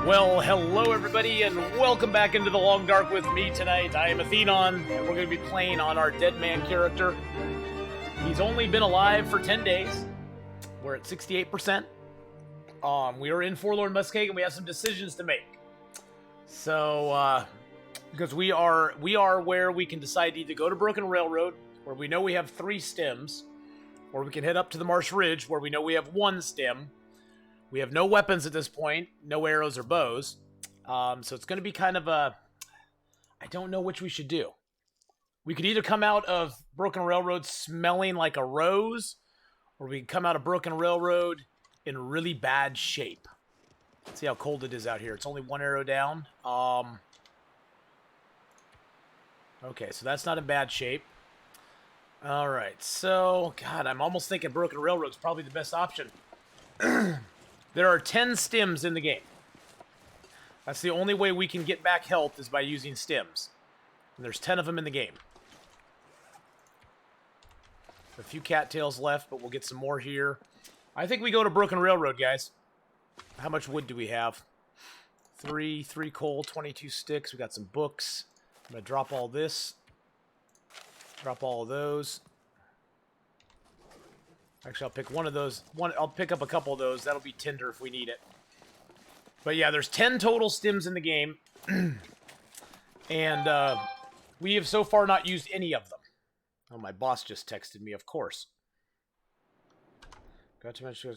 Well, hello everybody, and welcome back into the Long Dark with me tonight. I am Athenon, and we're going to be playing on our Deadman character. He's only been alive for 10 days. We're at 68%. We are in Forlorn Muskeg, and we have some decisions to make. So, because we are where we can decide to either go to Broken Railroad, where we know we have 3 stims, or we can head up to the Marsh Ridge, where we know we have 1 stim. We have no weapons at this point, no arrows or bows. So it's going to be kind of a... I don't know which we should do. We could either come out of Broken Railroad smelling like a rose, or we can come out of Broken Railroad in really bad shape. Let's see how cold it is out here. It's only 1 arrow down. Okay, so that's not in bad shape. All right, so... God, I'm almost thinking Broken Railroad's probably the best option. There are 10 stims in the game. That's the only way we can get back health is by using stims. And there's 10 of them in the game. A few cattails left, but we'll get some more here. I think we go to Broken Railroad, guys. How much wood do we have? 3 coal, 22 sticks. We got some books. I'm going to drop all this. Drop all of those. Actually, I'll pick one of those. I'll pick up a couple of those. That'll be tinder if we need it. But yeah, there's 10 total stims in the game. And we have so far not used any of them. Oh, my boss just texted me, of course. Got to mention...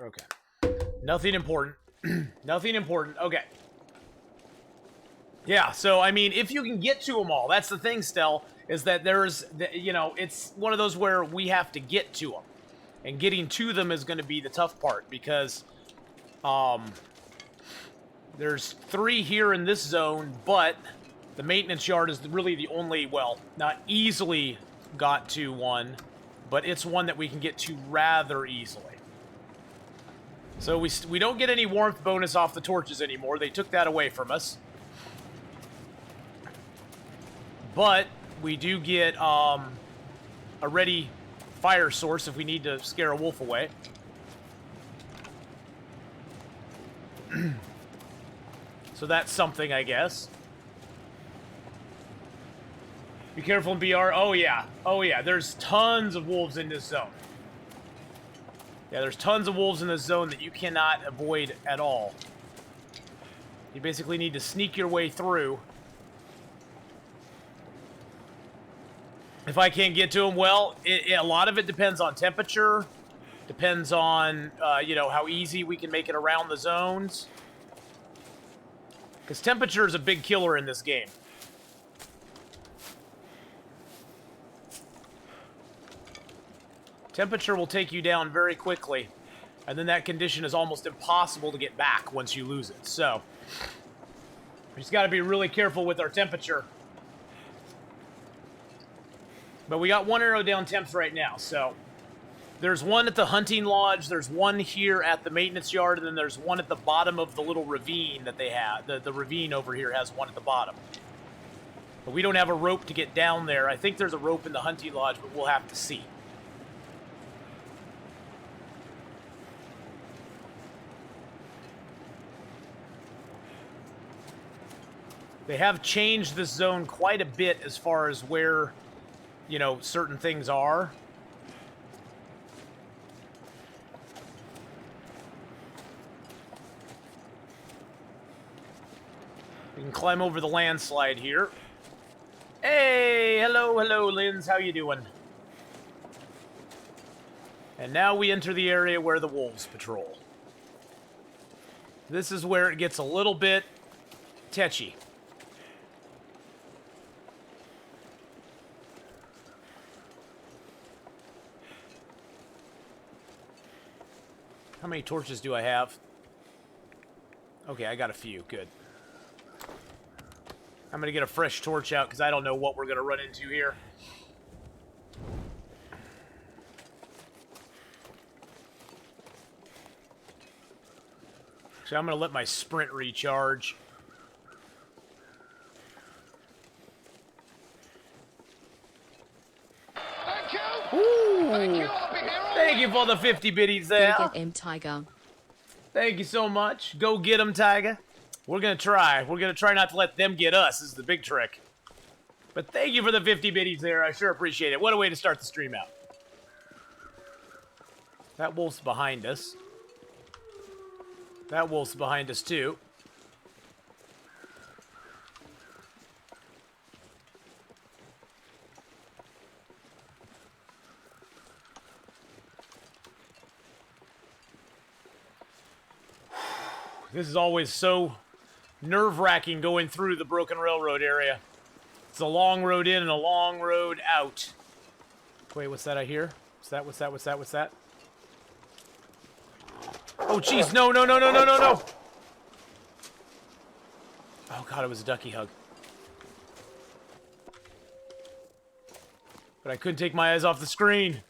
Okay. Nothing important. Nothing important. Okay. Yeah, so, I mean, if you can get to them all, that's the thing, Stell, is that there's, you know, it's one of those where we have to get to them. And getting to them is going to be the tough part, because there's 3 here in this zone, but the maintenance yard is really the only, well, not easily got to one, but it's one that we can get to rather easily. So we don't get any warmth bonus off the torches anymore. They took that away from us. But we do get a ready fire source if we need to scare a wolf away. So that's something, I guess. Be careful in BR. Oh, yeah. Oh, yeah. There's tons of wolves in this zone. Yeah, there's tons of wolves in this zone that you cannot avoid at all. You basically need to sneak your way through. If I can't get to them, well, a lot of it depends on temperature. Depends on, you know, how easy we can make it around the zones. Because temperature is a big killer in this game. Temperature will take you down very quickly. And then that condition is almost impossible to get back once you lose it. So, we just got to be really careful with our temperature. But we got 1 arrow down temps right now, so... There's 1 at the hunting lodge, there's 1 here at the maintenance yard, and then there's 1 at the bottom of the little ravine that they have. The ravine over here has 1 at the bottom. But we don't have a rope to get down there. I think there's a rope in the hunting lodge, but we'll have to see. They have changed this zone quite a bit as far as where... you know, certain things are. We can climb over the landslide here. Hey, hello, Linz. How you doing? And now we enter the area where the wolves patrol. This is where it gets a little bit tetchy. How many torches do I have? Okay, I got a few. Good. I'm going to get a fresh torch out because I don't know what we're going to run into here. So I'm going to let my sprint recharge. Ooh, Oh. Thank you for the 50 biddies there. Go get him, Tiger. Thank you so much. Go get them, Tiger. We're going to try. We're going to try not to let them get us. This is the big trick. But thank you for the 50 biddies there. I sure appreciate it. What a way to start the stream out. That wolf's behind us. That wolf's behind us, too. This is always so nerve-wracking going through the Broken Railroad area. It's a long road in and a long road out. Wait, what's that I hear? What's that? What's that? What's that? What's that? Oh, jeez. No, no, no, no, no, no, no. Oh, God, it was a ducky hug. But I couldn't take my eyes off the screen.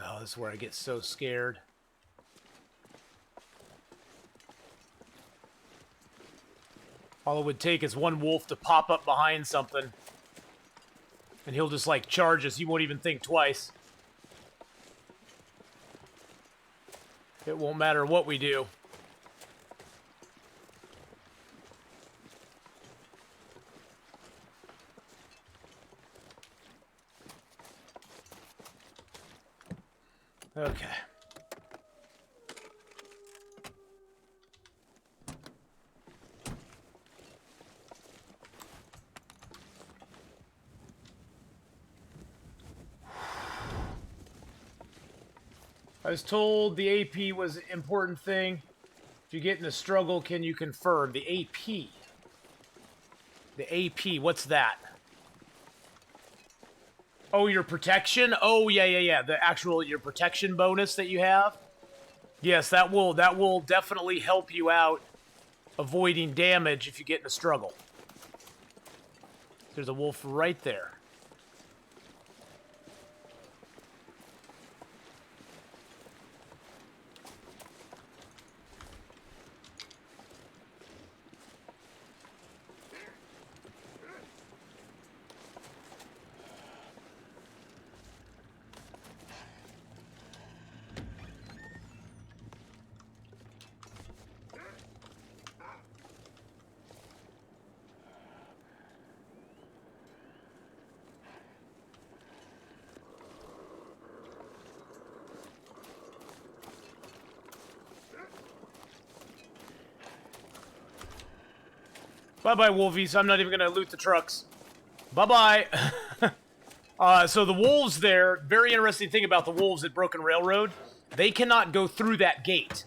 Oh, this is where I get so scared. All it would take is one wolf to pop up behind something. And he'll just, like, charge us. He won't even think twice. It won't matter what we do. Okay. I was told the AP was an important thing. If you get in a struggle, can you confirm? The AP. The AP, what's that? Oh, your protection? Oh, yeah. The actual, your protection bonus that you have? Yes, that will definitely help you out avoiding damage if you get in a struggle. There's a wolf right there. Bye-bye, wolfies. I'm not even going to loot the trucks. Bye-bye. So the wolves there, very interesting thing about the wolves at Broken Railroad, they cannot go through that gate.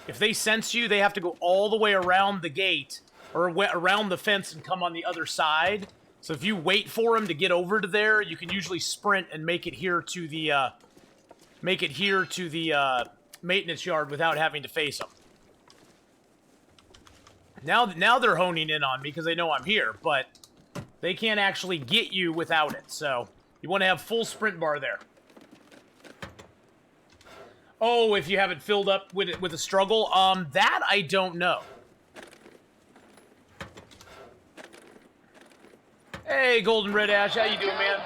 If they sense you, they have to go all the way around the gate, or around the fence and come on the other side. So if you wait for them to get over to there, you can usually sprint and make it here to the, maintenance yard without having to face them. Now they're honing in on me because they know I'm here, but they can't actually get you without it. So you want to have full sprint bar there. Oh, if you haven't filled up with a struggle, that I don't know. Hey, Golden Red Ash, how you doing, man?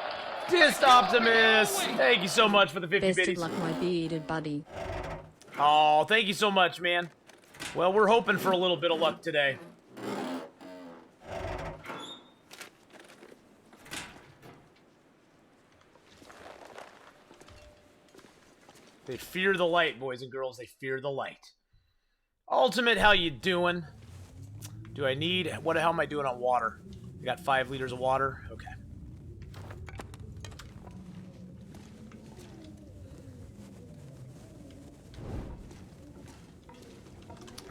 Dist Optimus, thank you so much for the 50 Best biddies. of luck, my bearded buddy. Oh, thank you so much, man. Well, we're hoping for a little bit of luck today. They fear the light, boys and girls. They fear the light. Ultimate, how you doing? Do I need... how am I doing on water? I got 5 liters of water. Okay.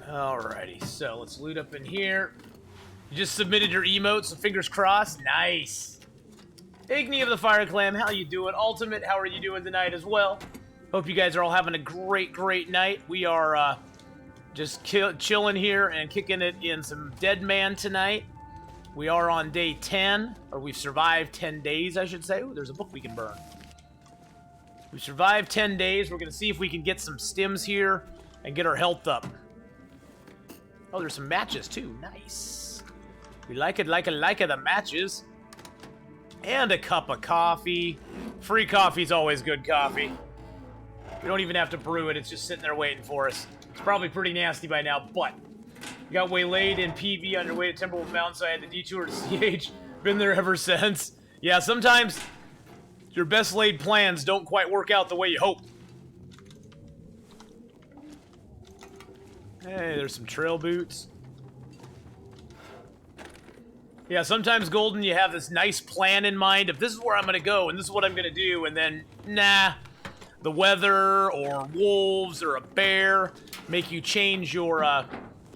Alrighty, so let's loot up in here. You just submitted your emote, so fingers crossed. Nice. Igni of the Fire Clan, how you doing? Ultimate, how are you doing tonight as well? Hope you guys are all having a great, great night. We are Just chilling here and kicking it in some Deadman tonight. We are on day 10, or we've survived 10 days, I should say. Ooh, there's a book we can burn. We've survived 10 days. We're going to see if we can get some stims here and get our health up. Oh, there's some matches, too. Nice. We like it, the matches. And a cup of coffee. Free coffee's always good coffee. We don't even have to brew it. It's just sitting there waiting for us. It's probably pretty nasty by now, but we got waylaid in PV on your way to Timberwolf Mountain, so I had to detour to CH. Been there ever since. Yeah, sometimes your best laid plans don't quite work out the way you hope. Hey, there's some trail boots. Yeah, sometimes, Golden, you have this nice plan in mind of this is where I'm going to go and this is what I'm going to do, and then, nah, the weather or wolves or a bear make you change your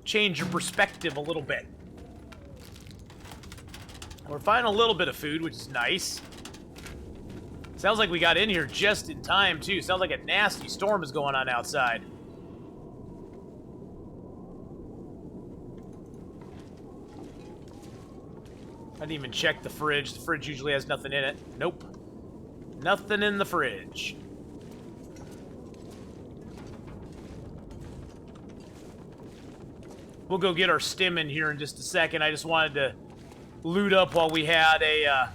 perspective a little bit. We're finding a little bit of food, which is nice. Sounds like we got in here just in time, too. Sounds like a nasty storm is going on outside. I didn't even check the fridge. The fridge usually has nothing in it. Nope. Nothing in the fridge. We'll go get our stim in here in just a second. I just wanted to loot up while we had an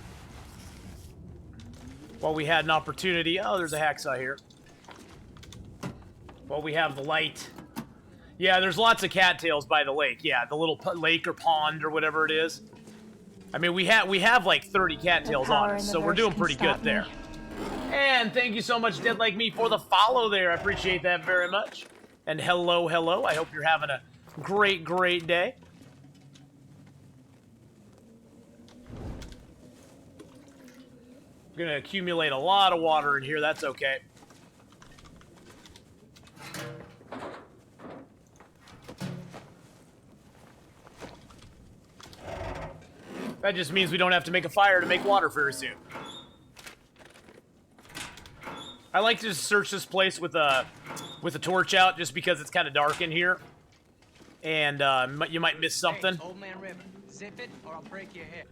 opportunity. Oh, there's a hacksaw here. While we have the light. Yeah, there's lots of cattails by the lake. Yeah, the little lake or pond or whatever it is. I mean, we have like 30 cattails on us, so we're doing pretty good there. And thank you so much, Dead Like Me, for the follow there. I appreciate that very much. And hello, hello. I hope you're having a great, great day. We're going to accumulate a lot of water in here. That's okay. That just means we don't have to make a fire to make water very soon. I like to just search this place with a torch out just because it's kind of dark in here. And you might miss something. Hey, Old Man River, zip it or I'll break your hip.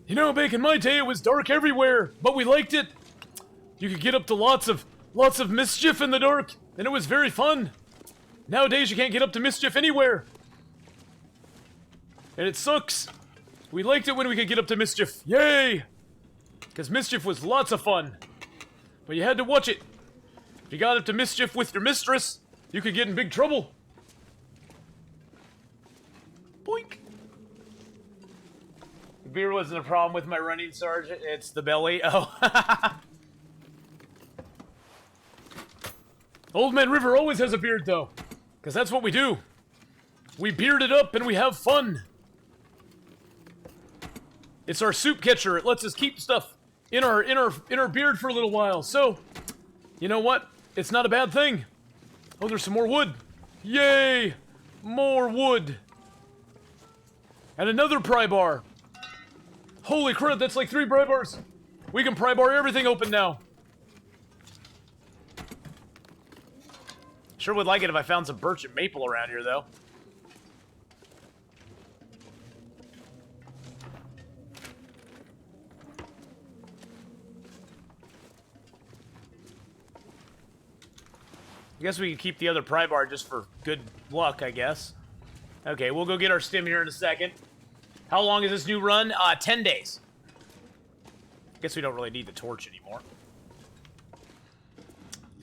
You know, back in my day, it was dark everywhere, but we liked it. You could get up to lots of mischief in the dark, and it was very fun. Nowadays, you can't get up to mischief anywhere. And it sucks. We liked it when we could get up to mischief. Yay! Because mischief was lots of fun. But you had to watch it. If you got up to mischief with your mistress, you could get in big trouble. Boink. The beer wasn't a problem with my running, Sergeant. It's the belly. Oh. Old Man River always has a beard, though. Because that's what we do. We beard it up and we have fun. It's our soup catcher. It lets us keep stuff in our beard for a little while. So, you know what? It's not a bad thing. Oh, there's some more wood. Yay! More wood. And another pry bar. Holy crap, that's like 3 pry bars. We can pry bar everything open now. Sure would like it if I found some birch and maple around here, though. I guess we can keep the other pry bar just for good luck, I guess. Okay, we'll go get our stim here in a second. How long is this new run? 10 days. Guess we don't really need the torch anymore.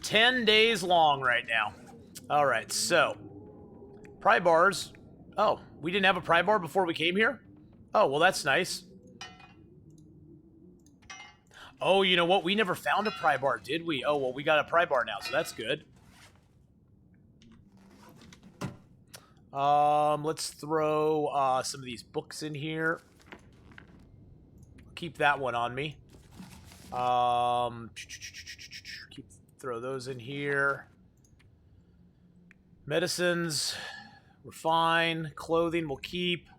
10 days long right now. Alright, so. Pry bars. Oh, we didn't have a pry bar before we came here? Oh, well that's nice. Oh, you know what? We never found a pry bar, did we? Oh, well we got a pry bar now, so that's good. Let's throw some of these books in here. Keep that one on me. Throw those in here. Medicines, we're fine. Clothing we'll keep.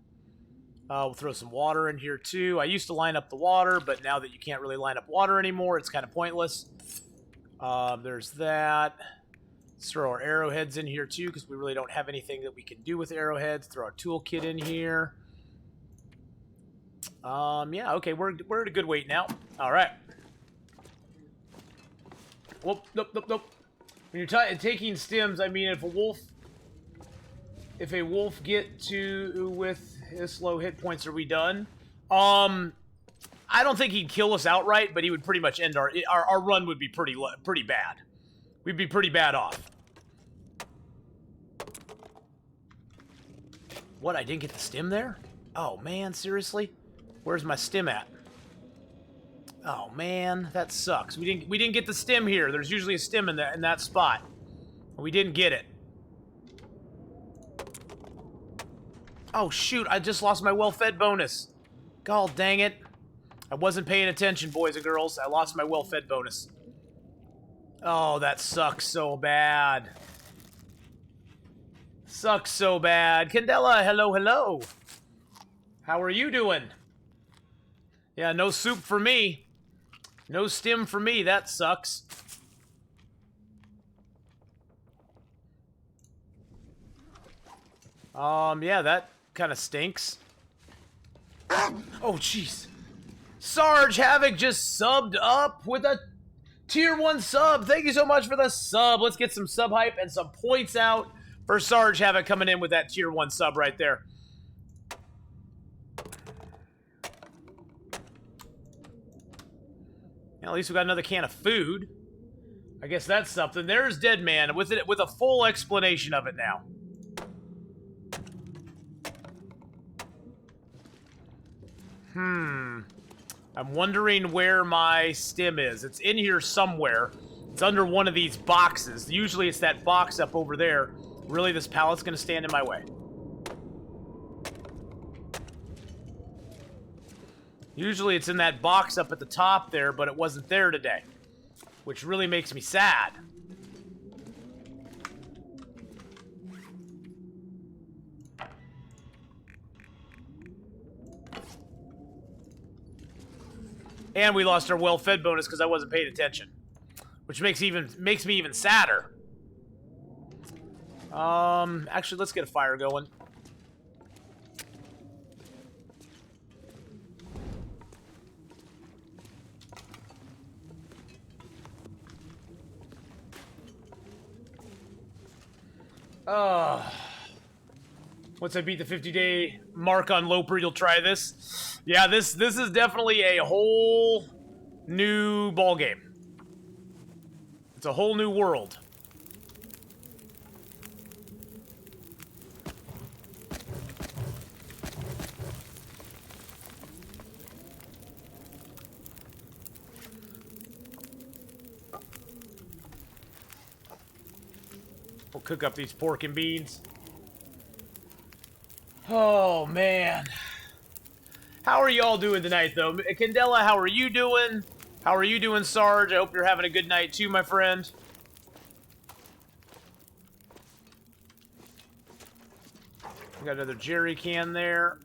We'll throw some water in here too. I used to line up the water, but now that you can't really line up water anymore, it's kind of pointless. There's that. Let's throw our arrowheads in here too, because we really don't have anything that we can do with arrowheads. Throw our toolkit in here. Yeah, okay, we're at a good weight now. All right. Whoop, nope, nope, nope. When you're taking stims, I mean, if a wolf get to with his low hit points, are we done? I don't think he'd kill us outright, but he would pretty much end our run would be pretty bad. We'd be pretty bad off. What? I didn't get the stim there? Oh man, seriously? Where's my stim at? Oh man, that sucks. We didn't get the stim here. There's usually a stim in that spot. We didn't get it. Oh shoot, I just lost my well-fed bonus. God dang it. I wasn't paying attention, boys and girls. I lost my well-fed bonus. Oh, that sucks so bad. Sucks so bad. Candela, hello, hello. How are you doing? Yeah, no soup for me. No stim for me. That sucks. Yeah, that kind of stinks. Oh, jeez. Sarge Havoc just subbed up with a tier 1 sub. Thank you so much for the sub. Let's get some sub hype and some points out for Sarge Havoc coming in with that tier 1 sub right there. At least we got another can of food. I guess that's something. There's Deadman with a full explanation of it now. I'm wondering where my stim is. It's in here somewhere. It's under one of these boxes. Usually it's that box up over there. Really, this pallet's gonna stand in my way. Usually it's in that box up at the top there, but it wasn't there today. Which really makes me sad. And we lost our well-fed bonus because I wasn't paying attention. Which makes me even sadder. Actually, let's get a fire going. Once I beat the 50-day mark on Loper, you'll try this. Yeah, this is definitely a whole new ballgame. It's a whole new world. We'll cook up these pork and beans. Oh, man. How are y'all doing tonight, though? Candela, how are you doing? How are you doing, Sarge? I hope you're having a good night, too, my friend. We got another jerry can there.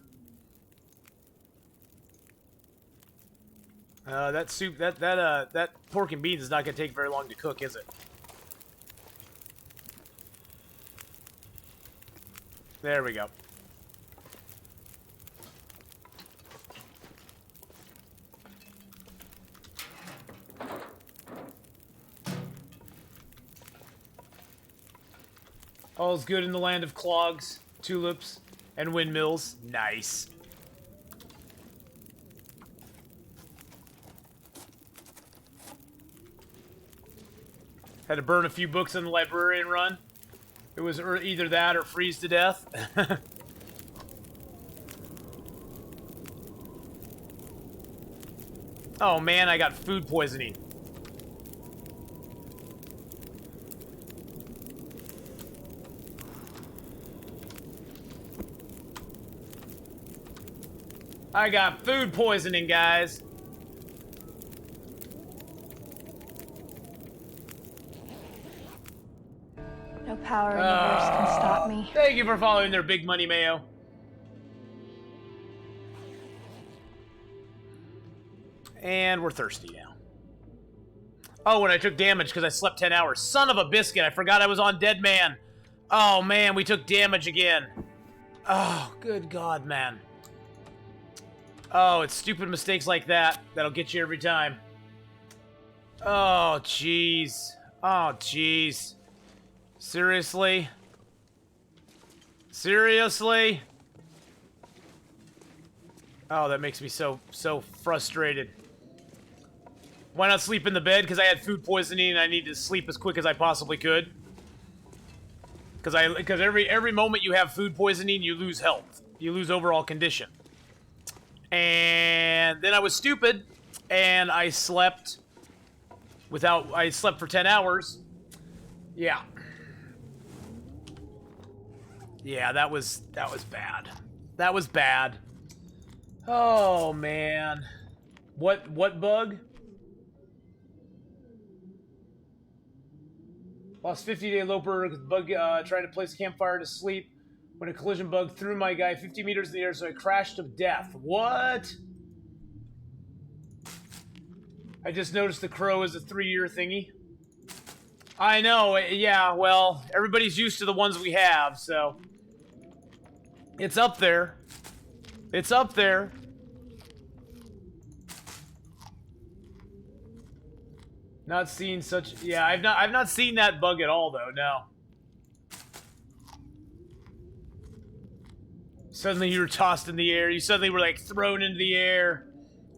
That soup, that pork and beans is not going to take very long to cook, is it? There we go. All's good in the land of clogs, tulips, and windmills. Nice. Had to burn a few books on the librarian run. It was either that or freeze to death. Oh man, I got food poisoning. I got food poisoning, guys. No power in the universe can stop me. Thank you for following their Big Money Mayo. And we're thirsty now. Oh, when I took damage because I slept 10 hours. Son of a biscuit, I forgot I was on Deadman. Oh, man, we took damage again. Oh, good God, man. Oh, it's stupid mistakes like that that'll get you every time. Oh, jeez. Oh, jeez. Seriously? Seriously? Oh, that makes me so frustrated. Why not sleep in the bed? Because I had food poisoning and I needed to sleep as quick as I possibly could. Because every moment you have food poisoning, you lose health. You lose overall condition. And then I was stupid, and I slept I slept for 10 hours. Yeah. Yeah, that was bad. That was bad. Oh, man. What bug? Lost 50-day loper bug trying to place a campfire to sleep when a collision bug threw my guy 50 meters in the air, so I crashed to death. What? I just noticed the crow is a 3-year thingy. I know, yeah, well, everybody's used to the ones we have, so... It's up there. It's up there. Not seen such... Yeah, I've not seen that bug at all, though, no. Suddenly you were tossed in the air. You suddenly were, like, thrown into the air.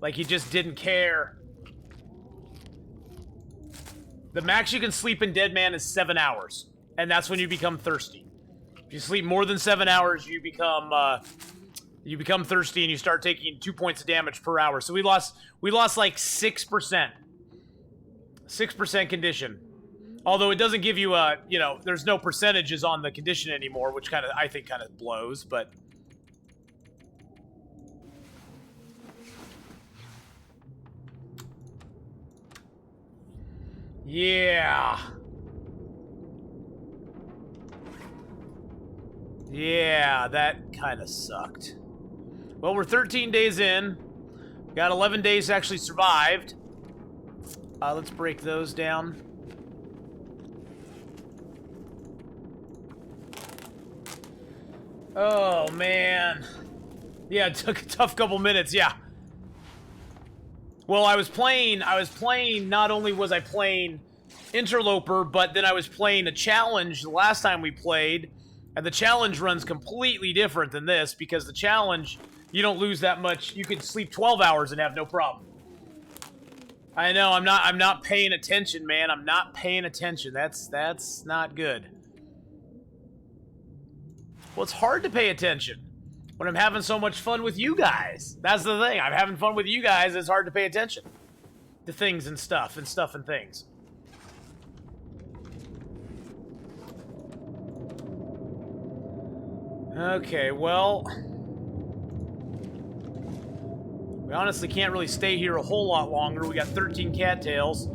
Like you just didn't care. The max you can sleep in Deadman is 7 hours. And that's when you become thirsty. If you sleep more than 7 hours, you become thirsty and you start taking 2 points of damage per hour. So we lost like 6%. 6% condition. Although it doesn't give you a, you know, there's no percentages on the condition anymore, which I think kind of blows, but... Yeah. Yeah, that kind of sucked. Well, we're 13 days in. Got 11 days actually survived. Let's break those down. Oh, man. Yeah, it took a tough couple minutes, yeah. Well, I was playing, not only was I playing Interloper, but then I was playing a challenge the last time we played, and the challenge runs completely different than this, because the challenge, you don't lose that much. You could sleep 12 hours and have no problem. I know, I'm not paying attention, man. I'm not paying attention. That's not good. Well, it's hard to pay attention when I'm having so much fun with you guys. That's the thing. I'm having fun with you guys. It's hard to pay attention to things and stuff and things. Okay, well... we honestly can't really stay here a whole lot longer. We got 13 cattails.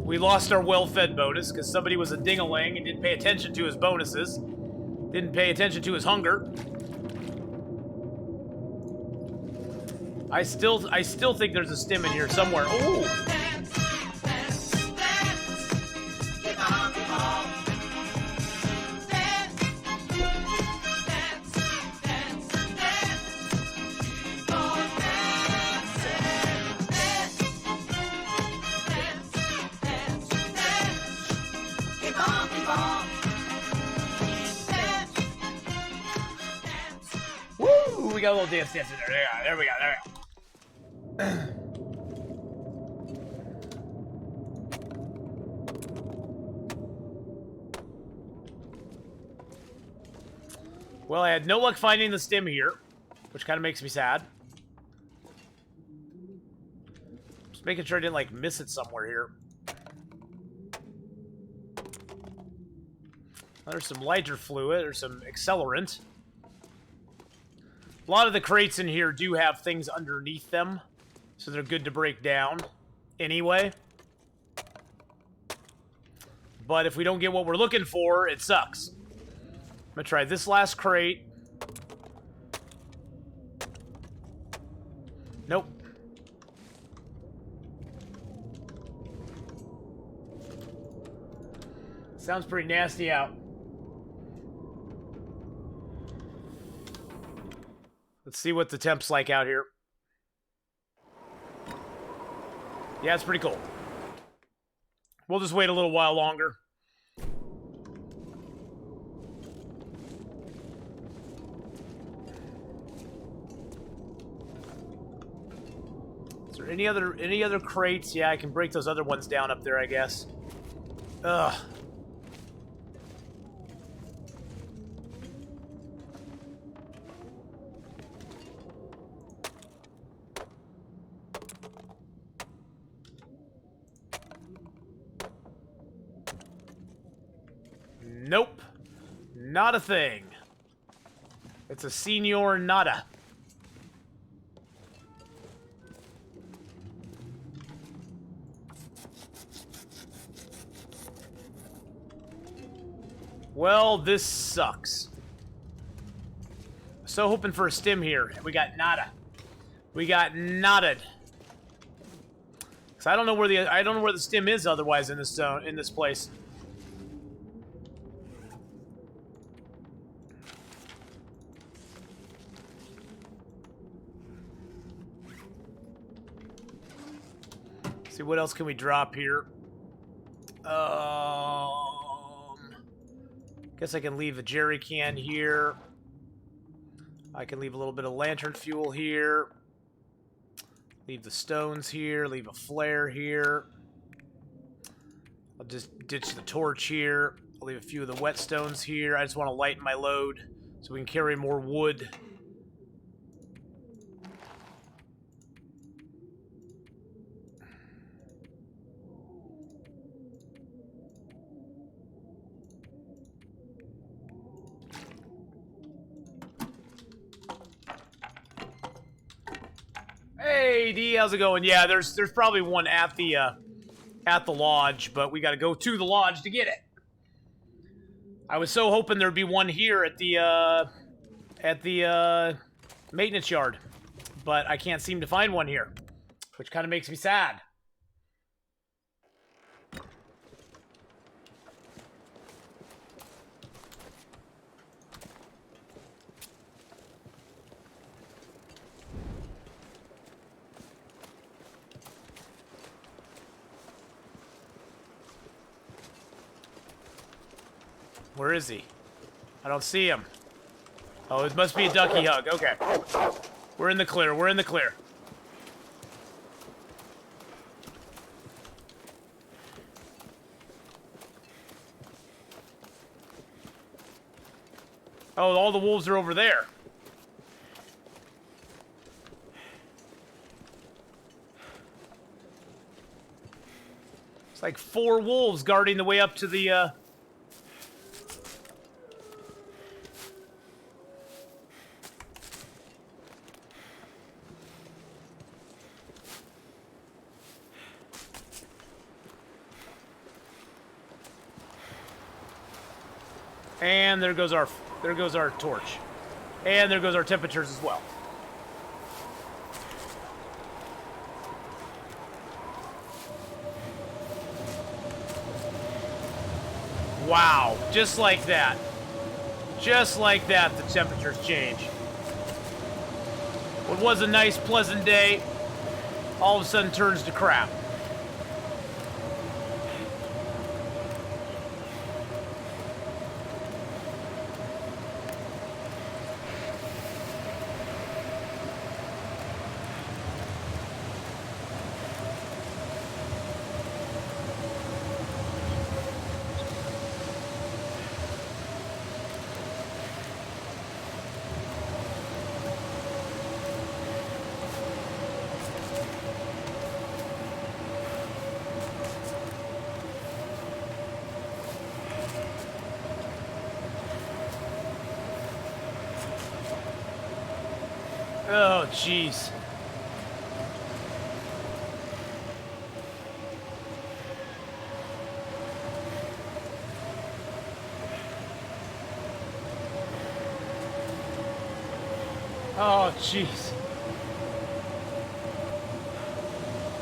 We lost our well-fed bonus because somebody was a ding-a-ling and didn't pay attention to his bonuses. Didn't pay attention to his hunger. I still think there's a stim in here somewhere. Ooh! We got a little dance in there. There we go. Well, I had no luck finding the stim here, which kind of makes me sad. Just making sure I didn't, like, miss it somewhere here. There's some lighter fluid or some accelerant. A lot of the crates in here do have things underneath them, so they're good to break down anyway. But if we don't get what we're looking for, it sucks. I'm gonna try this last crate. Nope. Sounds pretty nasty out. Let's see what the temp's like out here. Yeah, it's pretty cold. We'll just wait a little while longer. Is there any other crates? Yeah, I can break those other ones down up there, I guess. Ugh. Nope. Not a thing. It's a senior nada. Well, this sucks. So hoping for a stim here. We got nada. We got nodded. Cause I don't know where the stim is otherwise in this zone, in this place. See what else can we drop here? Guess I can leave a jerry can here. I can leave a little bit of lantern fuel here. Leave the stones here. Leave a flare here. I'll just ditch the torch here. I'll leave a few of the whetstones here. I just want to lighten my load so we can carry more wood. Hey, D, how's it going? Yeah, there's probably one at the lodge, but we got to go to the lodge to get it. I was so hoping there'd be one here at the maintenance yard, but I can't seem to find one here, which kind of makes me sad. Where is he? I don't see him. Oh, it must be a ducky hug. Okay. We're in the clear. We're in the clear. Oh, all the wolves are over there. It's like 4 wolves guarding the way up to the, And there goes our torch. And there goes our temperatures as well. Wow, just like that. Just like that, the temperatures change. What was a nice, pleasant day, all of a sudden turns to crap. Oh, jeez. Oh, jeez.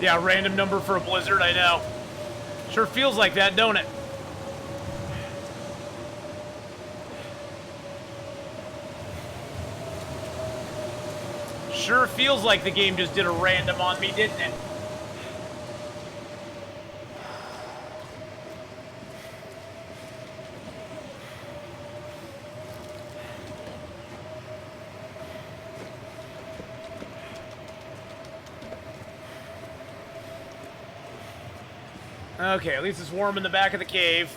Yeah, random number for a blizzard, I know. Sure feels like that, don't it? Sure feels like the game just did a random on me, didn't it? Okay, at least it's warm in the back of the cave.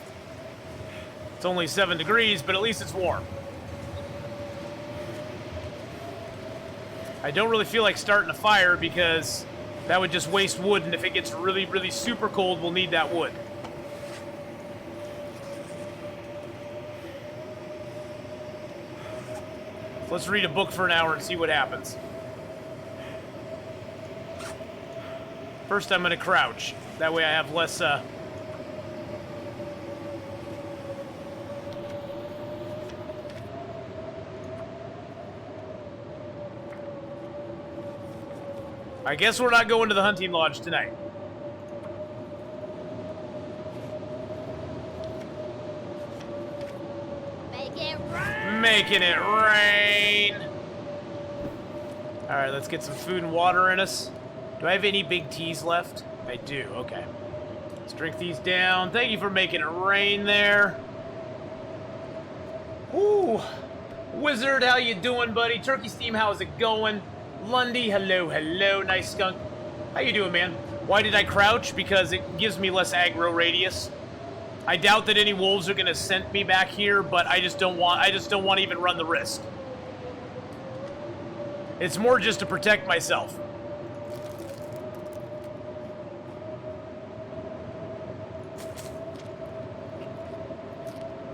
It's only 7 degrees, but at least it's warm. I don't really feel like starting a fire because that would just waste wood, and if it gets really, really super cold, we'll need that wood. Let's read a book for an hour and see what happens. First, I'm going to crouch. That way I have less, I guess we're not going to the hunting lodge tonight. Make it rain! Making it rain! Alright, let's get some food and water in us. Do I have any big teas left? I do, okay. Let's drink these down. Thank you for making it rain there. Ooh. Wizard, how you doing, buddy? Turkey Steam, how's it going? Lundy, hello, hello, nice skunk. How you doing, man? Why did I crouch? Because it gives me less aggro radius. I doubt that any wolves are gonna scent me back here, but I just don't want to even run the risk. It's more just to protect myself.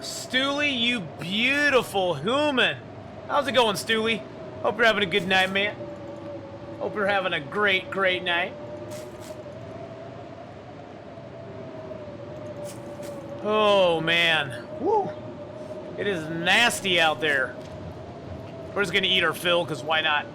Stooley, you beautiful human. How's it going, Stooley? Hope you're having a good night, man. Hope you're having a great, great night. Oh, man. Woo. It is nasty out there. We're just going to eat our fill, because why not?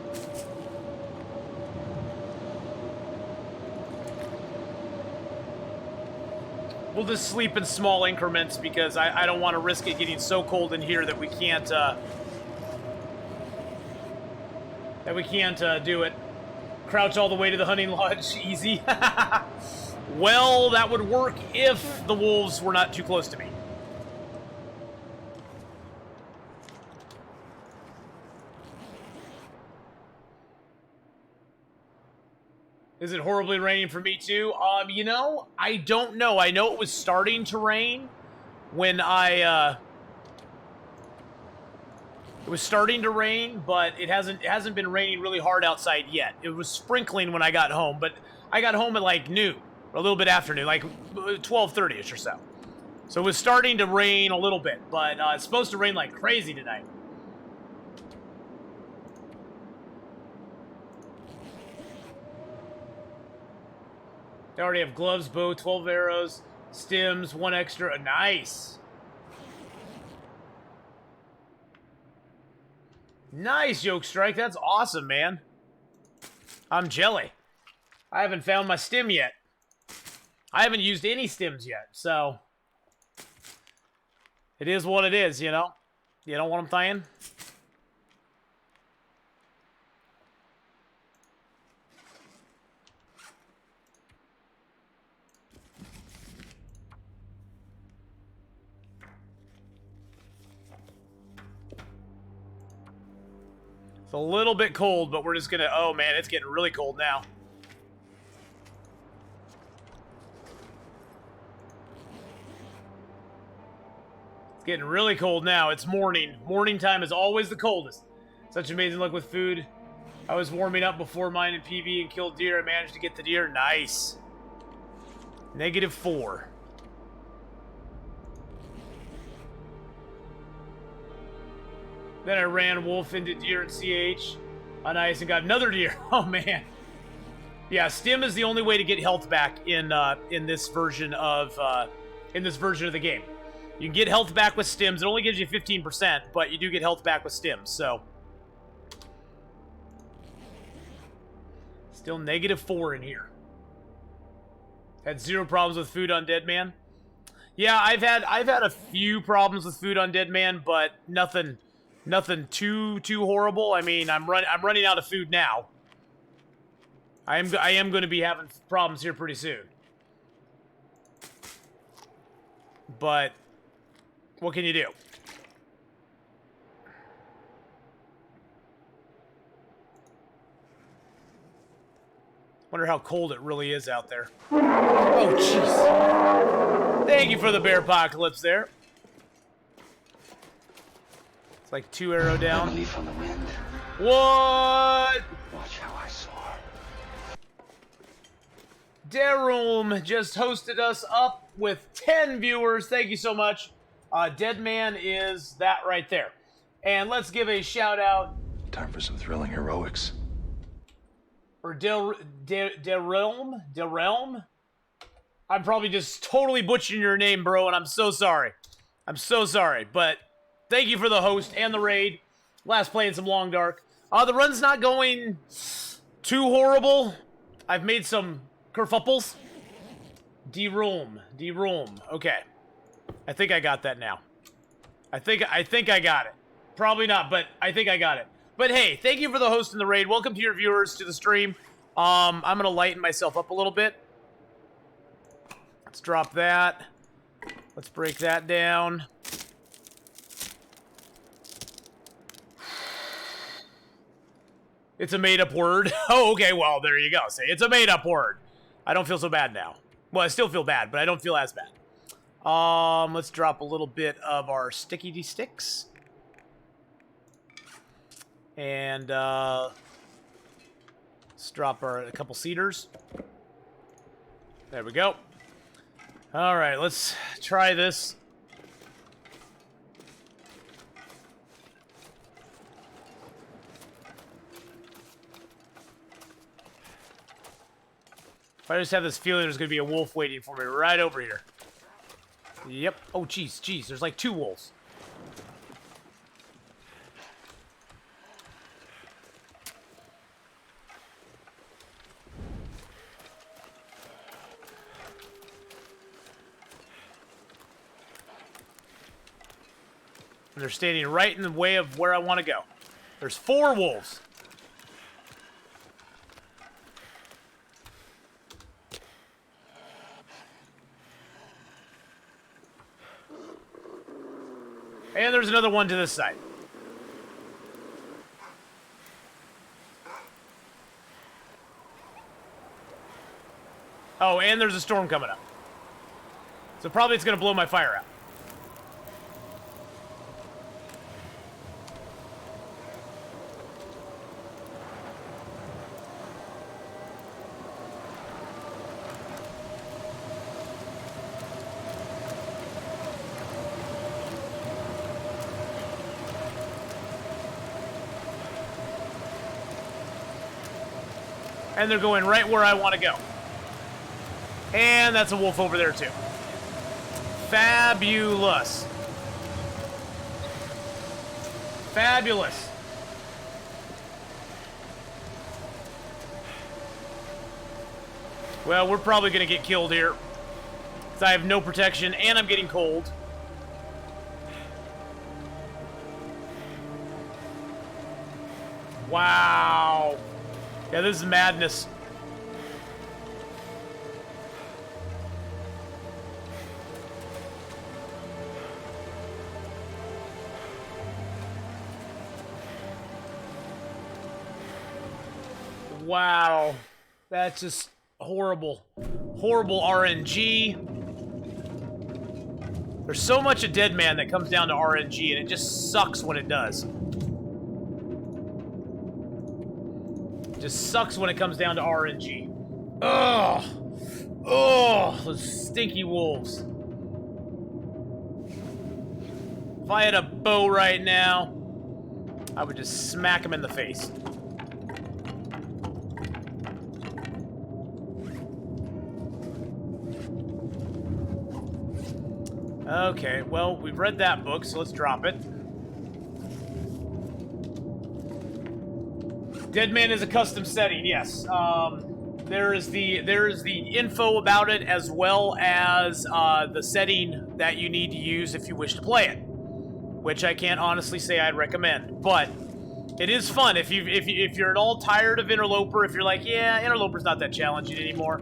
We'll just sleep in small increments, because I don't want to risk it getting so cold in here that we can't, do it. Crouch all the way to the hunting lodge. Easy. Well, that would work if the wolves were not too close to me. Is it horribly raining for me too? You know, I don't know. I know it was starting to rain when it was starting to rain, but it hasn't been raining really hard outside yet. It was sprinkling when I got home, but I got home at like noon, or a little bit after noon, like 12:30ish or so. So it was starting to rain a little bit, but it's supposed to rain like crazy tonight. They already have gloves, bow, 12 arrows, stims, 1 extra. Nice. Nice, Yoke Strike. That's awesome, man. I'm jelly. I haven't found my stim yet. I haven't used any stims yet, so it is what it is, you know? You know what I'm saying? It's a little bit cold, but we're just gonna... Oh, man, it's getting really cold now. It's getting really cold now. It's morning. Morning time is always the coldest. Such amazing luck with food. I was warming up before mine in PV and killed deer. I managed to get the deer. Nice. -4. Then I ran wolf into deer and CH on ice and got another deer. Oh, man. Yeah, stim is the only way to get health back in this version of the game. You can get health back with stims. It only gives you 15%, but you do get health back with stims, so. Still -4 in here. Had 0 problems with food on Deadman. Yeah, I've had a few problems with food on Deadman, but nothing Nothing too horrible. I mean, I'm running out of food now. I am going to be having problems here pretty soon. But what can you do? Wonder how cold it really is out there. Oh, jeez. Thank you for the bear apocalypse there. It's like 2 arrow down. Leaf on the wind. What? Watch how I soar. Derum just hosted us up with 10 viewers. Thank you so much. Deadman is that right there. And let's give a shout out. Time for some thrilling heroics. Or Delrealm? I'm probably just totally butchering your name, bro, and I'm so sorry. I'm so sorry, but thank you for the host and the raid. Last playing some Long Dark. The run's not going too horrible. I've made some kerfuffles. D-room. Okay. I think I got that now. I think I got it. Probably not, but I think I got it. But hey, thank you for the host and the raid. Welcome to your viewers to the stream. I'm going to lighten myself up a little bit. Let's drop that. Let's break that down. It's a made-up word. Oh, okay, well, there you go. Say it's a made-up word. I don't feel so bad now. Well, I still feel bad, but I don't feel as bad. Let's drop a little bit of our sticky sticks. And, let's drop a couple cedars. There we go. All right, let's try this. I just have this feeling there's going to be a wolf waiting for me right over here. Yep. Oh, jeez. There's like 2 wolves. And they're standing right in the way of where I want to go. There's 4 wolves. And there's another one to this side. Oh, and there's a storm coming up. So probably it's going to blow my fire out. And they're going right where I want to go. And that's a wolf over there too. Fabulous. Fabulous. Well, we're probably going to get killed here. Because I have no protection and I'm getting cold. Wow. Yeah, this is madness. Wow. That's just horrible. Horrible RNG. There's so much of Deadman that comes down to RNG, and it just sucks when it does. Just sucks when it comes down to RNG. Ugh! Ugh! Those stinky wolves. If I had a bow right now, I would just smack them in the face. Okay, well, we've read that book, so let's drop it. Deadman is a custom setting, yes. There is the info about it as well as the setting that you need to use if you wish to play it. which I can't honestly say I'd recommend. But it is fun if you're at all tired of Interloper. If you're like, yeah, Interloper's not that challenging anymore,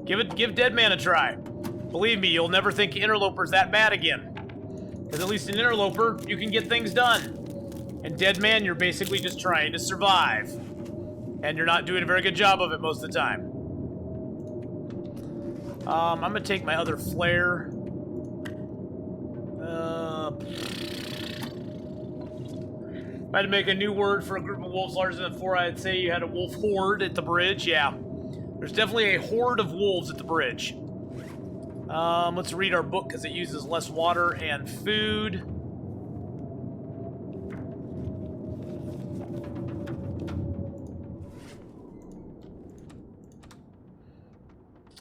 give Deadman a try. Believe me, you'll never think Interloper's that bad again. Because at least in Interloper, you can get things done. In Deadman, you're basically just trying to survive. And you're not doing a very good job of it most of the time. I'm going to take my other flare. If I had to make a new word for a group of wolves larger than 4, I'd say you had a wolf horde at the bridge. Yeah. There's definitely a horde of wolves at the bridge. Let's read our book because it uses less water and food.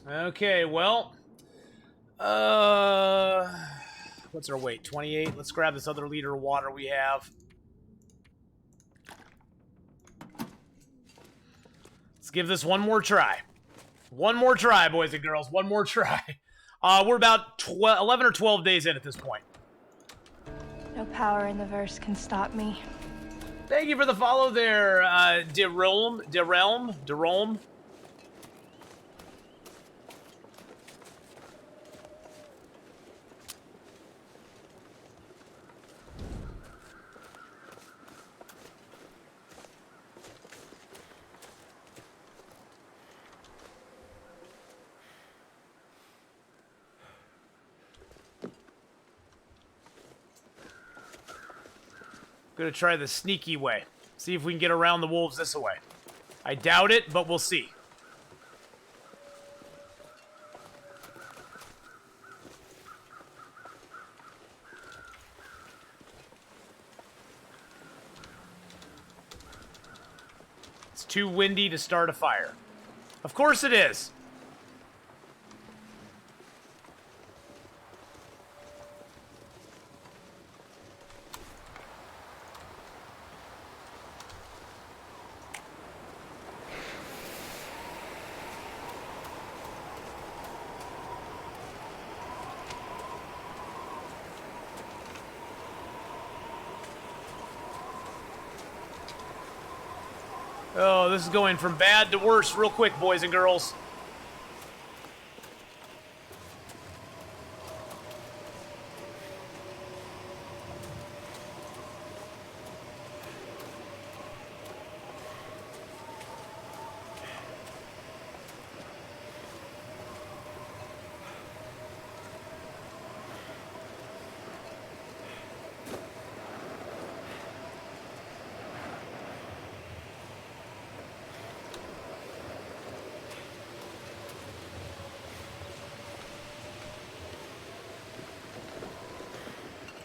Okay, well, what's our weight? 28. Let's grab this other liter of water we have. Let's give this one more try. One more try, boys and girls. One more try. We're about 11 or 12 days in at this point. No power in the verse can stop me. Thank you for the follow there, DeRelm. Gonna try the sneaky way. See if we can get around the wolves this way. I doubt it, but we'll see. It's too windy to start a fire. Of course it is. Oh, this is going from bad to worse real quick, boys and girls.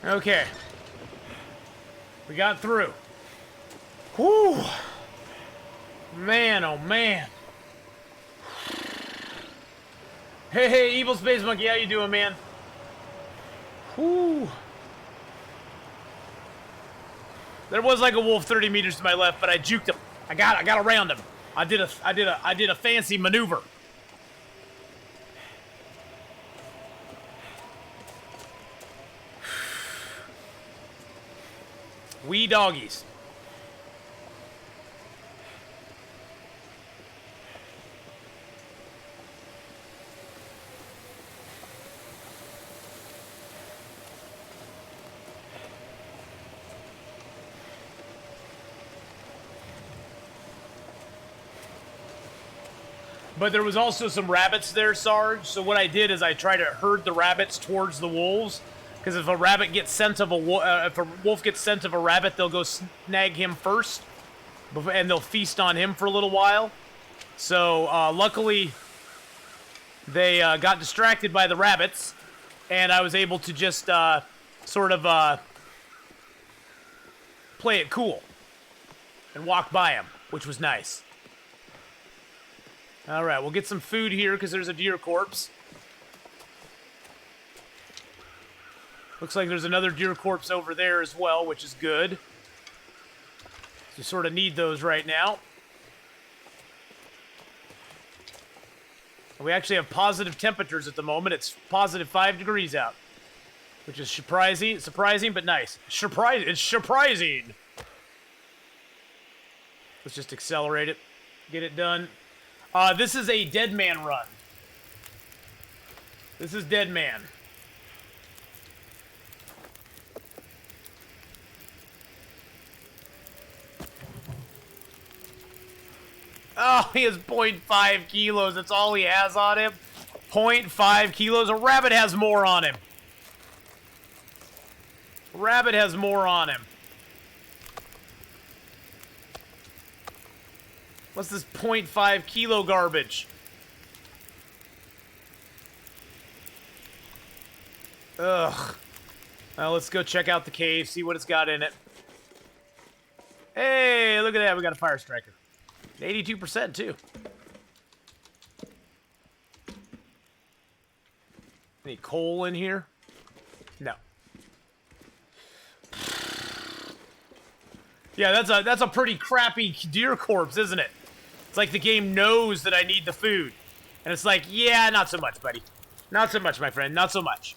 Okay. We got through. Whew. Man, oh man. Hey, Evil Space Monkey, how you doing, man? Whew. There was like a wolf 30 meters to my left, but I juked him. I got around him. I did a fancy maneuver. Wee doggies. But there was also some rabbits there, Sarge. So what I did is I tried to herd the rabbits towards the wolves. Because if a rabbit gets scent of if a wolf gets scent of a rabbit, they'll go snag him first, and they'll feast on him for a little while. So luckily, they got distracted by the rabbits, and I was able to just sort of play it cool and walk by him, which was nice. All right, we'll get some food here because there's a deer corpse. Looks like there's another deer corpse over there as well, which is good. You sort of need those right now. We actually have positive temperatures at the moment. It's positive 5 degrees out. which is surprising, but nice. It's surprising. Let's just accelerate it, get it done. This is a Deadman run. This is Deadman. Oh, he has 0.5 kilos. That's all he has on him. 0.5 kilos. A rabbit has more on him. Rabbit has more on him. What's this 0.5 kilo garbage? Ugh. Well, let's go check out the cave, see what it's got in it. Hey, look at that. We got a fire striker. 82% too. Any coal in here? No. Yeah, that's a pretty crappy deer corpse, isn't it? It's like the game knows that I need the food. And it's like, yeah, not so much, buddy. Not so much, my friend. Not so much.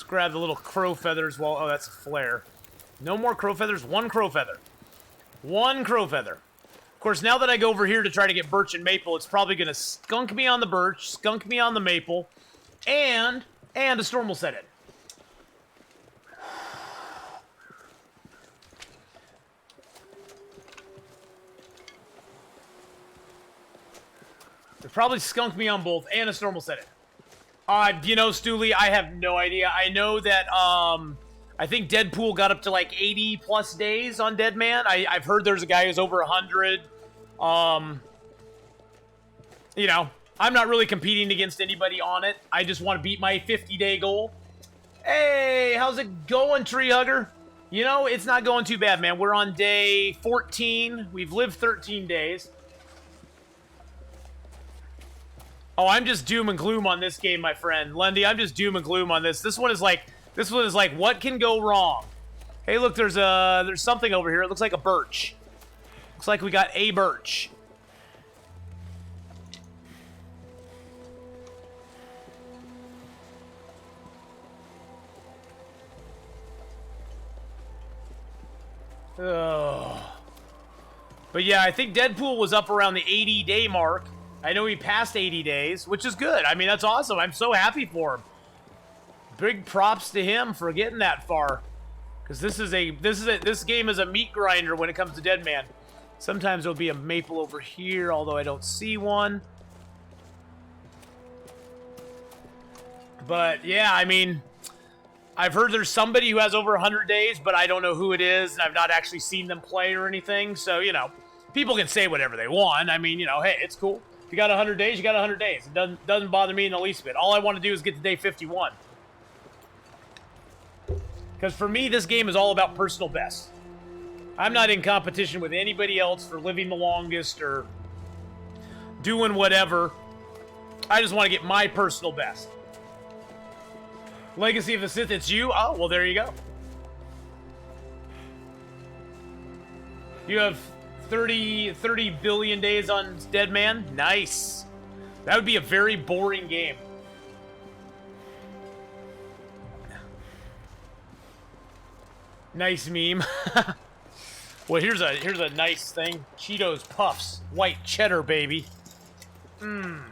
Grab the little crow feathers while... Oh, that's a flare. No more crow feathers. One crow feather. One crow feather. Of course, now that I go over here to try to get birch and maple, it's probably going to skunk me on the birch, skunk me on the maple, and a storm will set in. It'll probably skunk me on both, and a storm will set in. You know, Stooley, I have no idea. I know that, I think Deadpool got up to like 80 plus days on Deadman. I've heard there's a guy who's over 100. You know, I'm not really competing against anybody on it. I just want to beat my 50-day goal. Hey, how's it going, Tree Hugger? You know, it's not going too bad, man. We're on day 14. We've lived 13 days. Oh, I'm just doom and gloom on this game, my friend. Lundy, I'm just doom and gloom on this. This one is like, what can go wrong? Hey, look, there's something over here. It looks like a birch. Looks like we got a birch. Oh. But yeah, I think Deadpool was up around the 80-day mark. I know he passed 80 days, which is good. I mean, that's awesome. I'm so happy for him. Big props to him for getting that far. Because this game is a meat grinder when it comes to Deadman. Sometimes there'll be a maple over here, although I don't see one. But yeah, I mean, I've heard there's somebody who has over 100 days, but I don't know who it is, and I've not actually seen them play or anything. So, you know, people can say whatever they want. I mean, you know, hey, it's cool. If you got 100 days, you got 100 days. It doesn't bother me in the least bit. All I want to do is get to day 51. Because for me, this game is all about personal best. I'm not in competition with anybody else for living the longest or doing whatever. I just want to get my personal best. Legacy of the Sith, it's you? Oh, well, there you go. You have 30 billion days on Deadman? Nice. That would be a very boring game. Nice meme. Well, here's a nice thing. Cheetos Puffs. White cheddar, baby. Mmm.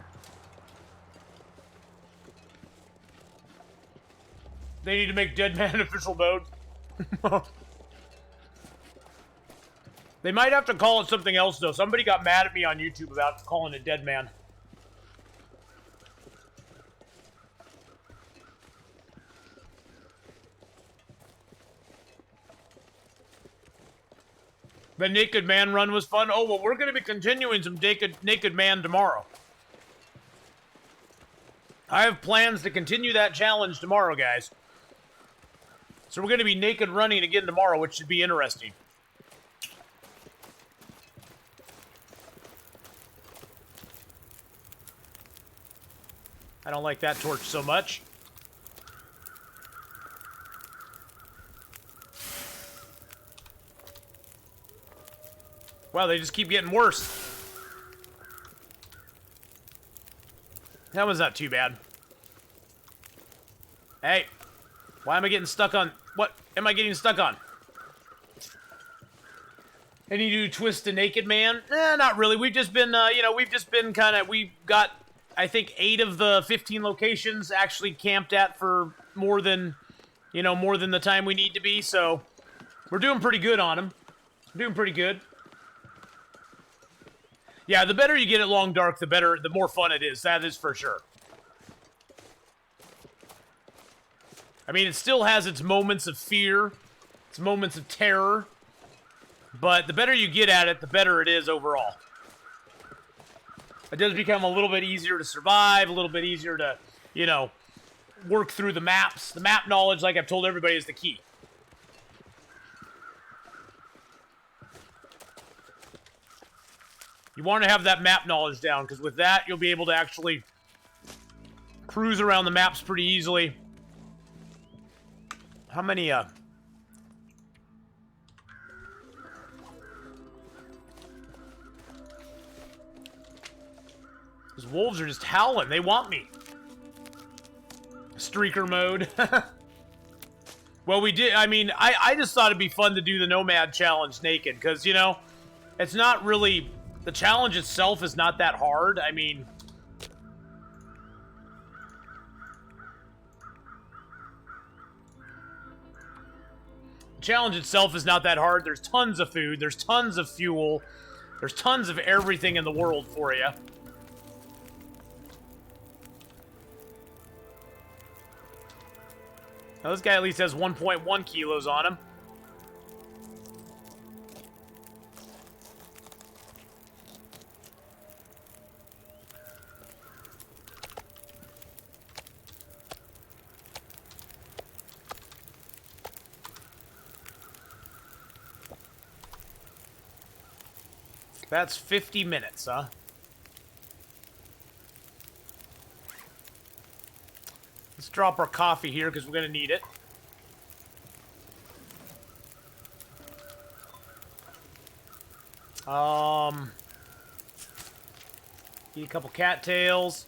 They need to make Deadman official mode. They might have to call it something else, though. Somebody got mad at me on YouTube about calling it Deadman. The Naked Man run was fun. Oh, well, we're going to be continuing some Naked Man tomorrow. I have plans to continue that challenge tomorrow, guys. So we're going to be naked running again tomorrow, which should be interesting. I don't like that torch so much. Wow, they just keep getting worse. That was not too bad. Hey, why am I getting stuck on... What am I getting stuck on? Any new twist to Naked Man? Not really. We've just been, we've just been kind of... We've got, I think, 8 of the 15 locations actually camped at for more than, more than the time we need to be, so... We're doing pretty good on them. Doing pretty good. Yeah, the better you get at Long Dark, the more fun it is. That is for sure. I mean, it still has its moments of fear, its moments of terror, but the better you get at it, the better it is overall. It does become a little bit easier to survive, a little bit easier to, work through the maps. The map knowledge, like I've told everybody, is the key. You want to have that map knowledge down, because with that, you'll be able to actually cruise around the maps pretty easily. How many, Those wolves are just howling. They want me. Streaker mode. Well, we did, I just thought it'd be fun to do the Nomad Challenge naked, because, it's not really... The challenge itself is not that hard. The challenge itself is not that hard. There's tons of food. There's tons of fuel. There's tons of everything in the world for you. Now, this guy at least has 1.1 kilos on him. That's 50 minutes, huh? Let's drop our coffee here because we're going to need it. Eat a couple cattails.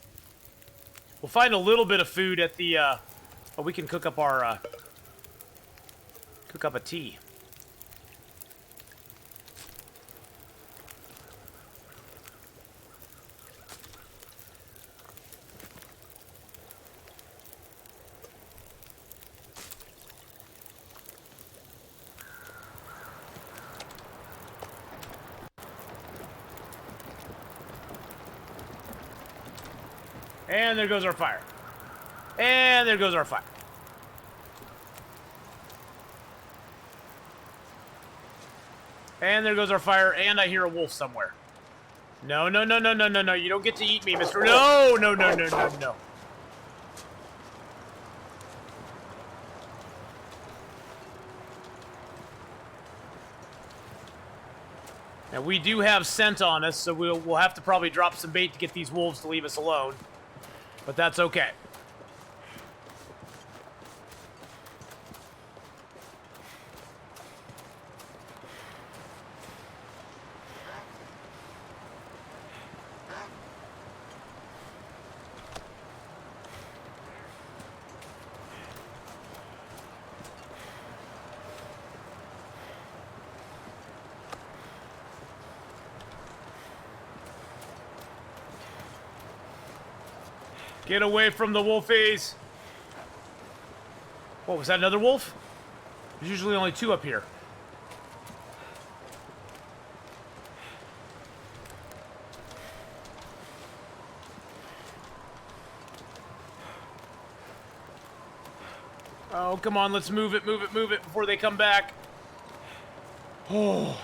We'll find a little bit of food at the, oh, we can cook up our, cook up a tea. And there goes our fire. And there goes our fire. And there goes our fire, and I hear a wolf somewhere. No, no, no, no, no, no, no. You don't get to eat me, mister. No, no, no, no, no, no. Now, we do have scent on us, so we'll have to probably drop some bait to get these wolves to leave us alone. But that's okay. Get away from the wolfies. What, was that another wolf? There's usually only 2 up here. Oh, come on, let's move it before they come back. Oh.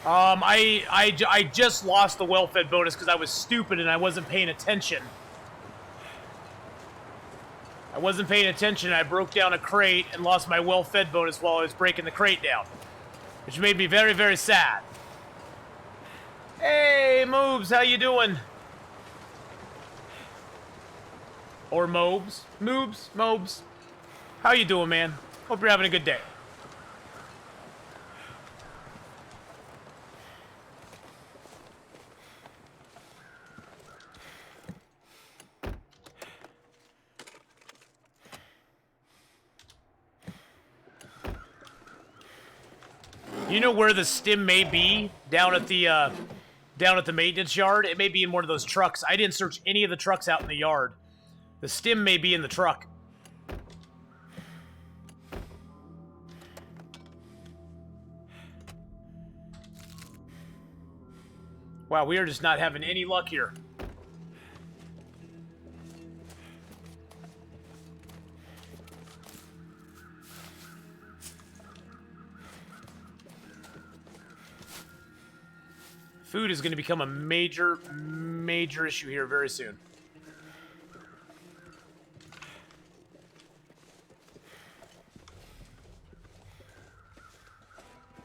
I just lost the well-fed bonus because I was stupid and I wasn't paying attention. I wasn't paying attention. I broke down a crate and lost my well-fed bonus while I was breaking the crate down, which made me very, very sad. Hey, Moobs, how you doing? Or Mobes. Moobs, Mobes. How you doing, man? Hope you're having a good day. You know where the stim may be? Down at the maintenance yard? It may be in one of those trucks. I didn't search any of the trucks out in the yard. The stim may be in the truck. Wow, we are just not having any luck here. Food is going to become a major, major issue here very soon.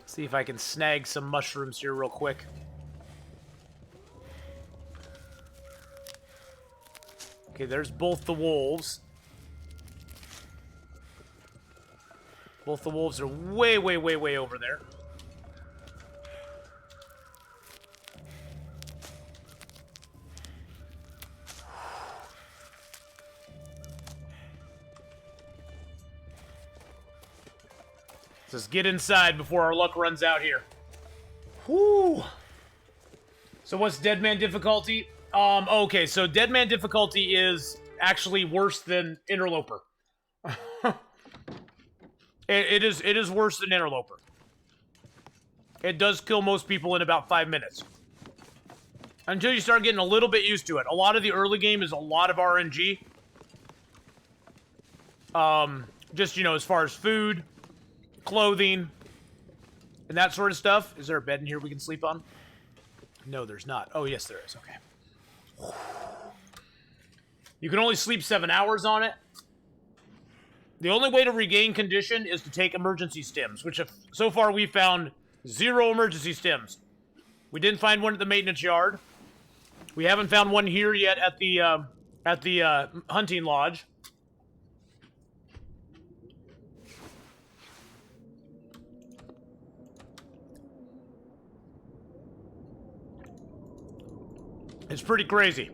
See if I can snag some mushrooms here real quick. Okay, there's both the wolves. Both the wolves are way, way, way, way over there. Let's just get inside before our luck runs out here. Whoo! So what's Deadman difficulty? Okay, so Deadman difficulty is actually worse than Interloper. It is worse than Interloper. It does kill most people in about 5 minutes. Until you start getting a little bit used to it. A lot of the early game is a lot of RNG. Just, you know, as far as food, clothing, and that sort of stuff. Is there a bed in here we can sleep on? No, there's not. Oh, yes, there is. Okay. You can only sleep 7 hours on it. The only way to regain condition is to take emergency stims, which so far we found 0 emergency stims. We didn't find one at the maintenance yard. We haven't found one here yet at the hunting lodge. It's pretty crazy.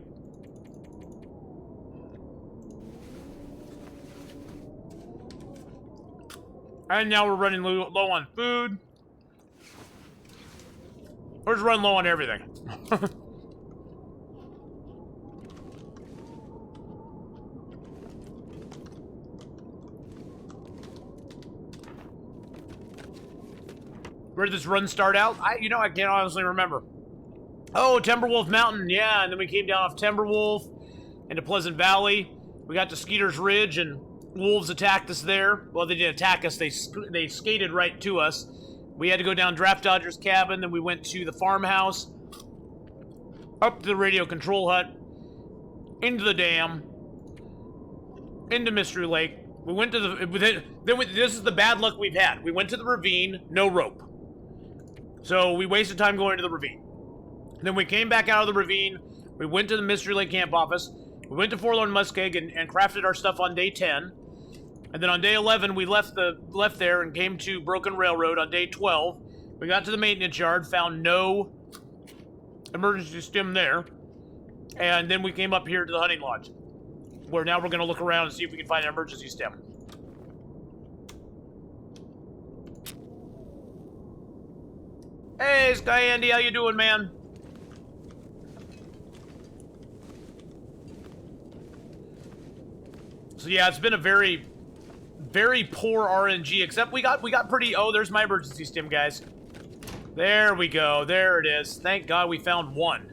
And now we're running low on food. We're just running low on everything. Where did this run start out? I can't honestly remember. Oh, Timberwolf Mountain, yeah, and then we came down off Timberwolf into Pleasant Valley. We got to Skeeter's Ridge, and wolves attacked us there. Well, they didn't attack us, they skated right to us. We had to go down Draft Dodger's cabin, then we went to the farmhouse, up to the radio control hut, into the dam, into Mystery Lake. We went to this is the bad luck we've had. We went to the ravine, no rope. So we wasted time going to the ravine. Then we came back out of the ravine. We went to the Mystery Lake camp office. We went to Forlorn Muskeg and crafted our stuff on day 10. And then on day 11, we left there and came to Broken Railroad on day 12. We got to the maintenance yard, found no emergency stim there. And then we came up here to the hunting lodge, where now we're going to look around and see if we can find an emergency stim. Hey, Sky Andy, how you doing, man? So yeah, it's been a very, very poor RNG, except we got pretty... Oh, there's my emergency stim, guys. There we go. There it is. Thank God we found one.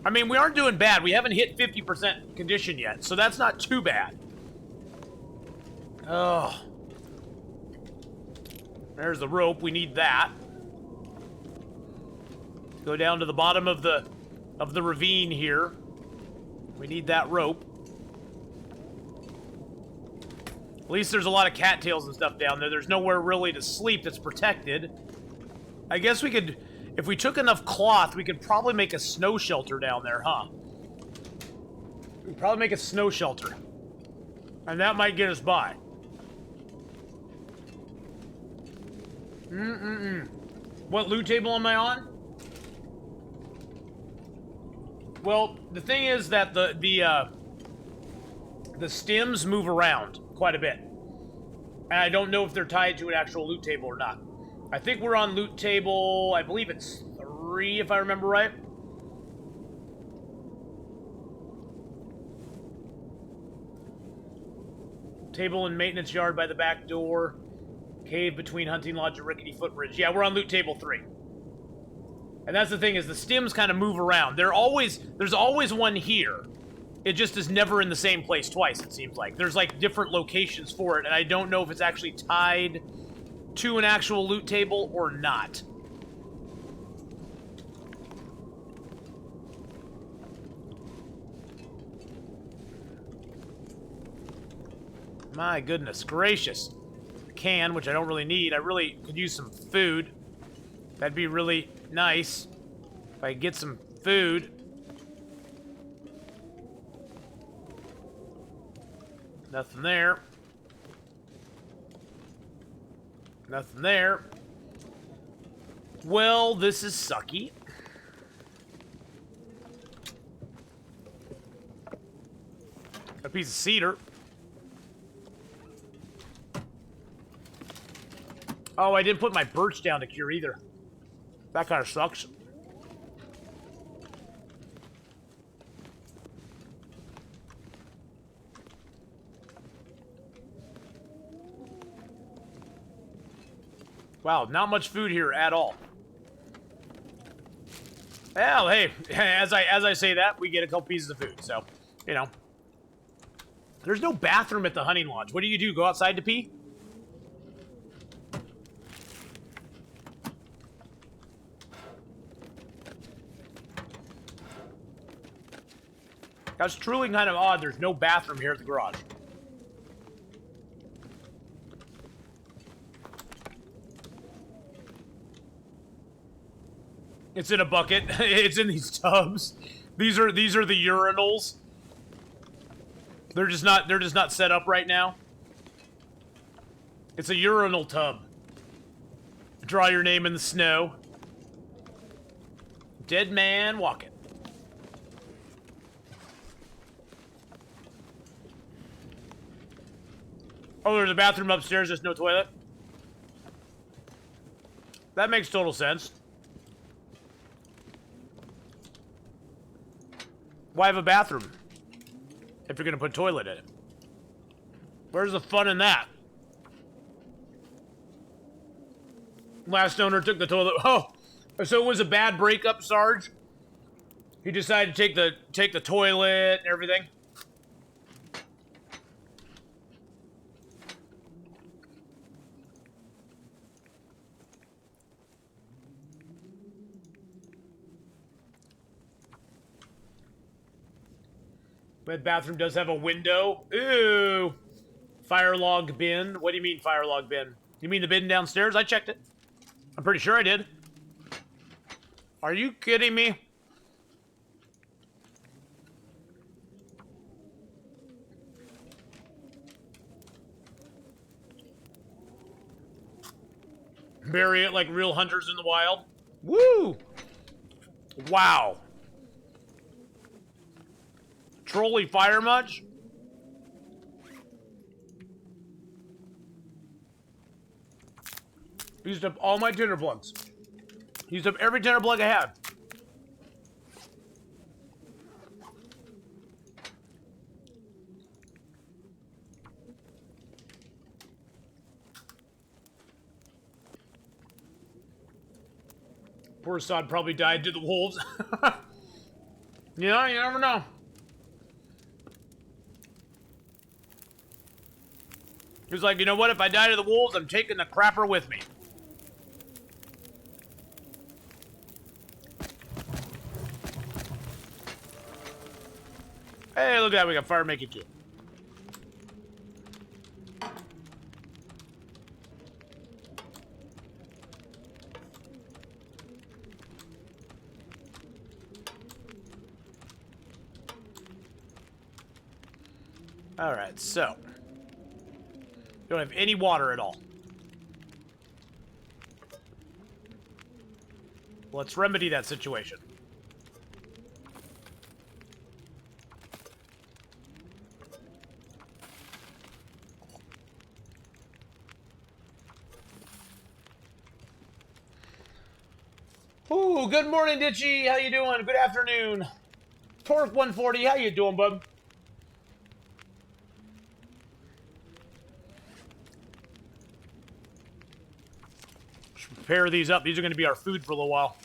I mean, we aren't doing bad. We haven't hit 50% condition yet, so that's not too bad. Oh. There's the rope. We need that. Go down to the bottom of the ravine here. We need that rope. At least there's a lot of cattails and stuff down there. There's nowhere really to sleep that's protected. I guess we could, if we took enough cloth, we could probably make a snow shelter down there, huh? We'd probably make a snow shelter. And that might get us by. What loot table am I on? Well, the thing is that the stims move around quite a bit. And I don't know if they're tied to an actual loot table or not. I think we're on loot table, I believe it's 3, if I remember right. Table and maintenance yard by the back door. Cave between hunting lodge and rickety footbridge. Yeah, we're on loot table 3. And that's the thing, is the stims kind of move around. There's always one here. It just is never in the same place twice, it seems like. There's like different locations for it, and I don't know if it's actually tied to an actual loot table or not. My goodness gracious. Can, which I don't really need. I really could use some food. That'd be really nice if I could get some food. Nothing there. Nothing there. Well, this is sucky. A piece of cedar. Oh, I didn't put my birch down to cure either. That kind of sucks. Wow, not much food here at all. Well, hey, as I say that, we get a couple pieces of food, so, you know. There's no bathroom at the hunting lodge. What do? Go outside to pee? That's truly kind of odd. There's no bathroom here at the garage. It's in a bucket. It's in these tubs. These are the urinals. They're just not set up right now. It's a urinal tub. Draw your name in the snow. Deadman walking. Oh, there's a bathroom upstairs, just no toilet. That makes total sense. Why have a bathroom if you're gonna put a toilet in it? Where's the fun in that? Last owner took the toilet. Oh, so it was a bad breakup, Sarge? He decided to take the toilet and everything? That bathroom does have a window. Ooh. Fire log bin. What do you mean fire log bin? You mean the bin downstairs? I checked it. I'm pretty sure I did. Are you kidding me? Bury it like real hunters in the wild. Woo! Wow. Trolley fire much? Used up all my tinder plugs. Used up every tinder plug I had. Poor sod probably died to the wolves. Yeah, you never know. He was like, you know what? If I die to the wolves, I'm taking the crapper with me. Hey, look at that. We got fire making kit. Alright, so. Don't have any water at all. Let's remedy that situation. Ooh, good morning, Ditchy. How you doing? Good afternoon. Torque 140, how you doing, bub? Should prepare these up. These are going to be our food for a little while.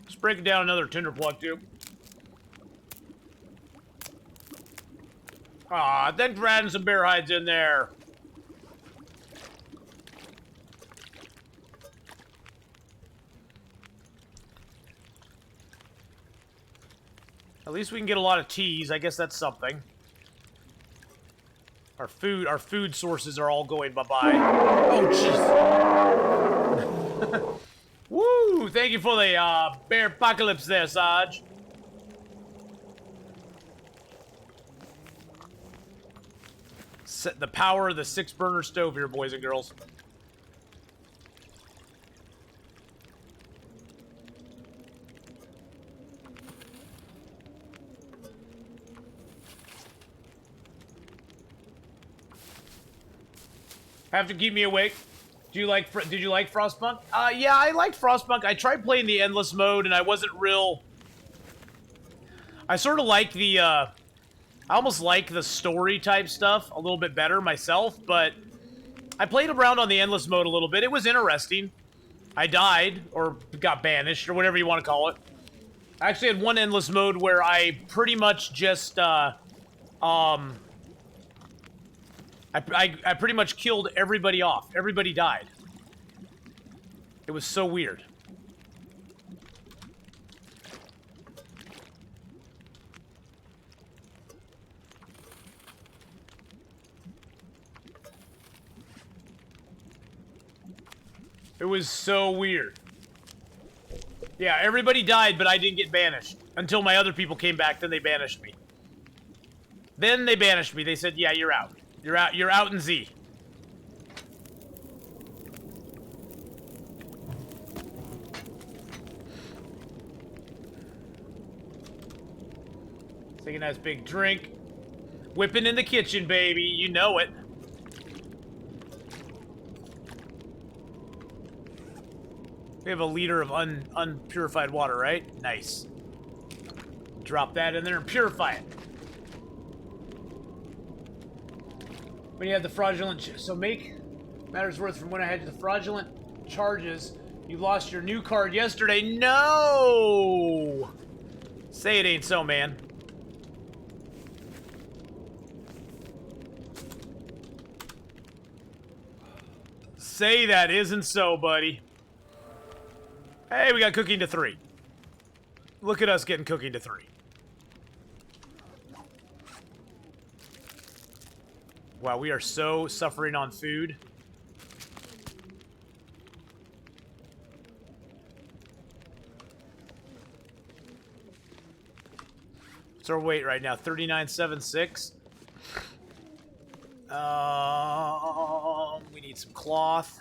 Let's break down another tinder plug, too. Ah, thanks for adding some bear hides in there. At least we can get a lot of teas. I guess that's something. Our food sources are all going bye-bye. Oh, jeez. Woo! Thank you for the bear apocalypse there, Sarge. The power of the 6-burner stove here, boys and girls. Have to keep me awake. Did you like Frostpunk? Yeah, I liked Frostpunk. I tried playing the endless mode, and I wasn't real. I sort of like the. I almost like the story type stuff a little bit better myself, but I played around on the endless mode a little bit. It was interesting. I died, or got banished, or whatever you want to call it. I actually had one endless mode where I pretty much just, I pretty much killed everybody off. Everybody died. It was so weird. It was so weird. Yeah, everybody died, but I didn't get banished. Until my other people came back, then they banished me. Then they banished me. They said, yeah, you're out. You're out in Z. Take a nice big drink. Whipping in the kitchen, baby. You know it. We have a liter of unpurified water, right? Nice. Drop that in there and purify it. When you have the fraudulent... So make matters worse from when I had the fraudulent charges. You lost your new card yesterday. No! Say it ain't so, man. Say that isn't so, buddy. Hey, we got cooking to 3. Look at us getting cooking to 3. Wow, we are so suffering on food. What's our weight right now? 39.76. We need some cloth.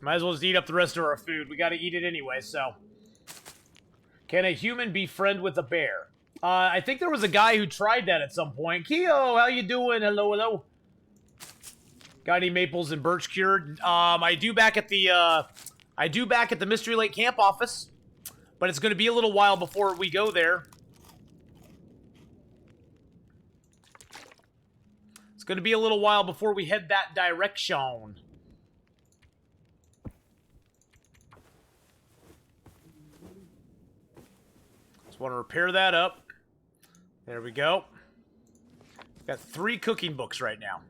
Might as well just eat up the rest of our food. We gotta eat it anyway, so. Can a human be friend with a bear? I think there was a guy who tried that at some point. Keo, how you doing? Hello, hello. Got any maples and birch cured? I do back at the Mystery Lake Camp office. But it's gonna be a little while before we go there. It's gonna be a little while before we head that direction. Want to repair that up. There we go. Got 3 cooking books right now.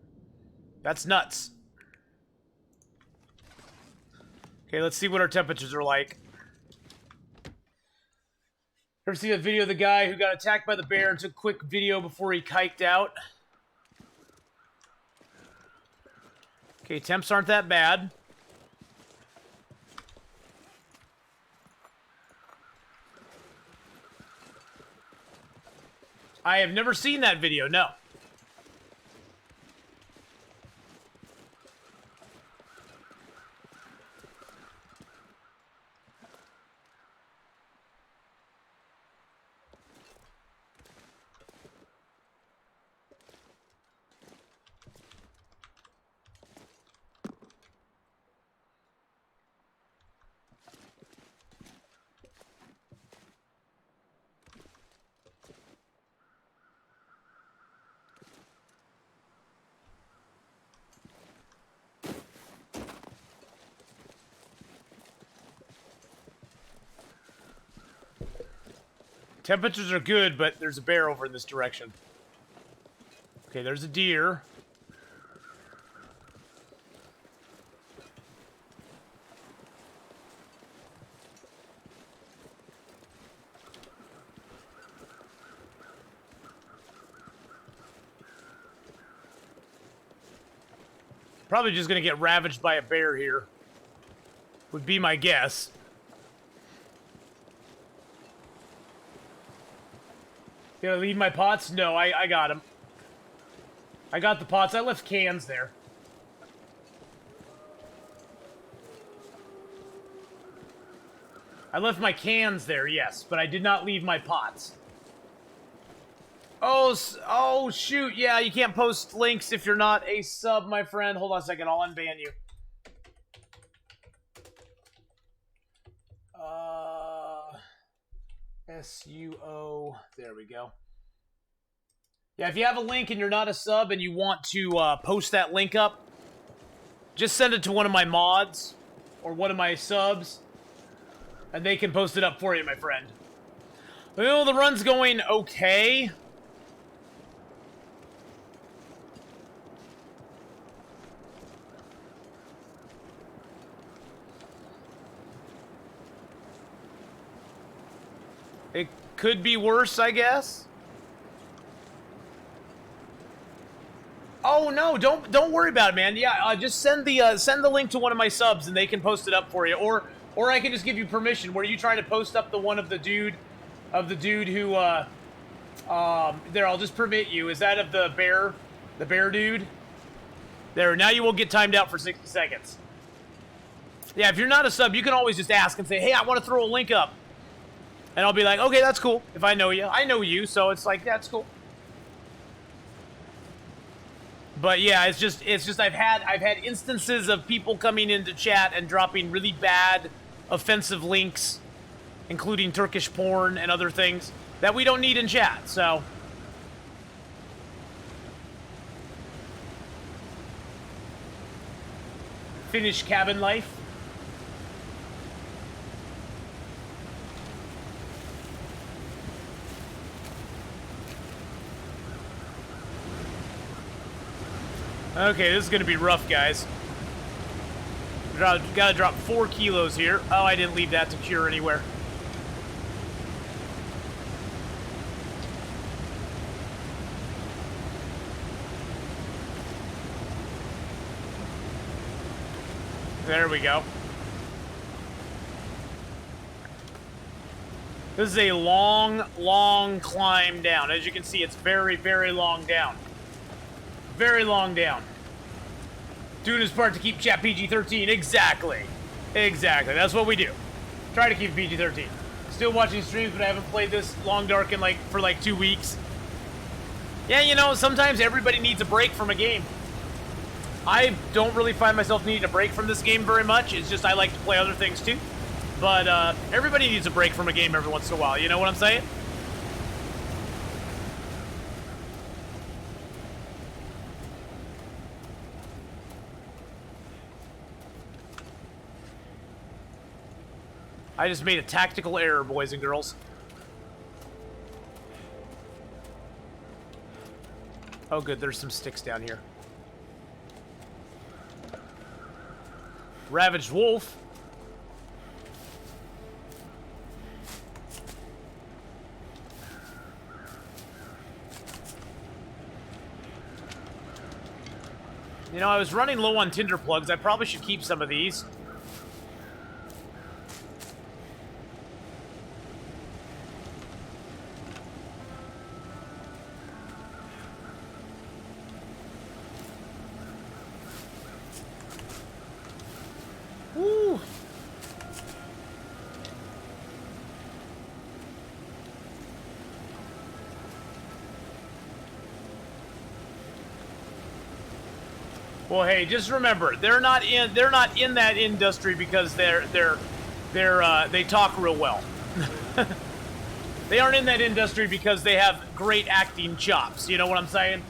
That's nuts. Okay, let's see what our temperatures are like. Ever see a video of the guy who got attacked by the bear and took a quick video before he kiked out? Okay, temps aren't that bad. I have never seen that video, no. Temperatures are good, but there's a bear over in this direction. Okay, there's a deer. Probably just gonna get ravaged by a bear here. Would be my guess. Gonna leave my pots? No, I got them. I got the pots. I left cans there. I left my cans there, yes, but I did not leave my pots. Oh, shoot. Yeah, you can't post links if you're not a sub, my friend. Hold on a second. I'll unban you. SUO. There we go. Yeah, if you have a link and you're not a sub and you want to post that link up, just send it to one of my mods or one of my subs, and they can post it up for you, my friend. Well, the run's going okay. It could be worse, I guess. Oh no, don't worry about it, man. Yeah, just send the link to one of my subs and they can post it up for you, or I can just give you permission. Were you trying to post up the one of the dude who there? I'll just permit you. Is that of the bear dude? There. Now you will get timed out for 60 seconds. Yeah, if you're not a sub, you can always just ask and say, hey, I want to throw a link up. And I'll be like, okay, that's cool. If I know you. I know you, so it's like, that's cool. But yeah, it's just I've had instances of people coming into chat and dropping really bad offensive links, including Turkish porn and other things that we don't need in chat, so. Finnish cabin life. Okay, this is going to be rough, guys. Gotta drop 4 kilos here. Oh, I didn't leave that to cure anywhere. There we go. This is a long, long climb down. As you can see, it's very, very long down. Very long down. Doing his part to keep chat PG-13. Exactly. Exactly. That's what we do. Try to keep PG-13. Still watching streams, but I haven't played this Long Dark in for 2 weeks. Yeah, you know, sometimes everybody needs a break from a game. I don't really find myself needing a break from this game very much. It's just I like to play other things too. But everybody needs a break from a game every once in a while. You know what I'm saying? I just made a tactical error, boys and girls. Oh good, there's some sticks down here. Ravaged wolf. You know, I was running low on tinder plugs. I probably should keep some of these. Woo! Well, hey, just remember, they're not in that industry because they talk real well. They aren't in that industry because they have great acting chops. You know what I'm saying?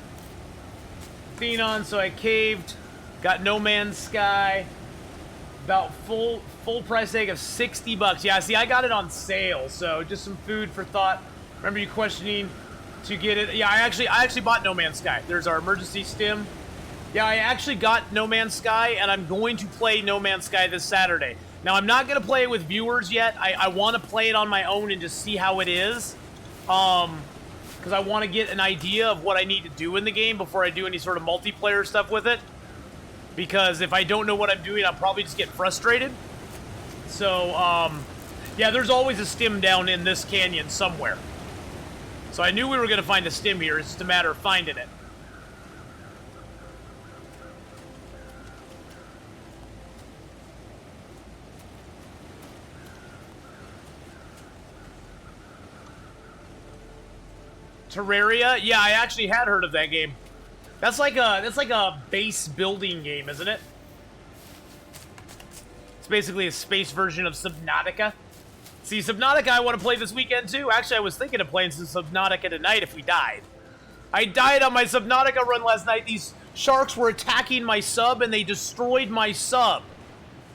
Phenon, so I caved, got No Man's Sky, about full price tag of $60. Yeah, see, I got it on sale, so just some food for thought. Remember you questioning to get it? Yeah, I actually bought No Man's Sky. There's our emergency stim. Yeah, I actually got No Man's Sky, and I'm going to play No Man's Sky this Saturday. Now, I'm not going to play it with viewers yet. I want to play it on my own and just see how it is. Because I want to get an idea of what I need to do in the game before I do any sort of multiplayer stuff with it. Because if I don't know what I'm doing, I'll probably just get frustrated. So, yeah, there's always a stim down in this canyon somewhere. So I knew we were going to find a stim here. It's just a matter of finding it. Terraria? Yeah, I actually had heard of that game. That's like a base building game, isn't it? It's basically a space version of Subnautica. See, Subnautica I want to play this weekend too. Actually, I was thinking of playing some Subnautica tonight if we died. I died on my Subnautica run last night. These sharks were attacking my sub and they destroyed my sub.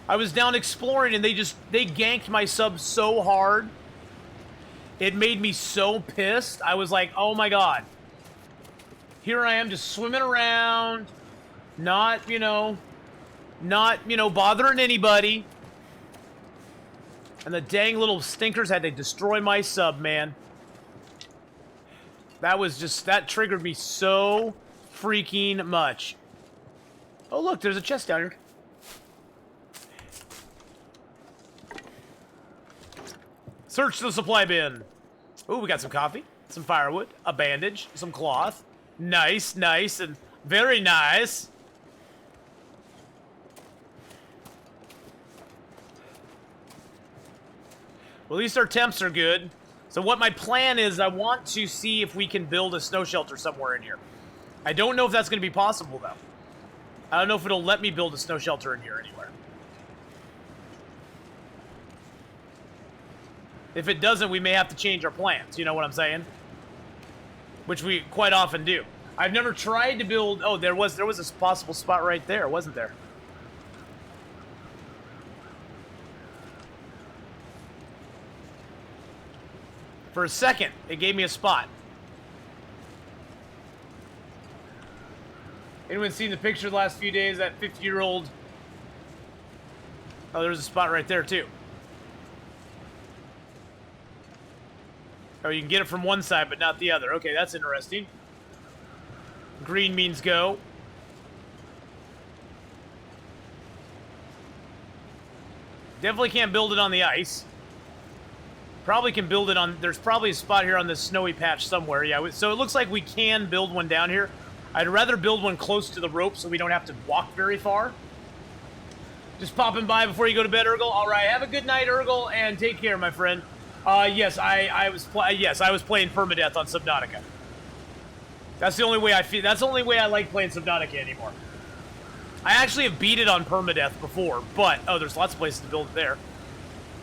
I was down exploring and they ganked my sub so hard. It made me so pissed. I was like, oh my god. Here I am just swimming around, not bothering anybody. And the dang little stinkers had to destroy my sub, man. That triggered me so freaking much. Oh look, there's a chest down here. Search the supply bin. Ooh, we got some coffee, some firewood, a bandage, some cloth. Nice, nice, and very nice. Well, at least our temps are good. So what my plan is, I want to see if we can build a snow shelter somewhere in here. I don't know if that's going to be possible, though. I don't know if it'll let me build a snow shelter in here anywhere. If it doesn't, we may have to change our plans. You know what I'm saying? Which we quite often do. I've never tried to build... Oh, there was a possible spot right there, wasn't there? For a second, it gave me a spot. Anyone seen the picture the last few days? That 50-year-old... Oh, there's a spot right there, too. Oh, you can get it from one side, but not the other. Okay, that's interesting. Green means go. Definitely can't build it on the ice. Probably can build it on... There's probably a spot here on this snowy patch somewhere. Yeah, so it looks like we can build one down here. I'd rather build one close to the rope so we don't have to walk very far. Just popping by before you go to bed, Urgle. All right, have a good night, Urgle, and take care, my friend. Yes, I was playing permadeath on Subnautica. That's the only way I feel. That's the only way I like playing Subnautica anymore. I actually have beat it on permadeath before, but oh, there's lots of places to build it there.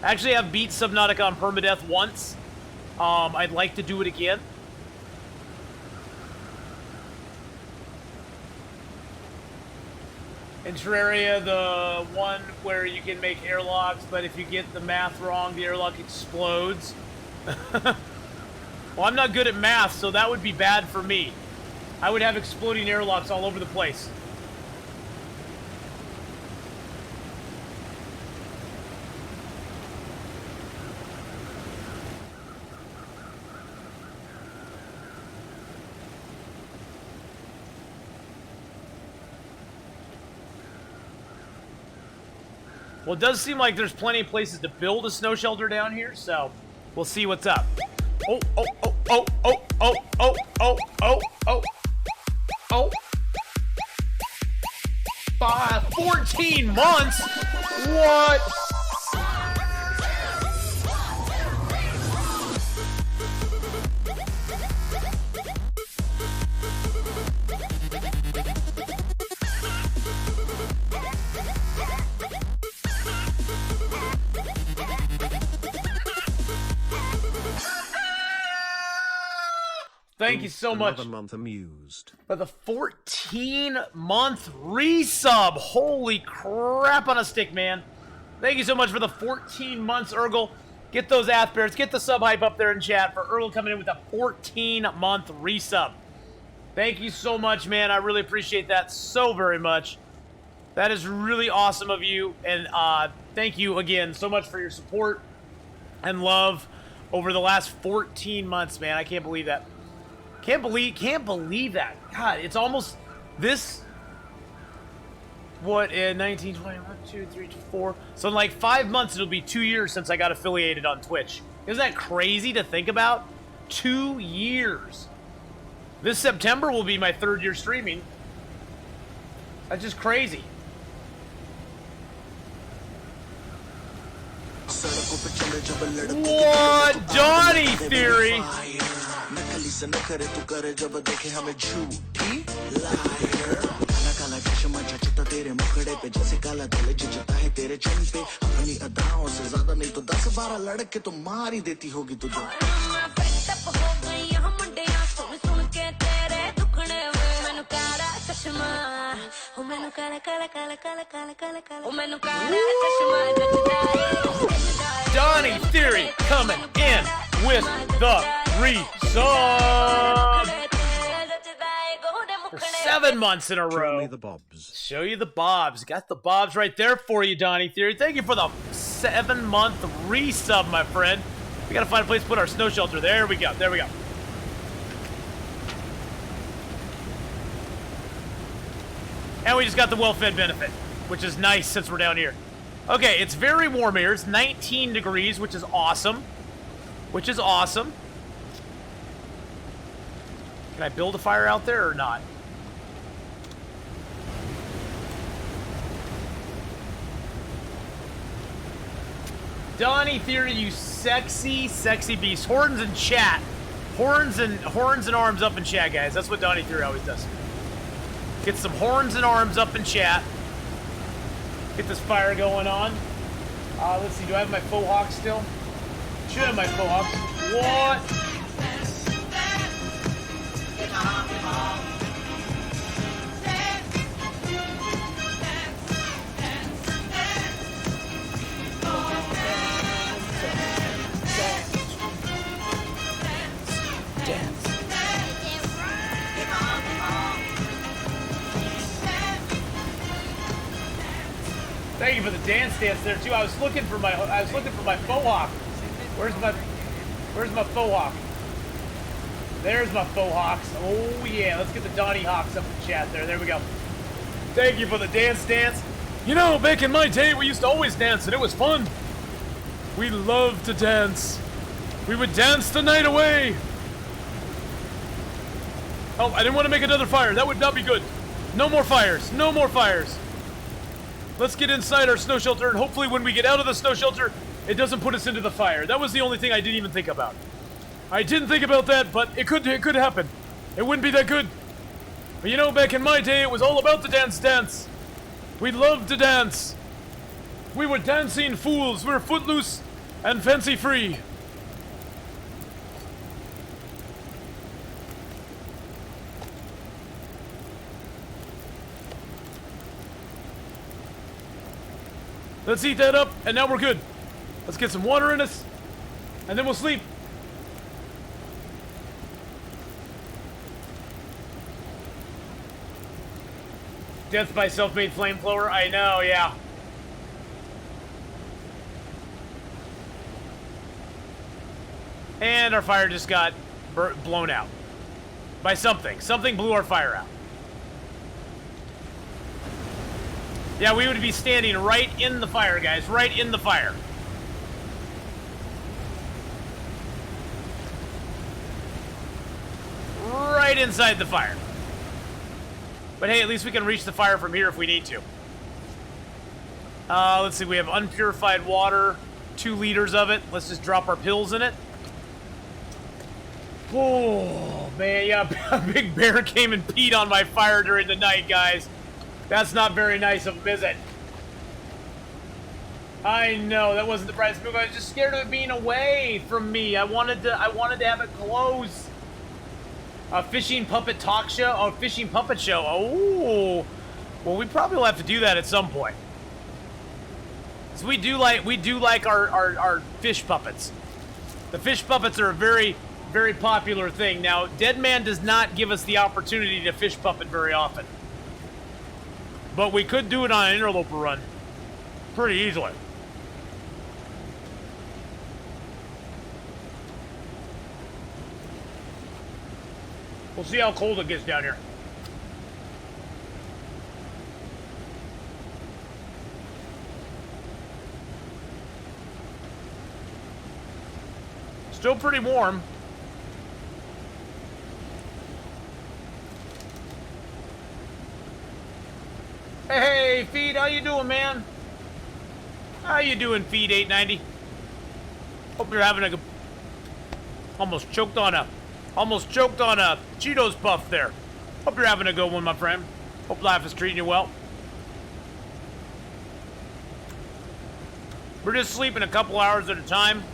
I actually have beat Subnautica on permadeath once. I'd like to do it again. In Terraria, the one where you can make airlocks, but if you get the math wrong, the airlock explodes. Well, I'm not good at math, so that would be bad for me. I would have exploding airlocks all over the place. Well, it does seem like there's plenty of places to build a snow shelter down here, so we'll see what's up. Oh, oh, oh, oh, oh, oh, oh, oh, oh, oh, oh. 14 months? What? Thank you so much month amused. for the 14-month resub. Holy crap on a stick, man. Thank you so much for the 14 months, Urgle. Get those ath bears. Get the sub hype up there in chat for Urgle coming in with a 14-month resub. Thank you so much, man. I really appreciate that so very much. That is really awesome of you. And thank you again so much for your support and love over the last 14 months, man. I can't believe that. Can't believe that. God, it's almost this. What, in 19, 20, 1, 2, 3, 4. So in like 5 months, it'll be 2 years since I got affiliated on Twitch. Isn't that crazy to think about? 2 years. This September will be my 3rd year streaming. That's just crazy. What? Donnie Theory? Donnie Theory coming in with the resub for 7 months in a row. Show me the bobs. Show you the bobs. Got the bobs right there for you, Donnie Theory. Thank you for the 7-month resub, my friend. We gotta find a place to put our snow shelter. There we go. There we go. And we just got the well-fed benefit, which is nice since we're down here. Okay, it's very warm here. It's 19 degrees, which is awesome. Which is awesome. Can I build a fire out there or not? Donnie Theory, you sexy, sexy beast. Horns in chat. Horns and arms up in chat, guys. That's what Donnie Theory always does. Get some horns and arms up in chat. Get this fire going on. Let's see, do I have my faux hawk still? Should have my faux hawk. What? Thank you for the dance there too. I was looking for my faux hawk. Where's my faux hawk? There's my faux hawks. Oh yeah, let's get the Donnie Hawks up in the chat there. There we go. Thank you for the dance. You know, back in my day, we used to always dance, and it was fun. We loved to dance. We would dance the night away. Oh, I didn't want to make another fire. That would not be good. No more fires. No more fires. Let's get inside our snow shelter, and hopefully when we get out of the snow shelter, it doesn't put us into the fire. That was the only thing I didn't even think about. I didn't think about that, but it could happen. It wouldn't be that good. But you know, back in my day, it was all about the dance. We loved to dance. We were dancing fools. We were footloose and fancy free. Let's heat that up, and now we're good. Let's get some water in us, and then we'll sleep. Death by self-made flamethrower? I know, yeah. And our fire just got blown out. By something. Something blew our fire out. Yeah, we would be standing right in the fire, guys. Right in the fire. Right inside the fire. But hey, at least we can reach the fire from here if we need to. Let's see, we have unpurified water, 2 liters of it. Let's just drop our pills in it. Oh, man, yeah, a big bear came and peed on my fire during the night, guys. That's not very nice of him, is it? I know, that wasn't the brightest move. I was just scared of it being away from me. I wanted to have it close. A fishing puppet talk show? Oh, fishing puppet show. Oh, well, we probably will have to do that at some point. So we do like our fish puppets. The fish puppets are a very, very popular thing. Now, Deadman does not give us the opportunity to fish puppet very often. But we could do it on an interloper run pretty easily. We'll see how cold it gets down here. Still pretty warm. Hey, Feed, how you doing, man? How you doing, Feed 890? Hope you're having a good... Almost choked on a Cheetos puff there. Hope you're having a good one, my friend. Hope life is treating you well. We're just sleeping a couple hours at a time,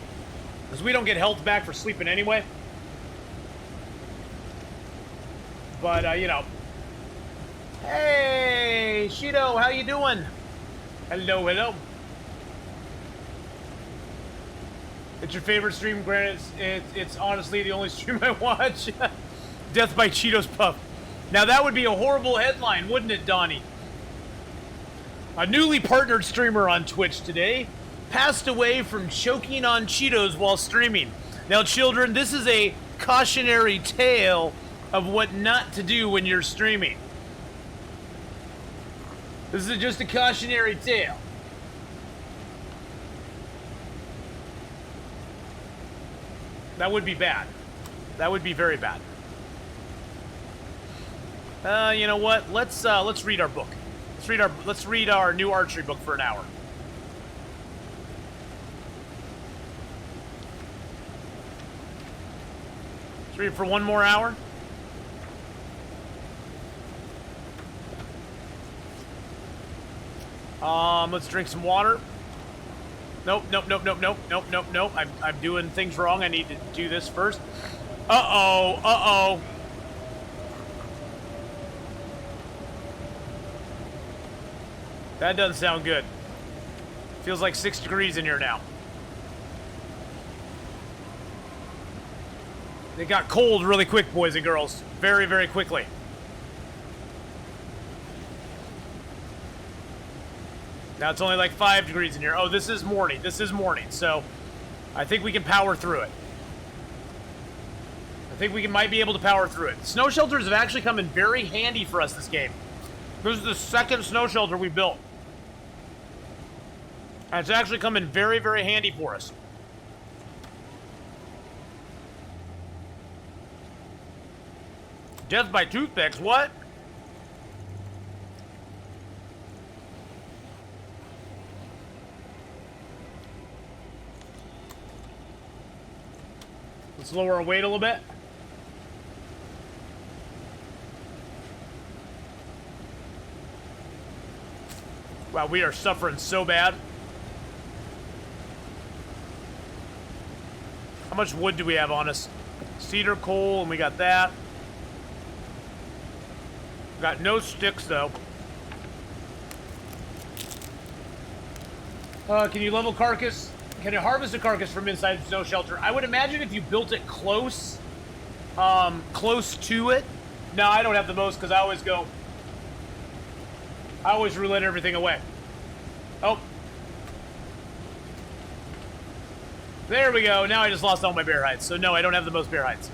because we don't get health back for sleeping anyway. But, you know. Hey, Shido, how you doing? Hello, hello. It's your favorite stream, granted, it's honestly the only stream I watch. Death by Cheetos Puff. Now that would be a horrible headline, wouldn't it, Donnie? A newly partnered streamer on Twitch today passed away from choking on Cheetos while streaming. Now, children, this is a cautionary tale of what not to do when you're streaming. This is just a cautionary tale. That would be bad. That would be very bad. You know what? Let's read our book. Let's read our new archery book for an hour. Let's read it for one more hour. Let's drink some water. Nope. I'm doing things wrong. I need to do this first. Uh-oh. That doesn't sound good. Feels like 6 degrees in here now. It got cold really quick, boys and girls. Very, very quickly. Now it's only like 5 degrees in here. Oh, this is morning. So I think we can power through it. I think we might be able to power through it. Snow shelters have actually come in very handy for us this game. This is the second snow shelter we built. And it's actually come in very, very handy for us. Death by toothpicks, what? Let's lower our weight a little bit. Wow, we are suffering so bad. How much wood do we have on us? Cedar, coal, and we got that. Got no sticks, though. Can you level carcass? Can you harvest a carcass from inside the snow shelter? I would imagine if you built it close to it. No, I don't have the most because I always roulette everything away. Oh. There we go. Now I just lost all my bear hides. So no, I don't have the most bear hides.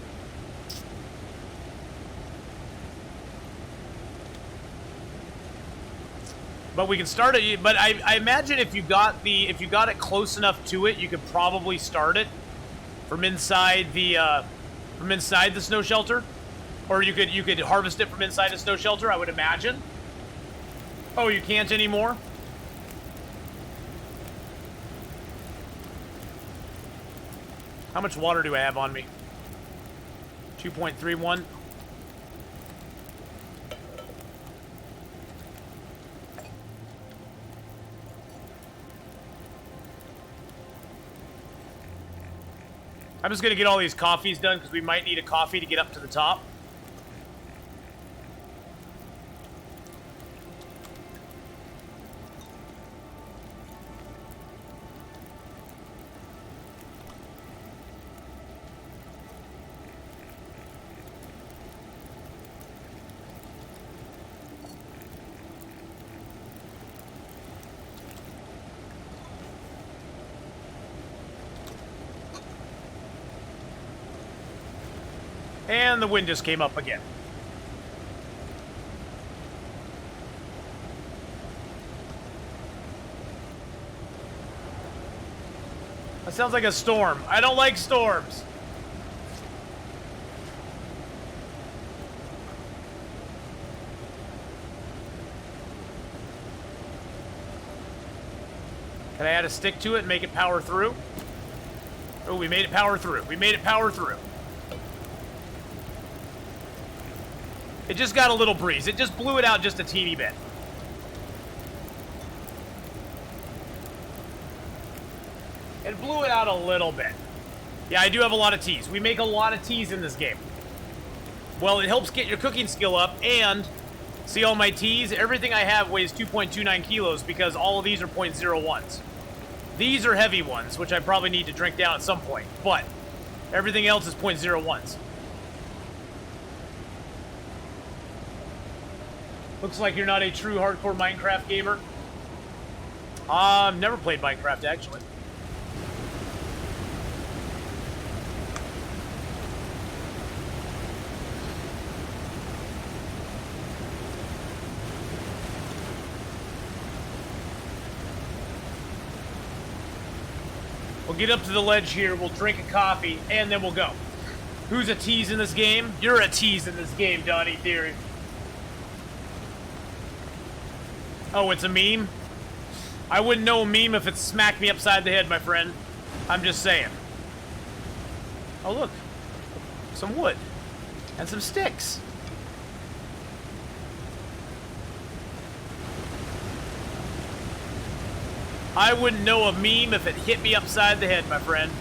But we can start it. But I imagine if you got it close enough to it, you could probably start it from inside the snow shelter, or you could harvest it from inside the snow shelter. I would imagine. Oh, you can't anymore? How much water do I have on me? 2.31. I'm just going to get all these coffees done because we might need a coffee to get up to the top. And the wind just came up again. That sounds like a storm. I don't like storms. Can I add a stick to it and make it power through? Oh, we made it power through. We made it power through. It just got a little breeze. It just blew it out just a teeny bit. It blew it out a little bit. Yeah, I do have a lot of teas. We make a lot of teas in this game. Well, it helps get your cooking skill up, and see all my teas? Everything I have weighs 2.29 kilos because all of these are .01s. These are heavy ones, which I probably need to drink down at some point, but everything else is .01s. Looks like you're not a true hardcore Minecraft gamer. Never played Minecraft, actually. We'll get up to the ledge here, we'll drink a coffee, and then we'll go. Who's a tease in this game? You're a tease in this game, Donnie Theory. Oh, it's a meme? I wouldn't know a meme if it smacked me upside the head, my friend. I'm just saying. Oh, look. Some wood. And some sticks. I wouldn't know a meme if it hit me upside the head, my friend.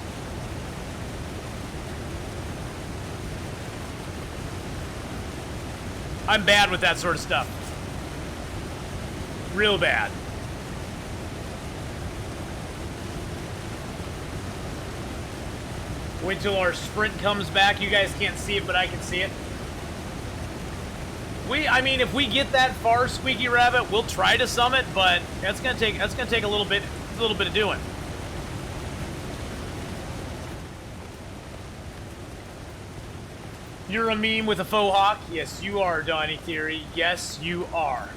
I'm bad with that sort of stuff. Real bad. Wait till our sprint comes back. You guys can't see it, but I can see it. I mean, if we get that far, Squeaky Rabbit, we'll try to summit, but that's gonna take a little bit of doing. You're a meme with a faux hawk? Yes, you are, Donnie Theory. Yes, you are.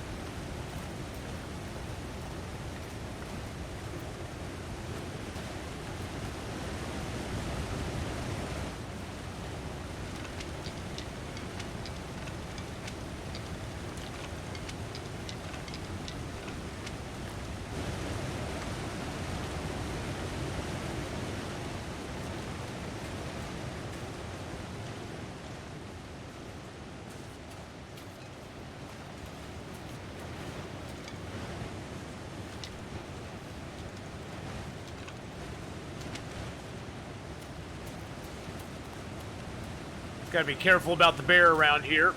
Gotta be careful about the bear around here.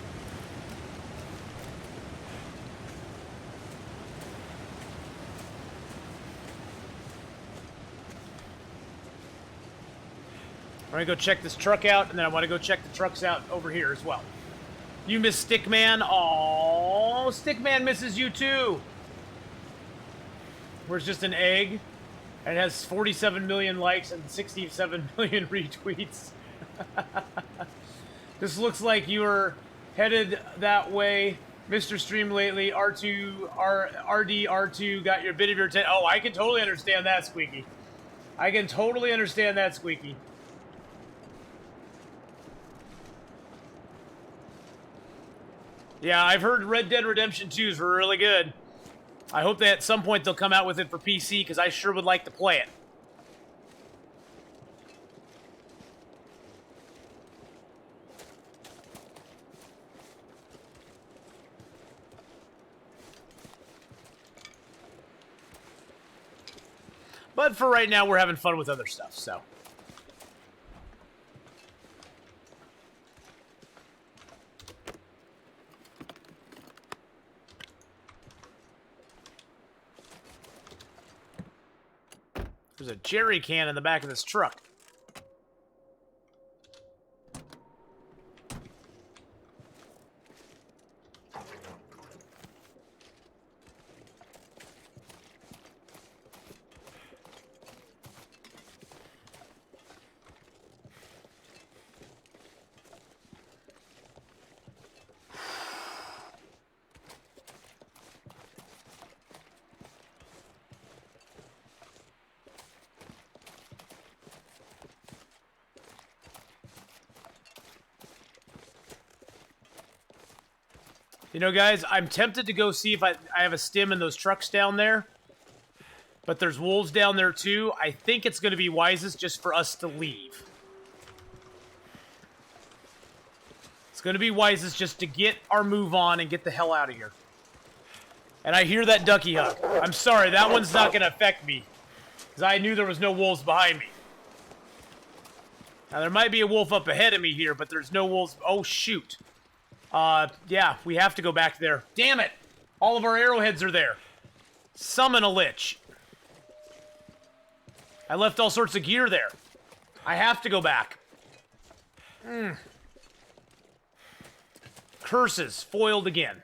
I'm gonna go check this truck out, and then I want to go check the trucks out over here as well. You miss Stickman? Aww, Stickman misses you too. Where's just an egg, and it has 47 million likes and 67 million retweets. This looks like you are headed that way Mr. Stream lately, RD2 got your bit of your attention. Oh, I can totally understand that, Squeaky. I can totally understand that, Squeaky. Yeah, I've heard Red Dead Redemption 2 is really good. I hope that at some point they'll come out with it for PC, because I sure would like to play it. But for right now, we're having fun with other stuff, so. There's a jerry can in the back of this truck. You know, guys, I'm tempted to go see if I have a stim in those trucks down there. But there's wolves down there, too. I think it's going to be wisest just for us to leave. It's going to be wisest just to get our move on and get the hell out of here. And I hear that ducky hug. I'm sorry, that one's not going to affect me. Because I knew there was no wolves behind me. Now, there might be a wolf up ahead of me here, but there's no wolves. Oh, shoot. Yeah, we have to go back there. Damn it! All of our arrowheads are there. Summon a lich. I left all sorts of gear there. I have to go back. Curses, foiled again.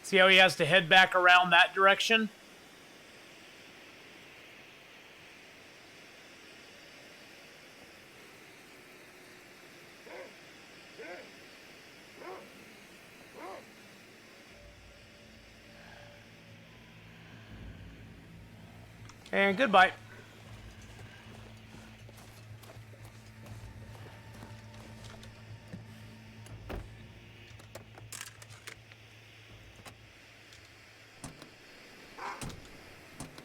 See how he has to head back around that direction? And goodbye.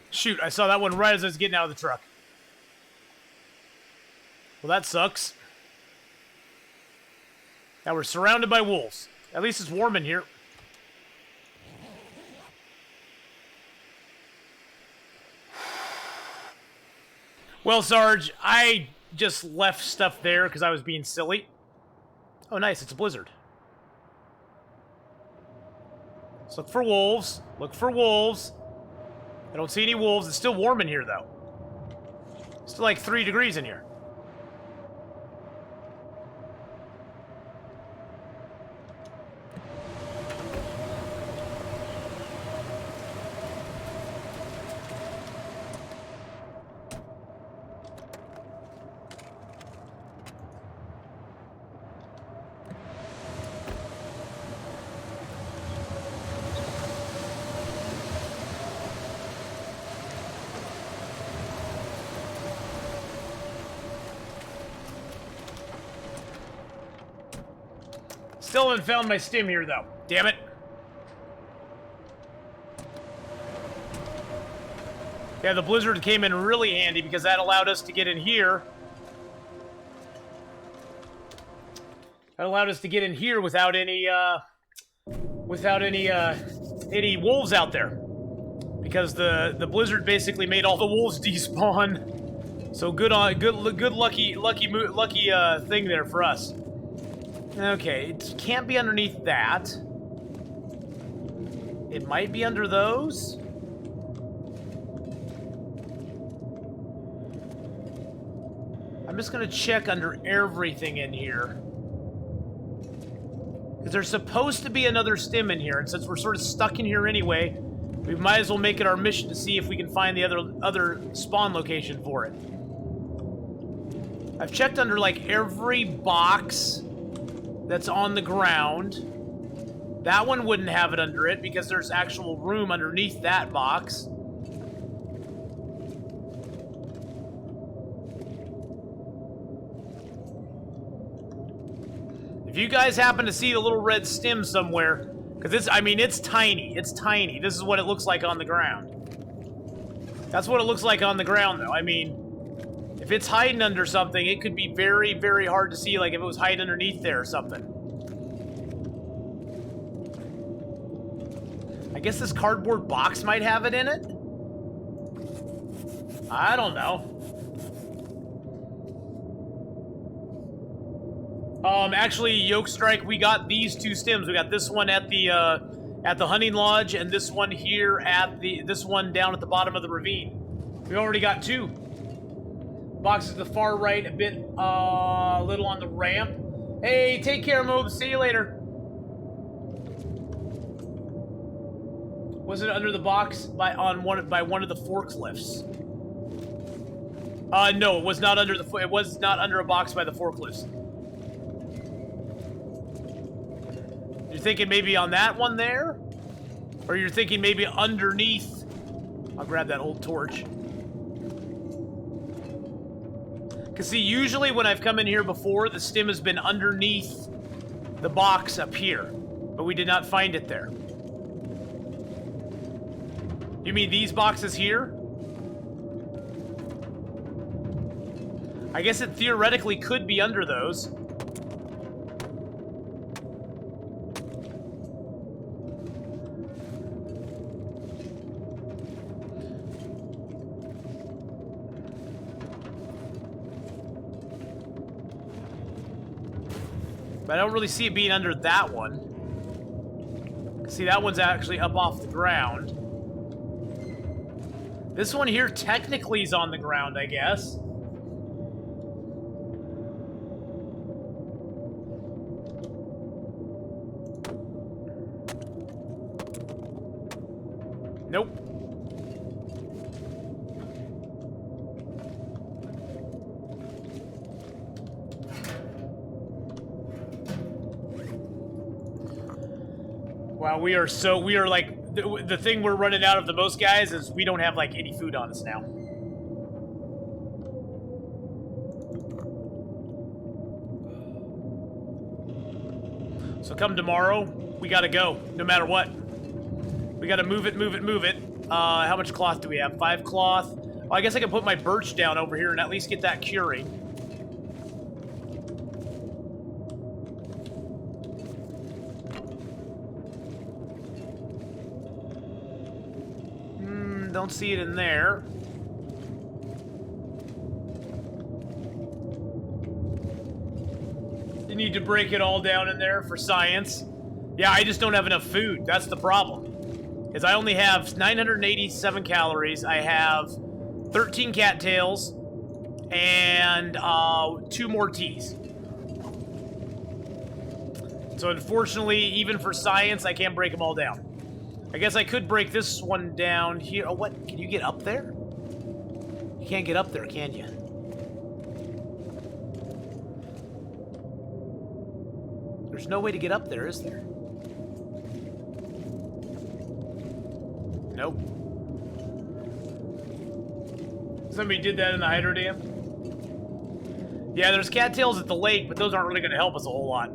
Shoot, I saw that one right as I was getting out of the truck. Well, that sucks. Now we're surrounded by wolves. At least it's warm in here. Well, Sarge, I just left stuff there because I was being silly. Oh, nice. It's a blizzard. Let's look for wolves. Look for wolves. I don't see any wolves. It's still warm in here, though. Still like 3 degrees in here. Still haven't found my stim here, though. Damn it. Yeah, the blizzard came in really handy because that allowed us to get in here That allowed us to get in here without any wolves out there. Because the blizzard basically made all the wolves despawn. So good lucky thing there for us. Okay, it can't be underneath that. It might be under those. I'm just gonna check under everything in here. Because there's supposed to be another stim in here, and since we're sort of stuck in here anyway, we might as well make it our mission to see if we can find the other spawn location for it. I've checked under like every box that's on the ground. That one wouldn't have it under it because there's actual room underneath that box. If you guys happen to see the little red stim somewhere, because it's tiny. It's tiny. This is what it looks like on the ground. That's what it looks like on the ground, though. I mean, if it's hiding under something, it could be very, very hard to see, like if it was hiding underneath there or something. I guess this cardboard box might have it in it? I don't know. Actually, Yoke Strike, we got these two stims. We got this one at the hunting lodge, and this one here at this one down at the bottom of the ravine. We already got two. Box is the far right, a bit, little on the ramp. Hey, take care, Moobs. See you later. Was it under the box by one of the forklifts? No, it was not under it was not under a box by the forklifts. You're thinking maybe on that one there? Or you're thinking maybe underneath? I'll grab that old torch. Because see, usually when I've come in here before, the stim has been underneath the box up here. But we did not find it there. You mean these boxes here? I guess it theoretically could be under those. But I don't really see it being under that one. See, that one's actually up off the ground. This one here technically is on the ground, I guess. Nope. Wow, we are like, the thing we're running out of the most, guys, is we don't have like any food on us now. So come tomorrow, we gotta go, no matter what. We gotta move it, move it, move it. How much cloth do we have? 5 cloth. Well, I guess I can put my birch down over here and at least get that curing. Don't see it in there. You need to break it all down in there for science. Yeah, I just don't have enough food. That's the problem. Is I only have 987 calories. I have 13 cattails and 2 more teas. So unfortunately, even for science, I can't break them all down. I guess I could break this one down here. Oh, what? Can you get up there? You can't get up there, can you? There's no way to get up there, is there? Nope. Somebody did that in the hydro dam? Yeah, there's cattails at the lake, but those aren't really going to help us a whole lot.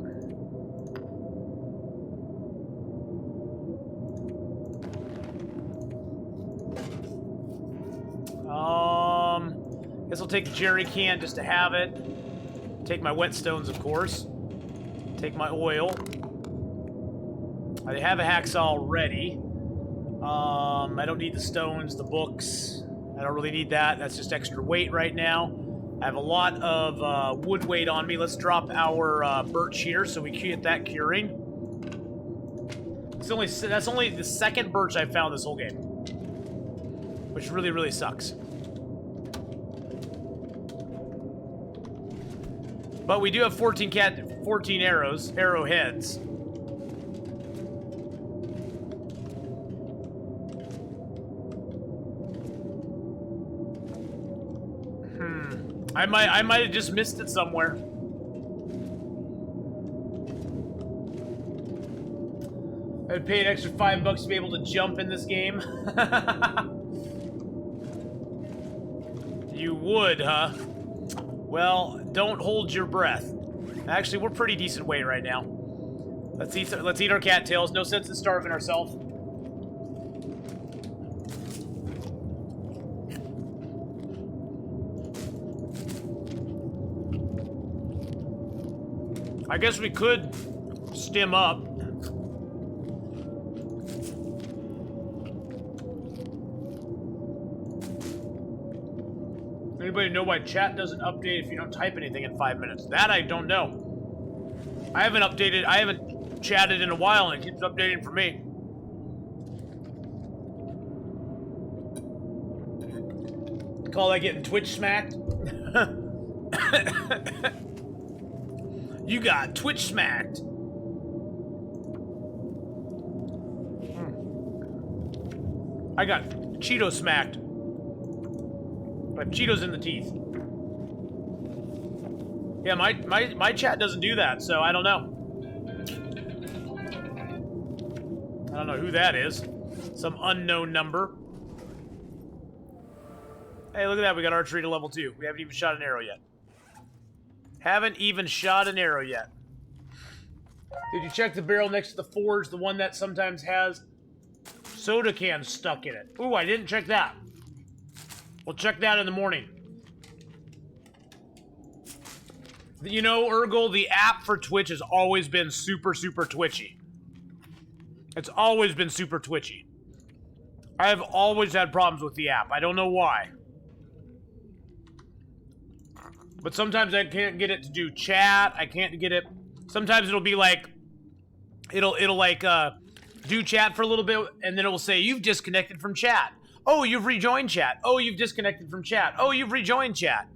Guess I'll take the jerry can just to have it. Take my whetstones, of course. Take my oil. I have a hacksaw already. I don't need the stones, the books. I don't really need that. That's just extra weight right now. I have a lot of wood weight on me. Let's drop our birch here so we can get that curing. That's only the second birch I've found this whole game, which really, really sucks. But we do have 14 arrowheads. I might have just missed it somewhere. I'd pay an extra $5 to be able to jump in this game. You would, huh? Well, don't hold your breath. Actually, we're pretty decent weight right now. Let's eat our cattails. No sense in starving ourselves. I guess we could stim up. Anybody know why chat doesn't update if you don't type anything in 5 minutes? That I don't know. I haven't chatted in a while and it keeps updating for me. Call that getting Twitch smacked? You got Twitch smacked. I got Cheeto smacked. I have Cheetos in the teeth. Yeah, my chat doesn't do that, so I don't know. I don't know who that is. Some unknown number. Hey, look at that. We got archery to level 2. We haven't even shot an arrow yet. Haven't even shot an arrow yet. Did you check the barrel next to the forge? The one that sometimes has soda cans stuck in it. Ooh, I didn't check that. We'll check that in the morning. You know, Urgel, the app for Twitch has always been super, super twitchy. It's always been super twitchy. I have always had problems with the app. I don't know why. But sometimes I can't get it to do chat. I can't get it. Sometimes it'll be like, it'll do chat for a little bit, and then it will say, you've disconnected from chat. Oh, you've rejoined chat. Oh, you've disconnected from chat. Oh, you've rejoined chat.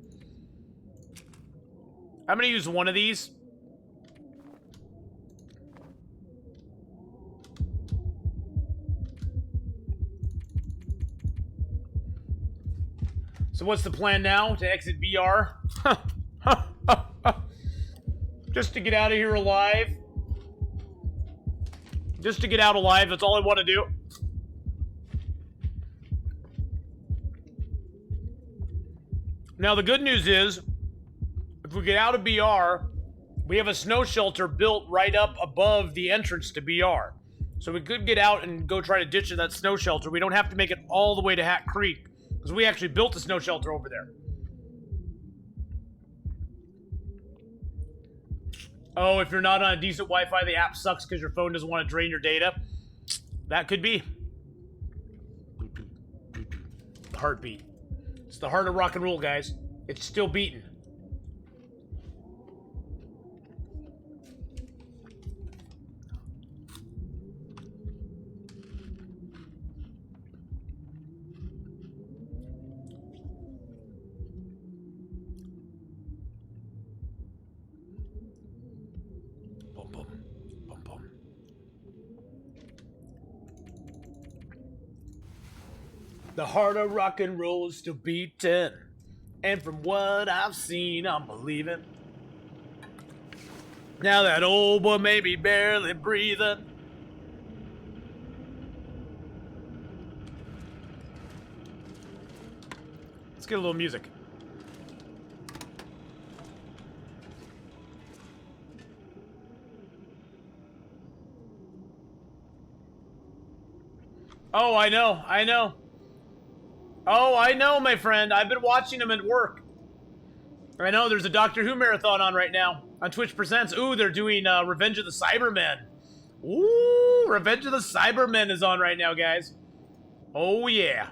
I'm gonna use one of these. So what's the plan now? To exit VR? Just to get out of here alive? Just to get out alive, that's all I want to do. Now the good news is, if we get out of BR, we have a snow shelter built right up above the entrance to BR. So we could get out and go try to ditch that snow shelter. We don't have to make it all the way to Hat Creek, because we actually built a snow shelter over there. Oh, if you're not on a decent Wi-Fi, the app sucks because your phone doesn't want to drain your data. That could be. Heartbeat. It's the heart of rock and roll, guys. It's still beating. Boom, boom, boom, boom. The heart of rock and roll is still beating. And from what I've seen, I'm believing. Now that old boy may be barely breathing. Let's get a little music. Oh, I know, I know. Oh, I know, my friend. I've been watching him at work. I know, there's a Doctor Who marathon on right now. On Twitch Presents. Ooh, they're doing Revenge of the Cybermen. Ooh, Revenge of the Cybermen is on right now, guys. Oh, yeah.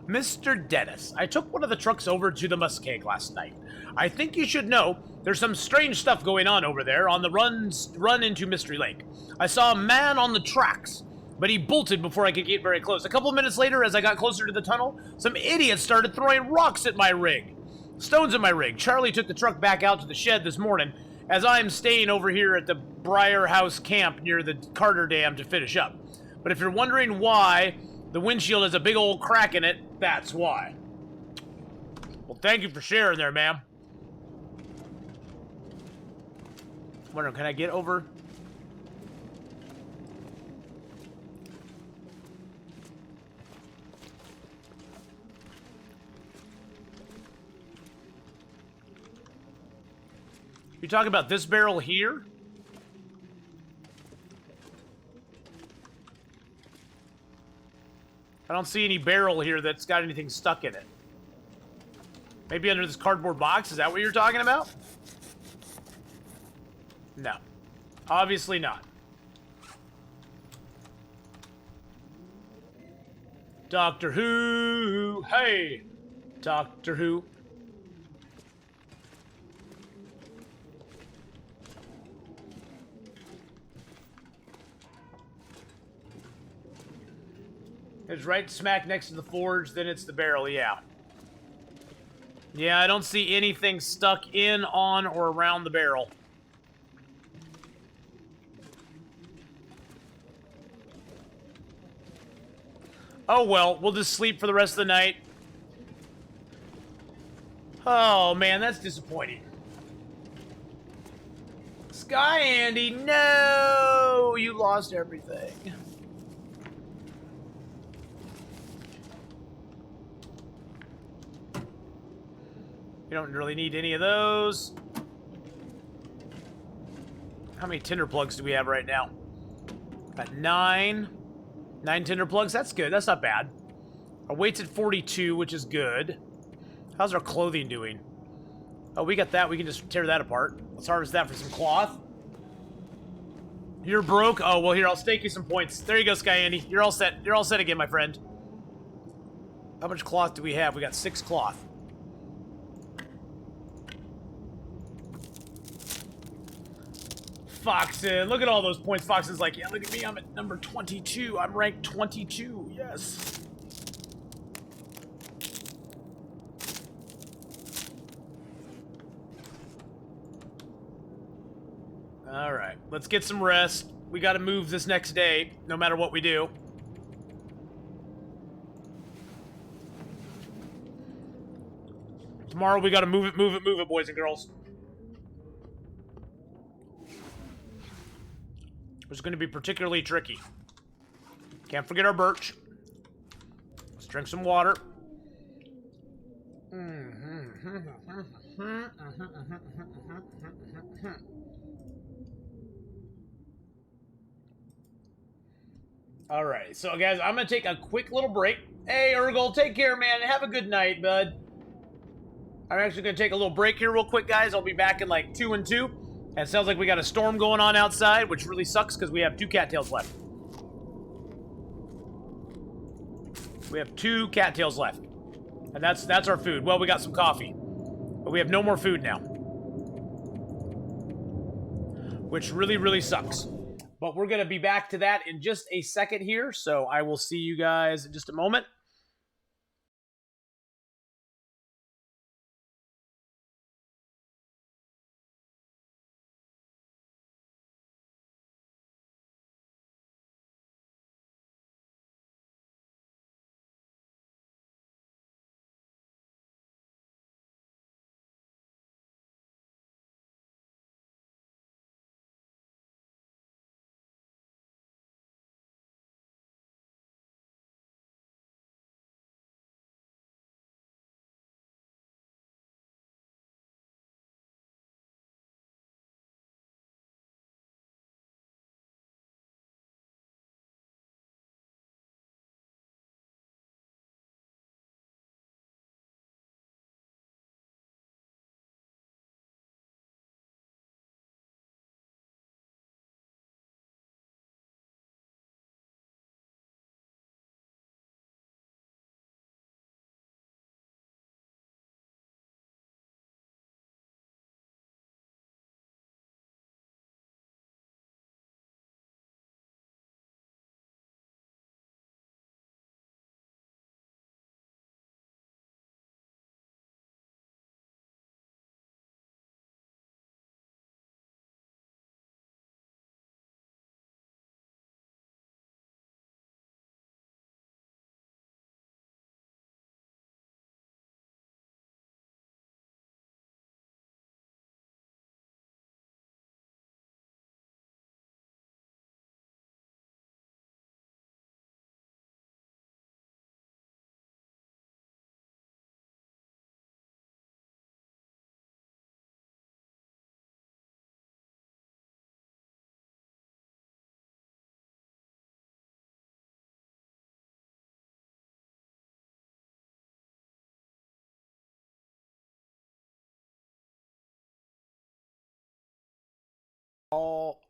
Mr. Dennis, I took one of the trucks over to the Muskeg last night. I think you should know there's some strange stuff going on over there on the run into Mystery Lake. I saw a man on the tracks, but he bolted before I could get very close. A couple minutes later, as I got closer to the tunnel, some idiots started throwing rocks at my rig. Stones at my rig. Charlie took the truck back out to the shed this morning, as I'm staying over here at the Briar House camp near the Carter Dam to finish up. But if you're wondering why the windshield has a big old crack in it, that's why. Well, thank you for sharing there, ma'am. Wondering, can I get over? You talking about this barrel here? I don't see any barrel here that's got anything stuck in it. Maybe under this cardboard box? Is that what you're talking about? No. Obviously not. Doctor Who! Hey! Doctor Who. It's right smack next to the forge, then it's the barrel, yeah. Yeah, I don't see anything stuck in, on, or around the barrel. Oh well, we'll just sleep for the rest of the night. Oh man, that's disappointing. Sky Andy, no! You lost everything. You don't really need any of those. How many tinder plugs do we have right now? Got 9. 9 tinder plugs, that's good, that's not bad. Our weight's at 42, which is good. How's our clothing doing? Oh, we got that, we can just tear that apart. Let's harvest that for some cloth. You're broke? Oh, well here, I'll stake you some points. There you go, Sky Andy. You're all set. You're all set again, my friend. How much cloth do we have? We got 6 cloth. Foxen, look at all those points. Foxen's like, yeah, look at me, I'm at number 22. I'm ranked 22, yes. Alright, let's get some rest. We gotta move this next day, no matter what we do. Tomorrow we gotta move it, boys and girls. It's going to be particularly tricky. Can't forget our birch. Let's drink some water. Alright, so guys, I'm going to take a quick little break. Hey, Urgle, take care, man. Have a good night, bud. I'm actually going to take a little break here real quick, guys. I'll be back in like 2 and 2. And it sounds like we got a storm going on outside, which really sucks because we have 2 cattails left. We have 2 cattails left. And that's our food. Well, we got some coffee. But we have no more food now. Which really, really sucks. But we're going to be back to that in just a second here. So I will see you guys in just a moment.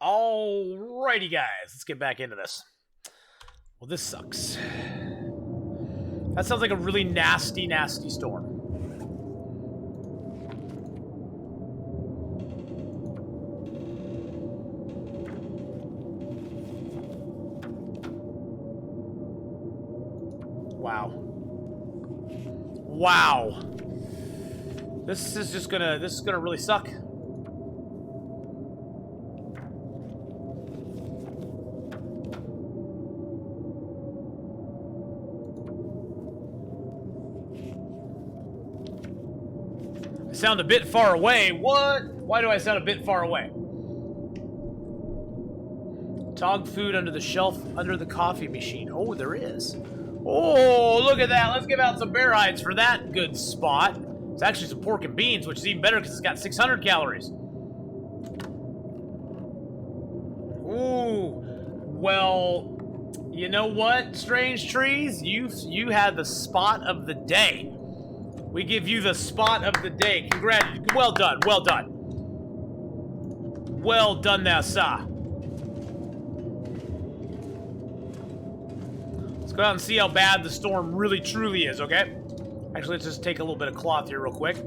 Alrighty, guys. Let's get back into this. Well, this sucks. That sounds like a really nasty, nasty storm. Wow. Wow. This is gonna really suck. I sound a bit far away. What? Why do I sound a bit far away? Dog food under the shelf under the coffee machine. Oh, there is. Oh, look at that. Let's give out some bear hides for that good spot. It's actually some pork and beans, which is even better because it's got 600 calories. Ooh. Well, you know what, Strange Trees? You had the spot of the day. We give you the spot of the day. Congrats. Well done. Well done. Well done there, sir. Let's go out and see how bad the storm really truly is, okay? Actually, let's just take a little bit of cloth here real quick.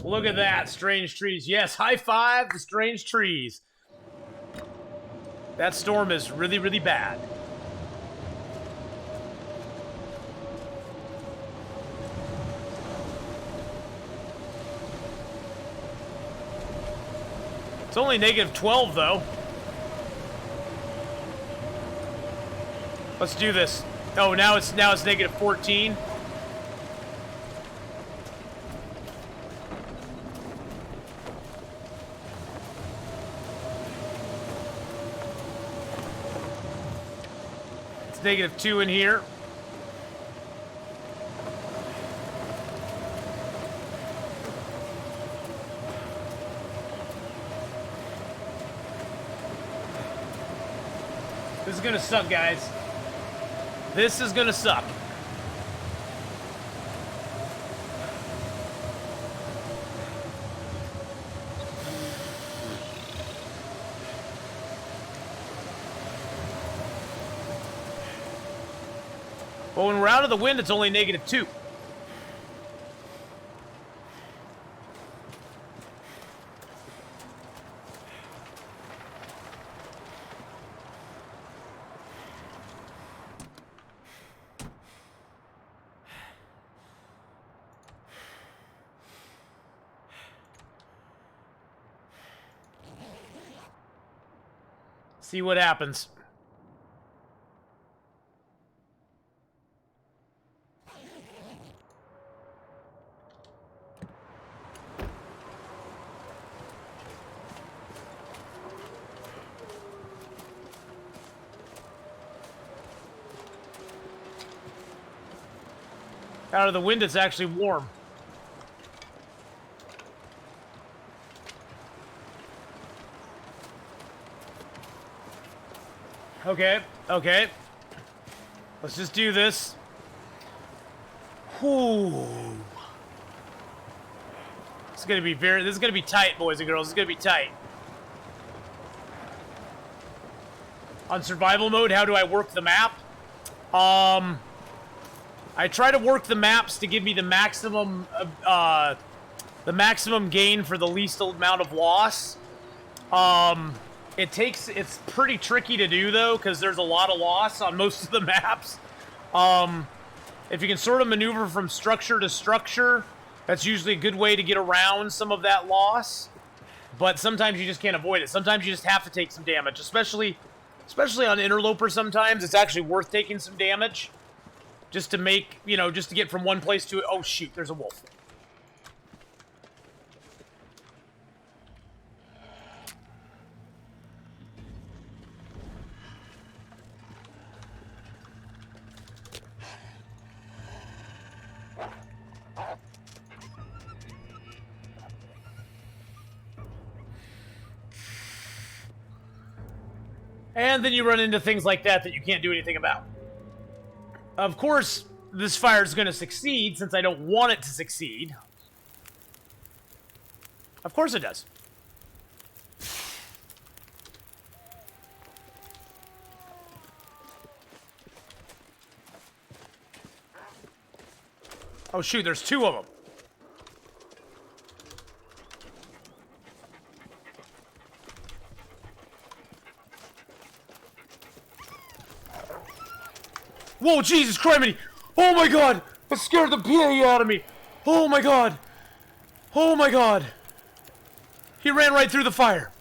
Look at that, Strange Trees. Yes, high five the Strange Trees. That storm is really, really bad. It's only -12, though. Let's do this. Oh, now it's -14. It's -2 in here. This is gonna suck, guys. This is gonna suck. But when we're out of the wind, it's only -2. See what happens. Out of the wind, it's actually warm. Okay, okay. Let's just do this. Whew. This is gonna be tight, boys and girls. It's gonna be tight. On survival mode, how do I work the map? I try to work the maps to give me the maximum gain for the least amount of loss. It's pretty tricky to do, though, because there's a lot of loss on most of the maps. If you can sort of maneuver from structure to structure, that's usually a good way to get around some of that loss. But sometimes you just can't avoid it. Sometimes you just have to take some damage, especially on Interloper sometimes. It's actually worth taking some damage just to make, just to get from one place to... Oh, shoot, there's a wolf. And then you run into things like that you can't do anything about. Of course, this fire is going to succeed since I don't want it to succeed. Of course it does. Oh shoot, there's two of them. Whoa, Jesus Christ! Oh my God! That scared the PA out of me! Oh my God! Oh my God! He ran right through the fire.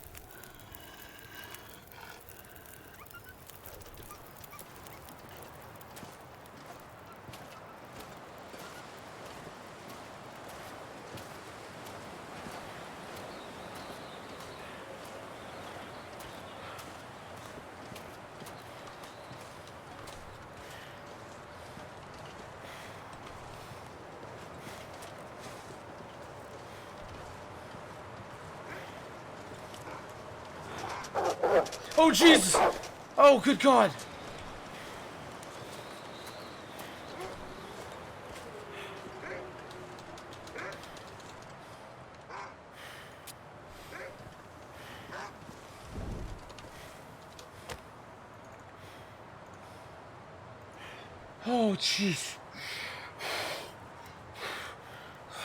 Oh, Jesus! Oh, good God! Oh, jeez.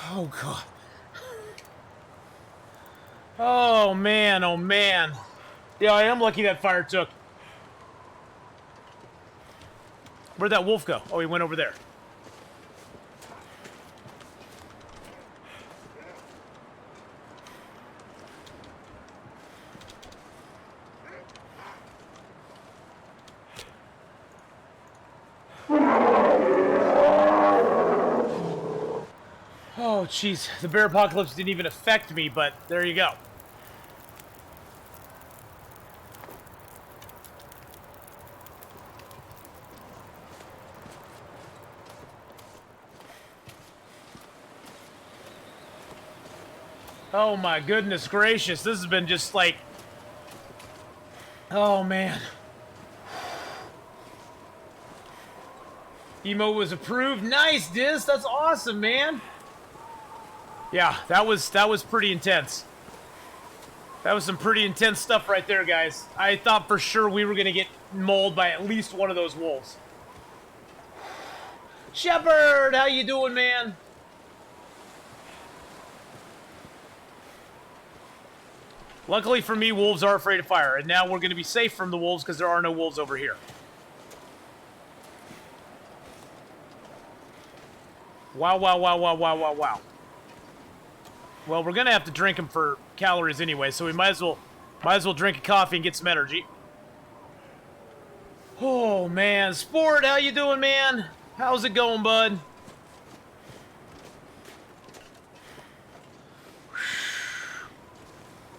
Oh, God. Oh, man, oh, man. Yeah, I am lucky that fire took. Where'd that wolf go? Oh, he went over there. Oh, jeez. The bear apocalypse didn't even affect me, but there you go. Oh my goodness gracious, this has been just like... Oh man. Emo was approved. Nice, Diz. That's awesome, man. Yeah, that was pretty intense. That was some pretty intense stuff right there, guys. I thought for sure we were gonna get mauled by at least one of those wolves. Shepard, how you doing, man? Luckily for me, wolves are afraid of fire, and now we're going to be safe from the wolves because there are no wolves over here. Wow, wow, wow, wow, wow, wow, wow. Well, we're going to have to drink them for calories anyway, so we might as well drink a coffee and get some energy. Oh, man. Sport, how you doing, man? How's it going, bud?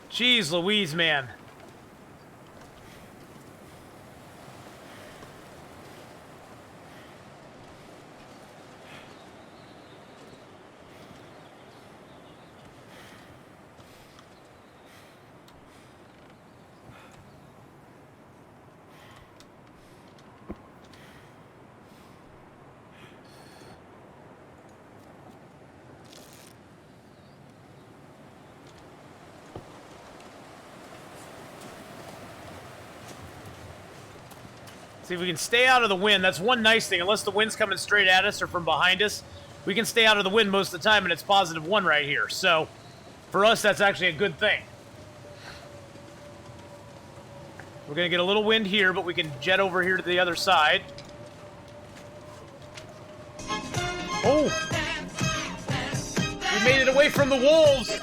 Jeez Louise, man. See if we can stay out of the wind. That's one nice thing. Unless the wind's coming straight at us or from behind us, we can stay out of the wind most of the time, and it's +1 right here. So, for us, that's actually a good thing. We're going to get a little wind here, but we can jet over here to the other side. Oh! We made it away from the wolves!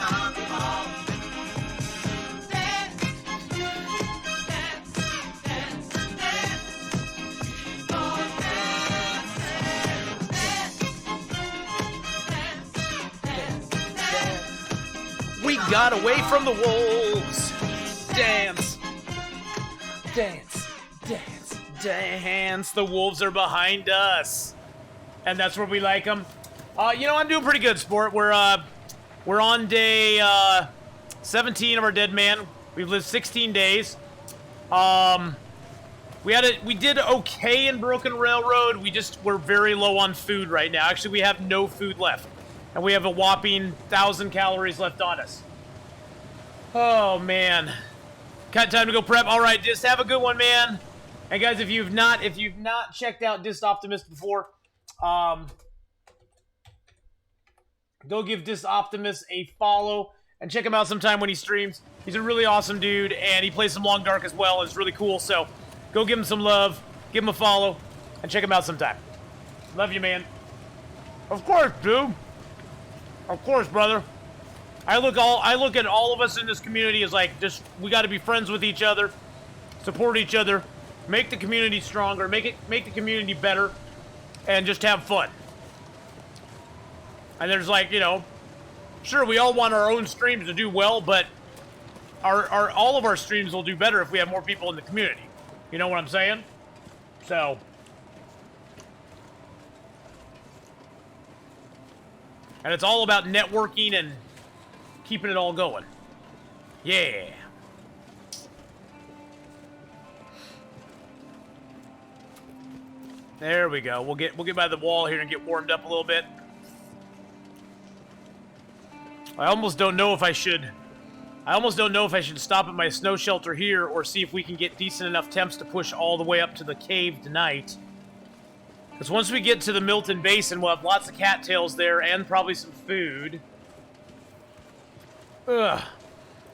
We got away from the wolves. Dance. Dance. Dance. Dance. The wolves are behind us. And that's where we like them. You know, I'm doing pretty good, sport. We're on day 17 of our Deadman. We've lived 16 days. We did okay in Broken Railroad. We're very low on food right now. Actually, we have no food left. And we have a whopping 1,000 calories left on us. Oh, man. Got time to go prep. All right, just have a good one, man. And guys, if you've not checked out Dist Optimist before, go give Dist Optimist a follow and check him out sometime when he streams. He's a really awesome dude, and he plays some Long Dark as well. It's really cool, so go give him some love, give him a follow, and check him out sometime. Love you, man. Of course, dude. Of course, brother. I look at all of us in this community as like just we got to be friends with each other, support each other, make the community stronger, make the community better, and just have fun. And there's like, you know, sure we all want our own streams to do well, but all of our streams will do better if we have more people in the community. You know what I'm saying? So and it's all about networking and keeping it all going. Yeah. There we go. We'll get by the wall here and get warmed up a little bit. I almost don't know if I should stop at my snow shelter here or see if we can get decent enough temps to push all the way up to the cave tonight. Because once we get to the Milton Basin, we'll have lots of cattails there and probably some food. Ugh.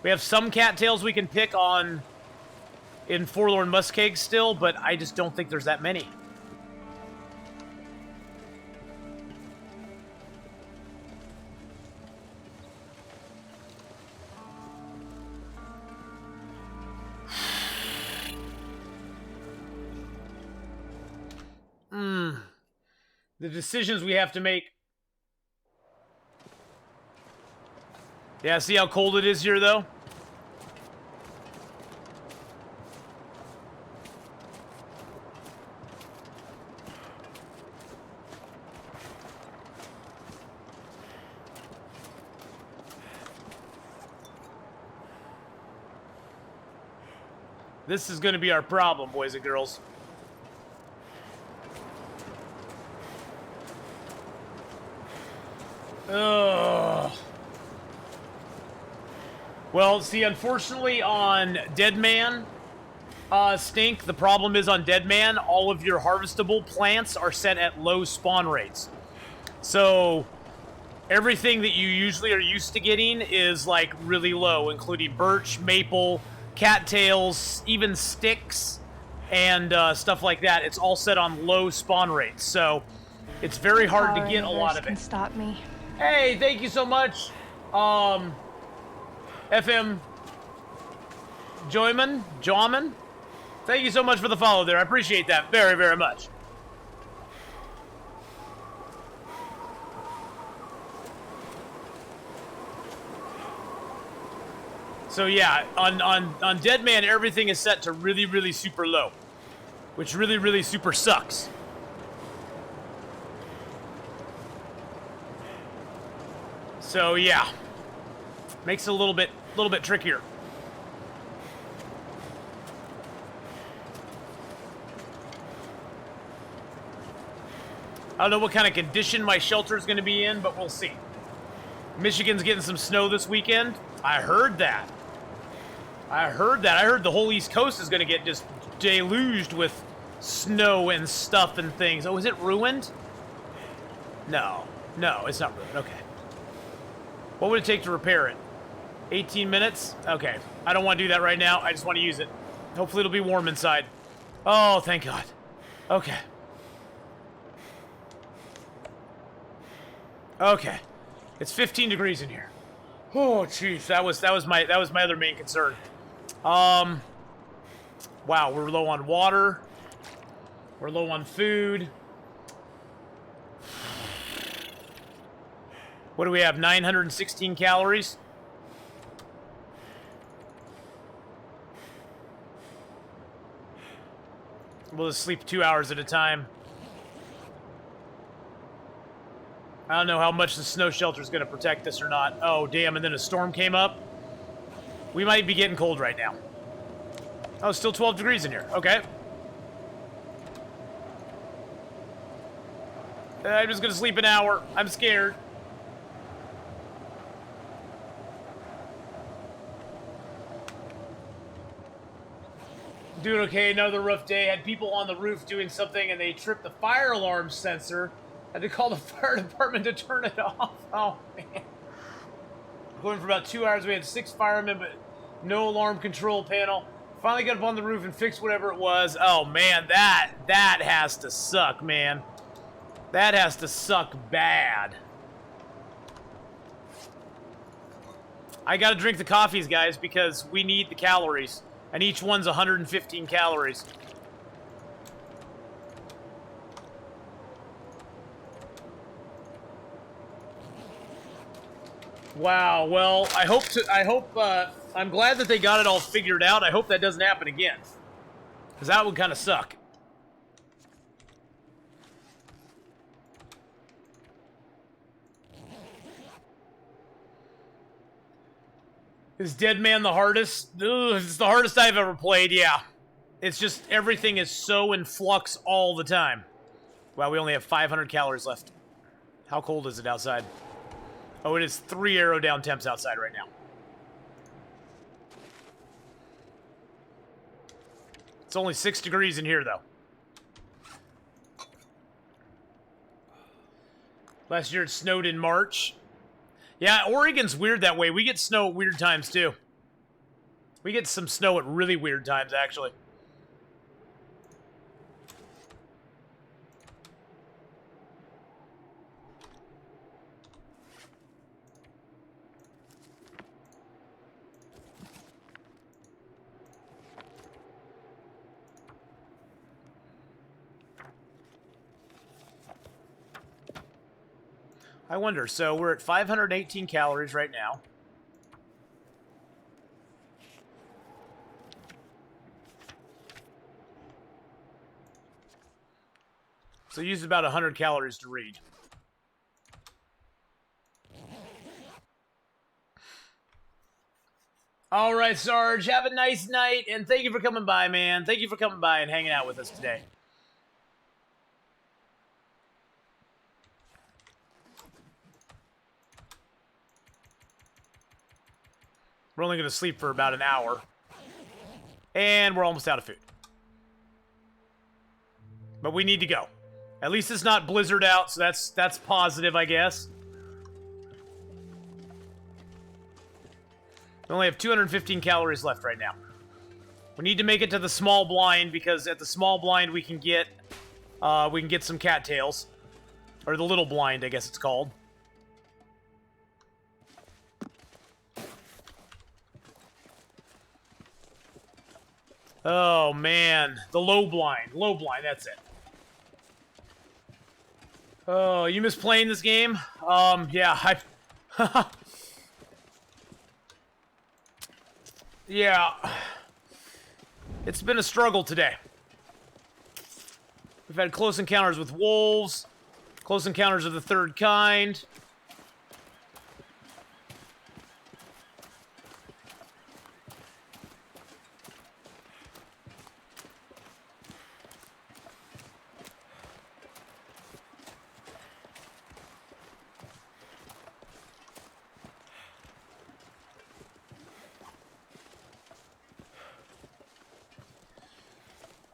We have some cattails we can pick on in Forlorn Muskeg still, but I just don't think there's that many. The decisions we have to make. Yeah, see how cold it is here, though? This is going to be our problem, boys and girls. Ugh. Well, see, unfortunately on Deadman, Stink, the problem is on Deadman, all of your harvestable plants are set at low spawn rates. So, everything that you usually are used to getting is, like, really low, including birch, maple, cattails, even sticks, and stuff like that. It's all set on low spawn rates, so it's very hard to get a lot of it. Can stop me. Hey, thank you so much, FM Joyman. Thank you so much for the follow there. I appreciate that very, very much. So yeah, on Deadman, everything is set to really, really super low, which really, really super sucks. So yeah, makes it a little bit trickier. I don't know what kind of condition my shelter is going to be in, but we'll see. Michigan's getting some snow this weekend. I heard that. I heard the whole East Coast is going to get just deluged with snow and stuff and things. Oh, is it ruined? No, it's not ruined. Okay. What would it take to repair it? 18 minutes? Okay. I don't want to do that right now. I just want to use it. Hopefully it'll be warm inside. Oh, thank God. Okay. Okay. It's 15 degrees in here. Oh, jeez. That was my other main concern. Wow, we're low on water. We're low on food. What do we have? 916 calories? We'll just sleep 2 hours at a time. I don't know how much the snow shelter is going to protect us or not. Oh, damn, and then a storm came up. We might be getting cold right now. Oh, it's still 12 degrees in here. Okay. I'm just gonna sleep an hour. I'm scared. Doing okay, another rough day. Had people on the roof doing something and they tripped the fire alarm sensor. Had to call the fire department to turn it off. Oh, man. Going for about 2 hours. We had 6 firemen, but no alarm control panel. Finally got up on the roof and fixed whatever it was. Oh, man, that has to suck, man. That has to suck bad. I gotta drink the coffees, guys, because we need the calories. And each one's 115 calories. Wow, well, I'm glad that they got it all figured out. I hope that doesn't happen again. Because that would kind of suck. Is Deadman the hardest? Ugh, it's the hardest I've ever played, yeah. It's just, everything is so in flux all the time. Wow, we only have 500 calories left. How cold is it outside? Oh, it is 3 arrow down temps outside right now. It's only 6 degrees in here, though. Last year it snowed in March. Yeah, Oregon's weird that way. We get snow at weird times, too. We get some snow at really weird times, actually. I wonder, so we're at 518 calories right now. So use about 100 calories to read. All right, Sarge, have a nice night, and thank you for coming by, man. Thank you for coming by and hanging out with us today. We're only going to sleep for about an hour. And we're almost out of food. But we need to go. At least it's not blizzard out, so that's positive, I guess. We only have 215 calories left right now. We need to make it to the small blind, because at the small blind we can get some cattails. Or the little blind, I guess it's called. Oh, man. The low blind. Low blind, that's it. Oh, you miss playing this game? Yeah, yeah. It's been a struggle today. We've had close encounters with wolves, close encounters of the third kind.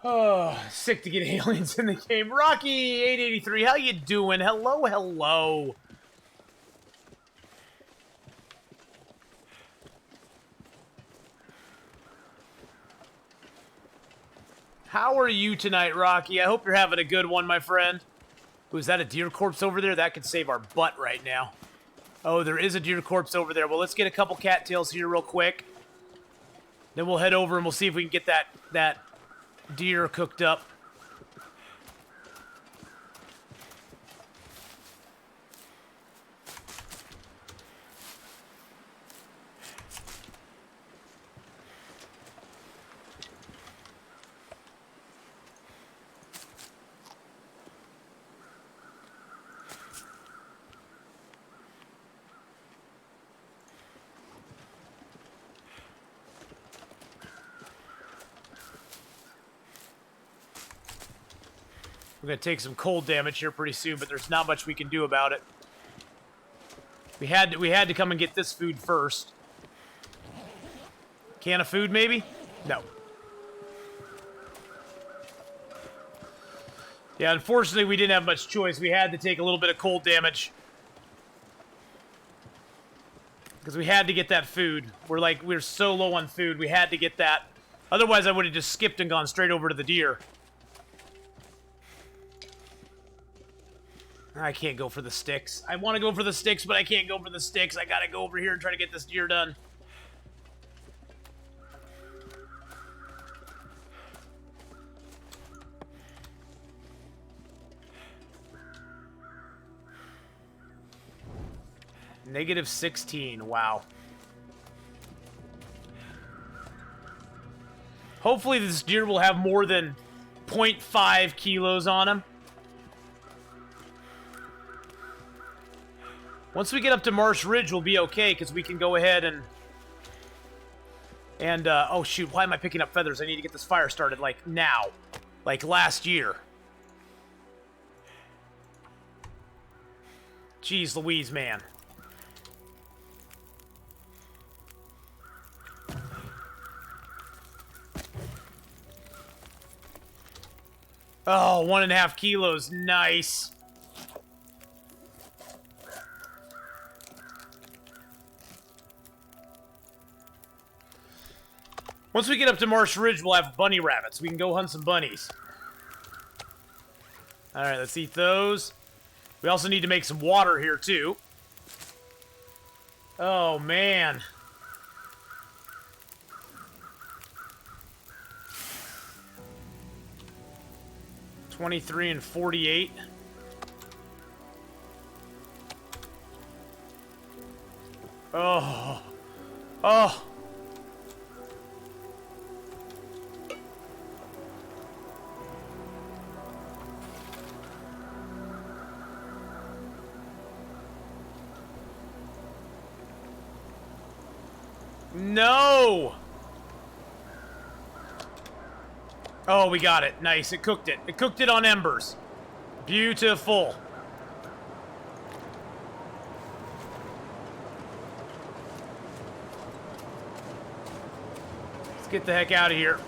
Oh, sick to get aliens in the game. Rocky883, how you doing? Hello, hello. How are you tonight, Rocky? I hope you're having a good one, my friend. Ooh, is that a deer corpse over there? That could save our butt right now. Oh, there is a deer corpse over there. Well, let's get a couple cattails here real quick. Then we'll head over and we'll see if we can get that deer cooked up. We're gonna take some cold damage here pretty soon, but there's not much we can do about it. We had to come and get this food first. Can of food, maybe? No. Yeah, unfortunately, we didn't have much choice. We had to take a little bit of cold damage. Because we had to get that food. We're so low on food, we had to get that. Otherwise, I would have just skipped and gone straight over to the deer. I can't go for the sticks. I want to go for the sticks, but I can't go for the sticks. I gotta go over here and try to get this deer done. Negative 16, wow. Hopefully this deer will have more than 0.5 kilos on him. Once we get up to Marsh Ridge, we'll be okay, because we can go ahead and oh shoot, why am I picking up feathers? I need to get this fire started, like, now. Like, last year. Jeez Louise, man. Oh, 1.5 kilos, nice. Once we get up to Marsh Ridge, we'll have bunny rabbits. We can go hunt some bunnies. Alright, let's eat those. We also need to make some water here, too. Oh, man. $23 and $48. Oh. Oh. No! Oh, we got it. Nice. It cooked it. It cooked it on embers. Beautiful. Let's get the heck out of here.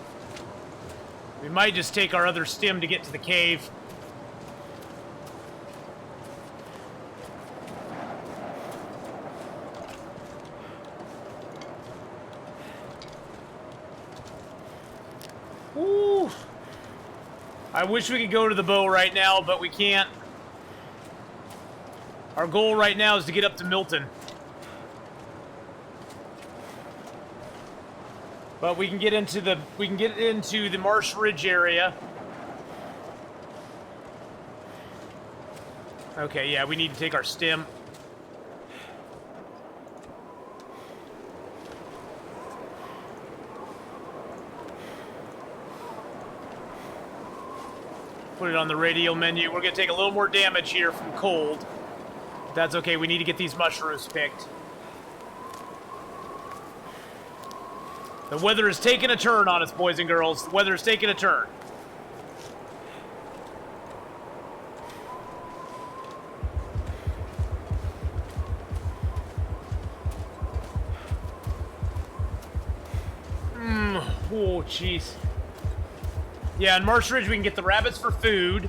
We might just take our other stim to get to the cave. Woo! I wish we could go to the bow right now, but we can't. Our goal right now is to get up to Milton. But we can get into the Marsh Ridge area. Okay, yeah, we need to take our stim. Put it on the radial menu. We're going to take a little more damage here from cold. That's okay. We need to get these mushrooms picked. The weather is taking a turn on us, boys and girls. The weather is taking a turn. Oh, jeez. Yeah, in Marsh Ridge, we can get the rabbits for food.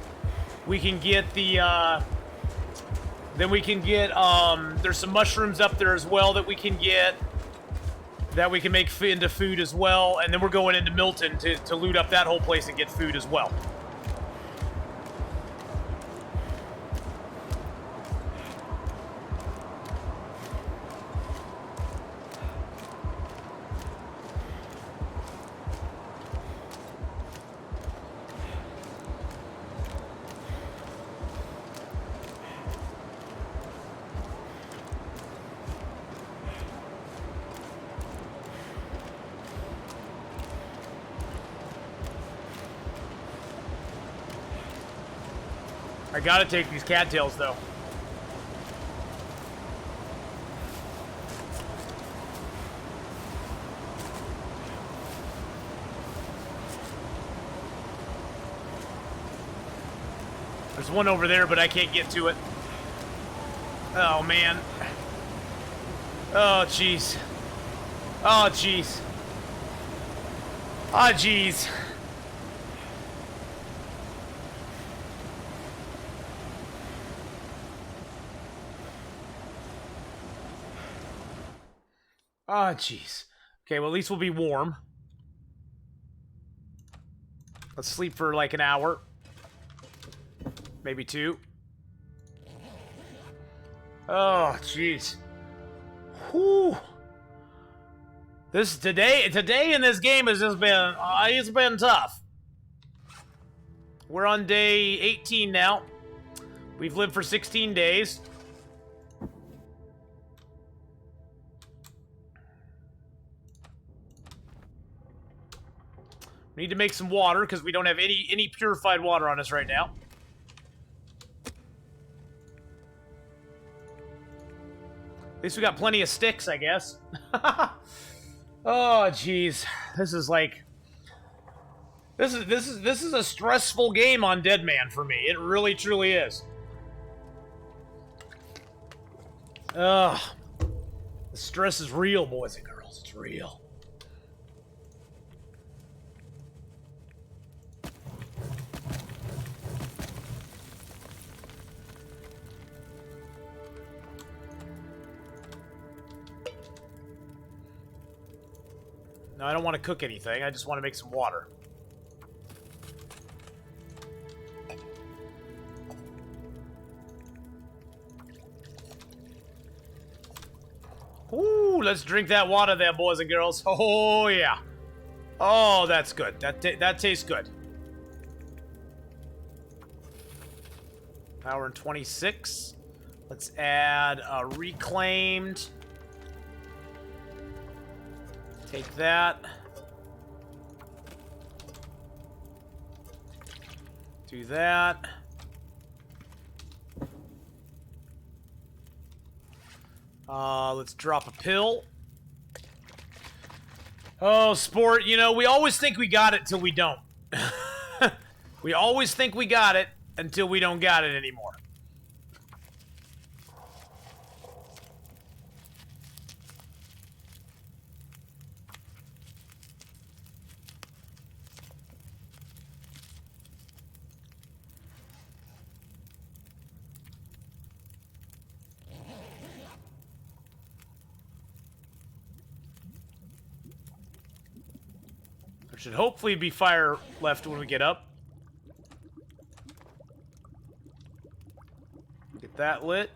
We can get the, then we can get, there's some mushrooms up there as well that we can get. That we can make into food as well. And then we're going into Milton to loot up that whole place and get food as well. I gotta take these cattails, though. There's one over there, but I can't get to it. Oh, man. Oh, jeez. Oh, jeez. Oh, jeez. Oh, jeez. Okay, well, at least we'll be warm. Let's sleep for like an hour. Maybe 2. Oh, jeez. Whew. Today in this game has just been, it's been tough. We're on day 18 now. We've lived for 16 days. We need to make some water because we don't have any purified water on us right now. At least we got plenty of sticks, I guess. Oh, jeez. This is like... This is a stressful game on Deadman for me. It really, truly is. Ugh. The stress is real, boys and girls. It's real. No, I don't want to cook anything. I just want to make some water. Ooh, let's drink that water there, boys and girls. Oh, yeah. Oh, that's good. That tastes good. Hour and 26. Let's add a reclaimed... Take that. Do that. Let's drop a pill. Oh, sport, you know, we always think we got it till we don't. We always think we got it until we don't got it anymore. There should hopefully be fire left when we get up. Get that lit.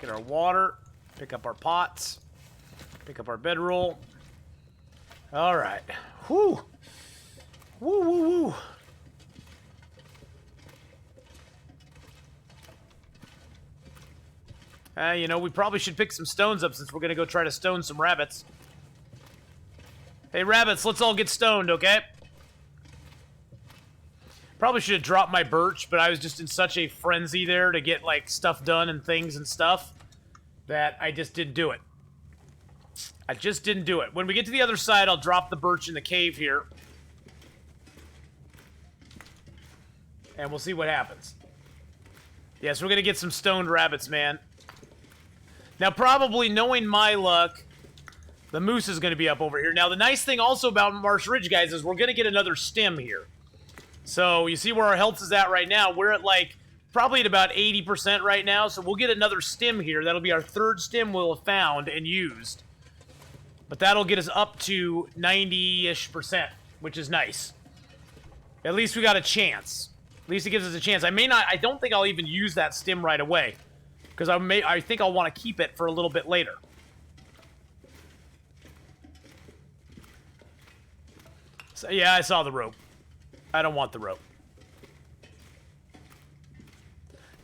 Get our water. Pick up our pots. Pick up our bedroll. All right. Whoo. Woo, woo, woo. You know, we probably should pick some stones up since we're going to go try to stone some rabbits. Hey, rabbits, let's all get stoned, okay? Probably should have dropped my birch, but I was just in such a frenzy there to get, like, stuff done and things and stuff that I just didn't do it. I just didn't do it. When we get to the other side, I'll drop the birch in the cave here. And we'll see what happens. Yes, we're going to get some stoned rabbits, man. Now, probably knowing my luck... The moose is going to be up over here. Now, the nice thing also about Marsh Ridge, guys, is we're going to get another stim here. So, you see where our health is at right now. We're at, like, probably at about 80% right now. So, we'll get another stim here. That'll be our third stim we'll have found and used. But that'll get us up to 90-ish%, which is nice. At least we got a chance. At least it gives us a chance. I don't think I'll even use that stim right away. Because I think I'll want to keep it for a little bit later. So, yeah, I saw the rope. I don't want the rope.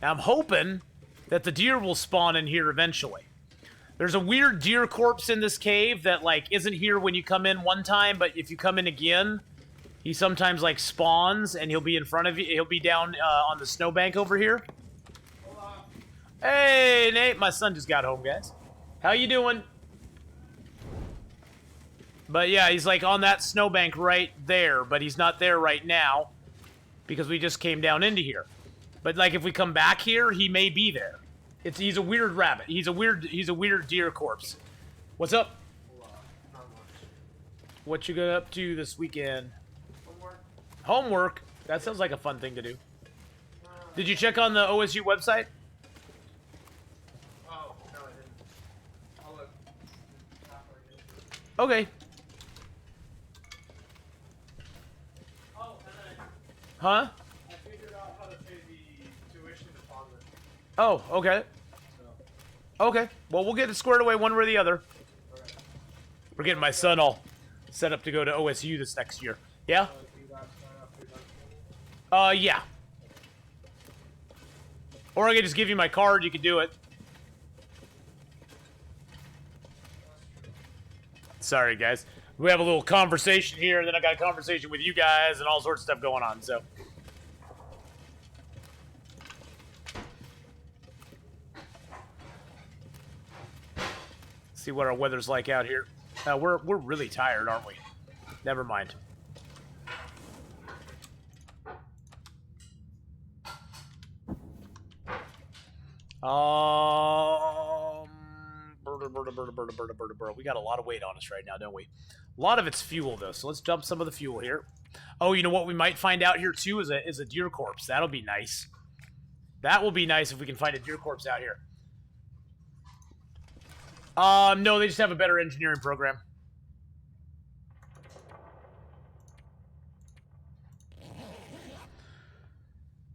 Now, I'm hoping that the deer will spawn in here eventually. There's a weird deer corpse in this cave that, like, isn't here when you come in one time, but if you come in again, he sometimes, like, spawns, and he'll be in front of you. He'll be down on the snowbank over here. Hey, Nate. My son just got home, guys. How you doing? But yeah, he's like on that snowbank right there, but he's not there right now because we just came down into here. But like if we come back here, he may be there. He's a weird rabbit. He's a weird deer corpse. What's up? What you got up to this weekend? Homework? That sounds like a fun thing to do. Did you check on the OSU website? Oh, no, I didn't. I'll look. Okay. Oh, and then Huh? I figured out how to pay the tuition deposit. Oh, okay. So, Okay. Well, we'll get it squared away one way or the other. alright. We're getting my son all set up to go to OSU this next year. Yeah? Do you guys sign up for that? Yeah. Or I could just give you my card, you could do it. Sorry, guys. We have a little conversation here, and then I got a conversation with you guys and all sorts of stuff going on, so. See what our weather's like out here. We're really tired, aren't we? Never mind. We got a lot of weight on us right now, don't we? A lot of it's fuel, though, so let's dump some of the fuel here. Oh, you know what we might find out here, too, is a deer corpse. That'll be nice. That will be nice if we can find a deer corpse out here. No, they just have a better engineering program.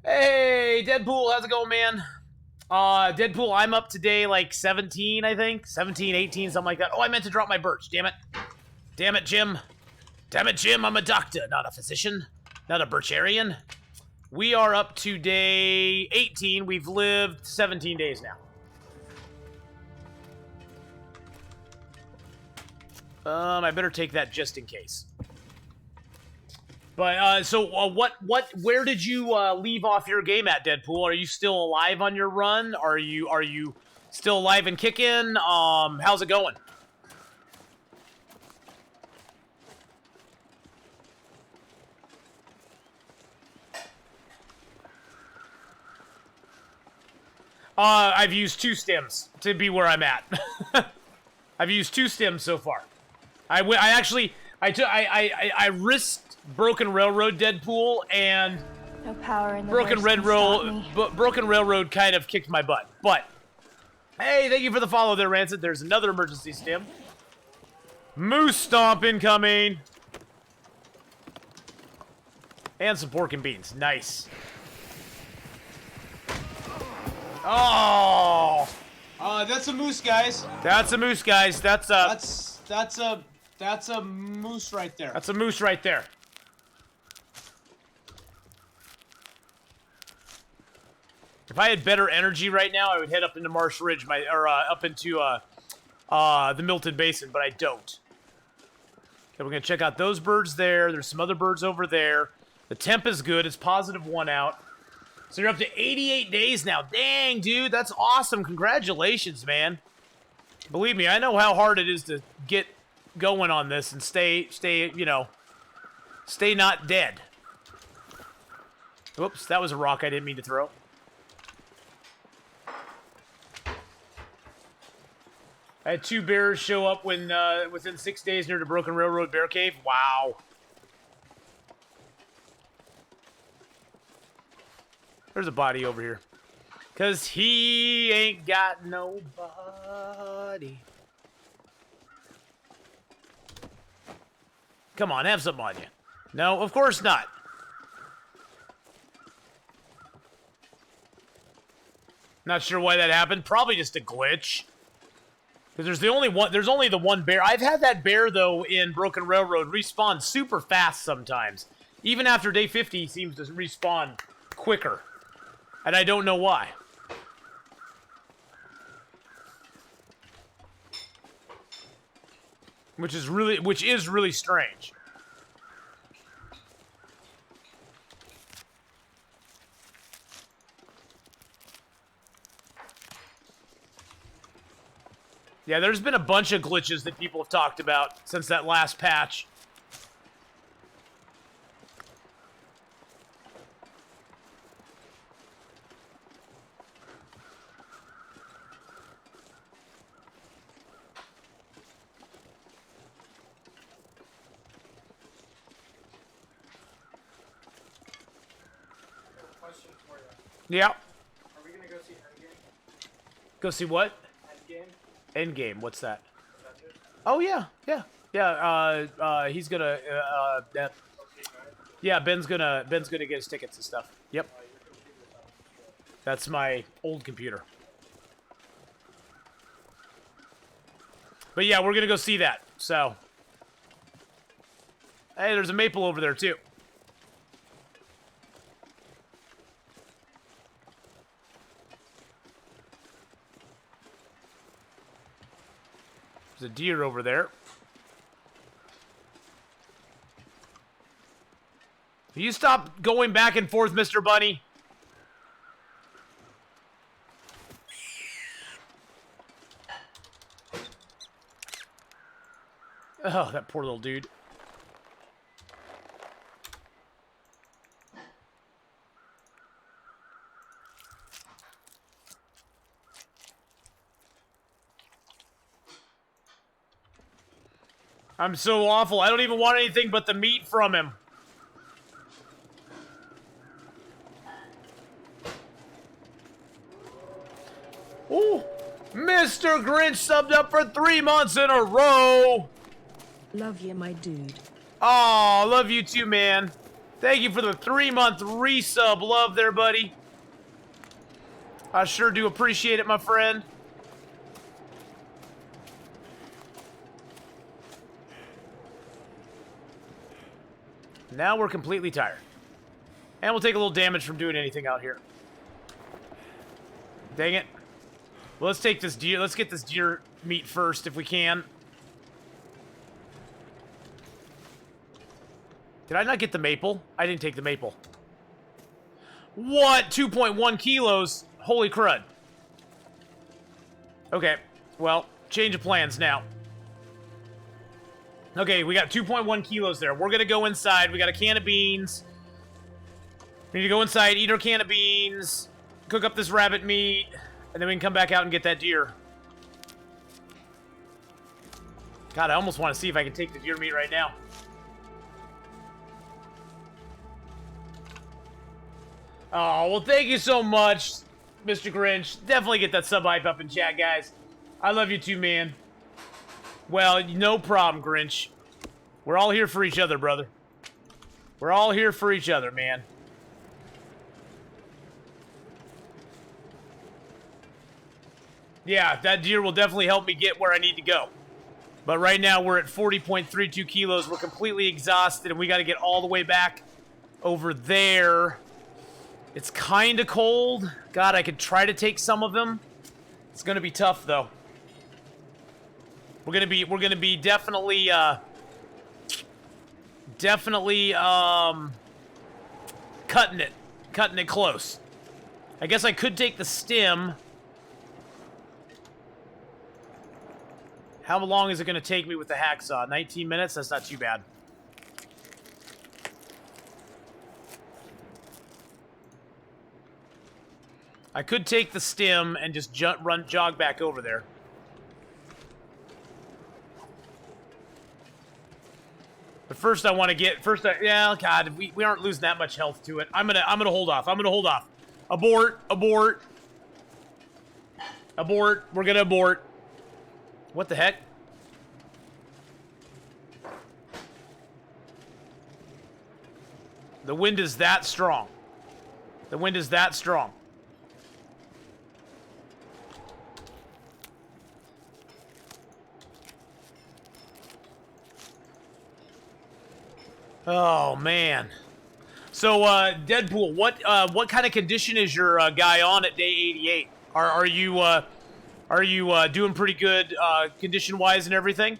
Hey, Deadpool, how's it going, man? Deadpool, I'm up today like 17, I think. 17, 18, something like that. Oh, I meant to drop my birch, damn it. Damn it, Jim. Damn it, Jim, I'm a doctor, not a physician. Not a bircharian. We are up to day 18. We've lived 17 days now. I better take that just in case. But, where did you, leave off your game at, Deadpool? Are you still alive on your run? Are you still alive and kicking? How's it going? I've used 2 stims to be where I'm at. I've used 2 stims so far. I risked Broken Railroad, Deadpool, and No power in the Broken verse can stop me. Broken Railroad kind of kicked my butt. But hey, thank you for the follow there, Rancid. There's another emergency stim. Moose stomp incoming. And some pork and beans. Nice. Oh, That's a moose, guys. that's a moose, guys. That's a moose right there. that's a moose right there. If I had better energy right now, I would head up into Marsh Ridge, up into the Milton Basin, but I don't. Okay, we're gonna check out those birds there. There's some other birds over there. The temp is good. It's +1 out. So you're up to 88 days now. Dang, dude, that's awesome. Congratulations, man. Believe me, I know how hard it is to get going on this and stay not dead. Whoops, that was a rock I didn't mean to throw. I had 2 bears show up when within 6 days near the Broken Railroad Bear Cave. Wow. There's a body over here. 'Cause he ain't got nobody. Come on, have something on you. No, of course not. Not sure why that happened. Probably just a glitch. Because there's only the one bear. I've had that bear, though, in Broken Railroad respawn super fast sometimes. Even after day 50, he seems to respawn quicker. And I don't know why. Which is really strange. Yeah, there's been a bunch of glitches that people have talked about since that last patch. question for you. Yeah. Are we gonna go see Endgame? Go see what? Endgame? Endgame. What's that? Avengers? Oh yeah, yeah, yeah. He's gonna. Yeah, Ben's gonna get his tickets and stuff. Yep. That's my old computer. But yeah, we're gonna go see that. So. Hey, there's a maple over there too. There's a deer over there. Will you stop going back and forth, Mr. Bunny? Oh, that poor little dude. I'm so awful. I don't even want anything but the meat from him. Ooh, Mr. Grinch subbed up for 3 months in a row. Love you, my dude. Aw, love you too, man. Thank you for the 3-month resub. Love there, buddy. I sure do appreciate it, my friend. Now we're completely tired. And we'll take a little damage from doing anything out here. Dang it. Well, let's take this deer. Let's get this deer meat first if we can. Did I not get the maple? I didn't take the maple. What? 2.1 kilos? Holy crud. Okay. Well, change of plans now. Okay, we got 2.1 kilos there. We're gonna go inside. We got a can of beans. We need to go inside, eat our can of beans, cook up this rabbit meat, and then we can come back out and get that deer. God, I almost want to see if I can take the deer meat right now. Oh, well, thank you so much, Mr. Grinch. Definitely get that sub hype up in chat, guys. I love you too, man. Well, no problem, Grinch. We're all here for each other, brother. We're all here for each other, man. Yeah, that deer will definitely help me get where I need to go. But right now, we're at 40.32 kilos. We're completely exhausted, and we got to get all the way back over there. It's kind of cold. God, I could try to take some of them. It's going to be tough, though. We're gonna be definitely cutting it close. I guess I could take the stim. How long is it gonna take me with the hacksaw? 19 minutes? That's not too bad. I could take the stim and just jog back over there. But first I want to get, yeah, God, we aren't losing that much health to it. I'm gonna hold off. I'm gonna hold off. Abort, abort. Abort, we're gonna abort. What the heck? The wind is that strong. The wind is that strong. Oh man. So Deadpool, what kind of condition is your guy on at day 88? Are you doing pretty good condition wise and everything?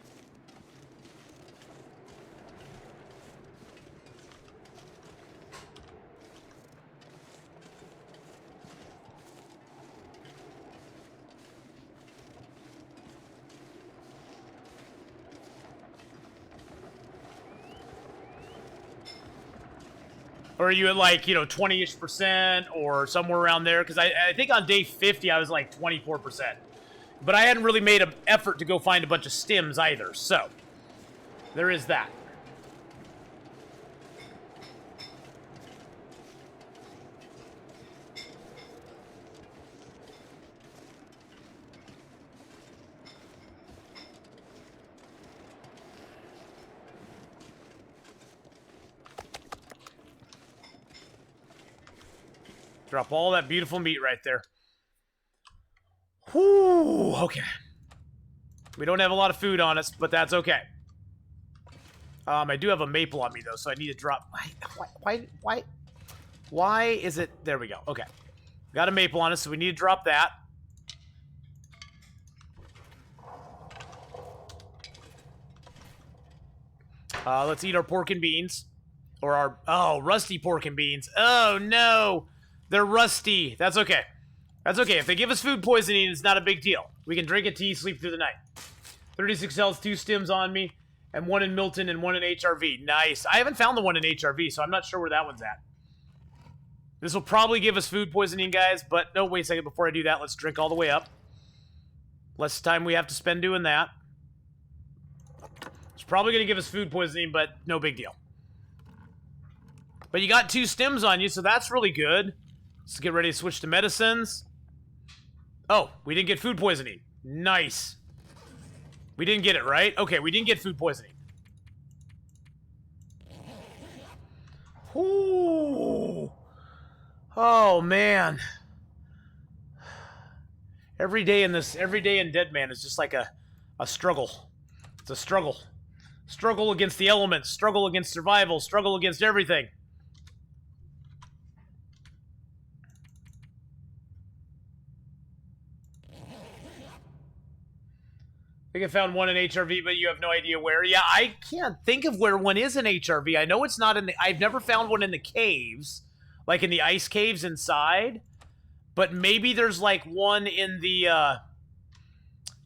Or are you at like, 20-ish% or somewhere around there? Because I think on day 50 I was like 24%. But I hadn't really made an effort to go find a bunch of stims either. So, there is that. Drop all that beautiful meat right there. Whoo, okay. We don't have a lot of food on us, but that's okay. I do have a maple on me, though, so I need to drop... Why is it... There we go. Okay. Got a maple on us, so we need to drop that. Let's eat our pork and beans. Or our... Oh, rusty pork and beans. Oh, no. They're rusty. That's okay. That's okay. If they give us food poisoning, it's not a big deal. We can drink a tea, sleep through the night. 36 health, 2 stims on me, and 1 in Milton and 1 in HRV. Nice. I haven't found the 1 in HRV, so I'm not sure where that one's at. This will probably give us food poisoning, guys, but no, wait a second. Before I do that, let's drink all the way up. Less time we have to spend doing that. It's probably going to give us food poisoning, but no big deal. But you got 2 stims on you, so that's really good. Let's get ready to switch to medicines. Oh, we didn't get food poisoning. Nice. We didn't get it, right? Okay, we didn't get food poisoning. Ooh. Oh, man. Every day in Deadman is just like a struggle. It's a struggle. Struggle against the elements. Struggle against survival. Struggle against everything. I think I found 1 in HRV, but you have no idea where. Yeah, I can't think of where 1 is in HRV. I know it's not in the... I've never found 1 in the caves. Like in the ice caves inside. But maybe there's like 1 in the...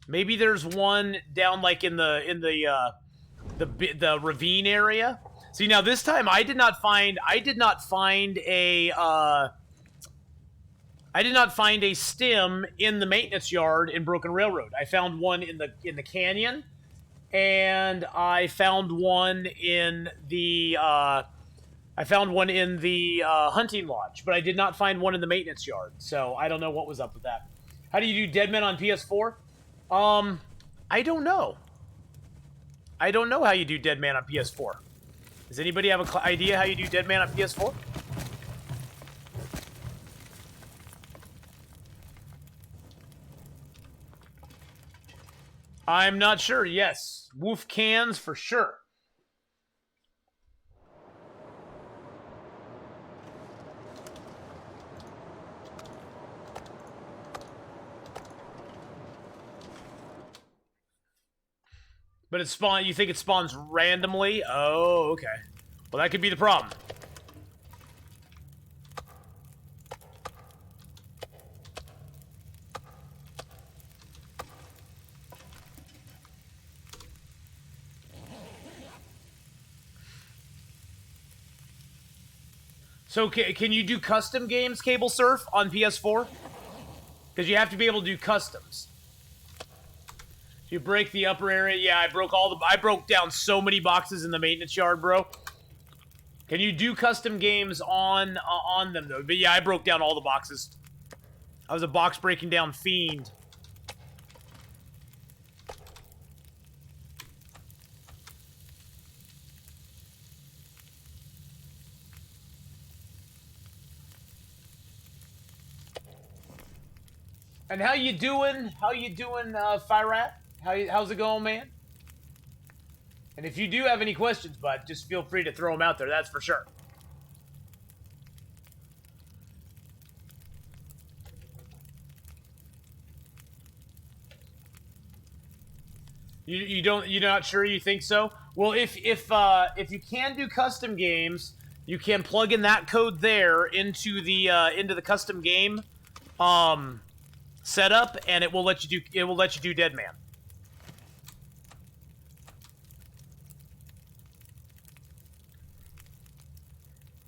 maybe there's 1 down like in the ravine area. See, now this time I did not find a stim in the maintenance yard in Broken Railroad. I found 1 in the canyon, and I found 1 in the hunting lodge, but I did not find 1 in the maintenance yard. So I don't know what was up with that. How do you do Deadman on PS4? I don't know. I don't know how you do Deadman on PS4. Does anybody have an idea how you do Deadman on PS4? I'm not sure. Yes. Woof cans for sure. But it spawn. You think it spawns randomly? Oh, okay. Well, that could be the problem. So can you do custom games, Cable Surf, on PS4? Because you have to be able to do customs. You break the upper area. Yeah, I broke down so many boxes in the maintenance yard, bro. Can you do custom games on them though? But yeah, I broke down all the boxes. I was a box breaking down fiend. And how you doing? How you doing, Firat? How's it going, man? And if you do have any questions, bud, just feel free to throw them out there. That's for sure. You're not sure you think so? Well, if you can do custom games, you can plug in that code there into the custom game setup, and it will let you do Deadman.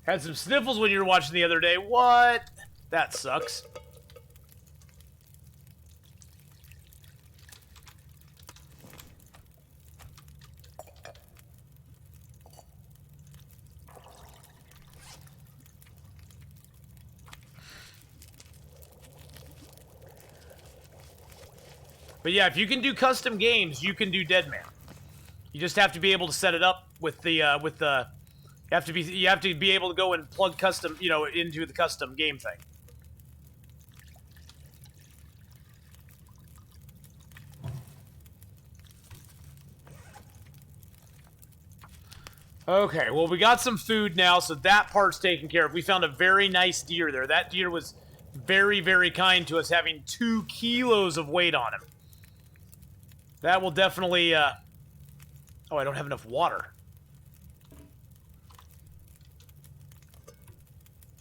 Had some sniffles when you were watching the other day. What? That sucks. But yeah, if you can do custom games, you can do Deadman. You just have to be able to set it up with the you have to be able to go and plug custom, into the custom game thing. Okay, well, we got some food now, so that part's taken care of. We found a very nice deer there. That deer was very, very kind to us, having 2 kilos of weight on him. That will definitely, Oh, I don't have enough water.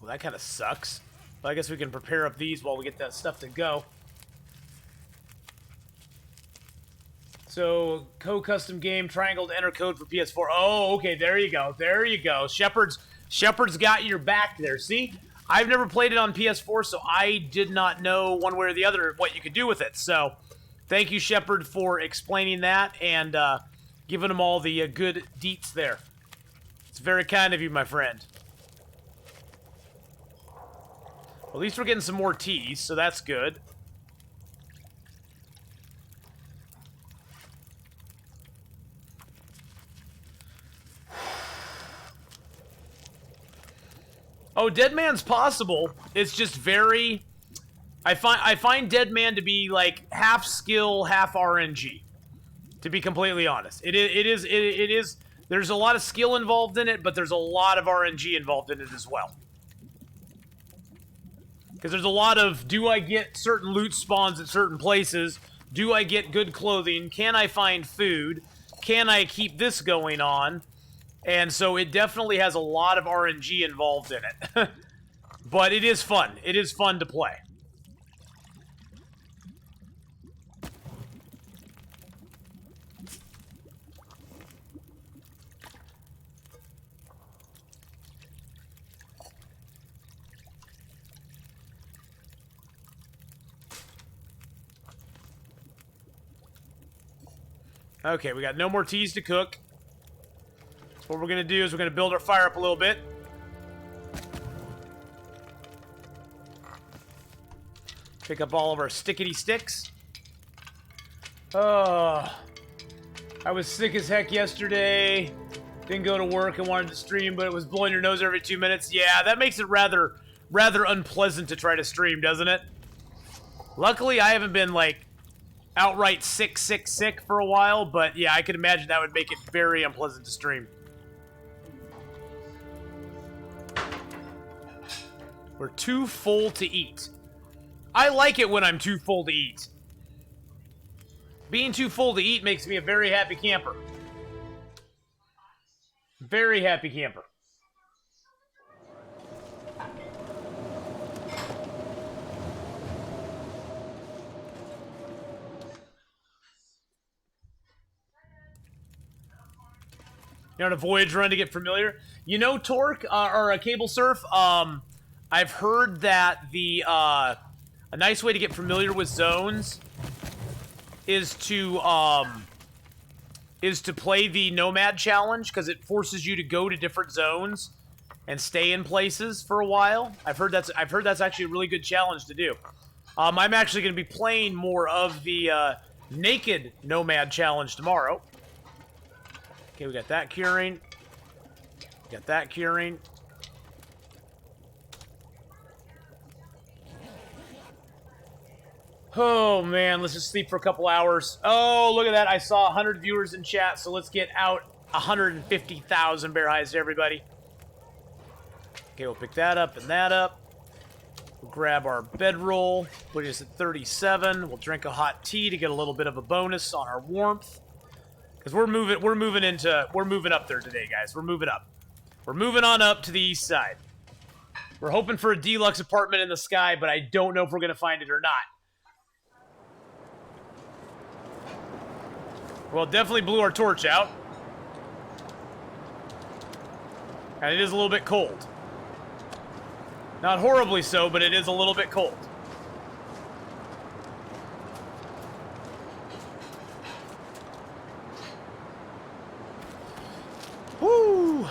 Well, that kind of sucks. Well, I guess we can prepare up these while we get that stuff to go. So, co-custom game, triangle to enter code for PS4. Oh, okay, there you go. There you go. Shepard's got your back there. See? I've never played it on PS4, so I did not know one way or the other what you could do with it. So, thank you, Shepard, for explaining that and giving them all the good deets there. It's very kind of you, my friend. Well, at least we're getting some more teas, so that's good. Oh, Deadman's possible. It's just very... I find Deadman to be like half skill, half RNG. To be completely honest, it is. There's a lot of skill involved in it, but there's a lot of RNG involved in it as well. Because there's a lot of, do I get certain loot spawns at certain places? Do I get good clothing? Can I find food? Can I keep this going on? And so it definitely has a lot of RNG involved in it. But it is fun. It is fun to play. Okay, we got no more teas to cook. So what we're going to do is we're going to build our fire up a little bit. Pick up all of our stickity sticks. Oh, I was sick as heck yesterday. Didn't go to work and wanted to stream, but it was blowing your nose every 2 minutes. Yeah, that makes it rather unpleasant to try to stream, doesn't it? Luckily, I haven't been, like, outright sick for a while, but yeah, I could imagine that would make it very unpleasant to stream. We're too full to eat. I like it when I'm too full to eat. Being too full to eat makes me a very happy camper. Very happy camper. You're on a voyage run to get familiar. You know, Torque, or a Cable Surf, I've heard that the, a nice way to get familiar with zones is to play the Nomad Challenge, because it forces you to go to different zones and stay in places for a while. I've heard that's actually a really good challenge to do. I'm actually going to be playing more of the Naked Nomad Challenge tomorrow. Okay, we got that curing. Got that curing. Oh, man, let's just sleep for a couple hours. Oh, look at that. I saw 100 viewers in chat, so let's get out 150,000 bear highs to everybody. Okay, we'll pick that up and that up. We'll grab our bedroll, put us at 37. We'll drink a hot tea to get a little bit of a bonus on our warmth. Because we're moving up there today, guys. We're moving up. We're moving on up to the east side. We're hoping for a deluxe apartment in the sky, but I don't know if we're going to find it or not. Well, definitely blew our torch out. And it is a little bit cold. Not horribly so, but it is a little bit cold. Woo!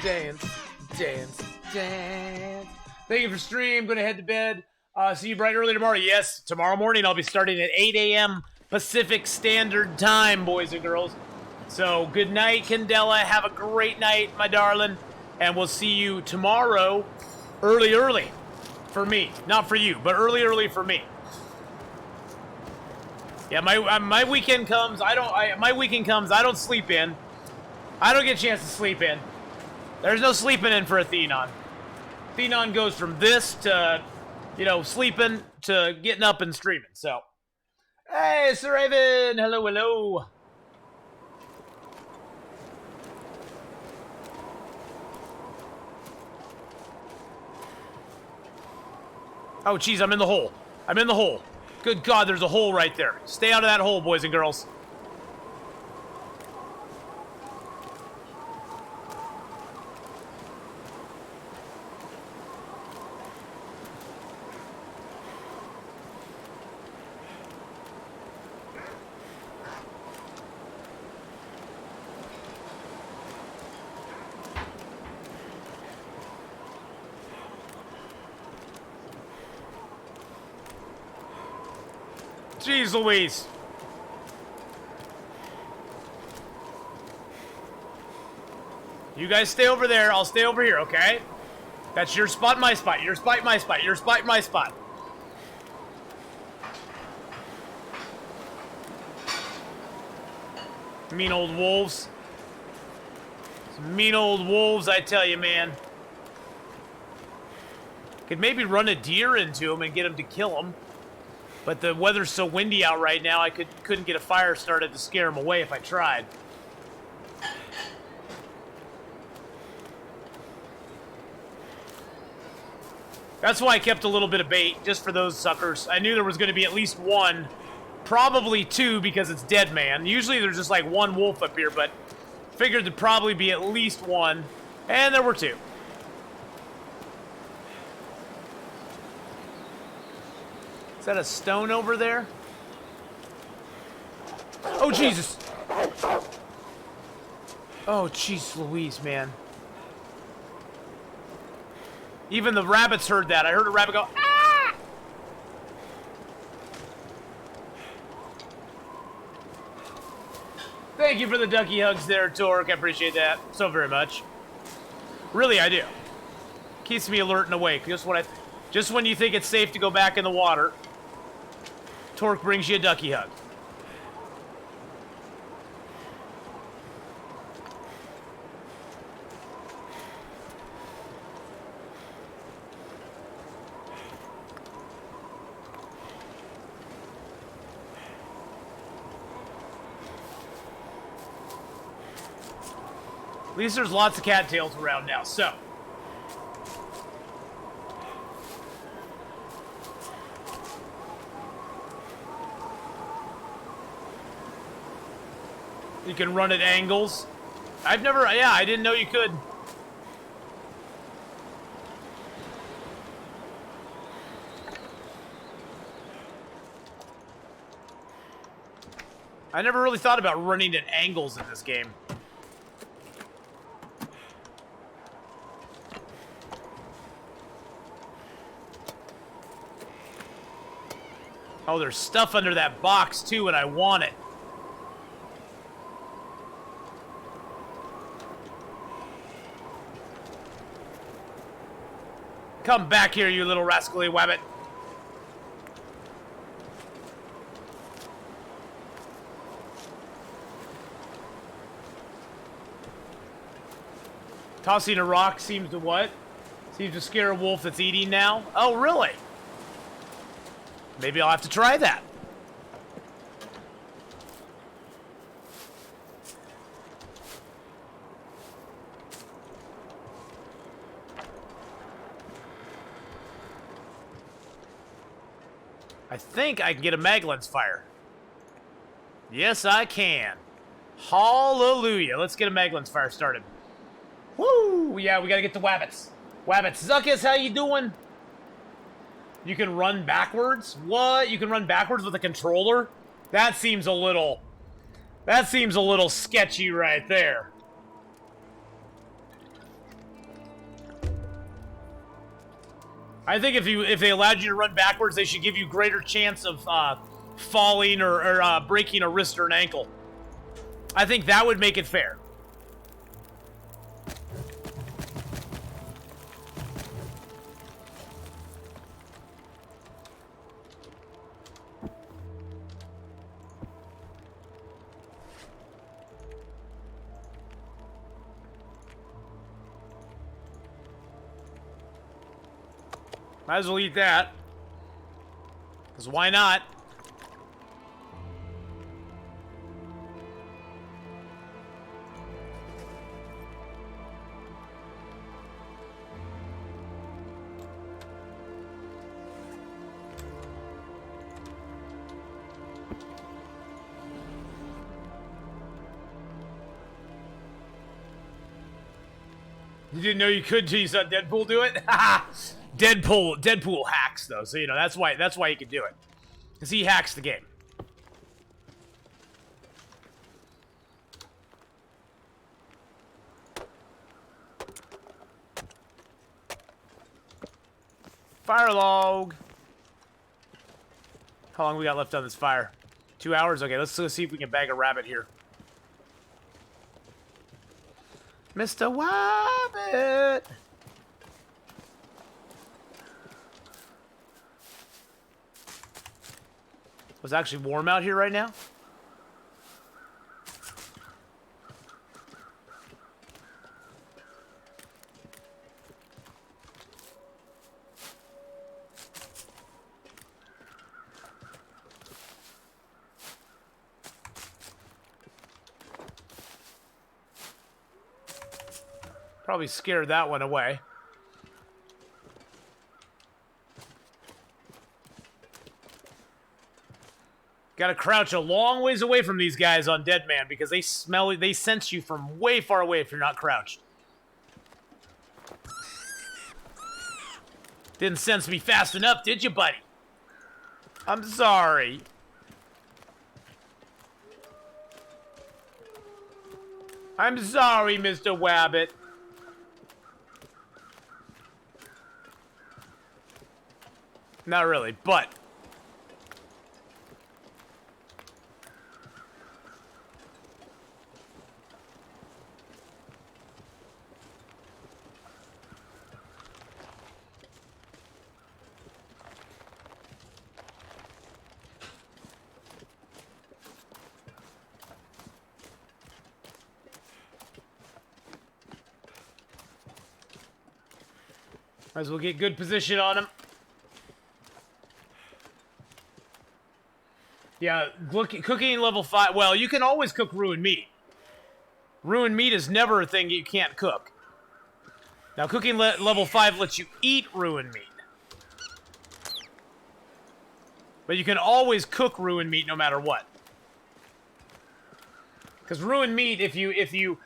Dance, dance, dance. Thank you for stream. Going to head to bed. See you bright early tomorrow. Yes, tomorrow morning I'll be starting at 8 a.m. Pacific Standard Time, boys and girls. So good night, Candela. Have a great night, my darling. And we'll see you tomorrow early for me. Not for you, but early for me. Yeah, my weekend comes. My weekend comes. I don't sleep in. I don't get a chance to sleep in. There's no sleeping in for a Thenon. Thenon goes from this to, you know, sleeping to getting up and streaming. So, hey, Sir Raven. Hello, hello. Oh, geez, I'm in the hole. I'm in the hole. Good God, there's a hole right there. Stay out of that hole, boys and girls. Jeez Louise. You guys stay over there. I'll stay over here, okay? That's your spot, my spot. Your spot, my spot. Your spot, my spot. Mean old wolves. Some mean old wolves, I tell you, man. Could maybe run a deer into them and get them to kill them. But the weather's so windy out right now, I couldn't get a fire started to scare them away if I tried. That's why I kept a little bit of bait, just for those suckers. I knew there was going to be at least one, probably two, because it's Deadman. Usually there's just like one wolf up here, but figured there'd probably be at least one, and there were two. Is that a stone over there? Oh, Jesus! Oh, jeez Louise, man. Even the rabbits heard that. I heard a rabbit go, ah! Thank you for the ducky hugs there, Torque. I appreciate that so very much. Really, I do. Keeps me alert and awake. Just when you think it's safe to go back in the water, Torque brings you a ducky hug. At least there's lots of cattails around now, so. You can run at angles. I didn't know you could. I never really thought about running at angles in this game. Oh, there's stuff under that box, too, and I want it. Come back here, you little rascally wabbit. Tossing a rock seems to what? Seems to scare a wolf that's eating now? Oh, really? Maybe I'll have to try that. I think I can get a Maglens fire. Yes, I can. Hallelujah. Let's get a Maglens fire started. Woo! Yeah, we gotta get the wabbits. Wabbits. Zuckus, how you doing? You can run backwards? What? You can run backwards with a controller? That seems a little sketchy right there. I think if they allowed you to run backwards, they should give you greater chance of falling or breaking a wrist or an ankle. I think that would make it fair. Might as well eat that. Because why not? You didn't know you could until you saw Deadpool do it? Deadpool hacks though, so you know that's why he could do it. Because he hacks the game. Fire log. How long we got left on this fire? 2 hours? Okay, let's see if we can bag a rabbit here. Mr. Wabbit! It's actually warm out here right now. Probably scared that one away. Gotta crouch a long ways away from these guys on Deadman because they sense you from way far away if you're not crouched. Didn't sense me fast enough, did you, buddy? I'm sorry. I'm sorry, Mr. Wabbit. Not really, but... might as well get good position on him. Yeah, cooking level 5. Well, you can always cook ruined meat. Ruined meat is never a thing you can't cook. Now, cooking level 5 lets you eat ruined meat. But you can always cook ruined meat no matter what. Because ruined meat, if you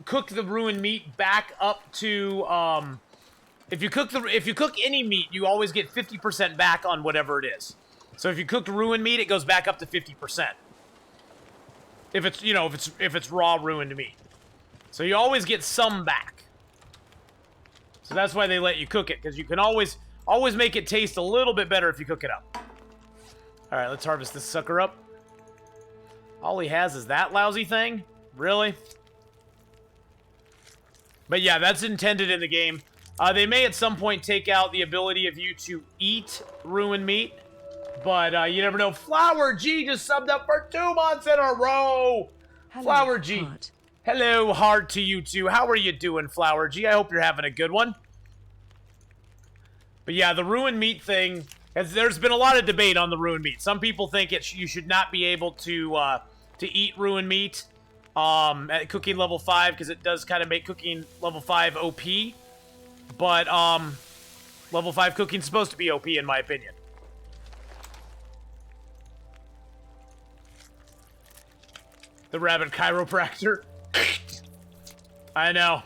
cook the ruined meat back up to if you cook any meat, you always get 50% back on whatever it is. So if you cooked ruined meat, it goes back up to 50%. If it's, you know, if it's raw ruined meat. So you always get some back. So that's why they let you cook it, because you can always make it taste a little bit better if you cook it up. All right, let's harvest this sucker up. All he has is that lousy thing? Really? But yeah, that's intended in the game. They may at some point take out the ability of you to eat ruined meat. But you never know. Flower G just subbed up for 2 months in a row. Hello, Flower G. heart. Hello, heart to you too. How are you doing, Flower G? I hope you're having a good one. But yeah, the ruined meat thing, there's been a lot of debate on the ruined meat. Some people think you should not be able to eat ruined meat at cooking level 5 because it does kind of make cooking level 5 OP. But level 5 cooking is supposed to be OP in my opinion. The rabbit chiropractor. I know.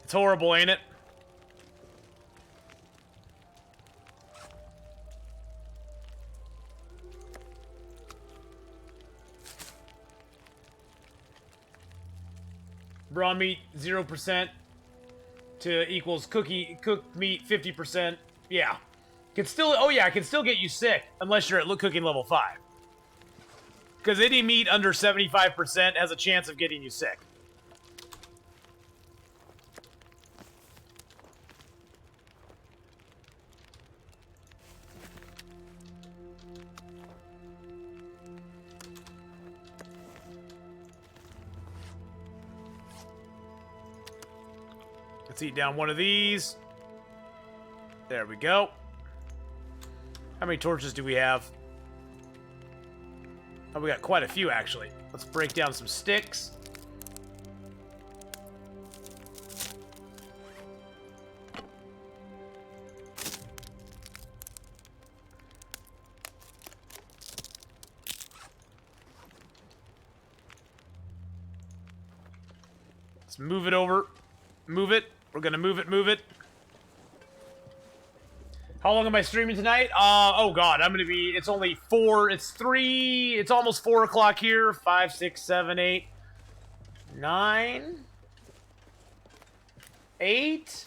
It's horrible, ain't it? Raw meat 0% to equals cooked meat 50%. Yeah. Can still, oh yeah, it can still get you sick unless you're at cooking level 5. Because any meat under 75% has a chance of getting you sick. Let's eat down one of these. There we go. How many torches do we have? Oh, we got quite a few, actually. Let's break down some sticks. Let's move it over. Move it. We're gonna move it. How long am I streaming tonight? Oh god, I'm gonna be, it's only 4, it's 3, it's almost 4 o'clock here. 5, 6, 7, 8, 9, 8,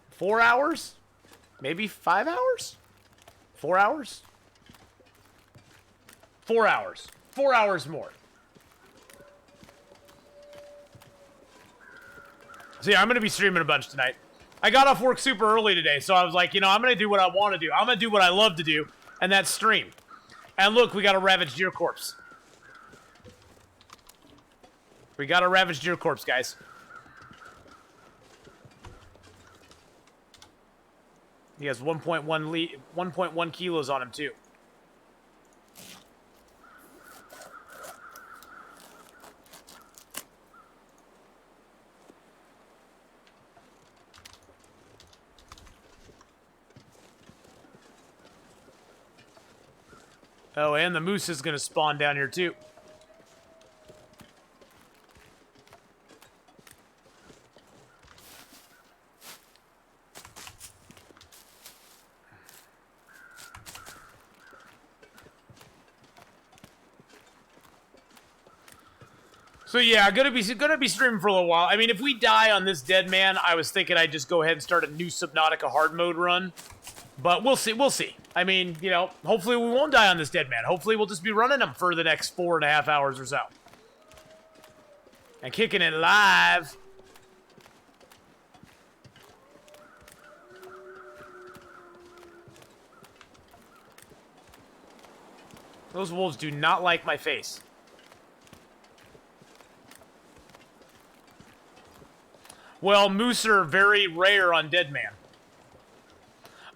4 hours? Maybe 5 hours? 4 hours? 4 hours. 4 hours more. So yeah, I'm gonna be streaming a bunch tonight. I got off work super early today, so I was like, you know, I'm going to do what I want to do. I'm going to do what I love to do, and that's stream. And look, we got a ravaged deer corpse. We got a ravaged deer corpse, guys. He has 1.1 kilos on him, too. Oh, and the moose is going to spawn down here, too. So yeah, gonna be streaming for a little while. I mean, if we die on this Deadman, I was thinking I'd just go ahead and start a new Subnautica hard mode run. But we'll see. I mean, you know, hopefully we won't die on this Deadman. Hopefully we'll just be running them for the next 4.5 hours or so. And kicking it live. Those wolves do not like my face. Well, moose are very rare on Deadman.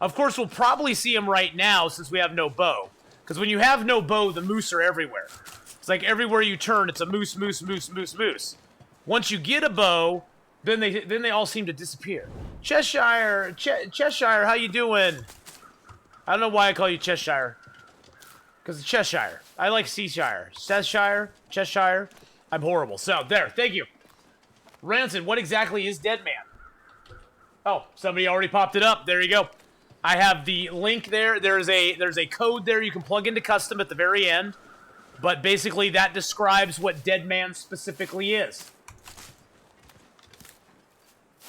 Of course, we'll probably see them right now since we have no bow. Because when you have no bow, the moose are everywhere. It's like everywhere you turn, it's a moose, moose, moose, moose, moose. Once you get a bow, then they all seem to disappear. Cheshire, Cheshire, how you doing? I don't know why I call you Cheshire. Because it's Cheshire. I like Seashire. Cheshire. I'm horrible. So, there. Thank you. Rancid, what exactly is Deadman? Oh, somebody already popped it up. There you go. I have the link there. There's a code there you can plug into custom at the very end. But basically that describes what Deadman specifically is.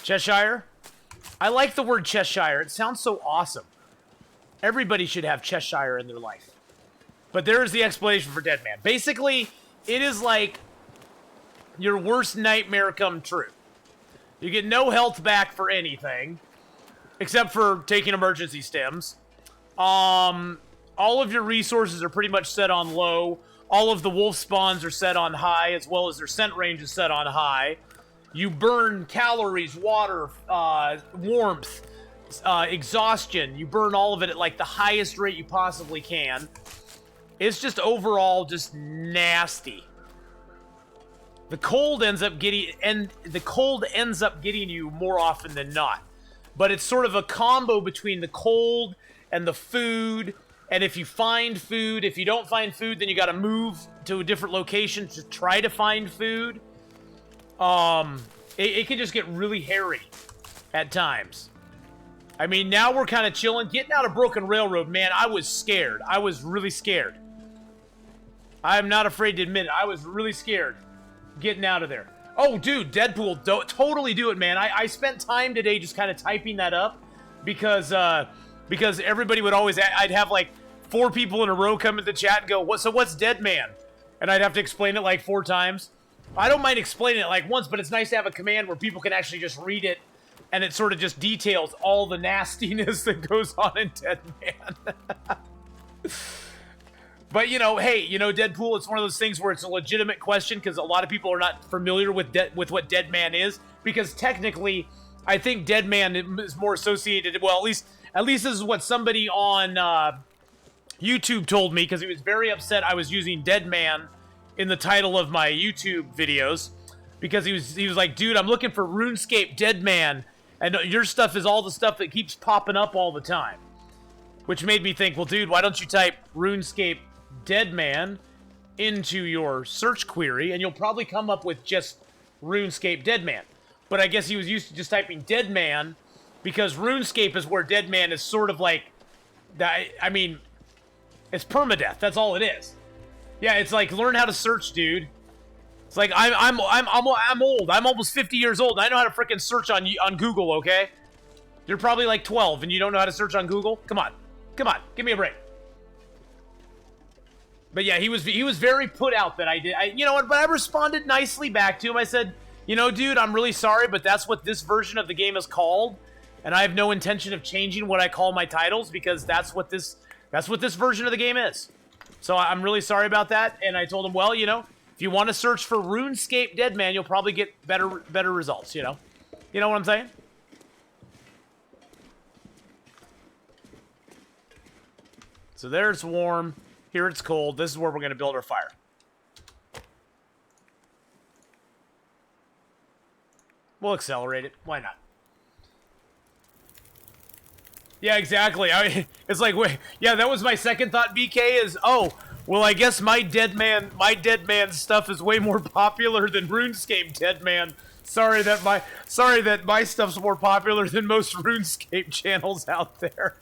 Cheshire? I like the word Cheshire. It sounds so awesome. Everybody should have Cheshire in their life. But there is the explanation for Deadman. Basically, it is like your worst nightmare come true. You get no health back for anything, except for taking emergency stims. All of your resources are pretty much set on low. All of the wolf spawns are set on high, as well as their scent range is set on high. You burn calories, water, warmth, exhaustion. You burn all of it at like the highest rate you possibly can. It's just overall just nasty. The cold ends up getting you more often than not. But it's sort of a combo between the cold and the food. And if you find food, if you don't find food, then you got to move to a different location to try to find food. It can just get really hairy at times. I mean, now we're kind of chilling. Getting out of Broken Railroad, man, I was scared. I was really scared. I am not afraid to admit it. I was really scared getting out of there. Oh, dude, Deadpool, totally do it, man. I spent time today just kind of typing that up because because everybody would always, I'd have like 4 people in a row come into the chat and go, what's Deadman? And I'd have to explain it like 4 times. I don't mind explaining it like once, but it's nice to have a command where people can actually just read it, and it sort of just details all the nastiness that goes on in Deadman. But, you know, hey, you know, Deadpool, it's one of those things where it's a legitimate question because a lot of people are not familiar with what Deadman is, because technically, I think Deadman is more associated, well, at least this is what somebody on YouTube told me, because he was very upset I was using Deadman in the title of my YouTube videos, because he was like, dude, I'm looking for RuneScape Deadman, and your stuff is all the stuff that keeps popping up all the time. Which made me think, well, dude, why don't you type RuneScape Deadman into your search query, and you'll probably come up with just RuneScape Deadman. But I guess he was used to just typing Deadman, because RuneScape is where Deadman is sort of like, I mean, it's permadeath. That's all it is. Yeah, it's like, learn how to search, dude. It's like, I'm old. I'm almost 50 years old. I know how to freaking search on Google, okay? You're probably like 12 and you don't know how to search on Google? Come on. Come on. Give me a break. But yeah, he was very put out that I did. You know what? But I responded nicely back to him. I said, you know, dude, I'm really sorry, but that's what this version of the game is called, and I have no intention of changing what I call my titles, because that's what this version of the game is. So I'm really sorry about that. And I told him, well, you know, if you want to search for RuneScape Deadman, you'll probably get better results. You know what I'm saying? So there it's warm. Here it's cold. This is where we're going to build our fire. We'll accelerate it. Why not? Yeah, exactly. It's like, wait, yeah, that was my second thought, BK, is, oh, well, I guess my Deadman stuff is way more popular than RuneScape Deadman. Sorry that my stuff's more popular than most RuneScape channels out there.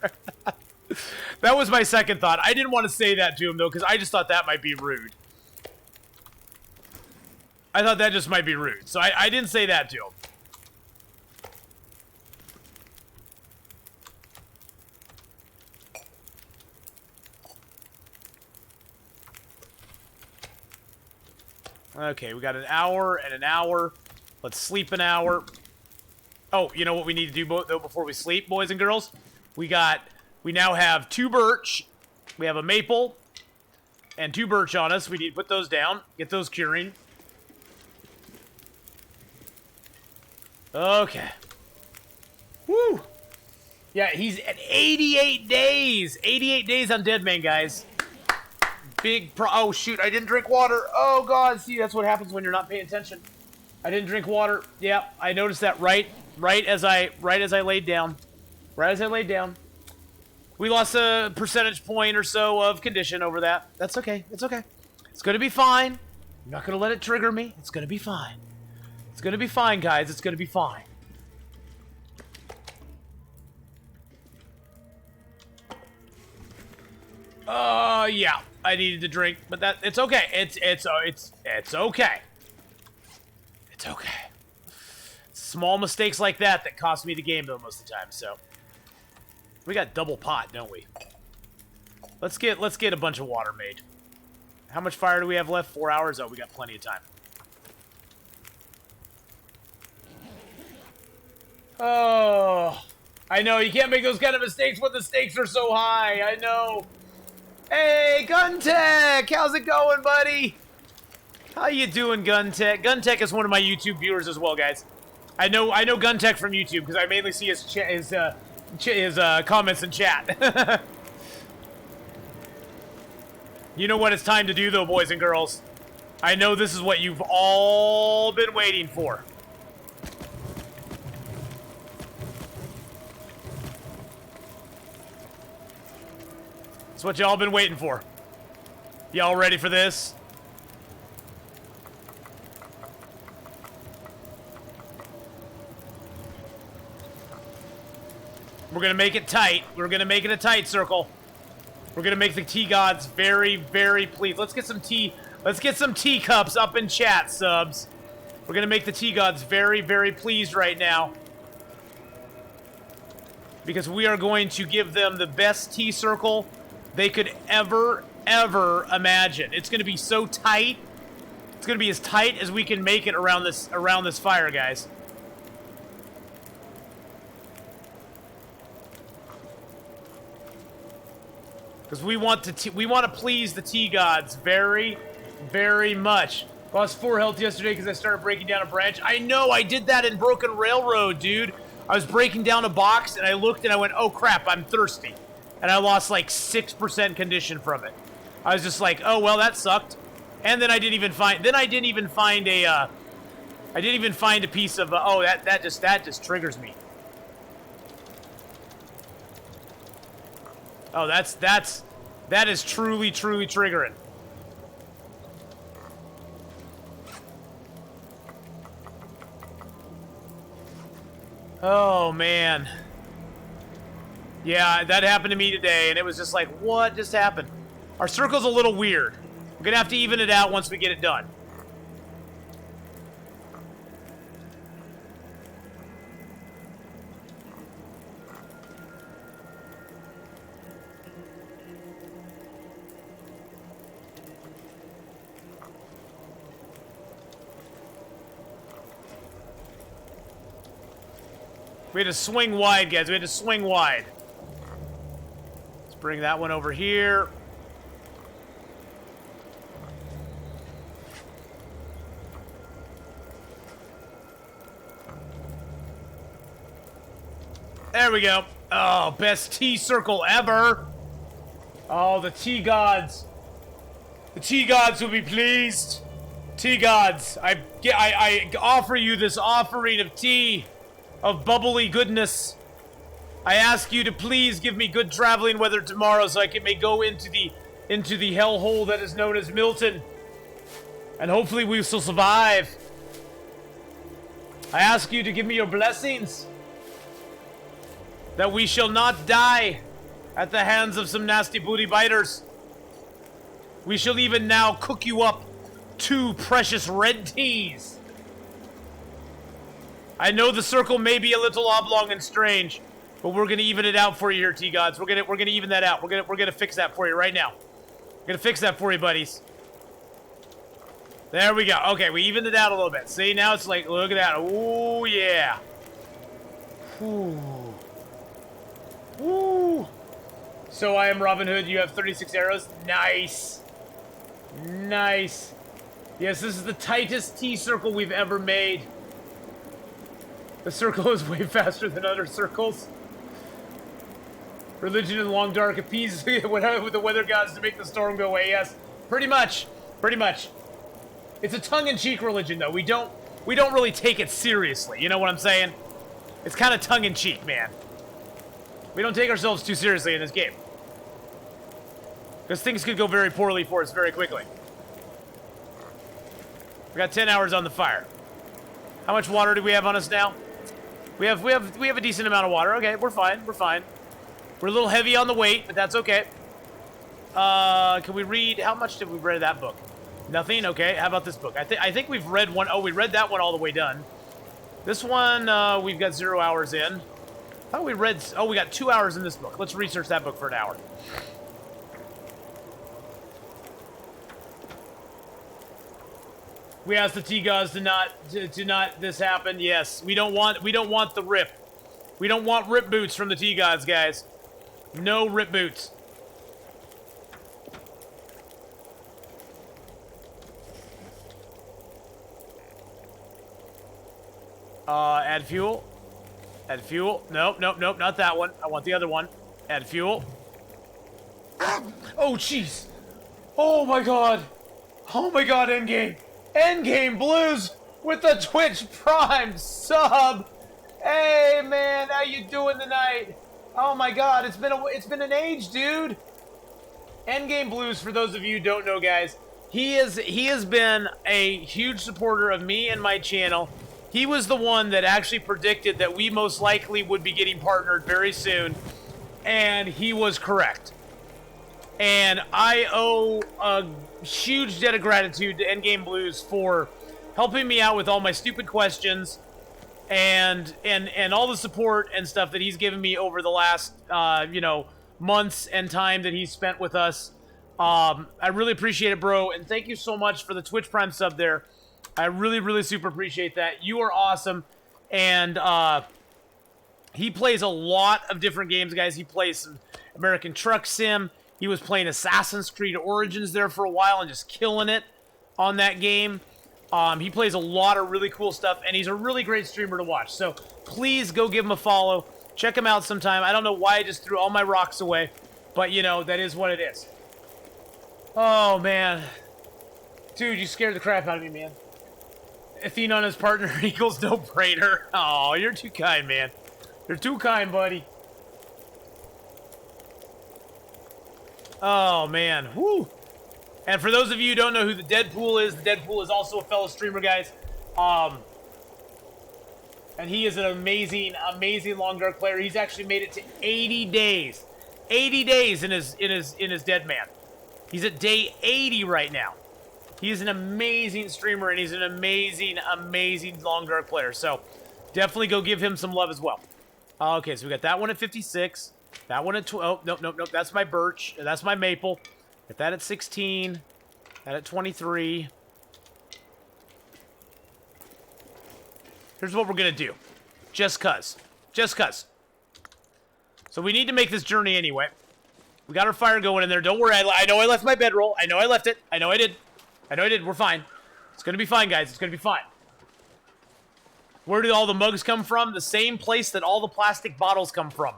That was my second thought. I didn't want to say that to him, though, because I just thought that might be rude. I thought that just might be rude. So I didn't say that to him. Okay, we got an hour and an hour. Let's sleep an hour. Oh, you know what we need to do, though, before we sleep, boys and girls? We now have 2 birch. We have a maple and 2 birch on us. We need to put those down. Get those curing. Okay. Woo! Yeah, he's at 88 days. 88 days on Deadman, guys. Oh, shoot. I didn't drink water. Oh, God. See, that's what happens when you're not paying attention. I didn't drink water. Yeah, I noticed that right as I laid down. Right as I laid down. We lost a percentage point or so of condition over that. That's okay. It's okay. It's going to be fine. I'm not going to let it trigger me. It's going to be fine. It's going to be fine, guys. It's going to be fine. Yeah. I needed to drink, but it's okay. It's okay. It's okay. Small mistakes like that cost me the game, though, most of the time, so. We got double pot, don't we? Let's get a bunch of water made. How much fire do we have left? 4 hours? Oh, we got plenty of time. Oh, I know, you can't make those kind of mistakes when the stakes are so high. I know. Hey, Guntech! How's it going, buddy? How you doing, Guntech? Guntech is one of my YouTube viewers as well, guys. I know Guntech from YouTube because I mainly see his comments in chat. You know what it's time to do, though, boys and girls. I know this is what you've all been waiting for. It's what y'all been waiting for. Y'all ready for this? We're gonna make it tight. We're gonna make it a tight circle. We're gonna make the tea gods very, very pleased. Let's get some tea. Let's get some teacups up in chat, subs. We're gonna make the tea gods very, very pleased right now. because we are going to give them the best T-circle they could ever imagine. It's going to be so tight. It's going to be as tight as we can make it around this fire, guys. Because we want to please the tea gods very, very much. Lost 4 health yesterday because I started breaking down a branch. I know, I did that in Broken Railroad, dude. I was breaking down a box and I looked and I went, oh crap, I'm thirsty. And I lost like 6% condition from it. I was just like, oh well, that sucked. And then I didn't even find a piece of oh, that just triggers me. Oh, that is truly triggering. Oh man. Yeah, that happened to me today, and it was just like, what just happened? Our circle's a little weird. We're gonna have to even it out once we get it done. We had to swing wide, guys. We had to swing wide. Let's bring that one over here. There we go. Oh, best T-circle ever. Oh, the tea gods. The tea gods will be pleased. Tea gods, I offer you this offering of tea, of bubbly goodness. I ask you to please give me good traveling weather tomorrow so I may go into the hellhole that is known as Milton. And hopefully we will survive. I ask you to give me your blessings, that we shall not die at the hands of some nasty booty biters. We shall even now cook you up 2 precious red teas. I know the circle may be a little oblong and strange, but we're gonna even it out for you here, tea gods. We're gonna even that out. We're gonna fix that for you right now. We're gonna fix that for you, buddies. There we go. Okay, we evened it out a little bit. See, now it's like, look at that. Ooh, yeah. Ooh. Ooh. So I am Robin Hood. You have 36 arrows. Nice. Nice. Yes, this is the tightest T-circle we've ever made. The circle is way faster than other circles. Religion in the long dark appeases with the weather gods to make the storm go away. Yes, pretty much. Pretty much. It's a tongue-in-cheek religion, though. We don't really take it seriously. You know what I'm saying? It's kind of tongue-in-cheek, man. We don't take ourselves too seriously in this game. Because things could go very poorly for us very quickly. We got 10 hours on the fire. How much water do we have on us now? We have a decent amount of water. Okay, we're fine. We're fine. We're a little heavy on the weight, but that's okay. Can we read? How much did we read that book? Nothing. Okay. How about this book? I think we've read one. Oh, we read that one all the way done. This one we've got 0 hours in. I thought we read. Oh, we got 2 hours in this book. Let's research that book for an hour. We asked the tea gods to not this happen. Yes, we don't want the rip. We don't want rip boots from the tea gods, guys. No rip boots. Add fuel. Add fuel. Nope, nope, nope, not that one. I want the other one. Add fuel. Oh, jeez. Oh, my God. Oh, my God, endgame. Endgame Blues with the Twitch Prime sub. Hey, man, how you doing tonight? Oh, my God, it's been an age, dude. Endgame Blues, for those of you who don't know, guys, he has been a huge supporter of me and my channel. He was the one that actually predicted that we most likely would be getting partnered very soon, and he was correct. And I owe a huge debt of gratitude to Endgame Blues for helping me out with all my stupid questions and all the support and stuff that he's given me over the last months and time that he's spent with us. I really appreciate it, bro, and thank you so much for the Twitch Prime sub there. I really, really super appreciate that. You are awesome, and he plays a lot of different games, guys. He plays some American Truck Sim. He was playing Assassin's Creed Origins there for a while and just killing it on that game. He plays a lot of really cool stuff, and he's a really great streamer to watch. So please go give him a follow. Check him out sometime. I don't know why I just threw all my rocks away, but, that is what it is. Oh, man. Dude, you scared the crap out of me, man. Athena and his partner equals no brainer. Oh, you're too kind, man. You're too kind, buddy. Oh, man. Woo. And for those of you who don't know who the Deadpool is also a fellow streamer, guys. And he is an amazing, amazing Long Dark player. He's actually made it to 80 days. 80 days in his Deadman. He's at day 80 right now. He is an amazing streamer, and he's an amazing, amazing Long Dark player. So definitely go give him some love as well. Okay, so we got that one at 56. That one at 12. Oh, nope. That's my birch. That's my maple. Get that at 16. That at 23. Here's what we're going to do. Just cuz. So we need to make this journey anyway. We got our fire going in there. Don't worry. I know I left my bedroll. I know I left it. I know I did. We're fine. It's going to be fine, guys. It's going to be fine. Where did all the mugs come from? The same place that all the plastic bottles come from.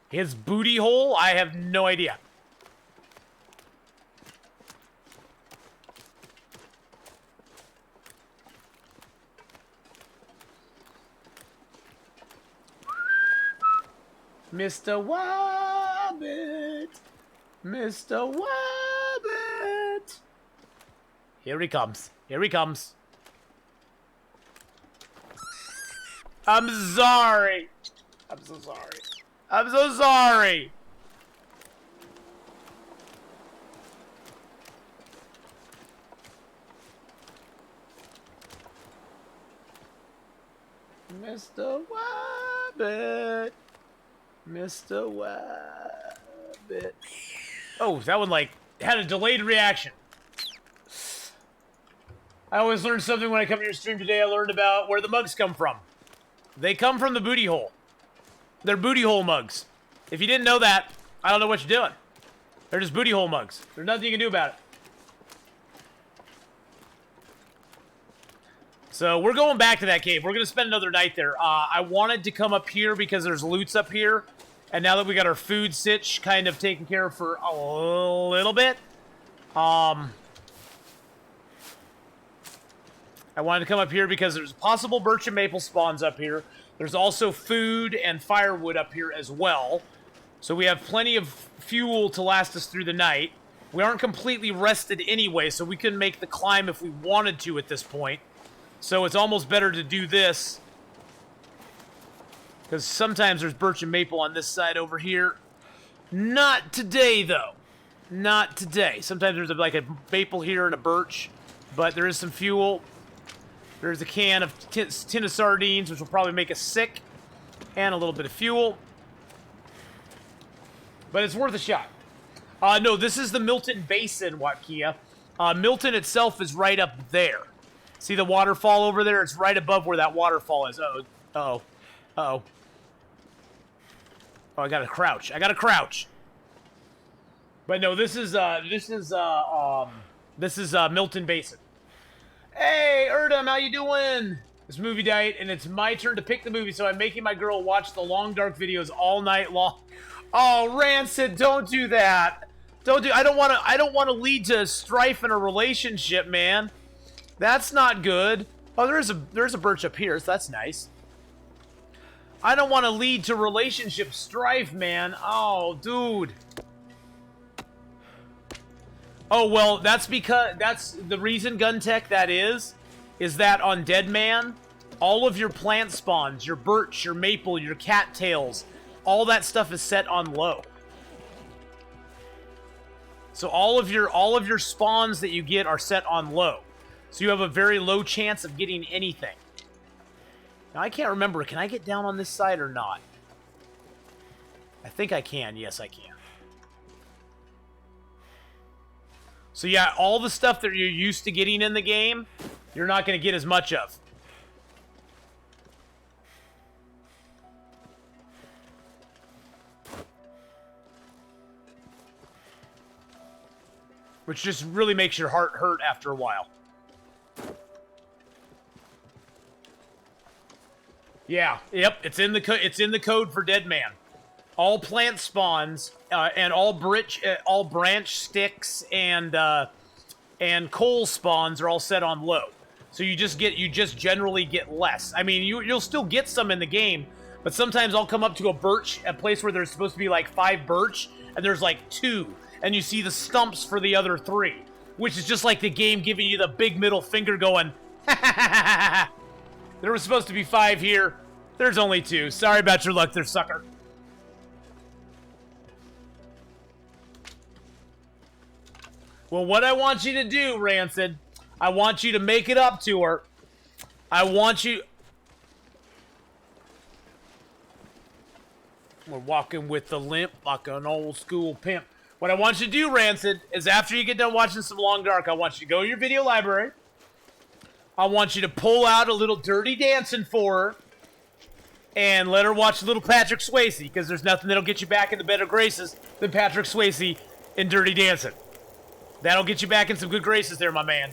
His booty hole? I have no idea. Mr. Wabbit. Mr. Wabbit. Here he comes. I'm sorry. I'm so sorry. Mr. Wabbit. Oh, that one, had a delayed reaction. I always learn something when I come to your stream today. I learned about where the mugs come from. They come from the booty hole. They're booty hole mugs. If you didn't know that, I don't know what you're doing. They're just booty hole mugs. There's nothing you can do about it. So we're going back to that cave. We're going to spend another night there. I wanted to come up here because there's loots up here. And now that we got our food sitch kind of taken care of for a little bit, I wanted to come up here because there's possible birch and maple spawns up here. There's also food and firewood up here as well. So we have plenty of fuel to last us through the night. We aren't completely rested anyway, so we can make the climb if we wanted to at this point. So it's almost better to do this. Because sometimes there's birch and maple on this side over here. Not today, though. Not today. Sometimes there's like a maple here and a birch. But there is some fuel. There's a can of tin of sardines, which will probably make us sick. And a little bit of fuel. But it's worth a shot. No, this is the Milton Basin, Watkia. Milton itself is right up there. See the waterfall over there? It's right above where that waterfall is. Uh-oh. Oh, I gotta crouch. But no, this is Milton Basin. Hey, Erdem, how you doing? It's movie night, and it's my turn to pick the movie, so I'm making my girl watch the Long Dark videos all night long. Oh, Rancid, don't do that. I don't want to lead to strife in a relationship, man. That's not good. Oh, there's a birch up here, so that's nice. I don't want to lead to relationship strife, man. Oh, dude. Oh, well, that's the reason, Guntech, that is that on Deadman, all of your plant spawns, your birch, your maple, your cattails, all that stuff is set on low. So all of your spawns that you get are set on low. So you have a very low chance of getting anything. Now, I can't remember. Can I get down on this side or not? I think I can. Yes, I can. So yeah, all the stuff that you're used to getting in the game, you're not going to get as much of. Which just really makes your heart hurt after a while. Yeah, yep, it's in the code for Deadman. All plant spawns and all branch sticks and coal spawns are all set on low. So you just generally get less. I mean, you'll still get some in the game, but sometimes I'll come up to a place where there's supposed to be like 5 birch and there's like 2, and you see the stumps for the other 3, which is just like the game giving you the big middle finger going, there was supposed to be 5 here. There's only 2. Sorry about your luck there, sucker. Well, what I want you to do, Rancid, I want you to make it up to her. I want you... We're walking with the limp like an old school pimp. What I want you to do, Rancid, is after you get done watching some Long Dark, I want you to go to your video library. I want you to pull out a little Dirty Dancing for her and let her watch a little Patrick Swayze, because there's nothing that'll get you back in the better graces than Patrick Swayze in Dirty Dancing. That'll get you back in some good graces there, my man.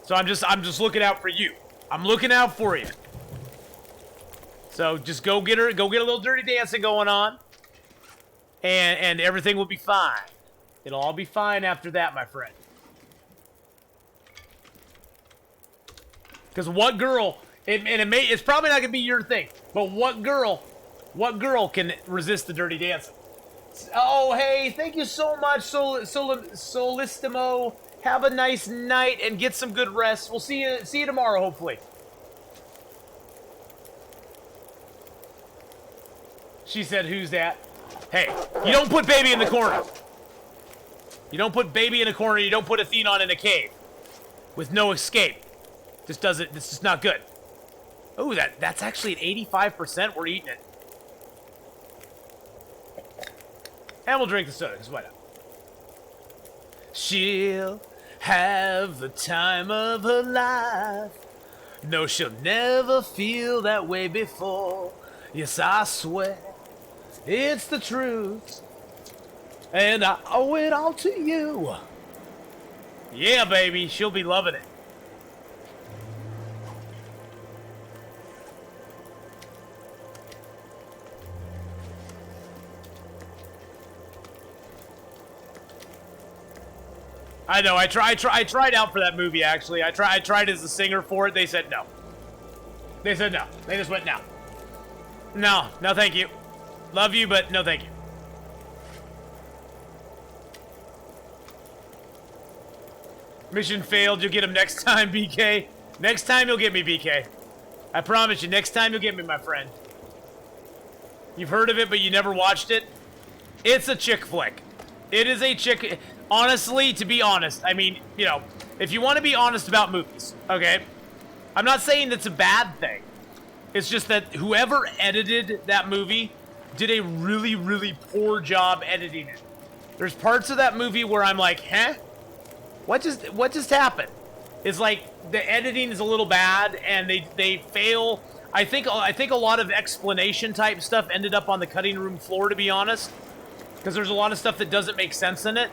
So I'm just looking out for you. I'm looking out for you. So just go get a little Dirty Dancing going on, and everything will be fine. It'll all be fine after that, my friend. Because what girl, it's probably not gonna be your thing, but what girl can resist the Dirty Dancing? Oh, hey, thank you so much, Solistimo. Have a nice night and get some good rest. We'll see you tomorrow, hopefully. She said, who's that? Hey, you don't put baby in the corner. You don't put baby in a corner. You don't put Athenon in a cave with no escape. This doesn't. This is not good. Oh, that's actually at 85%. We're eating it. And we'll drink the soda, because why not? She'll have the time of her life. No, she'll never feel that way before. Yes, I swear, it's the truth. And I owe it all to you. Yeah, baby, she'll be loving it. I know. I tried out for that movie. Actually, I tried as a singer for it. They said no. They said no. They just went no. No, thank you. Love you, but no, thank you. Mission failed. You'll get him next time, BK. Next time you'll get me, BK. I promise you. Next time you'll get me, my friend. You've heard of it, but you never watched it. It's a chick flick. It is a chick. Honestly, to be honest, I mean, you know, if you want to be honest about movies, okay? I'm not saying that's a bad thing. It's just that whoever edited that movie did a really, really poor job editing it. There's parts of that movie where I'm like, huh? What just happened? It's like the editing is a little bad and they fail. I think a lot of explanation type stuff ended up on the cutting room floor, to be honest, because there's a lot of stuff that doesn't make sense in it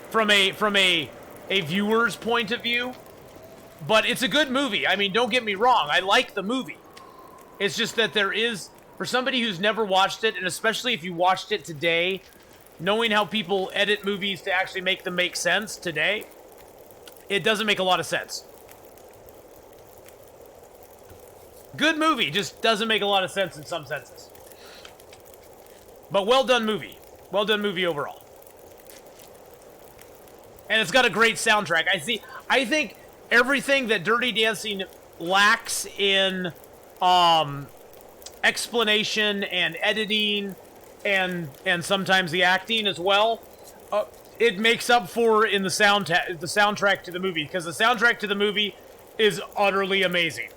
from a viewer's point of view. But it's a good movie. I mean, don't get me wrong. I like the movie. It's just that there is, for somebody who's never watched it, and especially if you watched it today, knowing how people edit movies to actually make them make sense today, it doesn't make a lot of sense. Good movie, just doesn't make a lot of sense in some senses. But well done movie. Well done movie overall. And it's got a great soundtrack. I think everything that Dirty Dancing lacks in explanation and editing and sometimes the acting as well, it makes up for in the soundtrack to the movie, because the soundtrack to the movie is utterly amazing.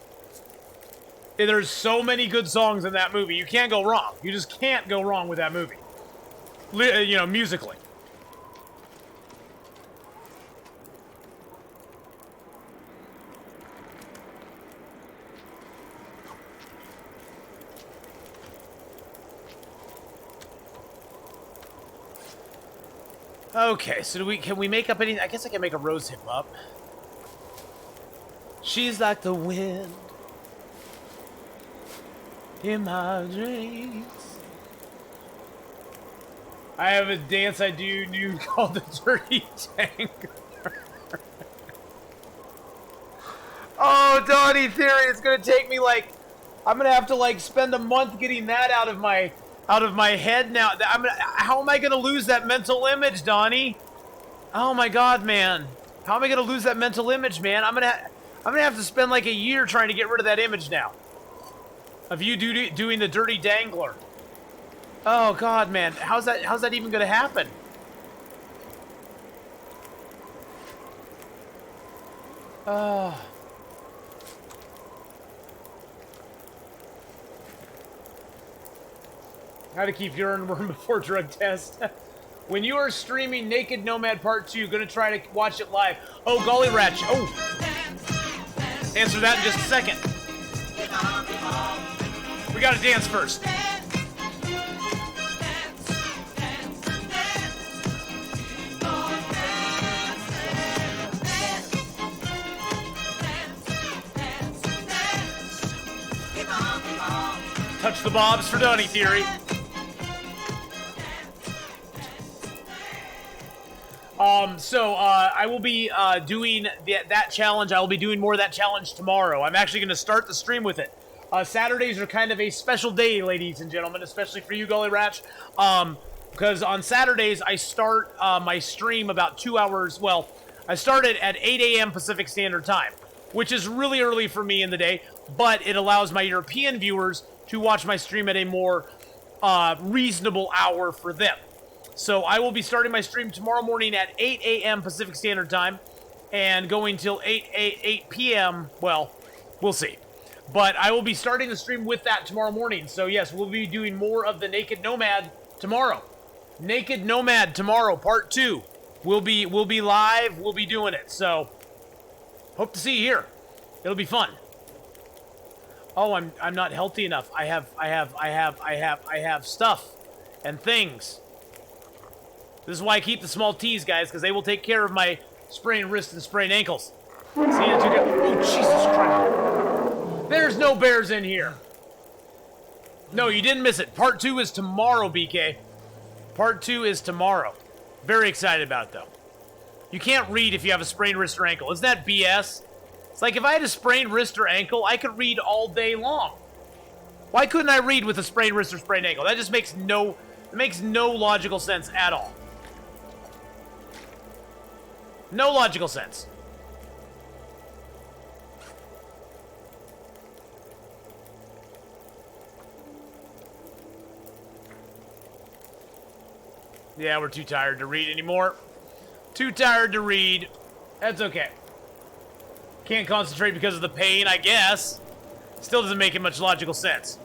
There's so many good songs in that movie. You can't go wrong. You just can't go wrong with that movie. You know, musically. Okay, so can we make up any? I guess I can make a rose hip up. She's like the wind in my dreams. I have a dance I do new called the Dirty Tank. Oh, Donnie Theory, it's gonna take me like I'm gonna have to like spend a month getting that out of my head now. How am I gonna lose that mental image, Donnie? Oh my God, man! How am I gonna lose that mental image, man? I'm gonna have to spend like a year trying to get rid of that image now. Of you doing the Dirty Dangler. Oh God, man! How's that even gonna happen? How to keep urine worm before drug test. When you are streaming Naked Nomad Part 2, gonna try to watch it live. Oh, golly ratch. Oh. Answer that in just a second. We gotta dance first. Touch the bobs for Donnie Theory. I will be doing that challenge. I will be doing more of that challenge tomorrow. I'm actually going to start the stream with it. Saturdays are kind of a special day, ladies and gentlemen, especially for you, Gully Ratch. Because on Saturdays, I start my stream about 2 hours. Well, I start it at 8 a.m. Pacific Standard Time, which is really early for me in the day, but it allows my European viewers to watch my stream at a more reasonable hour for them. So I will be starting my stream tomorrow morning at 8 a.m. Pacific Standard Time and going till 8 p.m. Well, we'll see. But I will be starting the stream with that tomorrow morning. So yes, we'll be doing more of the Naked Nomad tomorrow. Naked Nomad tomorrow, part 2. We'll be live. We'll be doing it. So hope to see you here. It'll be fun. Oh, I'm not healthy enough. I have stuff and things. This is why I keep the small teas, guys, because they will take care of my sprained wrists and sprained ankles. See, oh, Jesus Christ. There's no bears in here. No, you didn't miss it. Part 2 is tomorrow, BK. Part 2 is tomorrow. Very excited about it, though. You can't read if you have a sprained wrist or ankle. Isn't that BS? It's like if I had a sprained wrist or ankle, I could read all day long. Why couldn't I read with a sprained wrist or sprained ankle? That just makes no logical sense at all. No logical sense. Yeah, we're too tired to read anymore. Too tired to read. That's okay. Can't concentrate because of the pain, I guess. Still doesn't make much logical sense.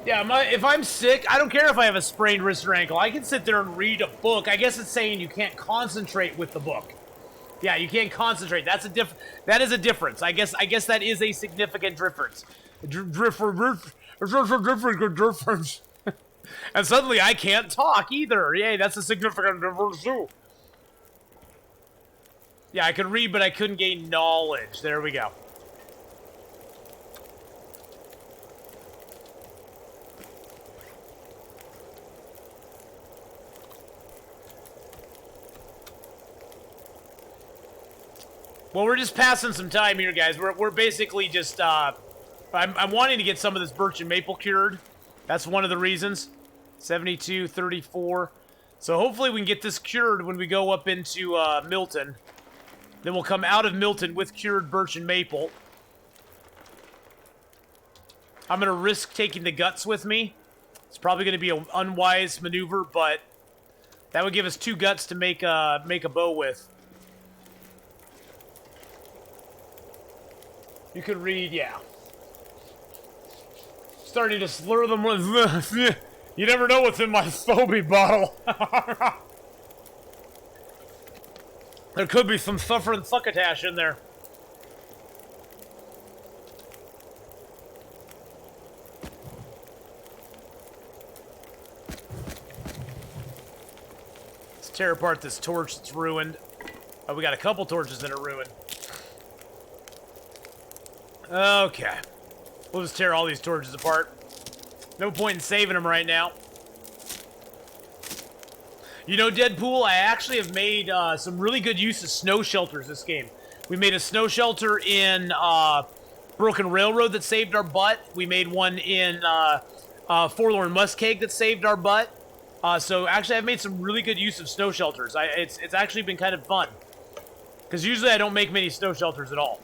Yeah, if I'm sick, I don't care if I have a sprained wrist or ankle. I can sit there and read a book. I guess it's saying you can't concentrate with the book. Yeah, you can't concentrate. That is a difference. I guess that is a significant difference. Difference. And suddenly I can't talk either. Yay, that's a significant difference too. Yeah, I could read, but I couldn't gain knowledge. There we go. Well, we're just passing some time here, guys. We're basically just, I'm wanting to get some of this birch and maple cured. That's one of the reasons. 72, 34. So hopefully we can get this cured when we go up into, Milton. Then we'll come out of Milton with cured birch and maple. I'm going to risk taking the guts with me. It's probably going to be an unwise maneuver, but that would give us 2 guts to make a bow with. You could read, yeah. Starting to slur them with, you never know what's in my Phoebe bottle. There could be some suffering succotash in there. Let's tear apart this torch that's ruined. Oh, we got a couple torches that are ruined. Okay. We'll just tear all these torches apart. No point in saving them right now. You know, Deadpool, I actually have made some really good use of snow shelters this game. We made a snow shelter in Broken Railroad that saved our butt. We made one in Forlorn Muskeg that saved our butt. So actually, I've made some really good use of snow shelters. It's actually been kind of fun. Because usually I don't make many snow shelters at all.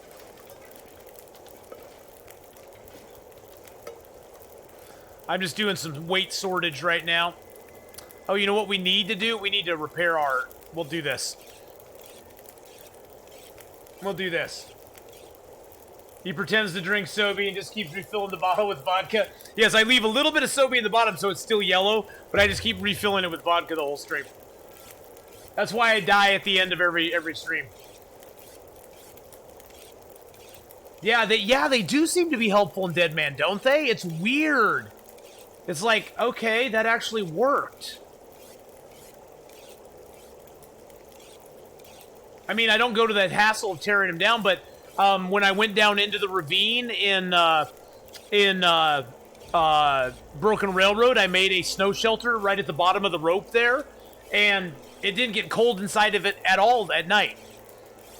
I'm just doing some weight sortage right now. Oh, you know what we need to do? We need to repair our... We'll do this. We'll do this. He pretends to drink Sobe and just keeps refilling the bottle with vodka. Yes, I leave a little bit of Sobe in the bottom so it's still yellow, but I just keep refilling it with vodka the whole stream. That's why I die at the end of every stream. Yeah, they do seem to be helpful in Deadman, don't they? It's weird. It's like, okay, that actually worked. I mean, I don't go to that hassle of tearing him down, but when I went down into the ravine in Broken Railroad, I made a snow shelter right at the bottom of the rope there, and it didn't get cold inside of it at all at night.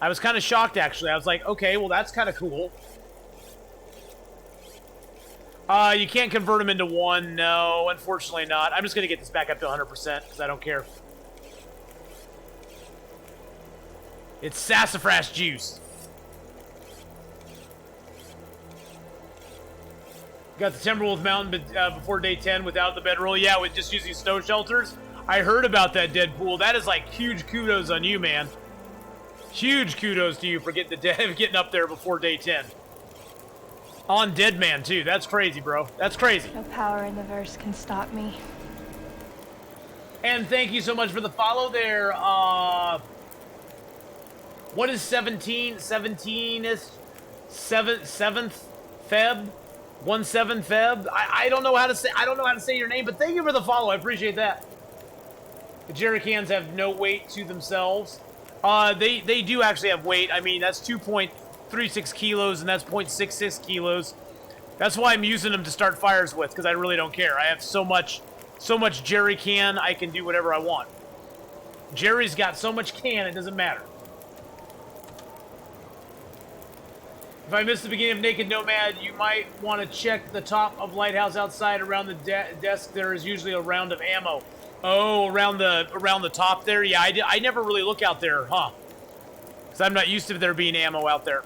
I was kind of shocked, actually. I was like, okay, well, that's kind of cool. You can't convert them into one. No, unfortunately not. I'm just going to get this back up to 100% because I don't care. It's sassafras juice. Got the Timberwolf Mountain before day 10 without the bedroll. Yeah, with just using snow shelters. I heard about that, Deadpool. That is like huge kudos on you, man. Huge kudos to you for getting up there before day 10. On Deadman, too. That's crazy, bro. That's crazy. No power in the verse can stop me. And thank you so much for the follow there. What is 17? 17 is 7th Feb? 17 Feb? I don't know how to say your name, but thank you for the follow. I appreciate that. The jerry cans have no weight to themselves. They do actually have weight. I mean, that's 2.36 kilos, and that's 0.66 kilos. That's why I'm using them to start fires with, because I really don't care. I have so much jerry can, I can do whatever I want. Jerry's got so much can, it doesn't matter. If I missed the beginning of Naked Nomad, you might want to check the top of Lighthouse outside. Around the desk, there is usually a round of ammo. Oh, around the top there? Yeah, I never really look out there, huh? Because I'm not used to there being ammo out there.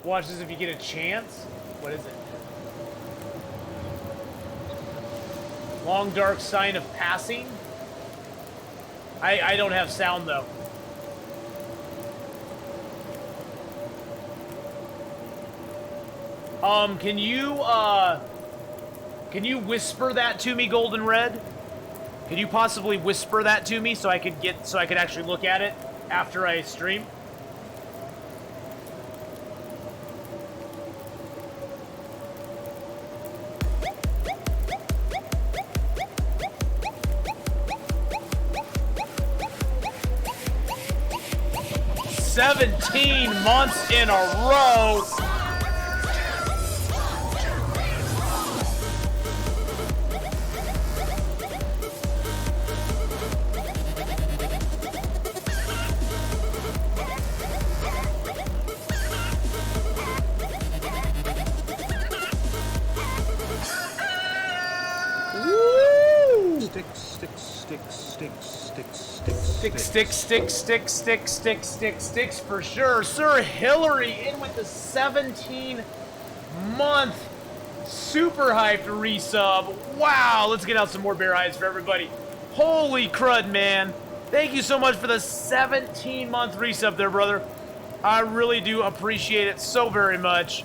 Watch this if you get a chance. What is it? Long dark sign of passing. I don't have sound though. Can you whisper that to me, Golden Red? Can you possibly whisper that to me so I could actually look at it after I stream? $17 months in a row. Sticks for sure. Sir Hillary in with the 17-month super hyped resub. Wow, let's get out some more bear eyes for everybody. Holy crud, man. Thank you so much for the 17-month resub there, brother. I really do appreciate it so very much.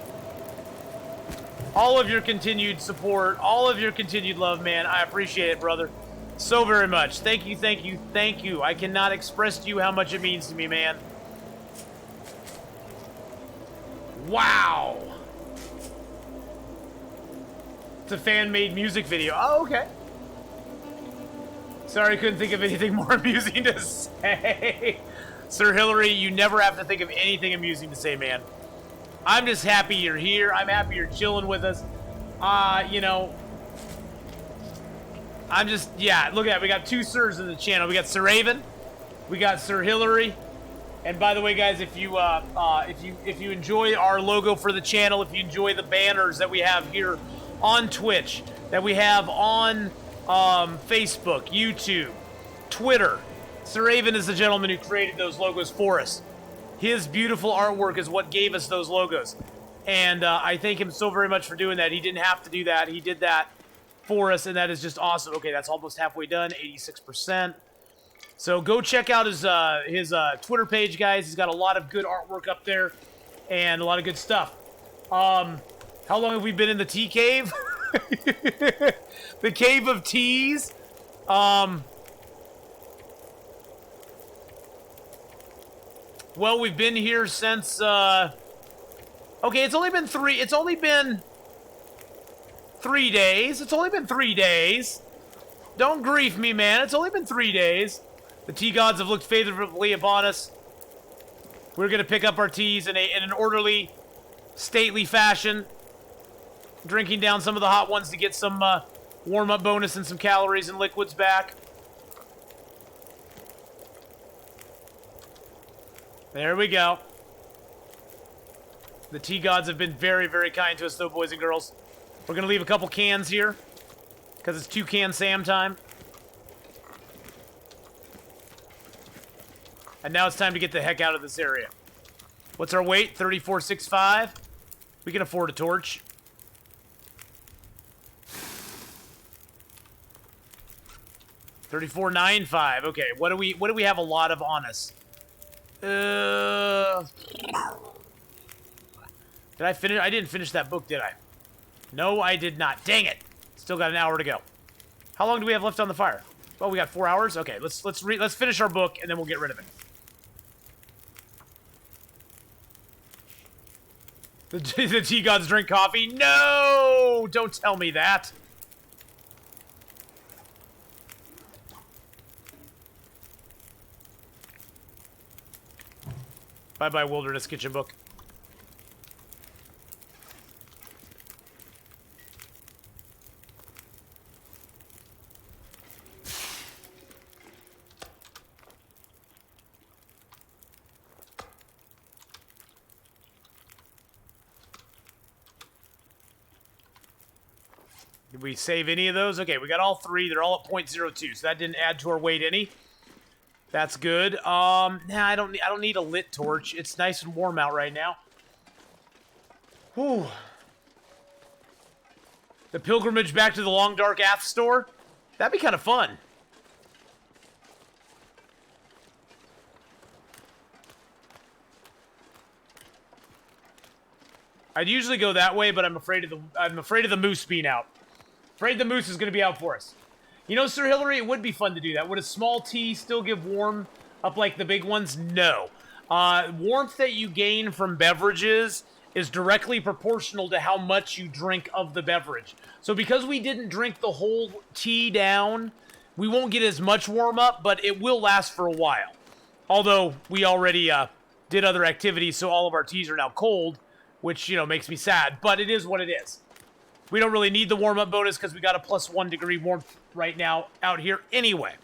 All of your continued support, all of your continued love, man. I appreciate it, brother. So very much. Thank you, thank you, thank you. I cannot express to you how much it means to me, man. Wow. It's a fan-made music video. Oh, okay. Sorry, I couldn't think of anything more amusing to say. Sir Hillary, you never have to think of anything amusing to say, man. I'm just happy you're here. I'm happy you're chilling with us. You know, I'm just, yeah, look at that. We got two Sirs in the channel. We got Sir Raven. We got Sir Hillary. And by the way, guys, if you enjoy our logo for the channel, if you enjoy the banners that we have here on Twitch, that we have on Facebook, YouTube, Twitter, Sir Raven is the gentleman who created those logos for us. His beautiful artwork is what gave us those logos. And I thank him so very much for doing that. He didn't have to do that. He did that for us, and that is just awesome. Okay, that's almost halfway done, 86%. So go check out his Twitter page, guys. He's got a lot of good artwork up there and a lot of good stuff. How long have we been in the tea cave? The cave of teas. Well, we've been here since okay, it's only been 3 days. It's only been 3 days. Don't grief me, man. It's only been 3 days. The tea gods have looked favorably upon us. We're going to pick up our teas in an orderly, stately fashion. Drinking down some of the hot ones to get some warm-up bonus and some calories and liquids back. There we go. The tea gods have been very, very kind to us, though, boys and girls. We're going to leave a couple cans here, because it's 2-can Sam time. And now it's time to get the heck out of this area. What's our weight? 34.65. We can afford a torch. $34.95. Okay, what do we have a lot of on us? Did I finish? I didn't finish that book, did I? No, I did not. Dang it! Still got an hour to go. How long do we have left on the fire? Oh, we got 4 hours. Okay, let's finish our book and then we'll get rid of it. The tea gods drink coffee? No! Don't tell me that. Bye-bye, Wilderness Kitchen Book. Did we save any of those? Okay, we got all 3. They're all at 0.02, so that didn't add to our weight any. That's good. Nah, I don't need a lit torch. It's nice and warm out right now. Whew. The pilgrimage back to the Long Dark Ath store? That'd be kind of fun. I'd usually go that way, but I'm afraid of the moose being out. Afraid the moose is going to be out for us. You know, Sir Hillary, it would be fun to do that. Would a small tea still give warm up like the big ones? No. Warmth that you gain from beverages is directly proportional to how much you drink of the beverage. So because we didn't drink the whole tea down, we won't get as much warm up, but it will last for a while. Although we already did other activities, so all of our teas are now cold, which, you know, makes me sad. But it is what it is. We don't really need the warm-up bonus because we got a +1 degree warmth right now out here anyway.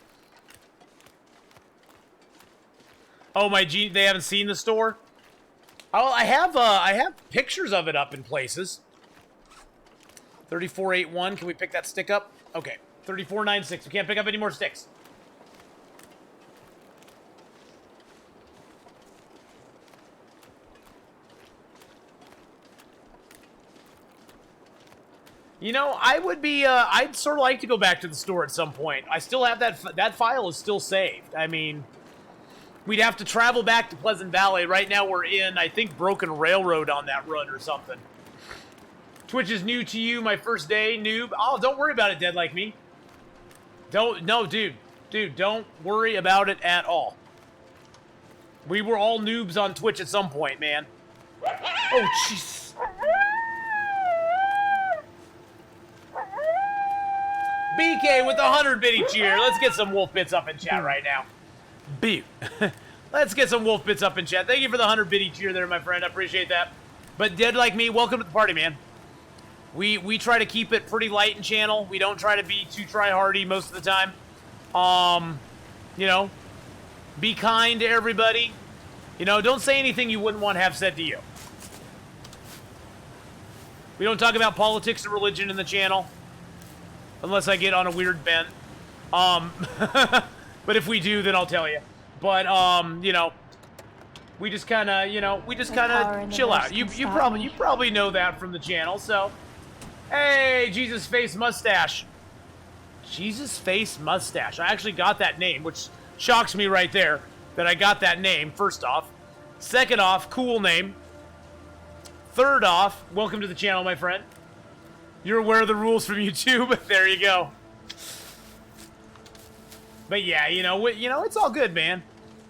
Oh, they haven't seen the store? Oh, I have pictures of it up in places. 3481, can we pick that stick up? Okay, 3496, we can't pick up any more sticks. You know, I would be, I'd sort of like to go back to the store at some point. I still have that file is still saved. I mean, we'd have to travel back to Pleasant Valley. Right now we're in, I think, Broken Railroad on that run or something. Twitch is new to you, my first day, noob. Oh, don't worry about it, Dead Like Me. No, dude, don't worry about it at all. We were all noobs on Twitch at some point, man. Oh, jeez. BK with the 100 bitty cheer. Let's get some wolf bits up in chat right now. Beep. Let's get some wolf bits up in chat. Thank you for the 100 bitty cheer there, my friend. I appreciate that. But Dead Like Me, welcome to the party, man. We try to keep it pretty light in channel. We don't try to be too try-hardy most of the time. You know, be kind to everybody. You know, don't say anything you wouldn't want to have said to you. We don't talk about politics or religion in the channel. Unless I get on a weird bent. But if we do, then I'll tell you. But, you know, we just kind of, chill out. You probably know that from the channel, so. Hey, Jesus Face Mustache. Jesus Face Mustache. I actually got that name, which shocks me right there that I got that name, first off. Second off, cool name. Third off, welcome to the channel, my friend. You're aware of the rules from YouTube. There you go. But yeah, you know, it's all good, man.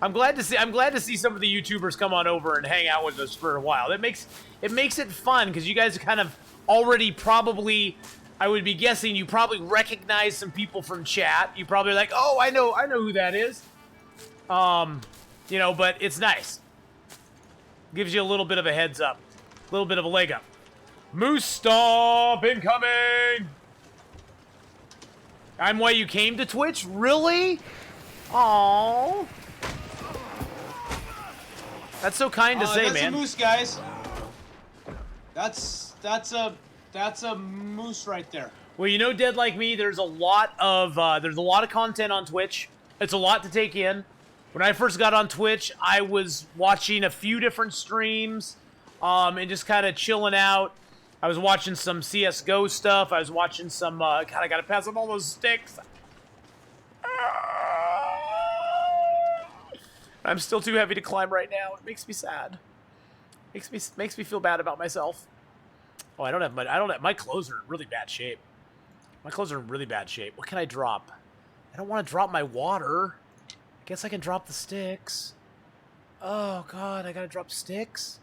I'm glad to see some of the YouTubers come on over and hang out with us for a while. It makes it fun because you guys kind of already probably, I would be guessing, you probably recognize some people from chat. You probably are like, oh, I know who that is. You know, but it's nice. Gives you a little bit of a heads up, a little bit of a leg up. Moose Stomp incoming! I'm why you came to Twitch? Really? Aww. That's so kind to say, that's man. That's a moose, guys. That's a moose right there. Well, you know, Dead Like Me, there's a lot of content on Twitch. It's a lot to take in. When I first got on Twitch, I was watching a few different streams, and just kind of chilling out. I was watching some CSGO stuff. I was watching some, God, I gotta pass up all those sticks. I'm still too heavy to climb right now. It makes me sad. Makes me feel bad about myself. Oh, my clothes are in really bad shape. My clothes are in really bad shape. What can I drop? I don't want to drop my water. I guess I can drop the sticks. Oh, God, I gotta drop sticks?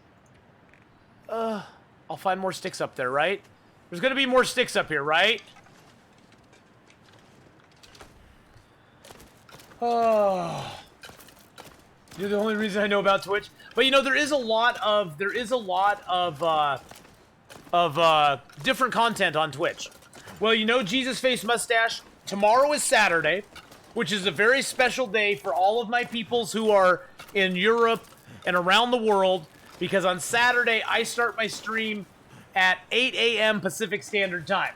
I'll find more sticks up there, right? There's gonna be more sticks up here, right? Oh. You're the only reason I know about Twitch. But you know, there is a lot of different content on Twitch. Well, you know, Jesus Face Mustache, tomorrow is Saturday, which is a very special day for all of my peoples who are in Europe and around the world. Because on Saturday, I start my stream at 8 a.m. Pacific Standard Time.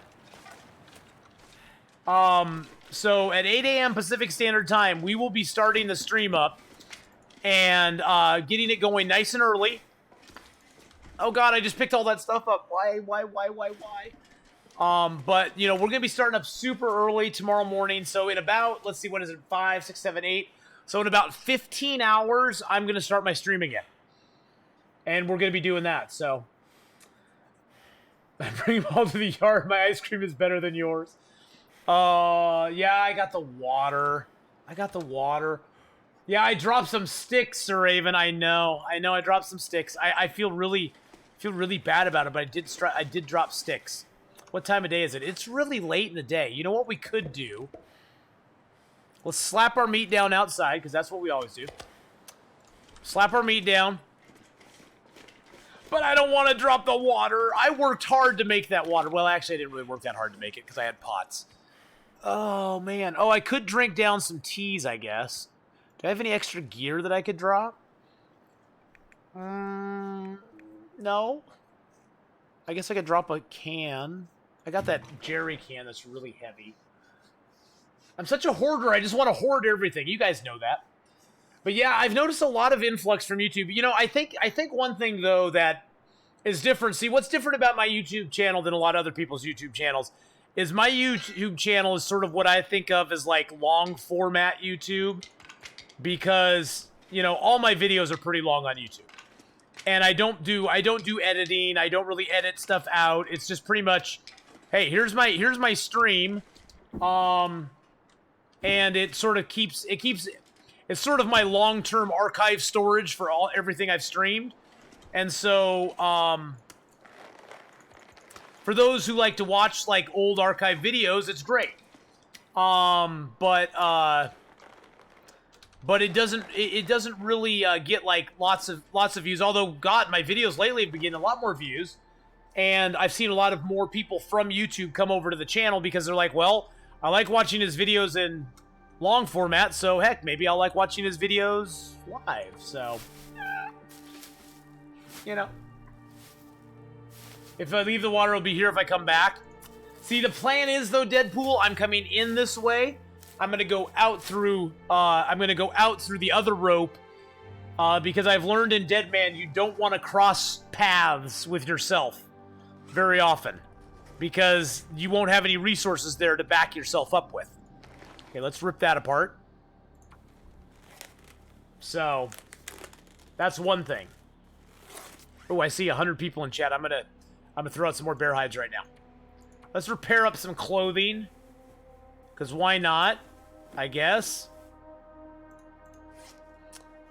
So at 8 a.m. Pacific Standard Time, we will be starting the stream up and getting it going nice and early. Oh God, I just picked all that stuff up. Why? But, you know, we're going to be starting up super early tomorrow morning. So in about, let's see, what is it, 5, 6, 7, 8. So in about 15 hours, I'm going to start my stream again. And we're going to be doing that, so. I bring them all to the yard. My ice cream is better than yours. Yeah, I got the water. Yeah, I dropped some sticks, Sir Raven. I know I dropped some sticks. I feel really bad about it, but I did drop sticks. What time of day is it? It's really late in the day. You know what we could do? Let's slap our meat down outside, because that's what we always do. Slap our meat down. But I don't want to drop the water. I worked hard to make that water. Well, actually, I didn't really work that hard to make it because I had pots. Oh, man. Oh, I could drink down some teas, I guess. Do I have any extra gear that I could drop? No. I guess I could drop a can. I got that jerry can that's really heavy. I'm such a hoarder. I just want to hoard everything. You guys know that. But yeah, I've noticed a lot of influx from YouTube. You know, I think one thing, though, that is different. See, what's different about my YouTube channel than a lot of other people's YouTube channels is my YouTube channel is sort of what I think of as like long format YouTube, because, you know, all my videos are pretty long on YouTube. And I don't do editing. I don't really edit stuff out. It's just pretty much, hey, here's my stream. And it sort of keeps it's sort of my long-term archive storage for everything I've streamed. And so for those who like to watch like old archive videos, it's great. But it doesn't really get like lots of views. Although, God, my videos lately have been getting a lot more views, and I've seen a lot of more people from YouTube come over to the channel because they're like, well, I like watching his videos in long format, so heck, maybe I'll like watching his videos live. So, you know, if I leave the water, it'll be here if I come back. See, the plan is though, Deadpool, I'm coming in this way. I'm gonna go out through the other rope, because I've learned in Deadman you don't want to cross paths with yourself very often, because you won't have any resources there to back yourself up with. Okay, let's rip that apart. So, that's one thing. Oh, I see 100 people in chat. I'm gonna throw out some more bear hides right now. Let's repair up some clothing, because why not? I guess.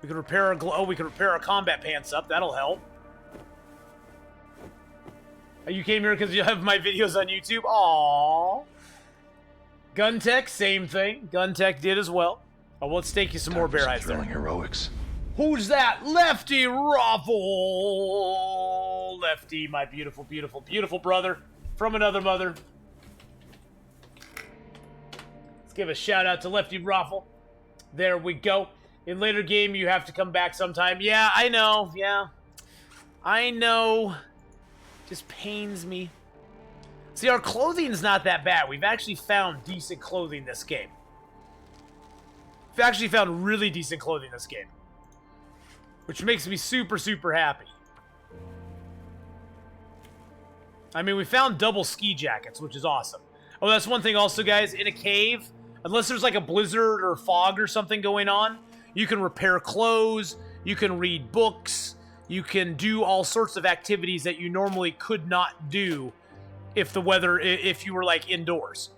We could repair our we could repair our combat pants up. That'll help. You came here because you have my videos on YouTube? Aww. Guntech, same thing. Guntech did as well. Oh, well, let's take you some more bear hides there. Thrilling heroics. Who's that? Lefty Raffle! Lefty, my beautiful, beautiful, beautiful brother from another mother. Let's give a shout out to Lefty Raffle. There we go. In later game, you have to come back sometime. Yeah, I know. Yeah. I know. Just pains me. See, our clothing's not that bad. We've actually found decent clothing this game. We've actually found really decent clothing this game, which makes me super, super happy. I mean, we found double ski jackets, which is awesome. Oh, that's one thing also, guys. In a cave, unless there's like a blizzard or fog or something going on, you can repair clothes, you can read books, you can do all sorts of activities that you normally could not do if you were like indoors.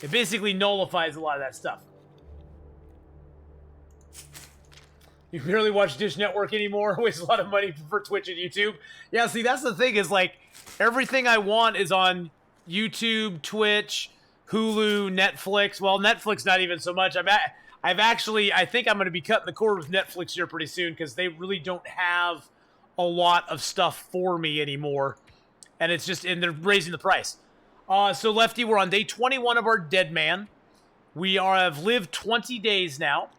It basically nullifies a lot of that stuff. You barely watch Dish Network anymore, waste a lot of money for Twitch and YouTube. Yeah, see, that's the thing, is like, everything I want is on YouTube, Twitch, Hulu, Netflix. Well, Netflix not even so much. I think I'm going to be cutting the cord with Netflix here pretty soon, because they really don't have a lot of stuff for me anymore. And and they're raising the price. So Lefty, we're on day 21 of our Deadman. We have lived 20 days now.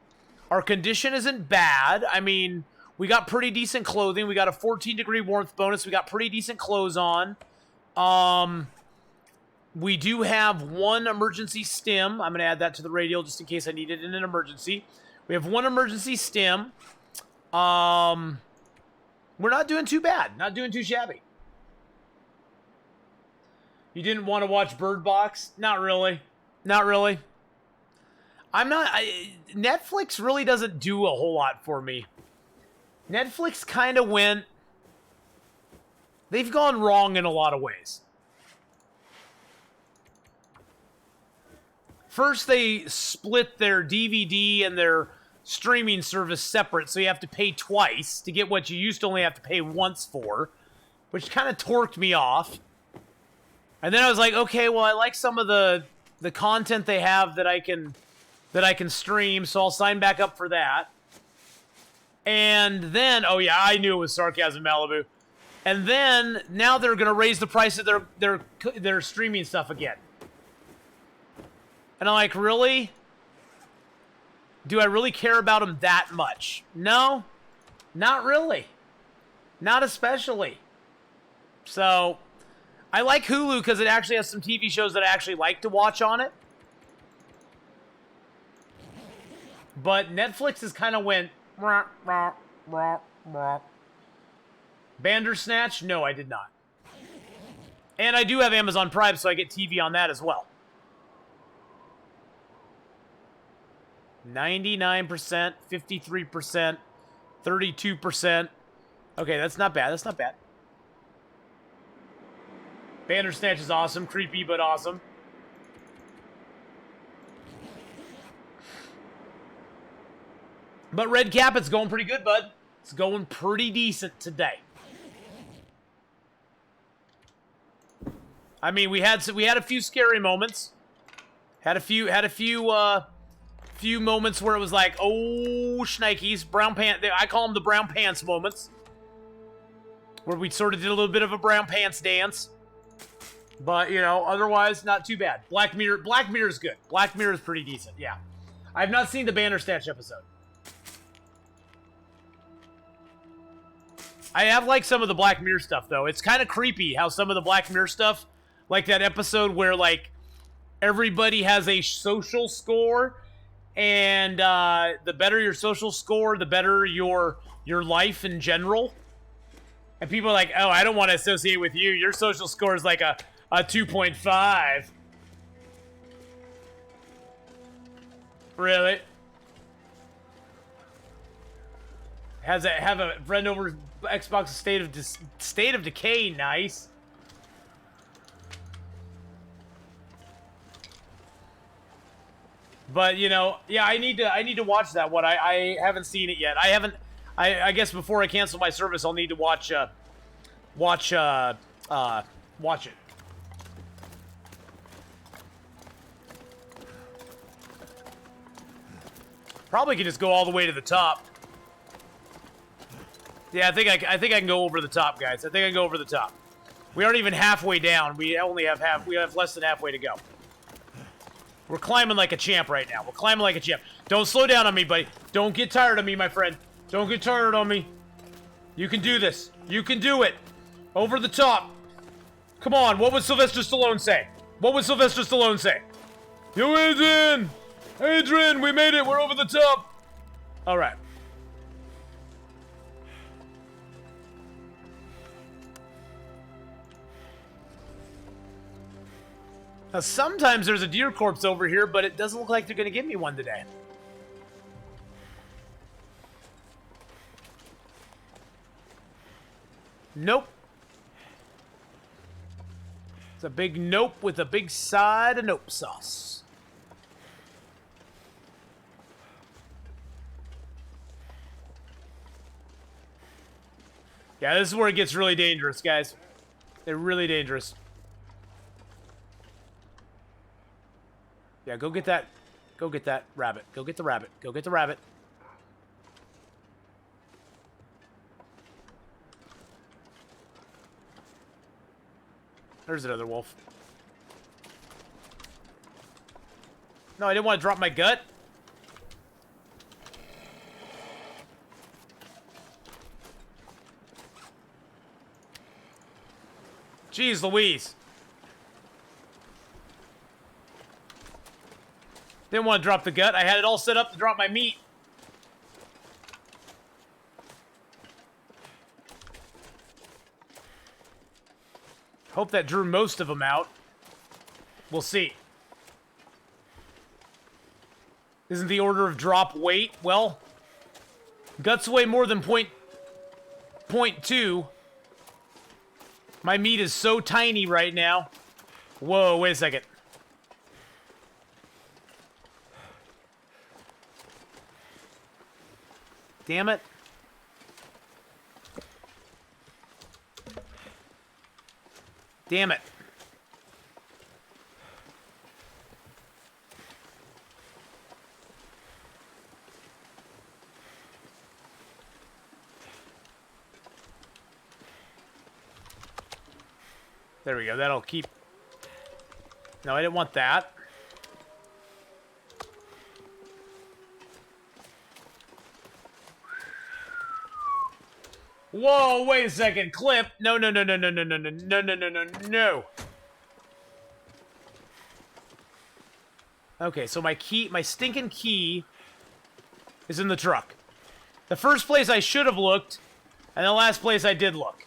Our condition isn't bad. I mean, we got pretty decent clothing. We got a 14-degree warmth bonus. We got pretty decent clothes on. We do have one emergency stim. I'm going to add that to the radial just in case I need it in an emergency. We have one emergency stim. We're not doing too bad. Not doing too shabby. You didn't want to watch Bird Box? Not really. Not really. Netflix really doesn't do a whole lot for me. Netflix kind of they've gone wrong in a lot of ways. First, they split their DVD and their streaming service separate, so you have to pay twice to get what you used to only have to pay once for, which kind of torqued me off. And then I was like, okay, well, I like some of the content they have that I can stream, so I'll sign back up for that. And then, oh yeah, I knew it was sarcasm, Malibu. And then now they're going to raise the price of their streaming stuff again. And I'm like, really? Do I really care about them that much? No, not really. Not especially. So, I like Hulu because it actually has some TV shows that I actually like to watch on it. But Netflix has kind of went... Bandersnatch? No, I did not. And I do have Amazon Prime, so I get TV on that as well. 99%, 53%, 32%. Okay, that's not bad. That's not bad. Bandersnatch is awesome. Creepy, but awesome. But Red Cap, it's going pretty good, bud. It's going pretty decent today. I mean, we had a few scary moments. Had a few moments where it was like, oh, shnikes, brown pants. I call them the brown pants moments, where we sort of did a little bit of a brown pants dance. But you know, otherwise, not too bad. Black Mirror is good. Black Mirror is pretty decent. Yeah, I've not seen the Bandersnatch episode. I have liked some of the Black Mirror stuff, though. It's kind of creepy how some of the Black Mirror stuff, like that episode where, like, everybody has a social score, and the better your social score, the better your life in general. And people are like, oh, I don't want to associate with you. Your social score is like a 2.5. Really? Have a friend over Xbox State of Decay, nice. But you know, yeah, I need to watch that one. I haven't seen it yet. I guess before I cancel my service, I'll need to watch it. Probably could just go all the way to the top. Yeah, I think I can go over the top, guys. I think I can go over the top. We aren't even halfway down. We have less than halfway to go. We're climbing like a champ right now. We're climbing like a champ. Don't slow down on me, buddy. Don't get tired of me, my friend. Don't get tired on me. You can do this. You can do it. Over the top. Come on, what would Sylvester Stallone say? What would Sylvester Stallone say? Yo, Adrian! Adrian, we made it. We're over the top. All right. Now, sometimes there's a deer corpse over here, but it doesn't look like they're going to give me one today. Nope. It's a big nope with a big side of nope sauce. Yeah, this is where it gets really dangerous, guys. They're really dangerous. Yeah, go get that. Go get that rabbit. Go get the rabbit. Go get the rabbit. There's another wolf. No, I didn't want to drop my gut. Jeez Louise. Didn't want to drop the gut. I had it all set up to drop my meat. Hope that drew most of them out. We'll see. Isn't the order of drop weight? Well, guts weigh more than point 0.2. My meat is so tiny right now. Whoa, wait a second. Damn it. Damn it. There we go. That'll keep... No, I didn't want that. Whoa, wait a second. Clip. No, no, no, no, no, no, no, no, no, no, no, no, no. Okay, so my stinking key is in the truck. The first place I should have looked, and the last place I did look.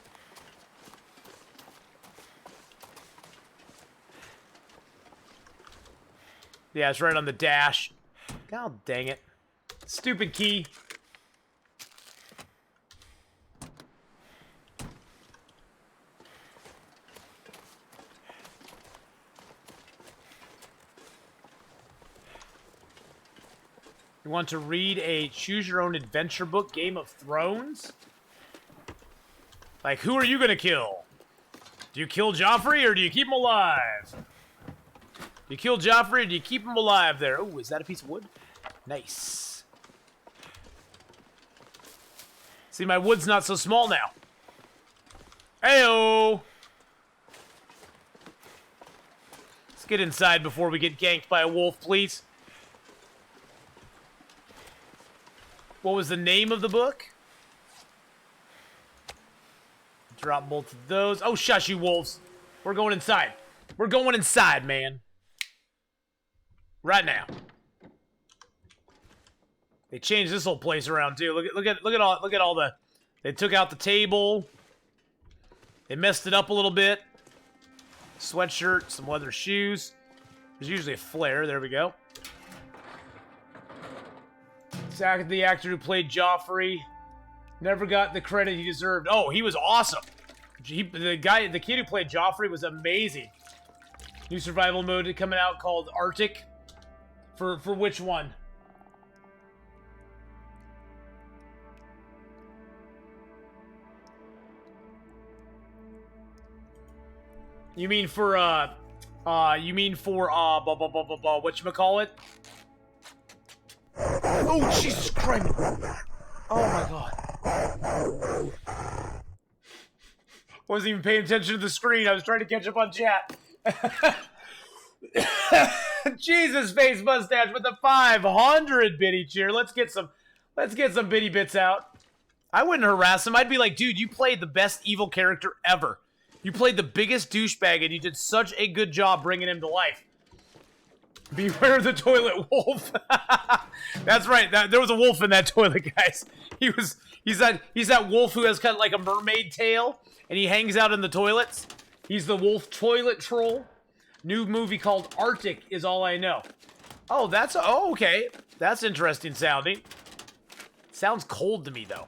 Yeah, it's right on the dash. God dang it. Stupid key. You want to read a choose-your-own-adventure book, Game of Thrones? Like, who are you gonna kill? Do you kill Joffrey, or do you keep him alive? Do you kill Joffrey, or do you keep him alive there? Oh, is that a piece of wood? Nice. See, my wood's not so small now. Heyo! Let's get inside before we get ganked by a wolf, please. What was the name of the book? Drop both of those. Oh, shush, you wolves. We're going inside. We're going inside, man. Right now. They changed this whole place around too. Look at all the. They took out the table. They messed it up a little bit. Sweatshirt, some leather shoes. There's usually a flare. There we go. The actor who played Joffrey never got the credit he deserved. Oh, he was awesome. The kid who played Joffrey was amazing. New survival mode coming out called Arctic. For which one? You mean for whatchamacallit? Oh, Jesus Christ! Oh my God. Wasn't even paying attention to the screen. I was trying to catch up on chat. Jesus face mustache with the 500 biddy cheer. Let's get some biddy bits out. I wouldn't harass him. I'd be like, dude, you played the best evil character ever. You played the biggest douchebag, and you did such a good job bringing him to life. Beware the toilet wolf. That's right. There was a wolf in that toilet, guys. He's that wolf who has kind of like a mermaid tail, and he hangs out in the toilets. He's the wolf toilet troll. New movie called Arctic is all I know. Oh, okay. That's interesting sounding. Sounds cold to me though.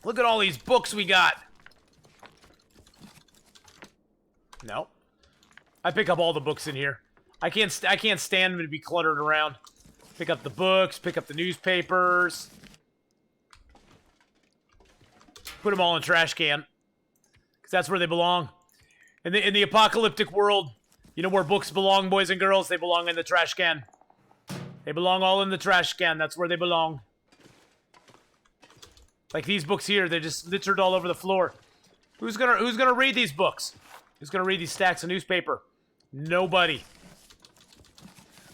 Look at all these books we got. No. I pick up all the books in here. I can't stand them to be cluttered around. Pick up the books, pick up the newspapers. Put them all in a trash can. Because that's where they belong. In the apocalyptic world, you know where books belong, boys and girls? They belong in the trash can. They belong all in the trash can. That's where they belong. Like these books here, they're just littered all over the floor. Who's gonna read these books? Who's gonna read these stacks of newspaper? Nobody.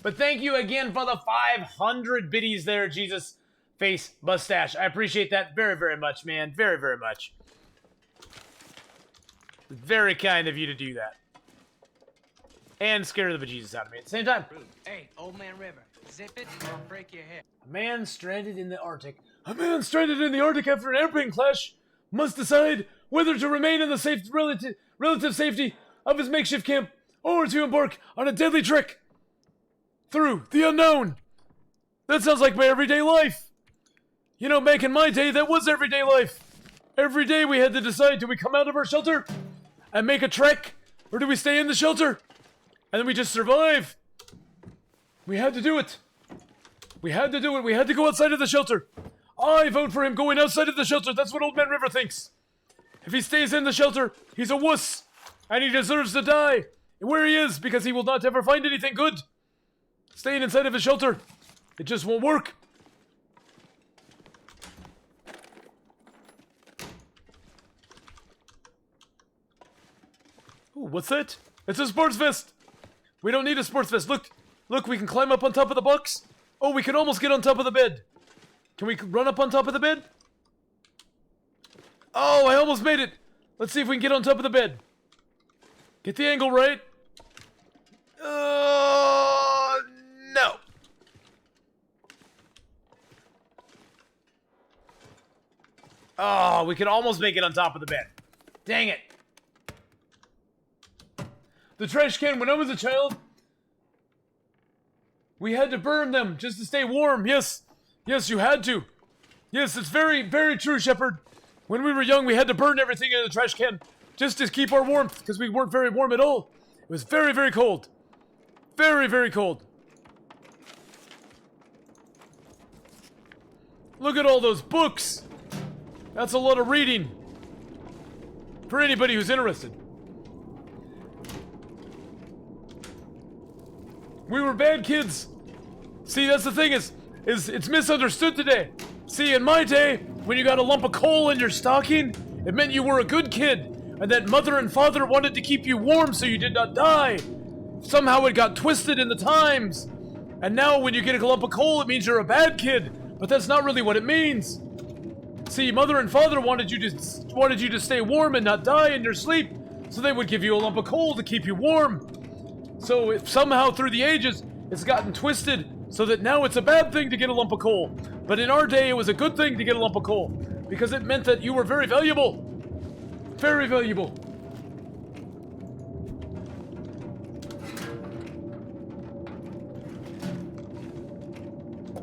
But thank you again for the 500 biddies there, Jesus face mustache. I appreciate that very, very much, man. Very, very much. Very kind of you to do that. And scare the bejesus out of me at the same time. Hey, old man River, zip it or I'll break your hair. A man stranded in the Arctic. A man stranded in the Arctic after an airplane clash must decide whether to remain in the relative safety of his makeshift camp or to embark on a deadly trek through the unknown. That sounds like my everyday life. You know, back in my day, that was everyday life. Every day we had to decide, do we come out of our shelter and make a trek, or do we stay in the shelter? And then we just survive. We had to do it. We had to do it. We had to go outside of the shelter. I vote for him going outside of the shelter. That's what Old Man River thinks. If he stays in the shelter, he's a wuss. And he deserves to die where he is, because he will not ever find anything good. Staying inside of his shelter, it just won't work. Ooh, what's that? It's a sports vest. We don't need a sports vest. Look, we can climb up on top of the box. Oh, we can almost get on top of the bed. Can we run up on top of the bed? Oh, I almost made it. Let's see if we can get on top of the bed. Get the angle right. No. Oh, we can almost make it on top of the bed. Dang it. The trash can, when I was a child, We had to burn them just to stay warm. Yes. Yes, you had to. Yes, it's very, very true, Shepard. When we were young, we had to burn everything in the trash can just to keep our warmth, because we weren't very warm at all. It was very, very cold. Very, very cold. Look at all those books. That's a lot of reading. For anybody who's interested. We were bad kids. See, that's the thing, is it's misunderstood today. See, in my day, when you got a lump of coal in your stocking, it meant you were a good kid, and that mother and father wanted to keep you warm so you did not die. Somehow it got twisted in the times. And now when you get a lump of coal, it means you're a bad kid. But that's not really what it means. See, mother and father wanted you to stay warm and not die in your sleep, so they would give you a lump of coal to keep you warm. So if somehow through the ages, it's gotten twisted so that now it's a bad thing to get a lump of coal. But in our day, it was a good thing to get a lump of coal, because it meant that you were very valuable. Very valuable.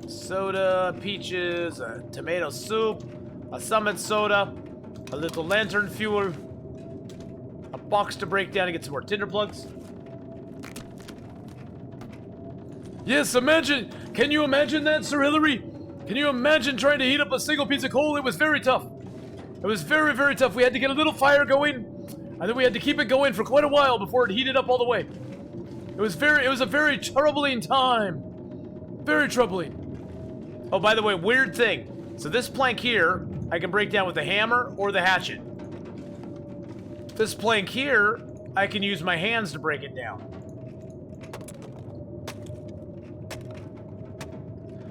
Soda, peaches, a tomato soup, a summit soda, a little lantern fuel, a box to break down and get some more tinder plugs. Yes, imagine! Can you imagine that, Sir Hillary? Can you imagine trying to heat up a single piece of coal? It was very tough. It was very, very tough. We had to get a little fire going, and then we had to keep it going for quite a while before it heated up all the way. It was a very troubling time. Very troubling. Oh, by the way, weird thing. So this plank here, I can break down with the hammer or the hatchet. This plank here, I can use my hands to break it down.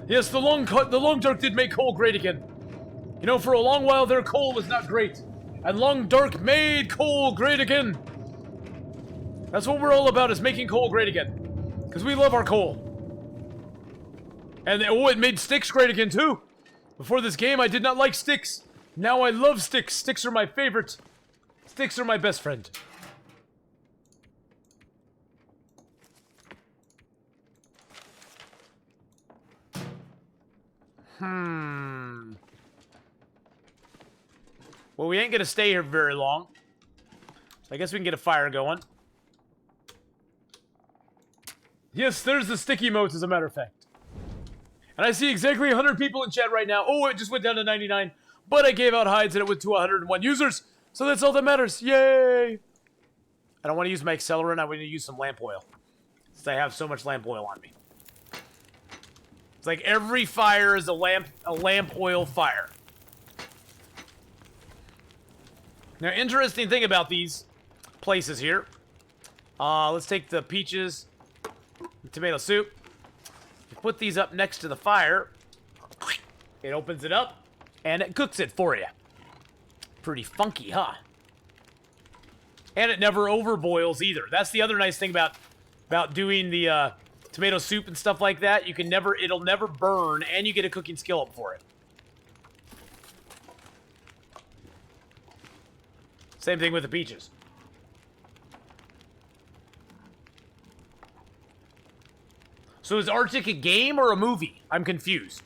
Yes, the long dark did make coal great again. You know, for a long while their coal was not great. And long dark made coal great again. That's what we're all about, is making coal great again. Because we love our coal. And oh, it made sticks great again too. Before this game, I did not like sticks. Now I love sticks. Sticks are my favorite. Sticks are my best friend. Well, we ain't gonna stay here very long. I guess we can get a fire going. Yes, there's the sticky motes, as a matter of fact. And I see exactly 100 people in chat right now. Oh, it just went down to 99. But I gave out hides and it went to 101 users. So that's all that matters. Yay! I don't want to use my accelerant. I want to use some lamp oil. Since I have so much lamp oil on me. It's like every fire is a lamp oil fire. Now, interesting thing about these places here. Let's take the peaches, the tomato soup. You put these up next to the fire. It opens it up, and it cooks it for you. Pretty funky, huh? And it never overboils either. That's the other nice thing about doing the tomato soup and stuff like that. It'll never burn, and you get a cooking skill up for it. Same thing with the peaches. So is Arctic a game or a movie? I'm confused.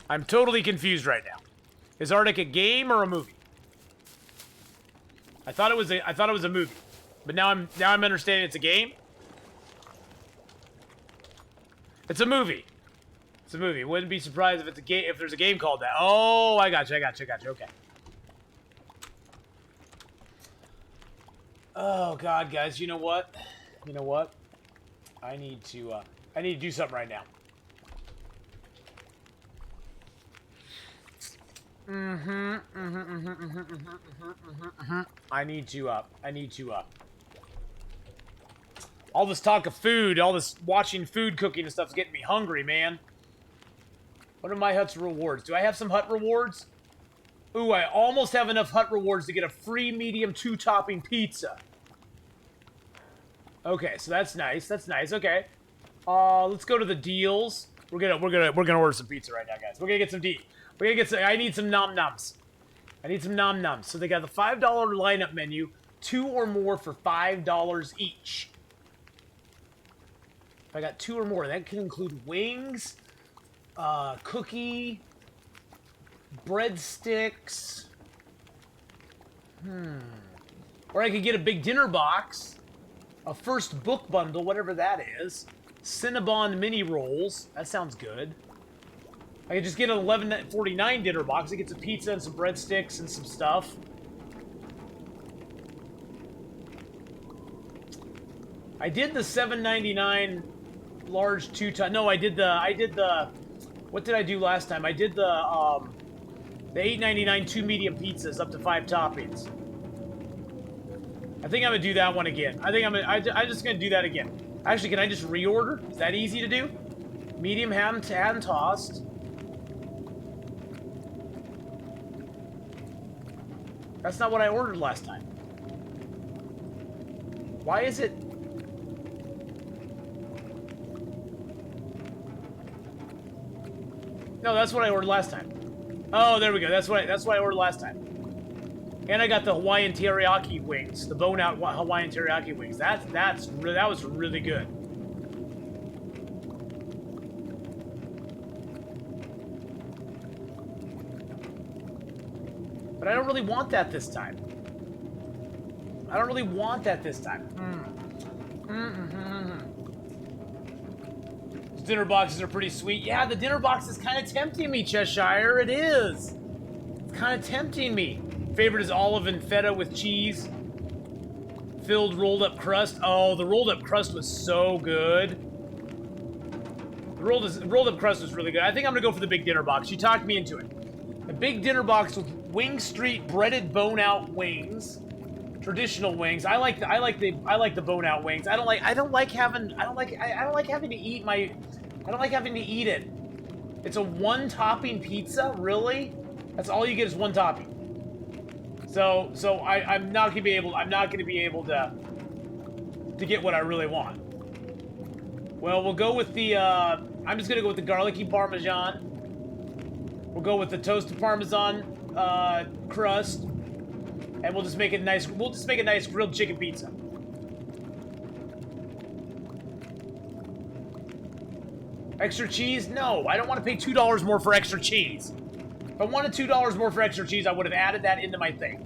I'm totally confused right now. Is Arctic a game or a movie? I thought it was a movie, but now I'm understanding it's a game. It's a movie. It's a movie. Wouldn't be surprised if it's a game. If there's a game called that. Oh, I got you. Okay. Oh God, guys, you know what? I need to do something right now. I need to all this talk of food, all this watching food cooking and stuff is getting me hungry, man. What are my Hut's rewards? Do I have some Hut rewards? Ooh, I almost have enough Hut rewards to get a free medium 2-topping pizza. Okay, so that's nice. Okay. Let's go to the deals. We're gonna order some pizza right now, guys. We're gonna get some I need some nom noms. So they got the $5 lineup menu, 2 or more for $5 each. If I got 2 or more, that can include wings, cookie, breadsticks. Or I could get a big dinner box, a first book bundle, whatever that is, Cinnabon mini rolls. That sounds good. I could just get an $11.49 dinner box. It gets a pizza and some breadsticks and some stuff. I did the $7.99 large 2-ton. No, I did the. What did I do last time? I did the $8.99 2 medium pizzas up to 5 toppings. I think I'm gonna do that one again. I'm just gonna do that again. Actually, can I just reorder? Is that easy to do? Medium ham and tossed. That's not what I ordered last time. Why is it? No, that's what I ordered last time. Oh, there we go. That's what I ordered last time. And I got the Hawaiian teriyaki wings, the bone-out Hawaiian teriyaki wings. That was really good. But I don't really want that this time. These dinner boxes are pretty sweet. Yeah, the dinner box is kind of tempting me, Cheshire. It is. It's kind of tempting me. Favorite is olive and feta with cheese. Filled rolled up crust. Oh, the rolled up crust was so good. The rolled up crust was really good. I think I'm gonna go for the big dinner box. She talked me into it. A big dinner box with Wing Street breaded bone out wings. Traditional wings. I like the bone out wings. I don't like having to eat it. It's a 1 topping pizza, really? That's all you get is 1 topping. So I'm not gonna be able to get what I really want. Well, we'll go with the I'm just gonna go with the garlicky parmesan. We'll go with the toasted parmesan crust, and we'll just make it nice. We'll just make a nice grilled chicken pizza. Extra cheese? No, I don't want to pay $2 more for extra cheese. If I wanted $2 more for extra cheese, I would have added that into my thing.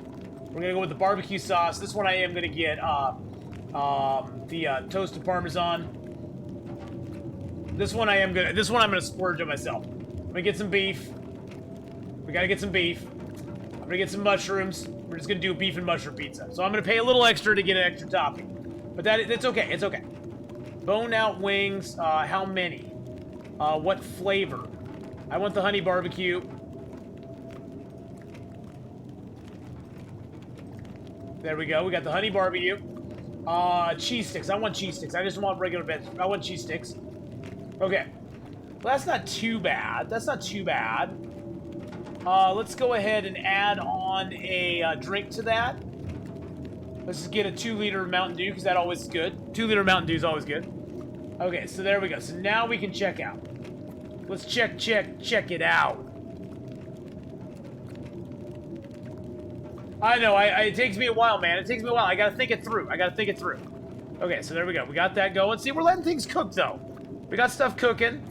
We're gonna go with the barbecue sauce. This one I am gonna get the toasted parmesan. This one I'm gonna splurge on myself. I'm gonna get some beef. We gotta get some beef. I'm gonna get some mushrooms. We're just gonna do a beef and mushroom pizza. So I'm gonna pay a little extra to get an extra topping. But it's okay, it's okay. Bone out wings, how many? What flavor? I want the honey barbecue. There we go, we got the honey barbecue. Cheese sticks, I want cheese sticks. I just want regular bits. I want cheese sticks. Okay. Well, that's not too bad. Let's go ahead and add on a drink to that. Let's just get a 2-liter Mountain Dew, because that always is good. 2-liter Mountain Dew is always good. Okay, so there we go. So now we can check out. Let's check it out. I know, it takes me a while, man. It takes me a while. I gotta think it through. Okay, so there we go. We got that going. See, we're letting things cook, though. We got stuff cooking.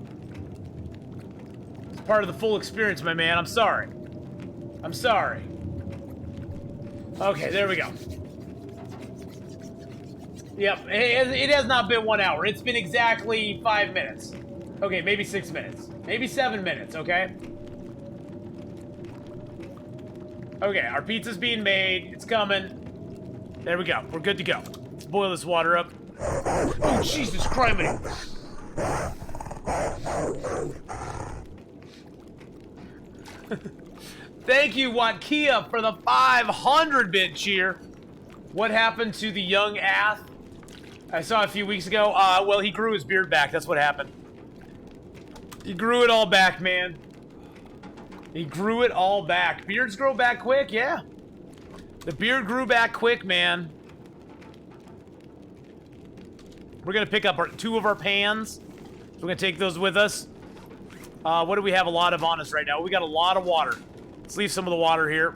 It's part of the full experience, my man. I'm sorry. Okay, there we go. Yep, it has not been 1 hour. It's been exactly 5 minutes. Okay, maybe 6 minutes. Maybe 7 minutes, okay? Okay, our pizza's being made. It's coming. There we go. We're good to go. Let's boil this water up. Oh, Jesus Christ. Thank you, Watkia, for the 500-bit cheer. What happened to the young Ath? I saw a few weeks ago. Well, he grew his beard back. That's what happened. He grew it all back, man. He grew it all back. Beards grow back quick, yeah. The beard grew back quick, man. We're gonna pick up 2 of our pans. We're gonna take those with us. What do we have a lot of on us right now? We got a lot of water. Let's leave some of the water here.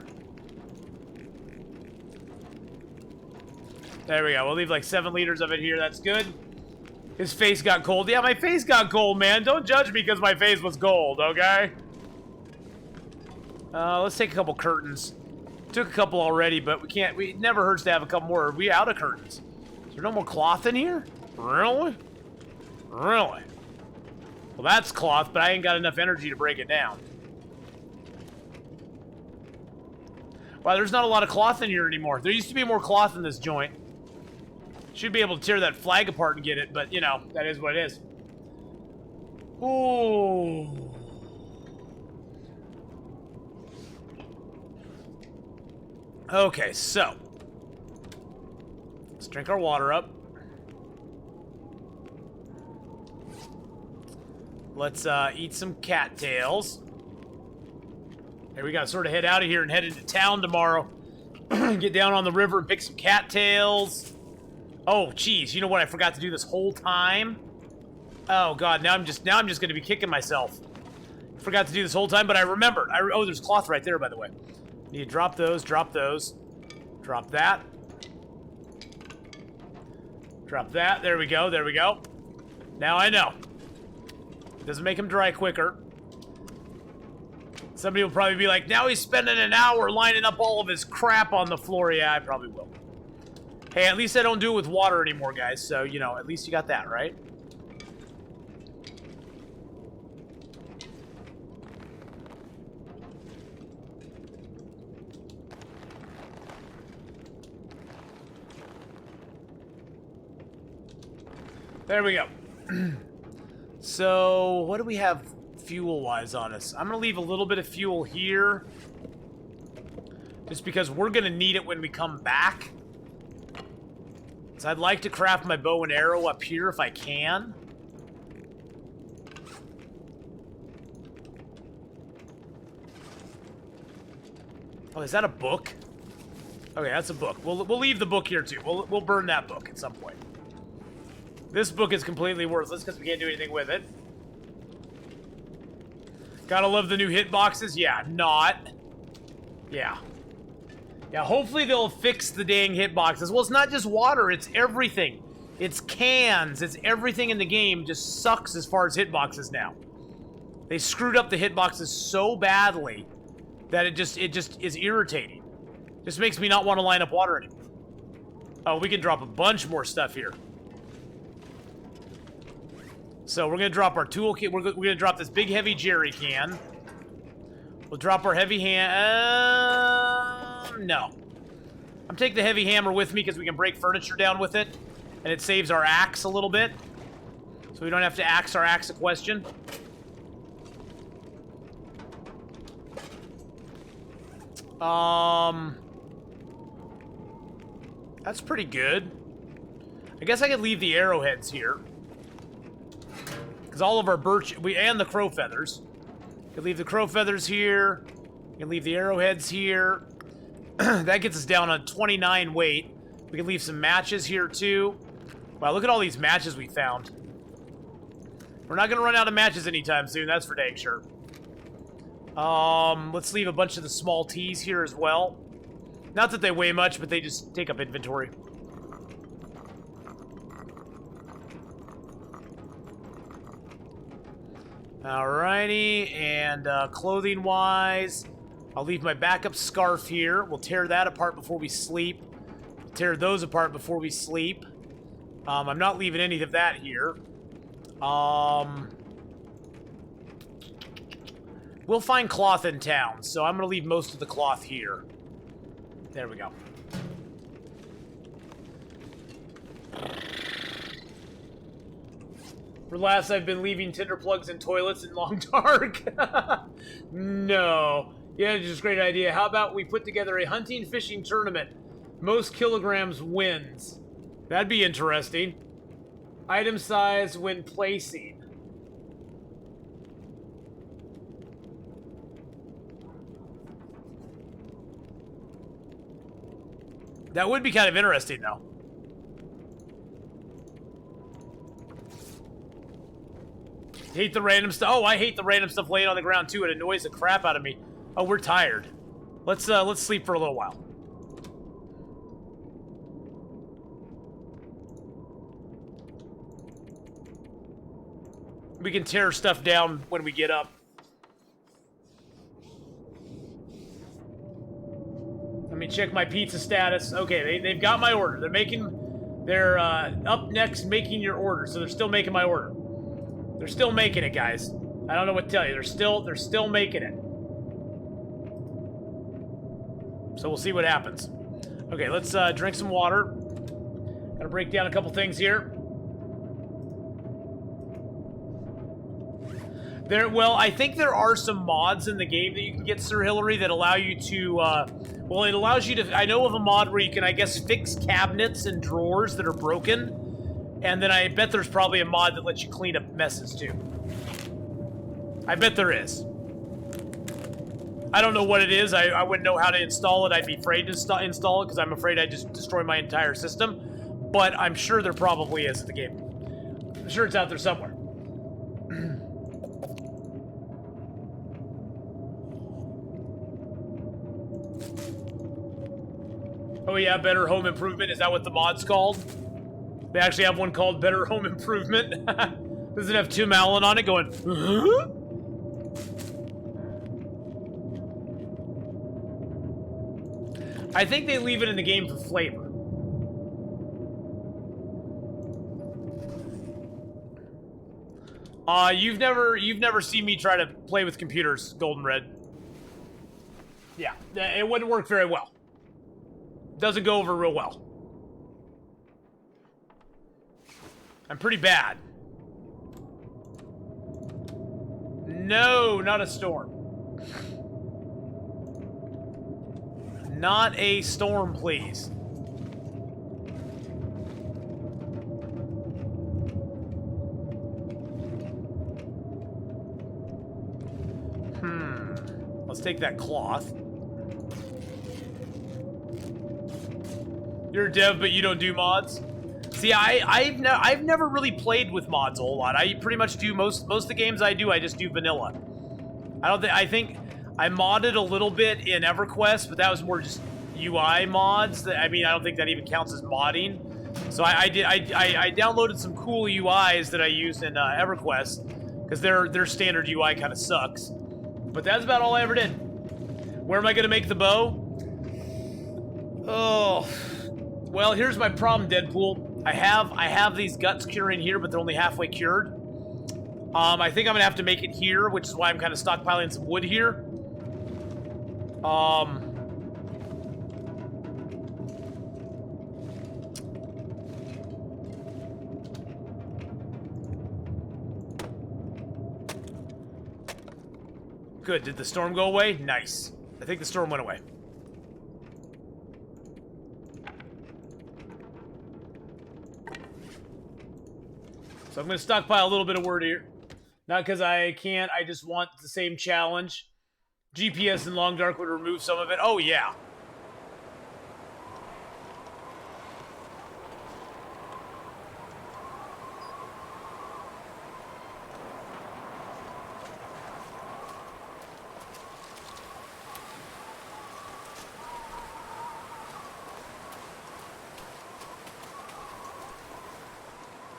There we go. We'll leave like 7 liters of it here. That's good. His face got cold. Yeah, my face got cold, man. Don't judge me because my face was gold, okay? Let's take a couple curtains. Took a couple already, but we can't. It never hurts to have a couple more. Are we out of curtains? Is there no more cloth in here? Really? Really? Well, that's cloth, but I ain't got enough energy to break it down. Wow, there's not a lot of cloth in here anymore. There used to be more cloth in this joint. Should be able to tear that flag apart and get it, but, you know, that is what it is. Ooh. Okay, so. Let's drink our water up. Let's eat some cattails. Hey, we gotta sort of head out of here and head into town tomorrow. Get down on the river and pick some cattails. Oh, geez, you know what I forgot to do this whole time? Oh God, now I'm just gonna be kicking myself. Forgot to do this whole time, but I remembered. Oh, there's cloth right there, by the way. Need to drop those, drop those. Drop that. Drop that. There we go, there we go. Now I know. Doesn't make him dry quicker. Somebody will probably be like, now he's spending an hour lining up all of his crap on the floor. Yeah, I probably will. Hey, at least I don't do it with water anymore, guys. So, you know, at least you got that, right? There we go. So, what do we have fuel-wise on us? I'm going to leave a little bit of fuel here. Just because we're going to need it when we come back. So I'd like to craft my bow and arrow up here if I can. Oh, is that a book? Okay, that's a book. We'll leave the book here, too. We'll burn that book at some point. This book is completely worthless because we can't do anything with it. Gotta love the new hitboxes. Yeah, not. Yeah. Yeah, hopefully they'll fix the dang hitboxes. Well, it's not just water, it's everything. It's cans, it's everything in the game just sucks as far as hitboxes now. They screwed up the hitboxes so badly that it just is irritating. Just makes me not want to line up water anymore. Oh, we can drop a bunch more stuff here. So we're going to drop our toolkit. We're going to drop this big heavy jerry can. We'll drop our heavy no. I'm taking the heavy hammer with me because we can break furniture down with it. And it saves our axe a little bit. So we don't have to axe our axe a question. That's pretty good. I guess I could leave the arrowheads here. Because all of our birch, and the crow feathers. You can leave the crow feathers here. You can leave the arrowheads here. That gets us down on 29 weight. We can leave some matches here too. Wow, look at all these matches we found. We're not gonna run out of matches anytime soon, that's for dang sure. Let's leave a bunch of the small teas here as well. Not that they weigh much, but they just take up inventory. Alrighty, and clothing-wise, I'll leave my backup scarf here. We'll tear that apart before we sleep. Tear those apart before we sleep. I'm not leaving any of that here. We'll find cloth in town, so I'm going to leave most of the cloth here. There we go. For last, I've been leaving tinder plugs in toilets in Long Dark. No. Yeah, just a great idea. How about we put together a hunting fishing tournament? Most kilograms wins. That'd be interesting. Item size when placing. That would be kind of interesting, though. Hate the random stuff. Oh, I hate the random stuff laying on the ground, too. It annoys the crap out of me. Oh, we're tired. Let's sleep for a little while. We can tear stuff down when we get up. Let me check my pizza status. Okay, they've got my order. They're up next making your order, so they're still making my order. They're still making it, guys. I don't know what to tell you. They're still making it. So we'll see what happens. Okay, let's drink some water. Gotta break down a couple things here. Well, I think there are some mods in the game that you can get, Sir Hillary, that allow you to, well, it allows you to, I know of a mod where you can, I guess, fix cabinets and drawers that are broken. And then I bet there's probably a mod that lets you clean up messes, too. I bet there is. I don't know what it is. I wouldn't know how to install it. I'd be afraid to install it because I'm afraid I'd just destroy my entire system. But I'm sure there probably is in the game. I'm sure it's out there somewhere. Oh yeah, Better Home Improvement. Is that what the mod's called? They actually have one called Better Home Improvement. Does it have Tim Allen on it going, huh? I think they leave it in the game for flavor. You've never seen me try to play with computers, Golden Red. Yeah, it wouldn't work very well. Doesn't go over real well. I'm pretty bad. No, not a storm. Not a storm, please. Let's take that cloth. You're a dev, but you don't do mods? See, I've never really played with mods a whole lot. I pretty much do most of the games I do, I just do vanilla. I think I modded a little bit in EverQuest, but that was more just UI mods. I mean, I don't think that even counts as modding. So I downloaded some cool UIs that I used in EverQuest, because their standard UI kind of sucks. But that's about all I ever did. Where am I going to make the bow? Oh, well, here's my problem, Deadpool. I have these guts curing here, but they're only halfway cured. I think I'm gonna have to make it here, which is why I'm kind of stockpiling some wood here. Good. Did the storm go away? Nice. I think the storm went away. So I'm going to stockpile a little bit of wood here. Not because I can't, I just want the same challenge. GPS in Long Dark would remove some of it. Oh, yeah.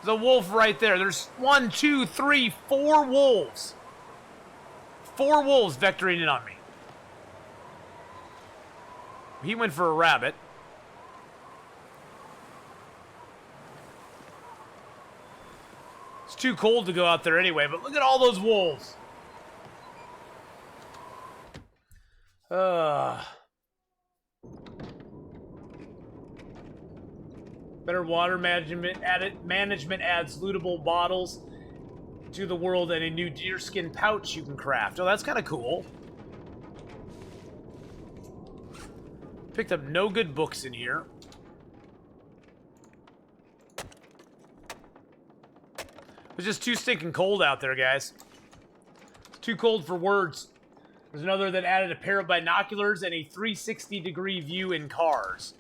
There's a wolf right there. There's 1, 2, 3, 4 wolves. 4 wolves vectoring in on me. He went for a rabbit. It's too cold to go out there anyway, but look at all those wolves. Better water management adds lootable bottles to the world and a new deerskin pouch you can craft. Oh, that's kind of cool. Picked up no good books in here. It's just too stinking cold out there, guys. It's too cold for words. There's another that added a pair of binoculars and a 360-degree view in cars.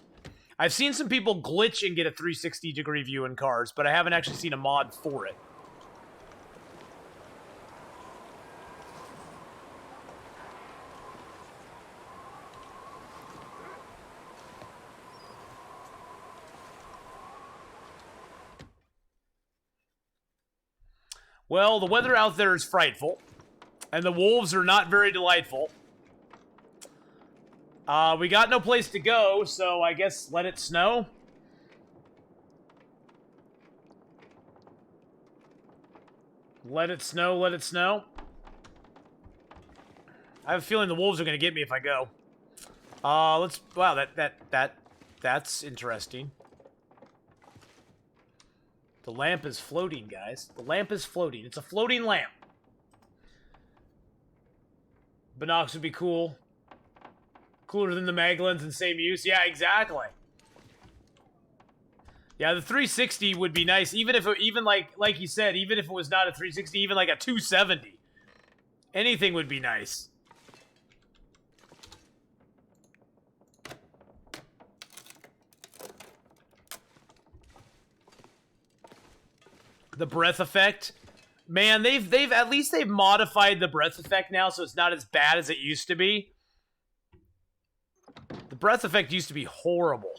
I've seen some people glitch and get a 360-degree view in cars, but I haven't actually seen a mod for it. Well, the weather out there is frightful, and the wolves are not very delightful. We got no place to go, so I guess let it snow. Let it snow, let it snow. I have a feeling the wolves are going to get me if I go. Wow, that's interesting. The lamp is floating, guys. The lamp is floating. It's a floating lamp. Binocs would be cool. Cooler than the Maglins and same use. Yeah, exactly. Yeah, the 360 would be nice, even if like you said, even if it was not a 360, even like a 270. Anything would be nice. The breath effect. Man, they've at least they've modified the breath effect now, so it's not as bad as it used to be. The breath effect used to be horrible.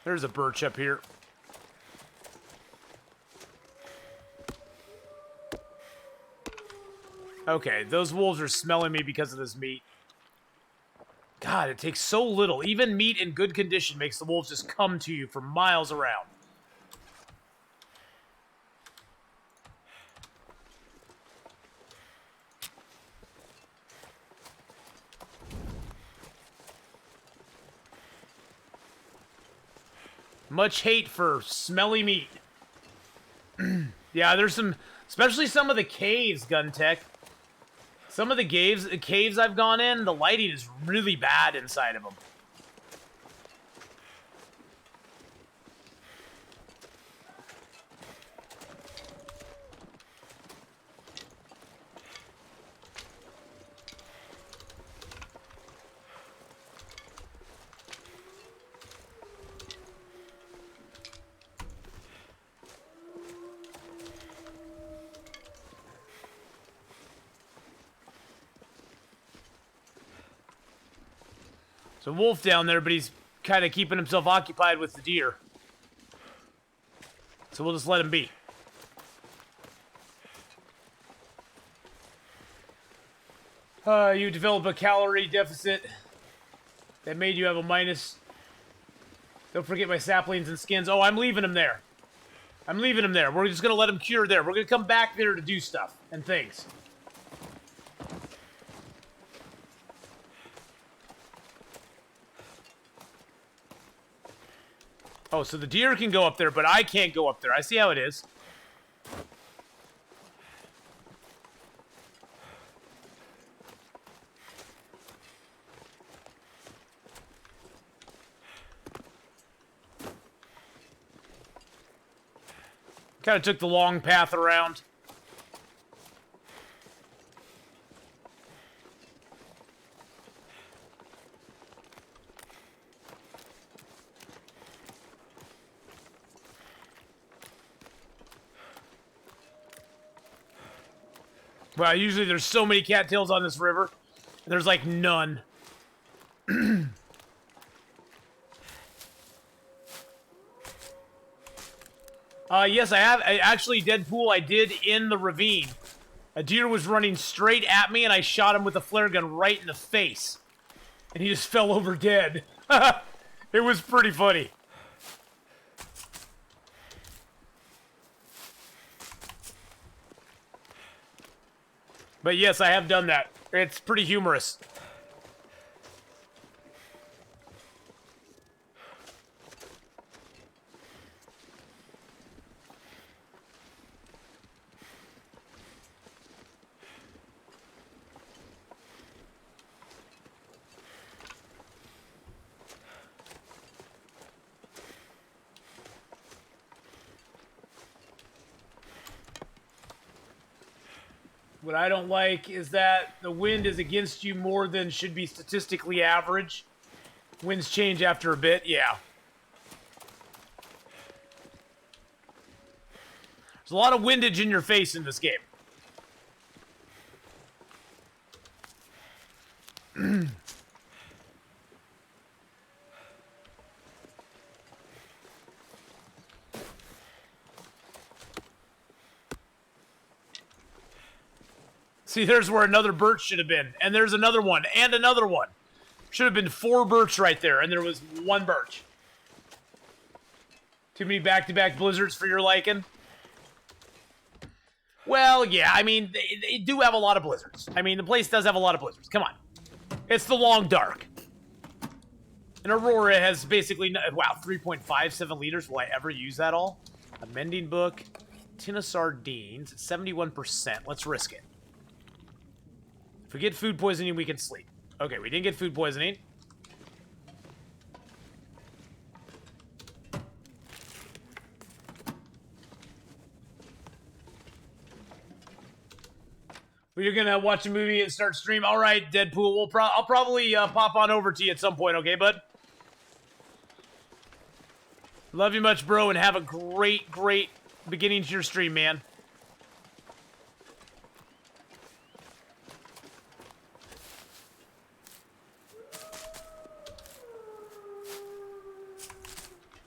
There's a birch up here. Okay, those wolves are smelling me because of this meat. God, it takes so little. Even meat in good condition makes the wolves just come to you from miles around. Much hate for smelly meat. Yeah, there's some, especially some of the caves, Gun Tech. Some of the caves I've gone in, the lighting is really bad inside of them. So wolf down there, but he's kind of keeping himself occupied with the deer. So we'll just let him be. You develop a calorie deficit that made you have a minus. Don't forget my saplings and skins. Oh, I'm leaving him there. I'm leaving him there. We're just going to let him cure there. We're going to come back there to do stuff and things. Oh, so the deer can go up there, but I can't go up there. I see how it is. Kind of took the long path around. Wow, usually there's so many cattails on this river. There's like none. Yes, I have. Actually, Deadpool, I did in the ravine. A deer was running straight at me, and I shot him with a flare gun right in the face. And he just fell over dead. It was pretty funny. But yes, I have done that. It's pretty humorous. What I don't like is that the wind is against you more than should be statistically average. Winds change after a bit, yeah. There's a lot of windage in your face in this game. See, there's where another birch should have been. And there's another one. And another one. Should have been 4 birch right there. And there was 1 birch. Too many back-to-back blizzards for your liking? Well, yeah. I mean, they do have a lot of blizzards. I mean, the place does have a lot of blizzards. Come on. It's the long dark. And Aurora has basically... Wow, 3.57 liters. Will I ever use that all? A mending book. Tin of sardines. 71%. Let's risk it. If we get food poisoning, we can sleep. Okay, we didn't get food poisoning. Well, you're gonna watch a movie and start stream. All right, Deadpool. I'll probably pop on over to you at some point. Okay, bud. Love you much, bro, and have a great, great beginning to your stream, man.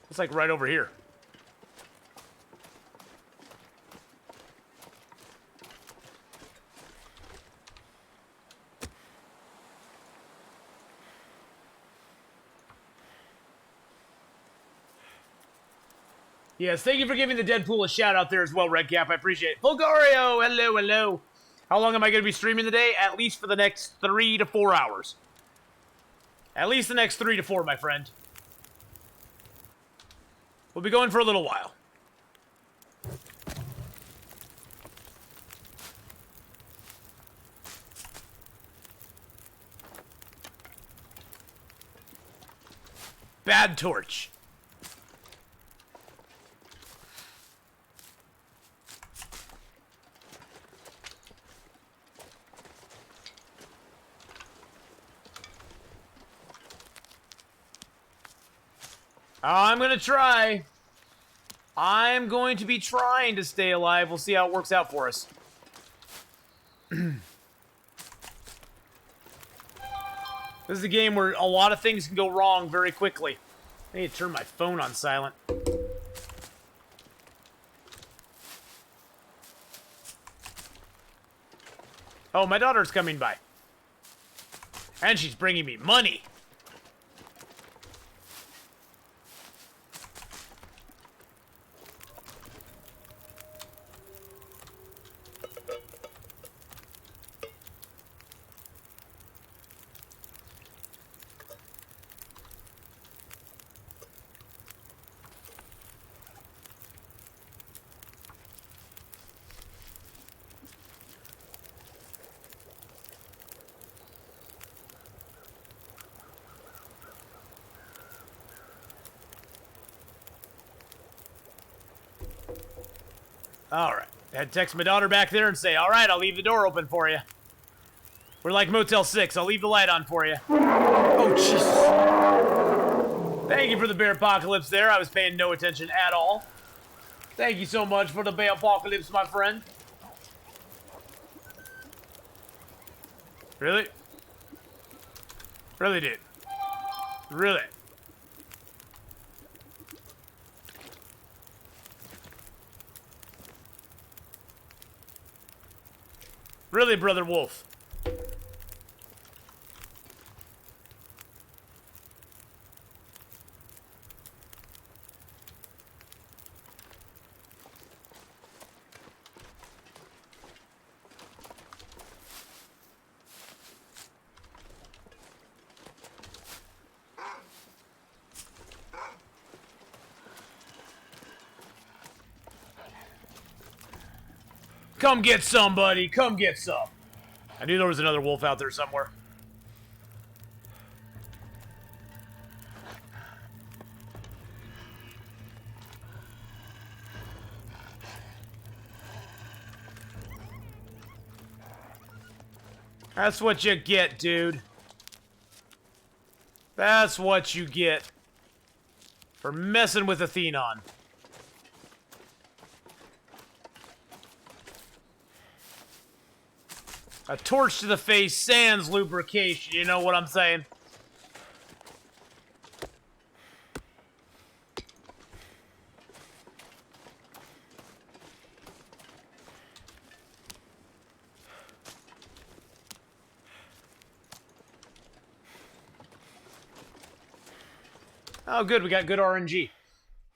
It's like right over here. Yes, thank you for giving the Deadpool a shout out there as well, Redcap. I appreciate it. Fulgario, hello, hello. How long am I going to be streaming today? At least for the next 3 to 4 hours. At least the next 3 to 4, my friend. We'll be going for a little while. Bad torch. I'm going to try. I'm going to be trying to stay alive. We'll see how it works out for us. This is a game where a lot of things can go wrong very quickly. I need to turn my phone on silent. Oh, my daughter's coming by. And she's bringing me money. Alright. I had to text my daughter back there and say, alright, I'll leave the door open for you. We're like Motel 6. I'll leave the light on for you. Oh, Jesus. Thank you for the bear apocalypse there. I was paying no attention at all. Thank you so much for the bear apocalypse, my friend. Really? Really, dude? Really? Really, Brother Wolf? Come get some, buddy. Come get some. I knew there was another wolf out there somewhere. That's what you get, dude. That's what you get for messing with Athenon. A torch to the face sans lubrication, you know what I'm saying? Oh, good, we got good RNG.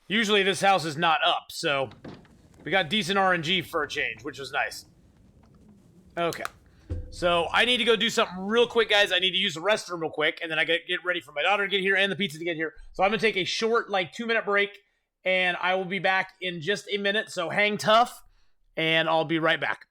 Usually this house is not up, so we got decent RNG for a change, which was nice. Okay. So I need to go do something real quick, guys. I need to use the restroom real quick, and then I get ready for my daughter to get here and the pizza to get here. So I'm going to take a short, like, 2-minute break, and I will be back in just a minute. So hang tough, and I'll be right back.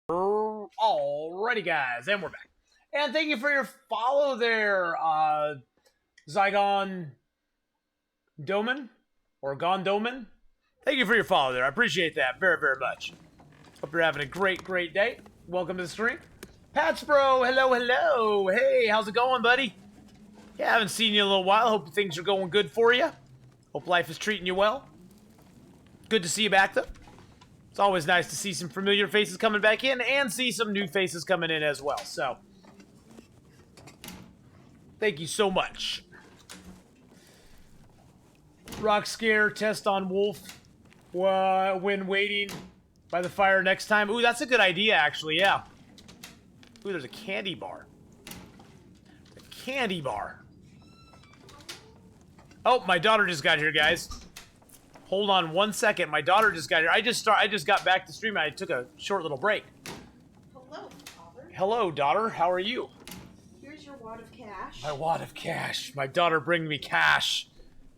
Alrighty, guys, and we're back. And thank you for your follow there, Zygon Doman, or Gondoman. Thank you for your follow there. I appreciate that very, very much. Hope you're having a great, great day. Welcome to the stream. Pats Bro, hello, hello. Hey, how's it going, buddy? Yeah, I haven't seen you in a little while. Hope things are going good for you. Hope life is treating you well. Good to see you back, though. It's always nice to see some familiar faces coming back in and see some new faces coming in as well. So, thank you so much. Rock scare test on Wolf when waiting by the fire next time. Ooh, that's a good idea, actually, yeah. Ooh, there's a candy bar. A candy bar. Oh, my daughter just got here, guys. Hold on one second. My daughter just got here. I just got back to stream. I took a short little break. Hello, Father. Hello, daughter. How are you? Here's your wad of cash. My wad of cash. My daughter bring me cash.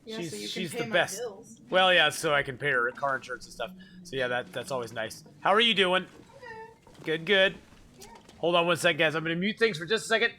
Yeah, so you she's can pay the my best. bills. Well, yeah, so I can pay her car insurance and stuff. So yeah, that's always nice. How are you doing? Good, good. Hold on one second, guys. I'm gonna mute things for just a second.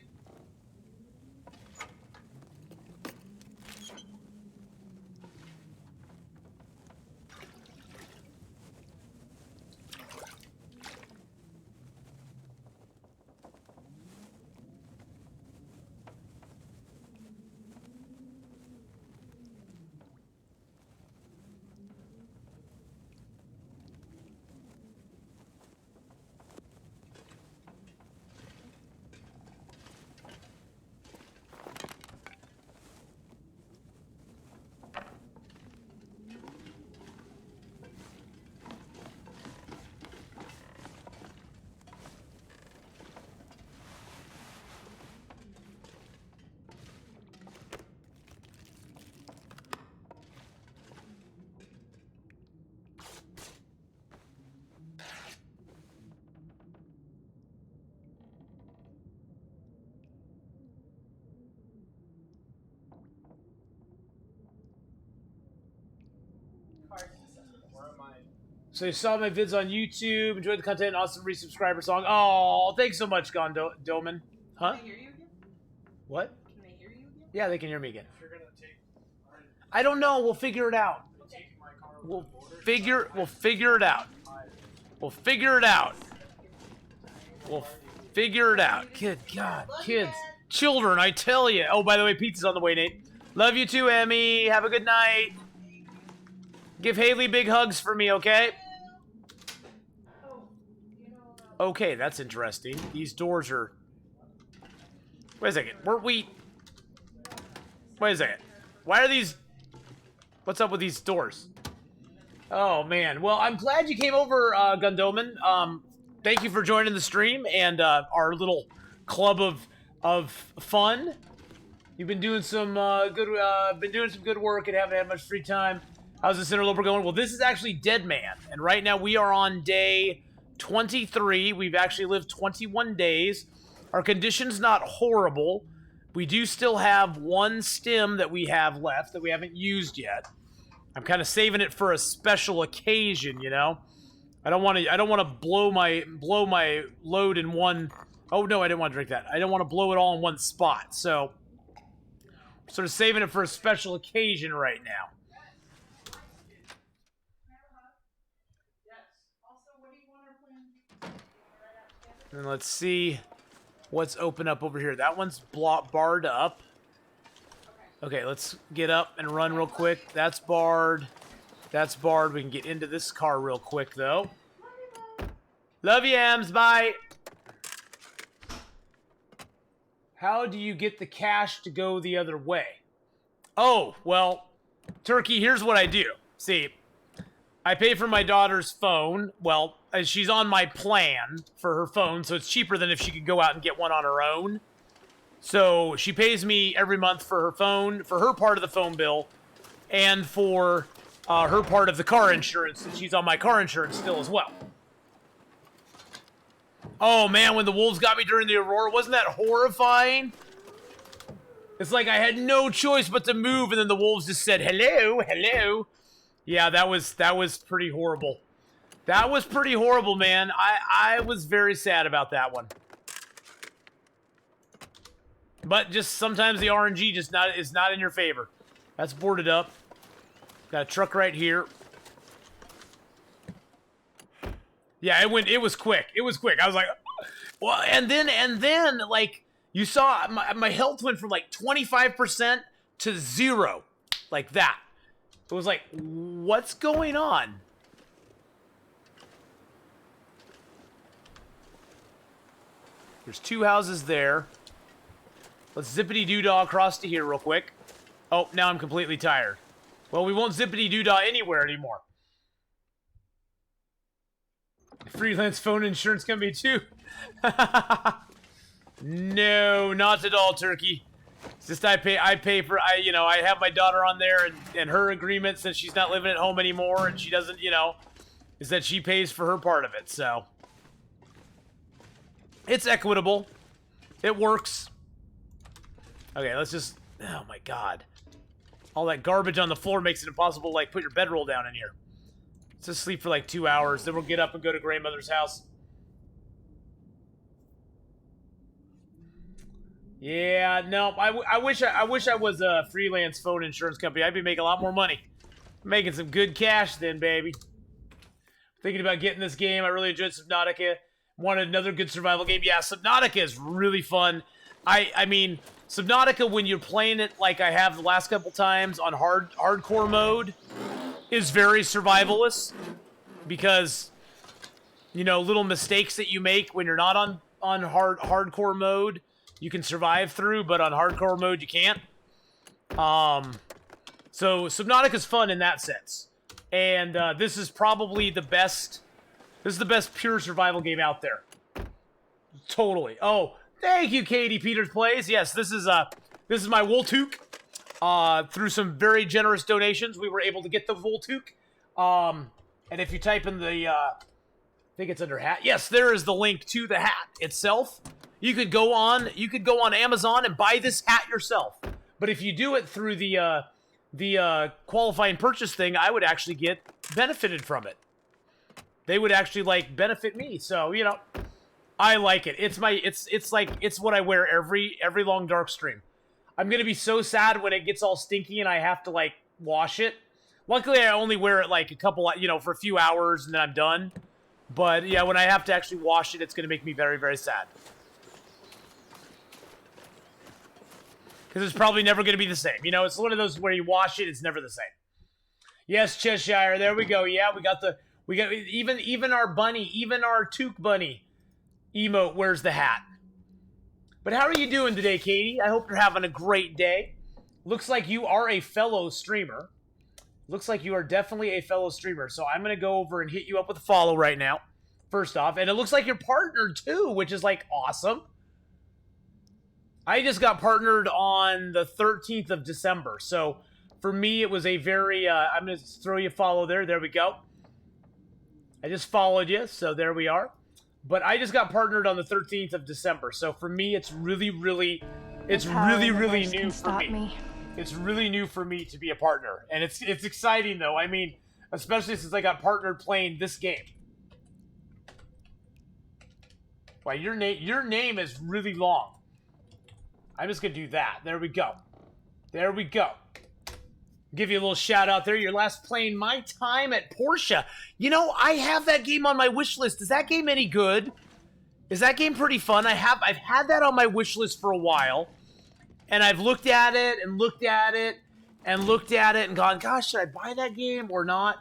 So you saw my vids on YouTube, enjoyed the content, awesome resubscriber song. Oh, thanks so much, Doman. Huh? Can they hear you again? What? Can they hear you again? Yeah, they can hear me again. If you're gonna take, I don't know. We'll figure it out. taking my car over We'll the border, figure it out. We'll figure it out. We'll figure it out. Good God, kids. Children, I tell you. Oh, by the way, pizza's on the way, Nate. Love you too, Emmy. Have a good night. Give Haley big hugs for me, okay? Okay, that's interesting. These doors are... Wait a second. Weren't we... Wait a second. Why are these... What's up with these doors? Oh, man. Well, I'm glad you came over, Gundoman. Thank you for joining the stream and our little club of fun. You've been doing some good work and haven't had much free time. How's this interloper going? Well, this is actually Deadman, and right now we are on day 23. We've actually lived 21 days. Our condition's not horrible. We do still have one stim that we have left that we haven't used yet. I'm kind of saving it for a special occasion, you know. I don't want to blow my load in one. Oh no, I didn't want to drink that. I don't want to blow it all in one spot. So, sort of saving it for a special occasion right now. And let's see what's open up over here. That one's barred up. Okay, let's get up and run real quick. That's barred. That's barred. We can get into this car real quick, though. Love you, Ams. Bye. How do you get the cash to go the other way? Oh, well, Turkey, here's what I do. See, I pay for my daughter's phone. Well, she's on my plan for her phone, so it's cheaper than if she could go out and get one on her own. So she pays me every month for her phone, for her part of the phone bill, and for her part of the car insurance, and she's on my car insurance still as well. Oh, man, when the wolves got me during the Aurora, wasn't that horrifying? It's like I had no choice but to move, and then the wolves just said, hello, hello. Yeah, that was pretty horrible. That was pretty horrible, man. I was very sad about that one. But just sometimes the RNG just is not in your favor. That's boarded up. Got a truck right here. Yeah, it was quick. It was quick. I was like, well, and then like you saw my health went from like 25% to 0, like that. It was like, what's going on? There's 2 houses there. Let's zippity-doo-dah across to here real quick. Oh, now I'm completely tired. Well, we won't zippity-doo-dah anywhere anymore. Freelance phone insurance company too. No, not at all, Turkey. It's just I pay for, I have my daughter on there, and her agreement, since she's not living at home anymore and she doesn't, is that she pays for her part of it, so. It's equitable. It works. Okay, let's just, oh my God. All that garbage on the floor makes it impossible to, like, put your bedroll down in here. Let's just sleep for like 2 hours, then we'll get up and go to grandmother's house. Yeah, no, I wish I was a freelance phone insurance company. I'd be making a lot more money. Making some good cash then, baby. Thinking about getting this game. I really enjoyed Subnautica. Wanted another good survival game. Yeah, Subnautica is really fun. I mean, Subnautica, when you're playing it like I have the last couple times on hardcore mode, is very survivalist, because little mistakes that you make when you're not on hardcore mode you can survive through, but on hardcore mode you can't. So Subnautica's fun in that sense, and this is probably the best. This is the best pure survival game out there. Totally. Oh, thank you, Katie Peters Plays. Yes, this is my Woltook. Through some very generous donations, we were able to get the Voltuk. And if you type in the, I think it's under hat. Yes, there is the link to the hat itself. You could go on Amazon and buy this hat yourself. But if you do it through the qualifying purchase thing, I would actually get benefited from it. they would actually like benefit me. So, you know, I like it. It's what I wear every long dark stream. I'm going to be so sad when it gets all stinky and I have to like wash it. Luckily, I only wear it like a couple, you know, for a few hours and then I'm done. But yeah, when I have to actually wash it, it's going to make me very, very sad. Because it's probably never going to be the same. You know, it's one of those where you wash it, it's never the same. Yes, Cheshire, there we go. Yeah, we got even our bunny, even our toque bunny emote wears the hat. But how are you doing today, Katie? I hope you're having a great day. Looks like you are a fellow streamer. Looks like you are definitely a fellow streamer. So I'm going to go over and hit you up with a follow right now, first off. And it looks like you're partnered too, which is like awesome. I just got partnered on the 13th of December. So for me, it was a very, I'm going to throw you a follow there. There we go. I just followed you. So there we are. But I just got partnered on the 13th of December. So for me, it's really new for me. It's really new for me to be a partner. And it's exciting, though. I mean, especially since I got partnered playing this game. Wow, your name is really long. I'm just going to do that. There we go. There we go. Give you a little shout out there. You're last playing My Time at Portia. You know, I have that game on my wish list. Is that game any good? Is that game pretty fun? I've had that on my wish list for a while. And I've looked at it and looked at it and looked at it and gone, gosh, should I buy that game or not?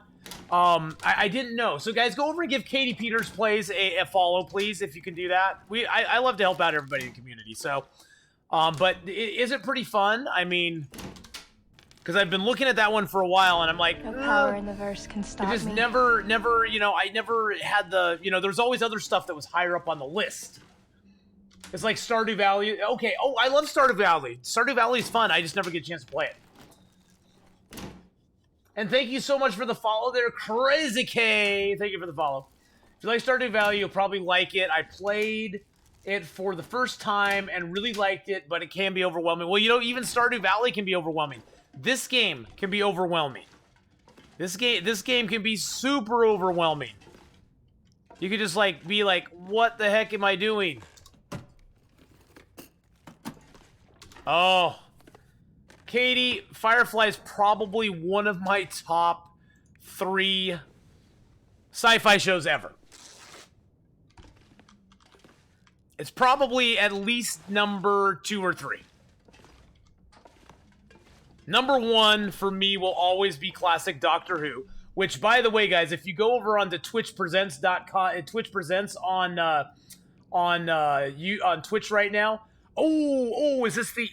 I didn't know. So guys, go over and give Katie Peters Plays a follow, please, if you can do that. I love to help out everybody in the community. So, but is it pretty fun? I mean, because I've been looking at that one for a while and I'm like, no power in the verse can stop me. It just never, you know, I never had the, you know, there's always other stuff that was higher up on the list. It's like Stardew Valley. Okay, oh, I love Stardew Valley. Stardew Valley is fun. I just never get a chance to play it. And thank you so much for the follow there, Crazy K. Thank you for the follow. If you like Stardew Valley, you'll probably like it. I played it for the first time and really liked it, but it can be overwhelming. Well, you know, even Stardew Valley can be overwhelming. This game can be overwhelming. This game can be super overwhelming. You could just like be like, what the heck am I doing? Oh, Katie, Firefly is probably one of my top 3 sci-fi shows ever. It's probably at least number 2 or 3. Number 1 for me will always be classic Doctor Who, which, by the way, guys, if you go over onto twitchpresents.com, Twitch Presents on Twitch right now. Oh, is this the...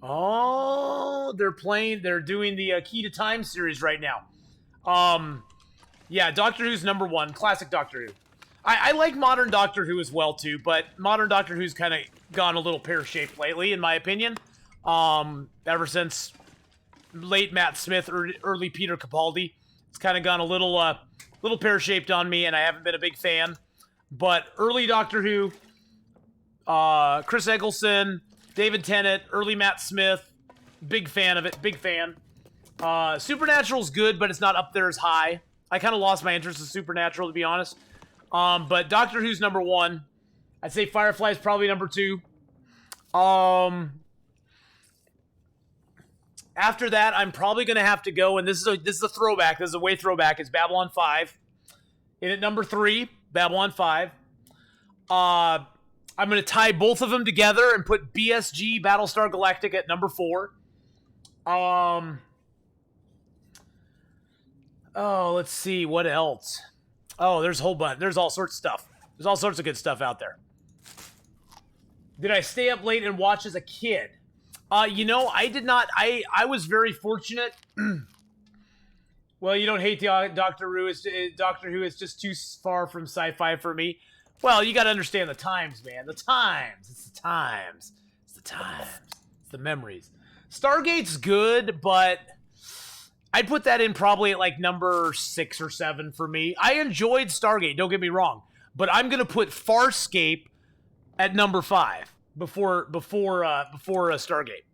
Oh, they're doing the Key to Time series right now. Yeah, Doctor Who's number 1. Classic Doctor Who. I like modern Doctor Who as well, too, but modern Doctor Who's kind of gone a little pear-shaped lately, in my opinion. Ever since late Matt Smith, early Peter Capaldi. It's kind of gone a little pear-shaped on me, and I haven't been a big fan. But early Doctor Who... Chris Eccleston, David Tennant, early Matt Smith, big fan of it, big fan. Supernatural's good, but it's not up there as high. I kind of lost my interest in Supernatural, to be honest. But Doctor Who's number 1. I'd say Firefly's probably number 2. After that, I'm probably going to have to go, and this is a throwback, this is a way throwback, is Babylon 5. In at number 3, Babylon 5. I'm going to tie both of them together and put BSG, Battlestar Galactica, at number 4. Oh, let's see. What else? Oh, there's a whole bunch. There's all sorts of stuff. There's all sorts of good stuff out there. Did I stay up late and watch as a kid? You know, I did not. I was very fortunate. Well, you don't hate the Doctor Who. Doctor Who is just too far from sci-fi for me. Well, you got to understand the times, man. The times. It's the times. It's the times. It's the memories. Stargate's good, but I'd put that in probably at like number 6 or 7 for me. I enjoyed Stargate, don't get me wrong. But I'm going to put Farscape at number 5 before Stargate.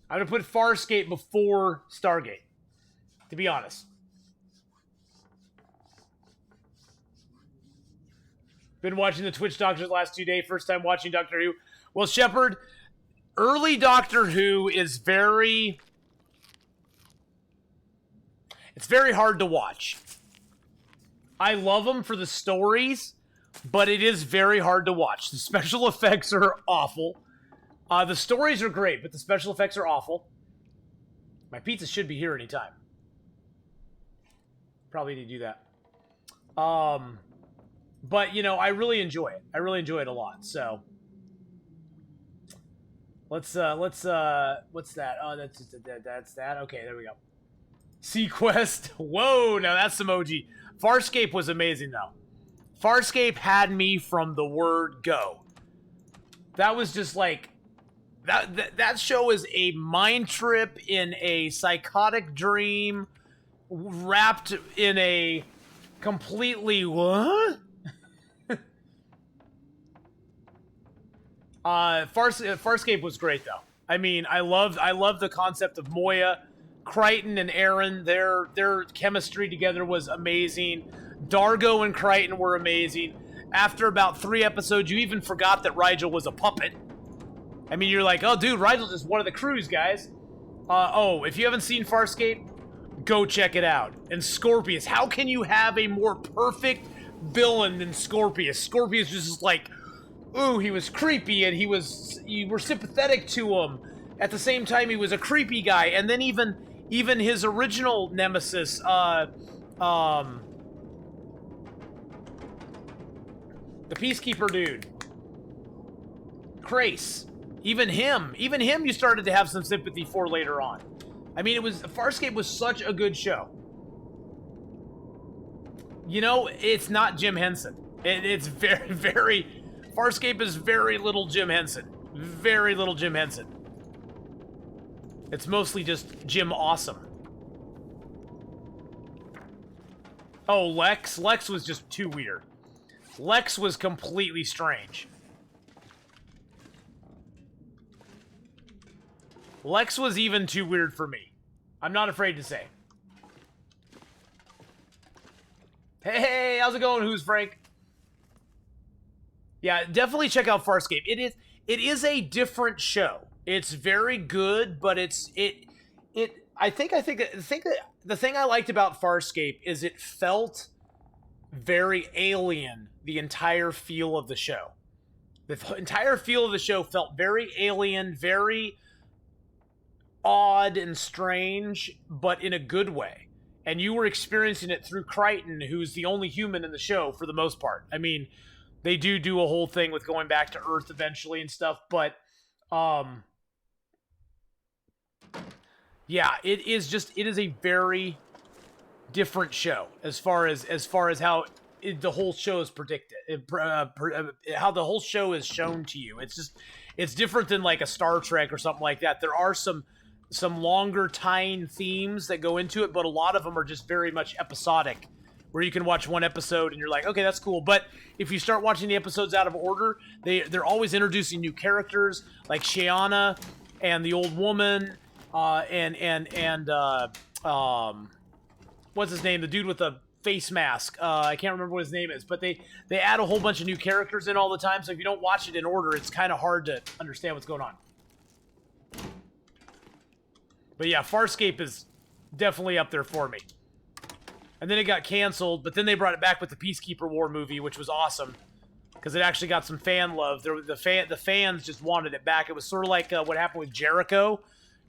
I'm going to put Farscape before Stargate, to be honest. Been watching the Twitch Doctors the last 2 days. First time watching Doctor Who. Well, Shepard, early Doctor Who is very... It's very hard to watch. I love them for the stories, but it is very hard to watch. The special effects are awful. The stories are great, but the special effects are awful. My pizza should be here anytime. Probably need to do that. But, you know, I really enjoy it. I really enjoy it a lot, so... what's that? Oh, that's that. Okay, there we go. Sequest. Whoa, now that's some OG. Farscape was amazing, though. Farscape had me from the word go. That was just like... That show is a mind trip in a psychotic dream wrapped in a completely... What? Farscape was great, though. I mean, I love the concept of Moya. Crichton and Aaron, their chemistry together was amazing. Dargo and Crichton were amazing. After about 3 episodes, you even forgot that Rigel was a puppet. I mean, you're like, oh, dude, Rigel's just one of the crews, guys. Oh, if you haven't seen Farscape, go check it out. And Scorpius, how can you have a more perfect villain than Scorpius? Scorpius was just like... Ooh, he was creepy, and you were sympathetic to him. At the same time, he was a creepy guy, and then even his original nemesis, the Peacekeeper dude, Crace, even him you started to have some sympathy for later on. I mean, Farscape was such a good show. You know, it's not Jim Henson. It's very, very... Farscape is very little Jim Henson. Very little Jim Henson. It's mostly just Jim Awesome. Oh, Lex? Lex was just too weird. Lex was completely strange. Lex was even too weird for me. I'm not afraid to say. Hey, how's it going, Who's Frank? Yeah, definitely check out Farscape. It is a different show. It's very good, but the thing I liked about Farscape is it felt very alien, the entire feel of the show. The entire feel of the show felt very alien, very odd and strange, but in a good way. And you were experiencing it through Crichton, who's the only human in the show for the most part. I mean, they do a whole thing with going back to Earth eventually and stuff, but yeah, it is a very different show as far as how the whole show is predicted, how the whole show is shown to you. It's different than like a Star Trek or something like that. There are some longer tying themes that go into it, but a lot of them are just very much episodic, where you can watch one episode and you're like, okay, that's cool. But if you start watching the episodes out of order, they're always introducing new characters, like Shiana and the old woman, and what's his name? The dude with the face mask. I can't remember what his name is, but they add a whole bunch of new characters in all the time. So if you don't watch it in order, it's kind of hard to understand what's going on. But yeah, Farscape is definitely up there for me. And then it got canceled, but then they brought it back with the Peacekeeper War movie, which was awesome, because it actually got some fan love. The fans just wanted it back. It was sort of like what happened with Jericho,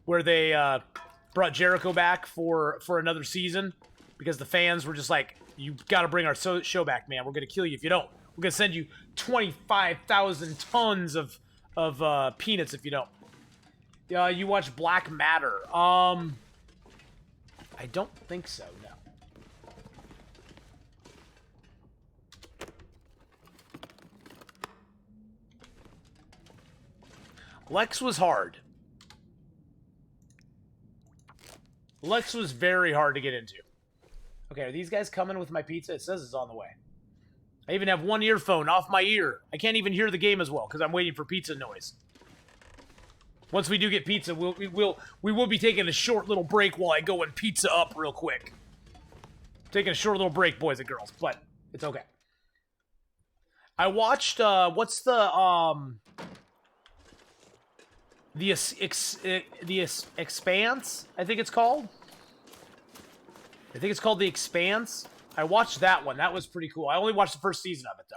where they brought Jericho back for another season, because the fans were just like, you got to bring our show back, man. We're going to kill you if you don't. We're going to send you 25,000 tons of peanuts if you don't. You watch Black Matter. I don't think so, no. Lex was hard. Lex was very hard to get into. Okay, are these guys coming with my pizza? It says it's on the way. I even have one earphone off my ear. I can't even hear the game as well because I'm waiting for pizza noise. Once we do get pizza, we will be taking a short little break while I go and pizza up real quick. Taking a short little break, boys and girls, but it's okay. I watched what's the Expanse, I think it's called. I think it's called The Expanse. I watched that one. That was pretty cool. I only watched the first season of it, though.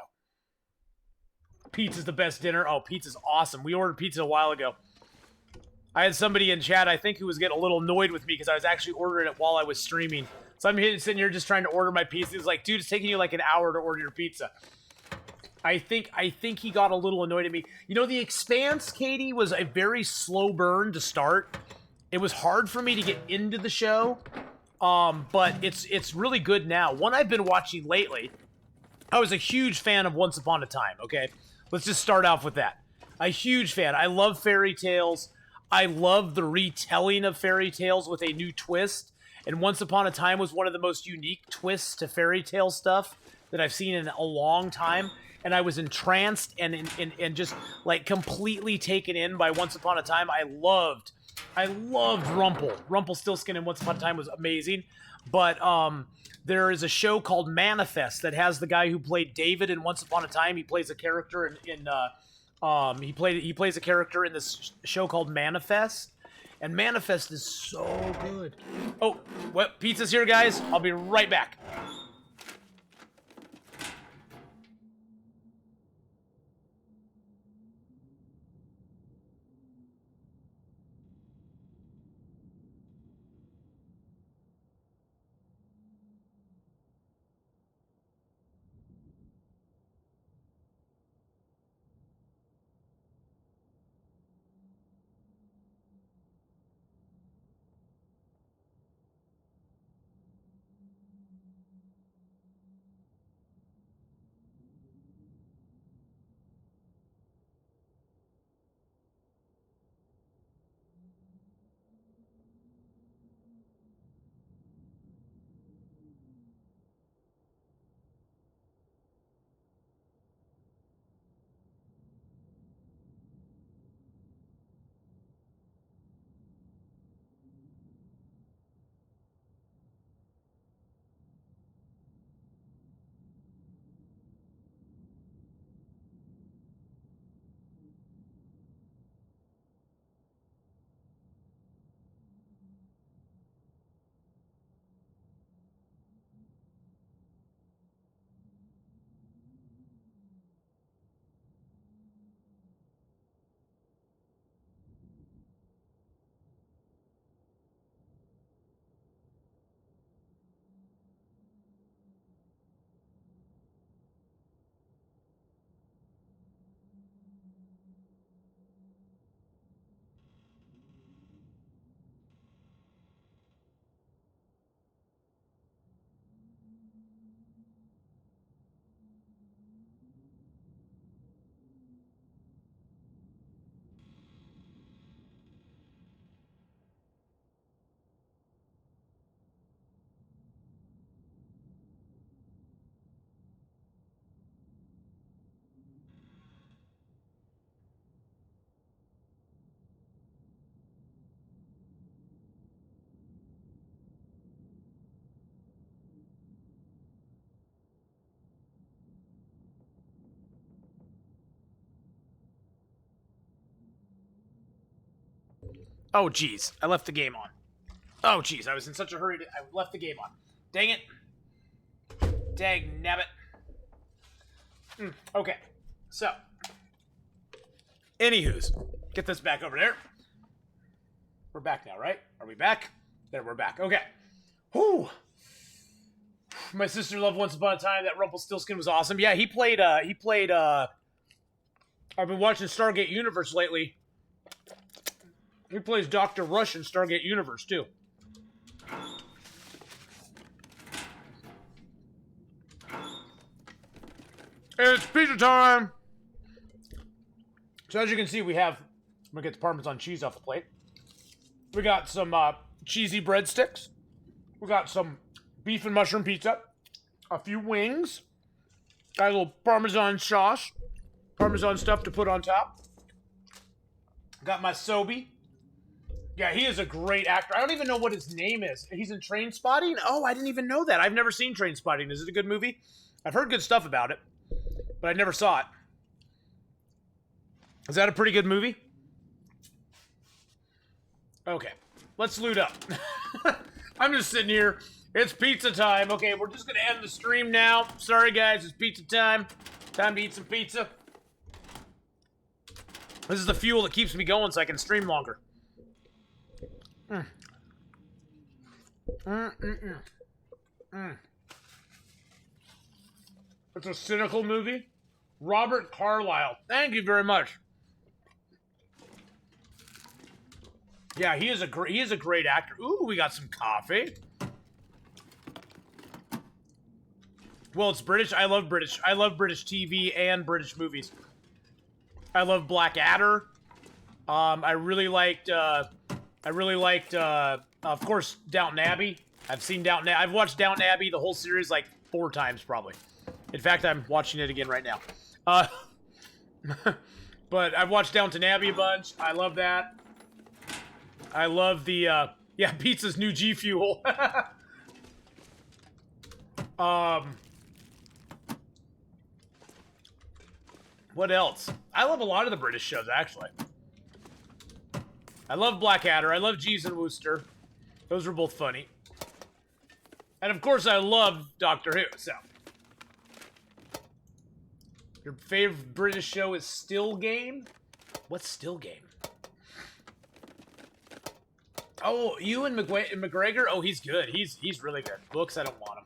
Pizza's the best dinner. Oh, pizza's awesome. We ordered pizza a while ago. I had somebody in chat, I think, who was getting a little annoyed with me because I was actually ordering it while I was streaming. So I'm sitting here just trying to order my pizza. He's like, dude, it's taking you like an hour to order your pizza. I think he got a little annoyed at me. You know, The Expanse, Katie, was a very slow burn to start. It was hard for me to get into the show. But it's really good now. One I've been watching lately, I was a huge fan of Once Upon a Time, okay? Let's just start off with that. A huge fan. I love fairy tales. I love the retelling of fairy tales with a new twist. And Once Upon a Time was one of the most unique twists to fairy tale stuff that I've seen in a long time. And I was entranced and just, like, completely taken in by Once Upon a Time. I loved Rumpelstiltskin in Once Upon a Time was amazing. But there is a show called Manifest that has the guy who played David in Once Upon a Time. He plays a character he plays a character in this show called Manifest. And Manifest is so good. Oh, what? Pizza's here, guys. I'll be right back. Oh, geez. I left the game on. Oh, geez. I was in such a hurry. I left the game on. Dang it. Dang nabbit. Okay. So. Anywho's. Get this back over there. We're back now, right? Are we back? There, we're back. Okay. Whew. My sister loved Once Upon a Time. That Rumpelstiltskin was awesome. Yeah, he played, I've been watching Stargate Universe lately. He plays Dr. Rush in Stargate Universe, too. It's pizza time! So as you can see, we have... I'm gonna get the Parmesan cheese off the plate. We got some cheesy breadsticks. We got some beef and mushroom pizza. A few wings. Got a little Parmesan sauce. Parmesan stuff to put on top. Got my Sobe. Yeah, he is a great actor. I don't even know what his name is. He's in Trainspotting? Oh, I didn't even know that. I've never seen Trainspotting. Is it a good movie? I've heard good stuff about it. but I never saw it. Is that a pretty good movie? Okay, let's loot up. I'm just sitting here. It's pizza time. Okay, we're just gonna end the stream now. Sorry guys, it's pizza time. Time to eat some pizza. This is the fuel that keeps me going so I can stream longer. It's a cynical movie. Robert Carlyle. Thank you very much. Yeah, he is a great actor. Ooh, we got some coffee. Well, it's British. I love British TV and British movies. I love Blackadder. I really liked, of course, Downton Abbey. I've watched Downton Abbey, the whole series, like 4 times, probably. In fact, I'm watching it again right now. But I've watched Downton Abbey a bunch. I love that. I love the, yeah, pizza's new G Fuel. What else? I love a lot of the British shows, actually. I love Blackadder. I love Jeeves and Wooster. Those were both funny. And of course, I love Doctor Who, so. Your favorite British show is Still Game? What's Still Game? Oh, Ewan McGregor? Oh, he's good. He's really good. Books, I don't want him.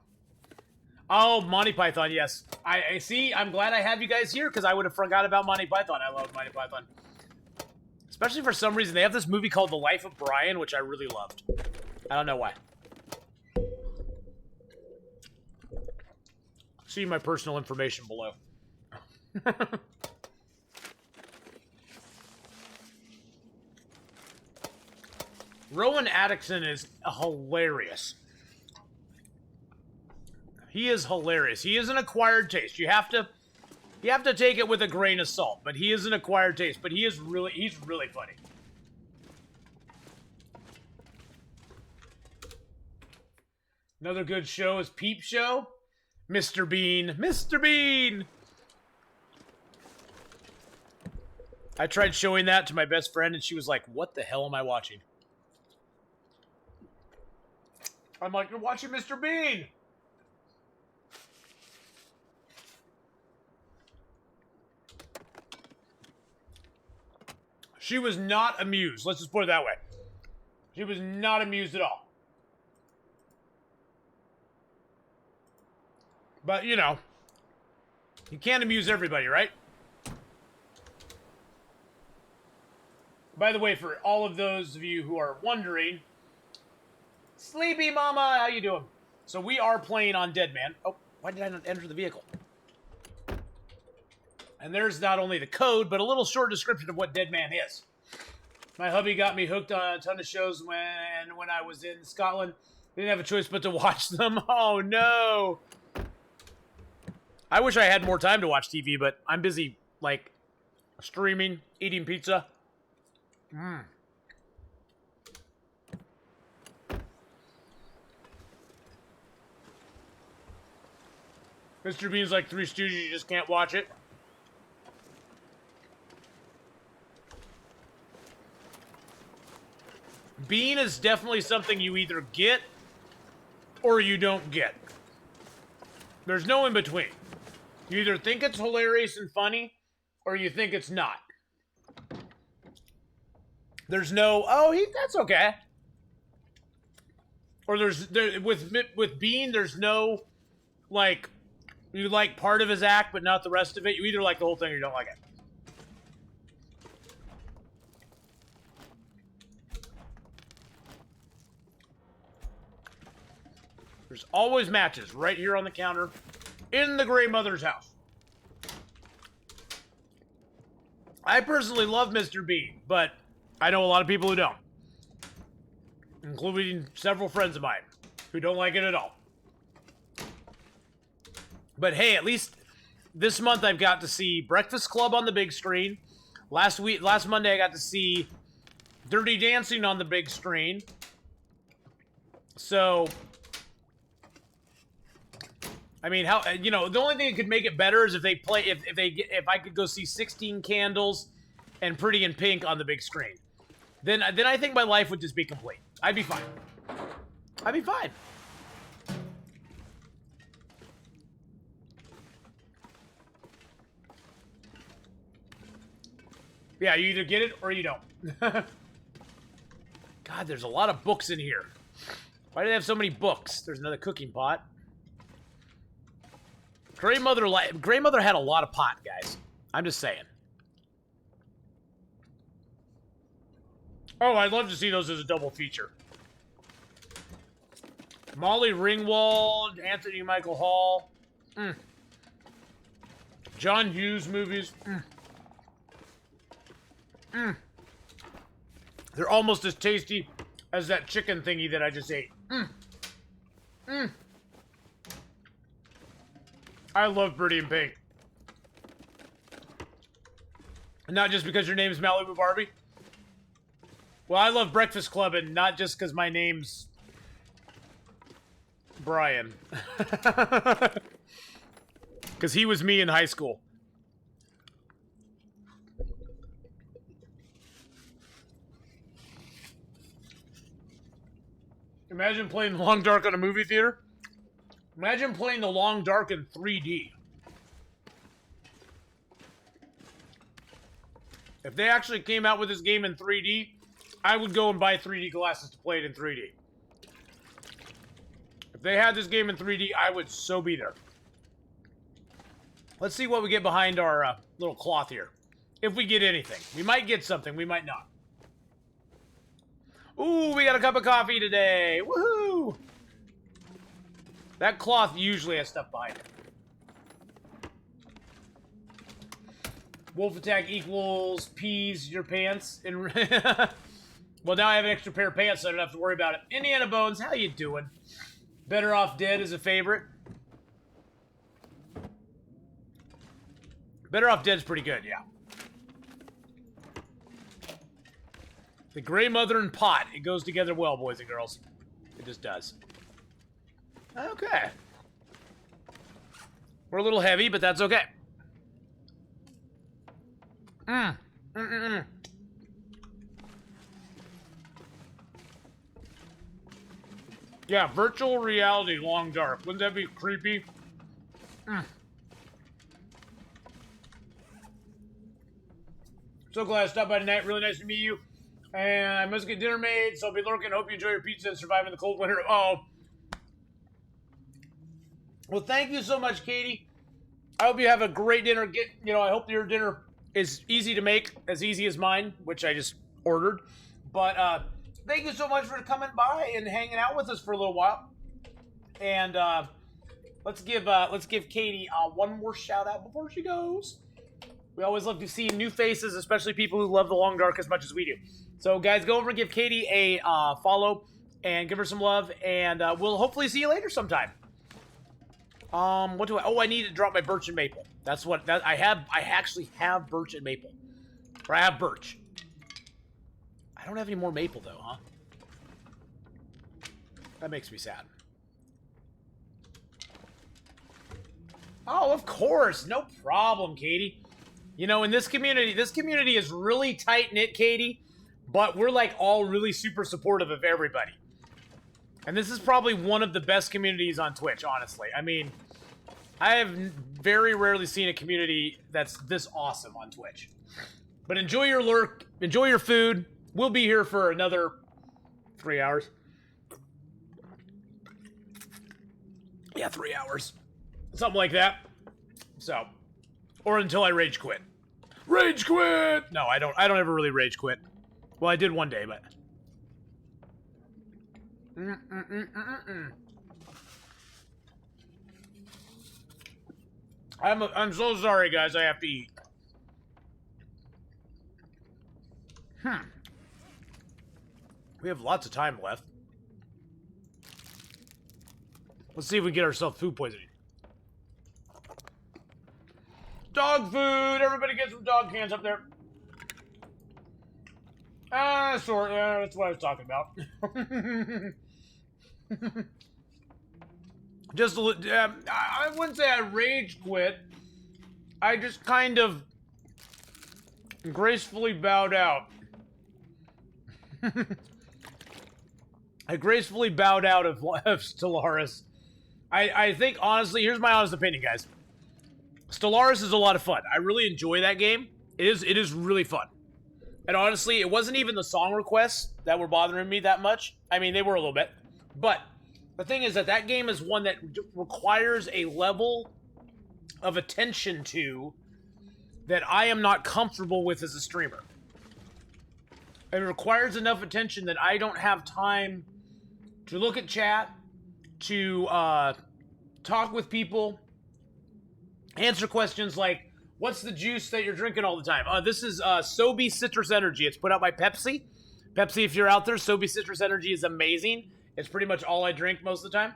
Oh, Monty Python, yes. I see. I'm glad I have you guys here because I would have forgot about Monty Python. I love Monty Python. Especially for some reason. They have this movie called The Life of Brian, which I really loved. I don't know why. See my personal information below. Rowan Atkinson is hilarious. He is hilarious. He is an acquired taste. You have to take it with a grain of salt, but he is an acquired taste. But he's really funny. Another good show is Peep Show. Mr. Bean. Mr. Bean! I tried showing that to my best friend, and she was like, what the hell am I watching? I'm like, you're watching Mr. Bean! She was not amused. Let's just put it that way. She was not amused at all. But, you know, you can't amuse everybody, right? By the way, for all of those of you who are wondering, Sleepy Mama, how you doing? So we are playing on Deadman. Oh, why did I not enter the vehicle? And there's not only the code, but a little short description of what Deadman is. My hubby got me hooked on a ton of shows when I was in Scotland. Didn't have a choice but to watch them. Oh, no. I wish I had more time to watch TV, but I'm busy, like, streaming, eating pizza. Mr. Bean's like Three Stooges, you just can't watch it. Bean is definitely something you either get or you don't get. There's no in between. You either think it's hilarious and funny or you think it's not. There's no, that's okay. Or with Bean, there's no, like, you like part of his act but not the rest of it. You either like the whole thing or you don't like it. There's always matches right here on the counter in the Grey Mother's house. I personally love Mr. Bean, but I know a lot of people who don't. Including several friends of mine who don't like it at all. But hey, at least this month I've got to see Breakfast Club on the big screen. Last Monday I got to see Dirty Dancing on the big screen. So I mean, how you know the only thing that could make it better is if they play if I could go see 16 Candles and Pretty in Pink on the big screen. Then I think my life would just be complete. I'd be fine. I'd be fine. Yeah, you either get it or you don't. God, there's a lot of books in here. Why do they have so many books? There's another cooking pot. Grey Mother had a lot of pot, guys. I'm just saying. Oh, I'd love to see those as a double feature. Molly Ringwald, Anthony Michael Hall. John Hughes movies. They're almost as tasty as that chicken thingy that I just ate. I love Pretty in Pink. Not just because your name's Malibu Barbie. Well, I love Breakfast Club, and not just because my name's Brian. Because he was me in high school. Imagine playing The Long Dark on a movie theater. Imagine playing The Long Dark in 3D. If they actually came out with this game in 3D, I would go and buy 3D glasses to play it in 3D. If they had this game in 3D, I would so be there. Let's see what we get behind our little cloth here. If we get anything. We might get something, we might not. Ooh, we got a cup of coffee today. Woohoo! That cloth usually has stuff behind it. Wolf attack equals peas your pants. And well, now I have an extra pair of pants, so I don't have to worry about it. Indiana Bones, how you doing? Better Off Dead is a favorite. Better Off Dead's pretty good, yeah. The Grey Mother and pot. It goes together well, boys and girls. It just does. Okay. We're a little heavy, but that's okay. Yeah, virtual reality Long Dark. Wouldn't that be creepy? So glad I stopped by tonight. Really nice to meet you. And I must get dinner made, so I'll be lurking. Hope you enjoy your pizza and surviving the cold winter. Oh. Well, thank you so much, Katie. I hope you have a great dinner. I hope your dinner is easy to make, as easy as mine, which I just ordered. But thank you so much for coming by and hanging out with us for a little while. And let's give Katie one more shout out before she goes. We always love to see new faces, especially people who love The Long Dark as much as we do. So, guys, go over and give Katie a follow and give her some love, and we'll hopefully see you later sometime. What do I... Oh, I need to drop my birch and maple. That's what... I actually have birch and maple. Or I have birch. I don't have any more maple, though, huh? That makes me sad. Oh, of course. No problem, Katie. You know, in this community is really tight-knit, Katie, but we're, like, all really super supportive of everybody. And this is probably one of the best communities on Twitch, honestly. I mean, I have very rarely seen a community that's this awesome on Twitch. But enjoy your lurk, enjoy your food. We'll be here for another 3 hours. Yeah, 3 hours. Something like that. So, or until I rage quit. Rage quit! No, I don't ever really rage quit. Well, I did one day, but... I'm so sorry, guys. I have to eat. We have lots of time left. Let's see if we can get ourselves food poisoning. Dog food! Everybody get some dog cans up there. Sort. That's what I was talking about. just I wouldn't say I rage quit. I just kind of gracefully bowed out. I gracefully bowed out of Stellaris. I think, honestly, here's my honest opinion, guys. Stellaris is a lot of fun. I really enjoy that game. It is really fun. And honestly, it wasn't even the song requests that were bothering me that much. I mean, they were a little bit. But the thing is that game is one that requires a level of attention to that I am not comfortable with as a streamer. It requires enough attention that I don't have time to look at chat, to talk with people, answer questions like, what's the juice that you're drinking all the time? This is Sobe Citrus Energy. It's put out by Pepsi. Pepsi, if you're out there, Sobe Citrus Energy is amazing. It's pretty much all I drink most of the time.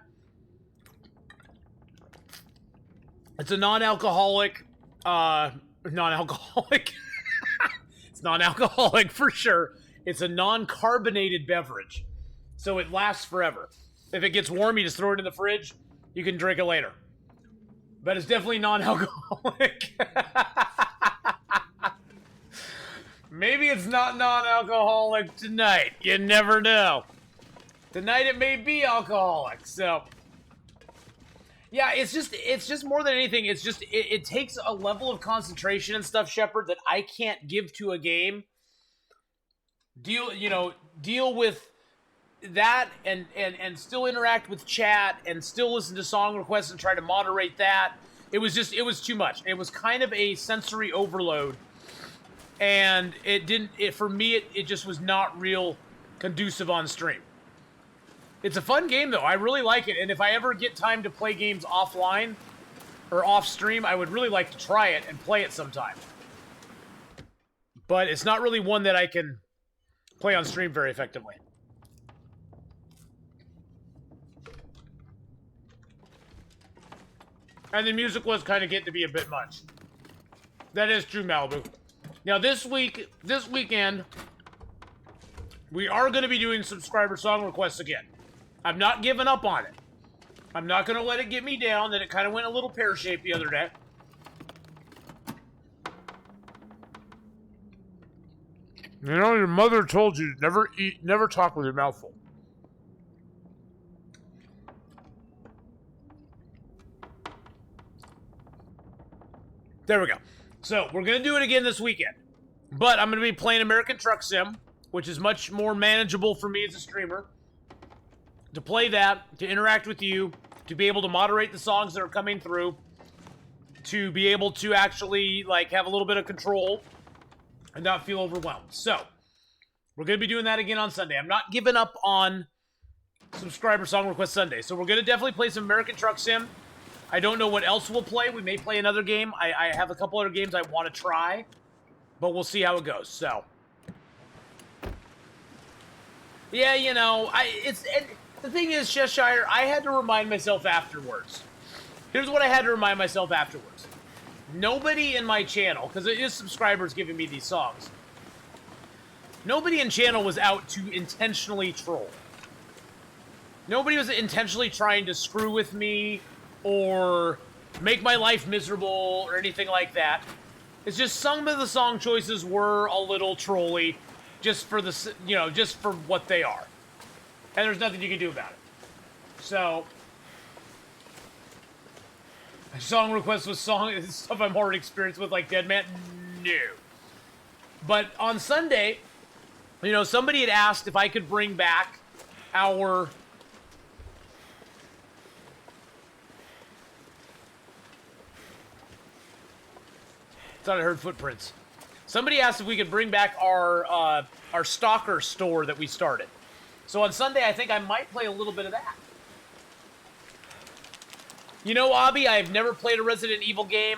It's a non-alcoholic, it's non-alcoholic for sure. It's a non-carbonated beverage, so it lasts forever. If it gets warm, you just throw it in the fridge. You can drink it later. But it's definitely non-alcoholic. Maybe it's not non-alcoholic tonight. You never know. Tonight it may be alcoholic, so... Yeah, it's just more than anything, it takes a level of concentration and stuff, Shepard, that I can't give to a game. Deal with that and still interact with chat and still listen to song requests and try to moderate that. It was too much. It was kind of a sensory overload. And for me, it just was not real conducive on stream. It's a fun game, though. I really like it. And if I ever get time to play games offline or off stream, I would really like to try it and play it sometime. But it's not really one that I can play on stream very effectively. And the music was kind of getting to be a bit much. That is true, Malibu. Now, this weekend, we are going to be doing subscriber song requests again. I'm not giving up on it. I'm not going to let it get me down that it kind of went a little pear-shaped the other day. You know, your mother told you to never talk with your mouth full. There we go. So, we're going to do it again this weekend. But I'm going to be playing American Truck Sim, which is much more manageable for me as a streamer. To play that, to interact with you, to be able to moderate the songs that are coming through, to be able to actually, like, have a little bit of control and not feel overwhelmed. So, we're going to be doing that again on Sunday. I'm not giving up on Subscriber Song Request Sunday. So, we're going to definitely play some American Truck Sim. I don't know what else we'll play. We may play another game. I have a couple other games I want to try, but we'll see how it goes. So, yeah, you know, the thing is, Cheshire, I had to remind myself afterwards. Here's what I had to remind myself afterwards. Nobody in my channel, because it is subscribers giving me these songs, nobody in channel was out to intentionally troll. Nobody was intentionally trying to screw with me or make my life miserable or anything like that. It's just some of the song choices were a little trolly just for just for what they are. And there's nothing you can do about it. So, song requests with stuff I'm already experienced with, like Deadman? No. But on Sunday, somebody had asked if I could bring back our... Thought I heard footprints. Somebody asked if we could bring back our Stalker store that we started. So on Sunday, I think I might play a little bit of that. You know, Abby, I've never played a Resident Evil game.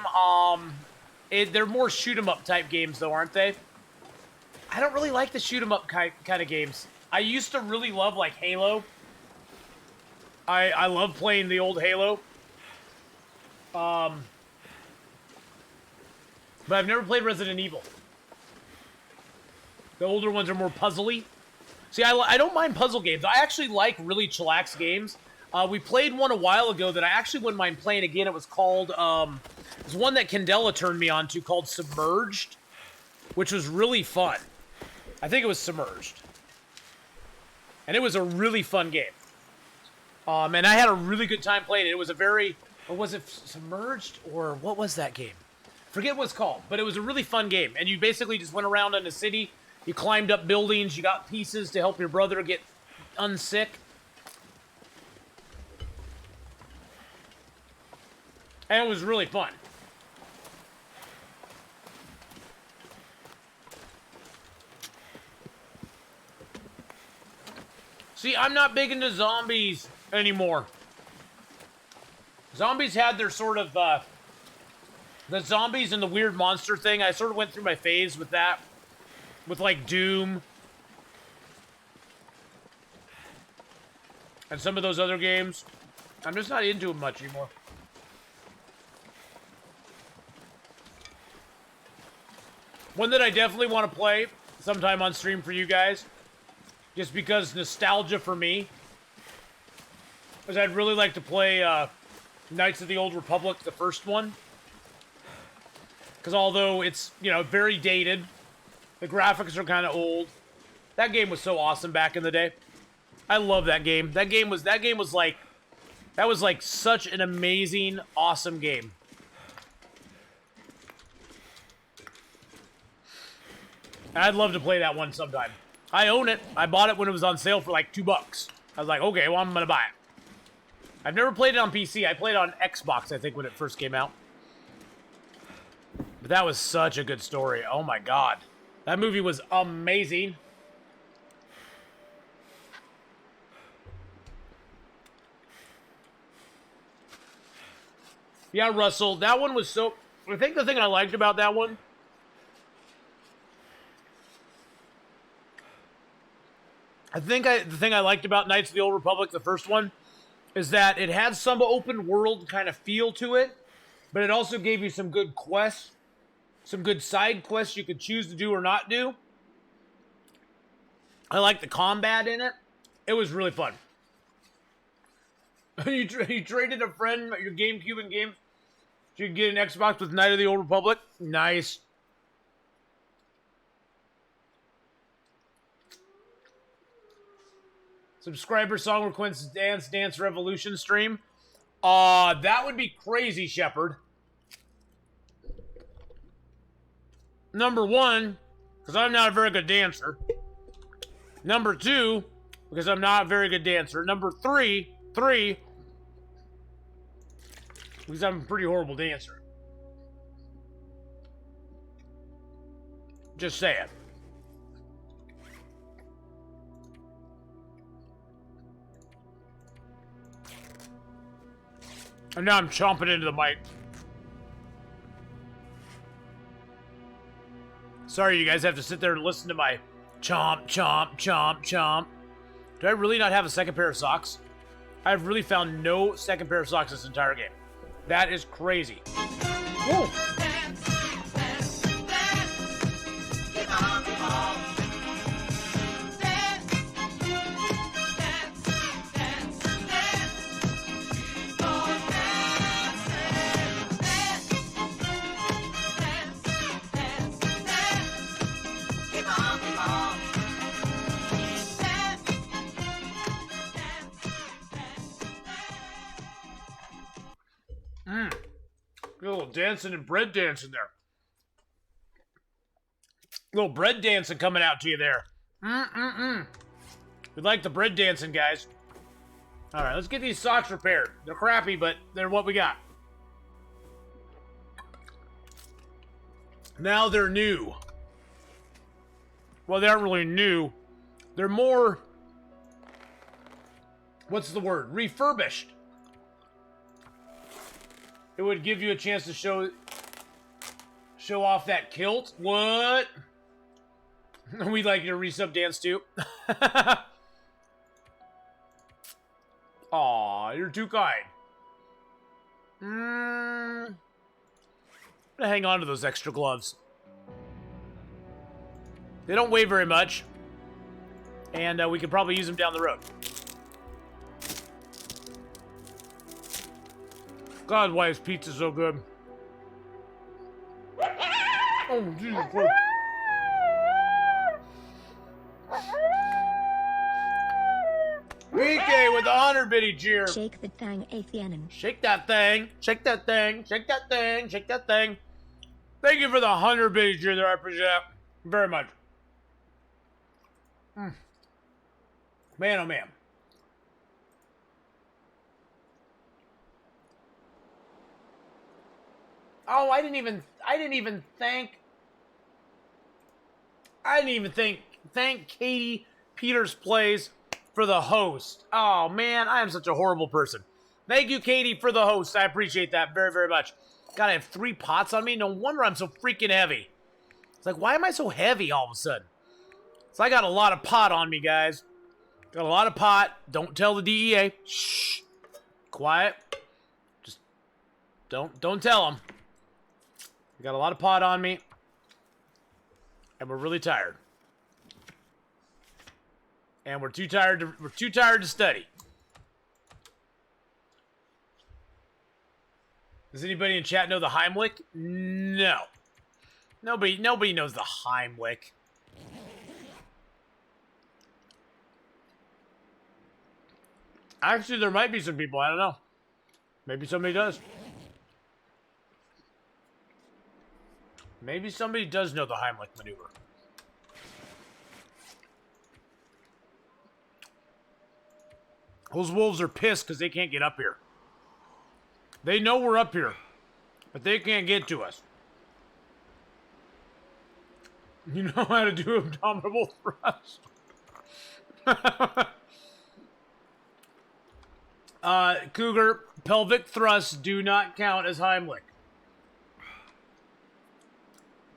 They're more shoot-'em-up type games, though, aren't they? I don't really like the shoot-'em-up kind of games. I used to really love, like, Halo. I love playing the old Halo. But I've never played Resident Evil. The older ones are more puzzly. See, I don't mind puzzle games. I actually like really chillax games. We played one a while ago that I actually wouldn't mind playing again. It was called, it was one that Candela turned me on to called Submerged, which was really fun. I think it was Submerged. And it was a really fun game. And I had a really good time playing it. It was a very, or was it Submerged? Or what was that game? Forget what it's called, but it was a really fun game. And you basically just went around in the city, you climbed up buildings, you got pieces to help your brother get unsick. And it was really fun. See, I'm not big into zombies anymore. Zombies had their sort of, the zombies and the weird monster thing. I sort of went through my phase with that. With, like, Doom. And some of those other games. I'm just not into them much anymore. One that I definitely want to play sometime on stream for you guys, just because nostalgia for me, is I'd really like to play Knights of the Old Republic, the first one. Because although it's, you know, very dated, the graphics are kind of old. That game was so awesome back in the day. I love that game. That was like such an amazing, awesome game. I'd love to play that one sometime. I own it. I bought it when it was on sale for like $2. I was like, okay, well, I'm gonna buy it. I've never played it on PC. I played it on Xbox, I think, when it first came out. But that was such a good story. Oh my god. That movie was amazing. Yeah, Russell, that one was so... I think the thing I liked about that one... the thing I liked about Knights of the Old Republic, the first one, is that it had some open world kind of feel to it, but it also gave you some good quests, some good side quests you could choose to do or not do. I liked the combat in it. It was really fun. You traded a friend your GameCube and game so you could get an Xbox with Knight of the Old Republic? Nice. Subscriber song requests Dance Revolution stream. That would be crazy, Shepard. Number one, because I'm not a very good dancer. Number two, because I'm not a very good dancer. Number three, because I'm a pretty horrible dancer. Just saying. And now I'm chomping into the mic. Sorry, you guys have to sit there and listen to my chomp, chomp, chomp, chomp. Do I really not have a second pair of socks? I've really found no second pair of socks this entire game. That is crazy. Whoa. A little dancing and bread dancing there. A little bread dancing coming out to you there. We like the bread dancing, guys. Alright, let's get these socks repaired. They're crappy, but they're what we got. Now they're new. Well, they aren't really new. They're more... what's the word? Refurbished. It would give you a chance to show off that kilt. What? We'd like you to resub dance too. Aw, you're too kind. I'm gonna hang on to those extra gloves. They don't weigh very much. And we could probably use them down the road. God, why is pizza so good? Oh, Jesus Christ. BK with the 100 bitty cheer. Shake the thing, Athenian. Shake that thing. Shake that thing. Shake that thing. Shake that thing. Thank you for the 100 bitty cheer there. I appreciate it very much. Man, oh man. Oh, I didn't even thank Katie Peters Plays for the host. Oh man, I am such a horrible person. Thank you, Katie, for the host. I appreciate that very, very much. God, I have 3 pots on me. No wonder I'm so freaking heavy. It's like, why am I so heavy all of a sudden? So I got a lot of pot on me, guys. Got a lot of pot. Don't tell the DEA. Shh. Quiet. Just don't tell them. I got a lot of pot on me. And we're really tired. And we're too tired to study. Does anybody in chat know the Heimlich? No. Nobody knows the Heimlich. Actually, there might be some people. I don't know. Maybe somebody does. Maybe somebody does know the Heimlich maneuver. Those wolves are pissed because they can't get up here. They know we're up here, but they can't get to us. You know how to do abdominal thrust. Cougar, pelvic thrusts do not count as Heimlich.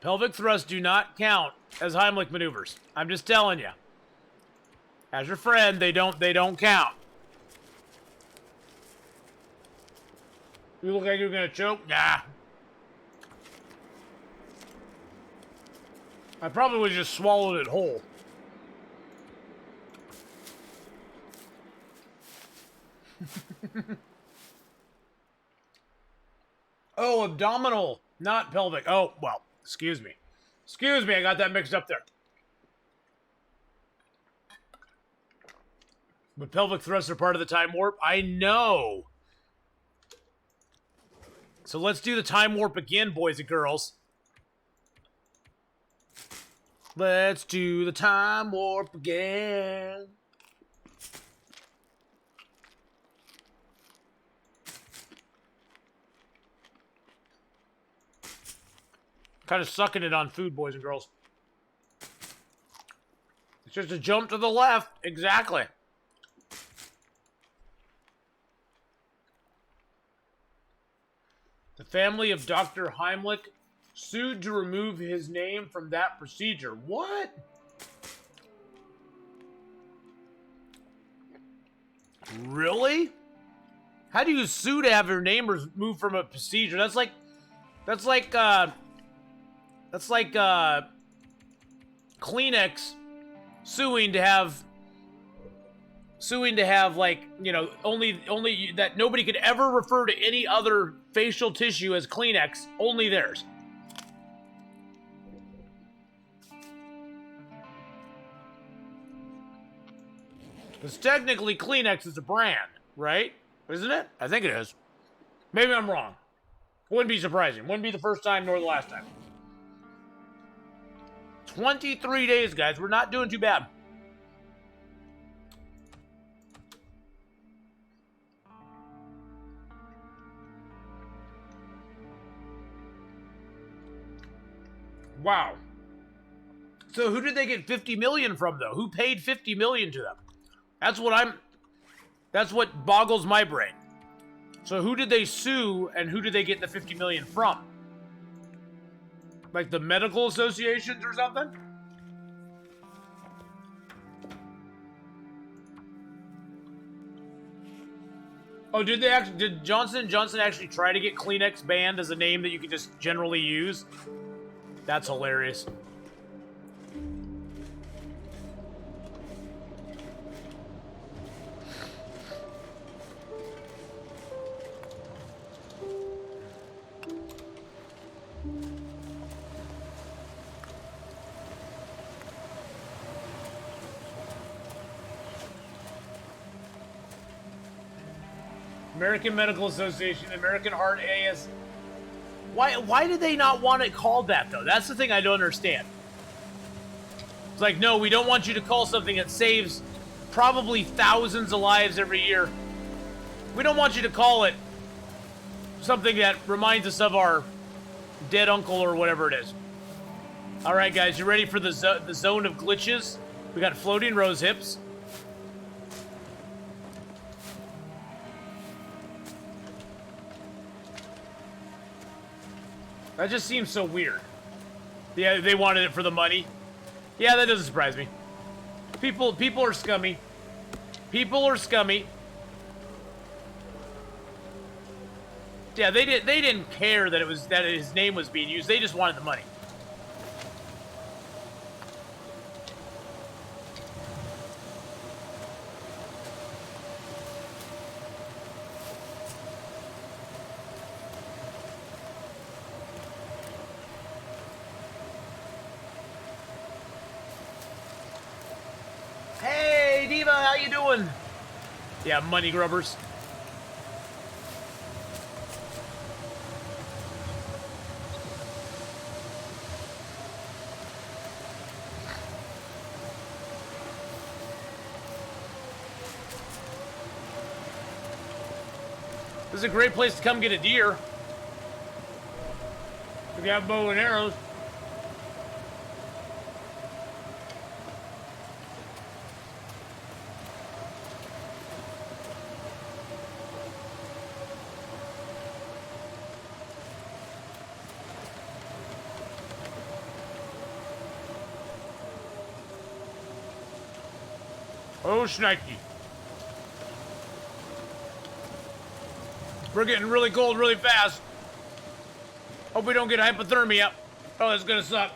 Pelvic thrusts do not count as Heimlich maneuvers. I'm just telling you. As your friend, they don't count. You look like you're gonna choke? Nah. I probably would have just swallowed it whole. Oh, abdominal, not pelvic. Oh, well, excuse me. Excuse me, I got that mixed up there. But pelvic thrusts are part of the time warp? I know. So let's do the time warp again, boys and girls. Let's do the time warp again. Kind of sucking it on food, boys and girls. It's just a jump to the left. Exactly. The family of Dr. Heimlich sued to remove his name from that procedure. What? Really? How do you sue to have your name removed from a procedure? That's like Kleenex suing to have like, you know, only that nobody could ever refer to any other facial tissue as Kleenex, only theirs. Because technically Kleenex is a brand, right? Isn't it? I think it is. Maybe I'm wrong. Wouldn't be surprising. Wouldn't be the first time nor the last time. 23 days, guys. We're not doing too bad. Wow. So who did they get 50 million from, though? Who paid 50 million to them? That's what boggles my brain. So who did they sue and who did they get the 50 million from? Like the medical associations or something? Oh, did Johnson & Johnson actually try to get Kleenex banned as a name that you could just generally use? That's hilarious. American Medical Association, American Heart AS. Why did they not want it called that, though? That's the thing I don't understand. It's like, no, we don't want you to call something that saves probably thousands of lives every year. We don't want you to call it something that reminds us of our dead uncle or whatever it is. All right, guys, you ready for the zone of glitches? We got floating rose hips. That just seems so weird. Yeah, they wanted it for the money. Yeah, that doesn't surprise me. People are scummy. People are scummy. Yeah, they didn't care that his name was being used. They just wanted the money. Hey, Diva, how you doing? Yeah, money grubbers. This is a great place to come get a deer. If you have bow and arrows. Oh, shnikey. We're getting really cold really fast. Hope we don't get hypothermia. Oh, that's gonna suck.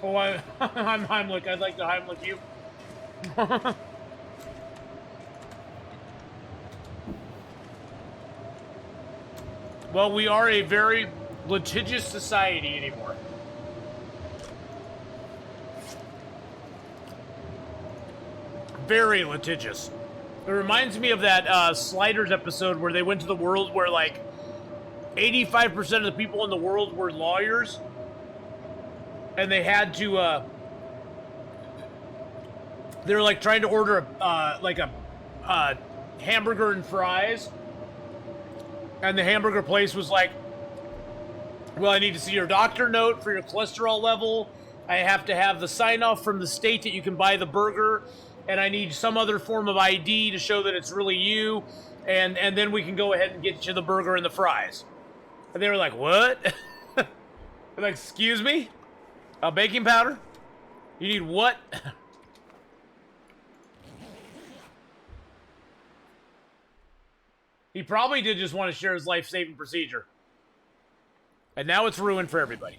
Oh, I'm Heimlich. I'd like to Heimlich you. Well, we are a very litigious society anymore. Very litigious. It reminds me of that Sliders episode where they went to the world where like 85% of the people in the world were lawyers, and they had to they were like trying to order a hamburger and fries, and the hamburger place was like, well, I need to see your doctor note for your cholesterol level. I have to have the sign off from the state that you can buy the burger, and I need some other form of ID to show that it's really you, and then we can go ahead and get you the burger and the fries. And they were like, what? They're like, excuse me? Baking powder? You need what? He probably did just want to share his life-saving procedure. And now it's ruined for everybody.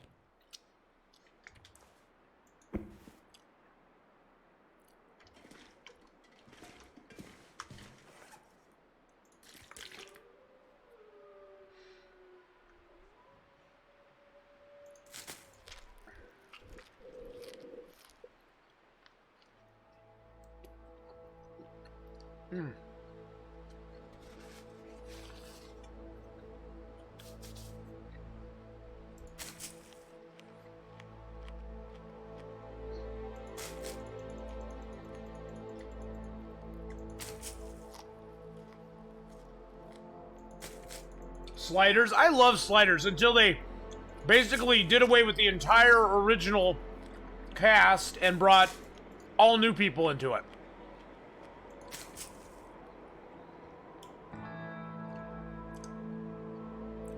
Sliders. I love Sliders until they basically did away with the entire original cast and brought all new people into it.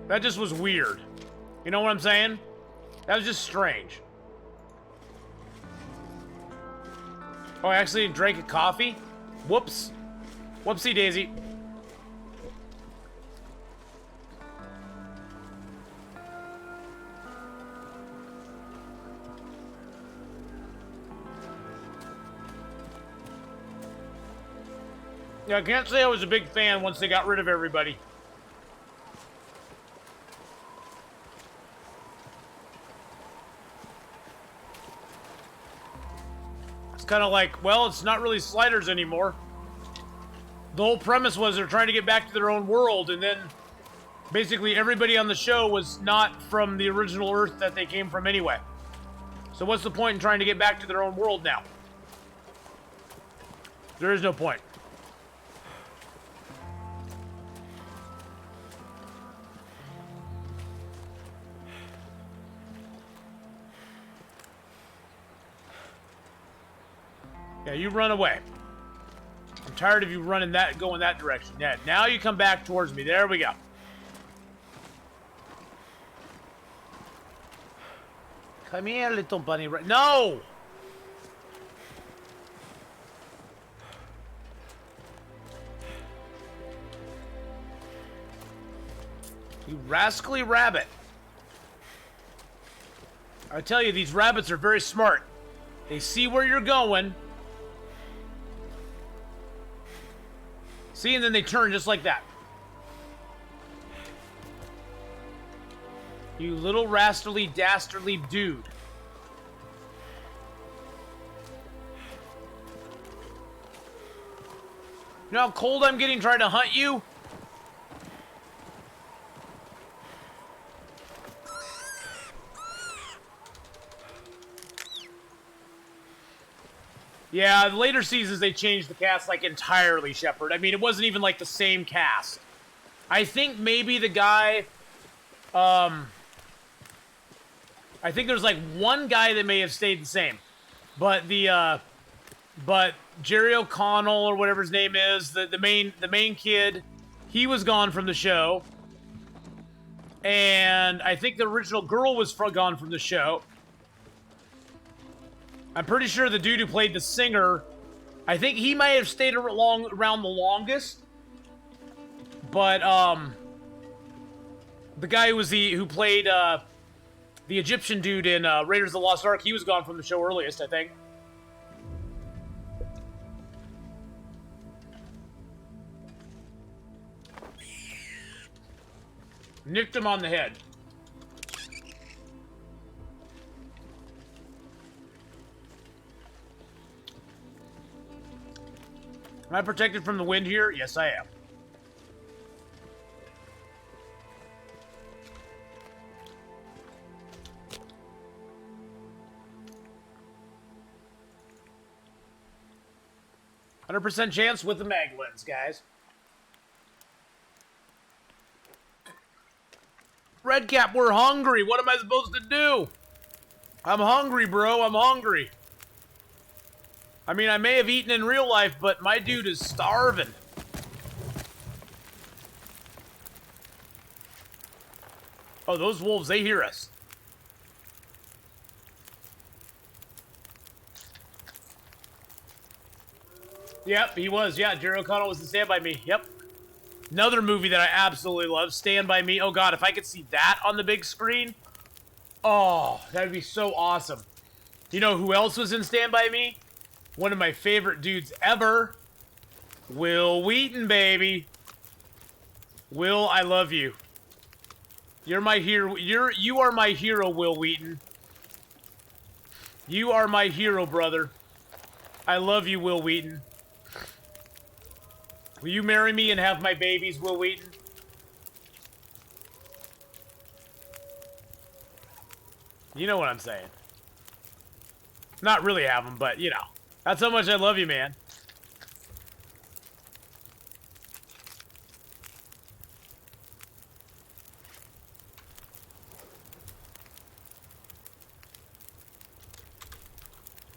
That just was weird. You know what I'm saying? That was just strange. Oh, I actually drank a coffee? Whoops. Whoopsie daisy. Yeah, I can't say I was a big fan once they got rid of everybody. It's kind of like, well, it's not really sliders anymore. The whole premise was they're trying to get back to their own world, and then basically everybody on the show was not from the original Earth that they came from anyway. So what's the point in trying to get back to their own world now? There is no point. Yeah, you run away. I'm tired of you running going that direction. Yeah, now you come back towards me. There we go. Come here, little bunny. No! You rascally rabbit. I tell you, these rabbits are very smart. They see where you're going. See, and then they turn just like that. You little rascally, dastardly dude. You know how cold I'm getting trying to hunt you? Yeah, the later seasons they changed the cast like entirely, Shepard. I mean, it wasn't even like the same cast. I think maybe the guy, I think there's like one guy that may have stayed the same, but but Jerry O'Connell or whatever his name is, the main kid, he was gone from the show, and I think the original girl was gone from the show. I'm pretty sure the dude who played the singer, I think he might have stayed around the longest. But the guy who played the Egyptian dude in Raiders of the Lost Ark, he was gone from the show earliest, I think. Nicked him on the head. Am I protected from the wind here? Yes, I am. %100% chance with the mag lens, guys. Redcap, we're hungry. What am I supposed to do? I'm hungry, bro. I'm hungry. I mean, I may have eaten in real life, but my dude is starving. Oh, those wolves, they hear us. Yep, he was. Yeah, Jerry O'Connell was in Stand By Me. Yep. Another movie that I absolutely love, Stand By Me. Oh, God, if I could see that on the big screen. Oh, that would be so awesome. You know who else was in Stand By Me? One of my favorite dudes ever. Will Wheaton, baby. Will, I love you. You're my hero. You are my hero, Will Wheaton. You are my hero, brother. I love you, Will Wheaton. Will you marry me and have my babies, Will Wheaton? You know what I'm saying. Not really have them, but, you know. That's how much I love you, man.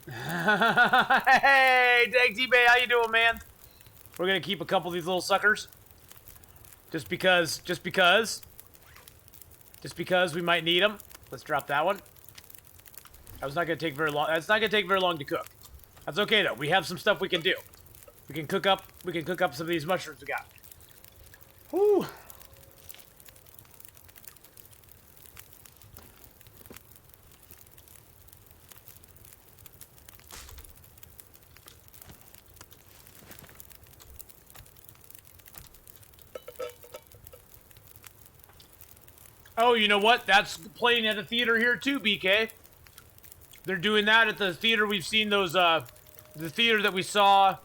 Hey, Dag T-Bay, how you doing, man? We're gonna keep a couple of these little suckers. Just because we might need them. Let's drop that one. That was not gonna take very long. That's not gonna take very long to cook. That's okay though. We have some stuff we can do. We can cook up some of these mushrooms we got. Whoo. Oh, you know what? That's playing at the theater here too, BK. They're doing that at the theater. We've seen those The theater that we saw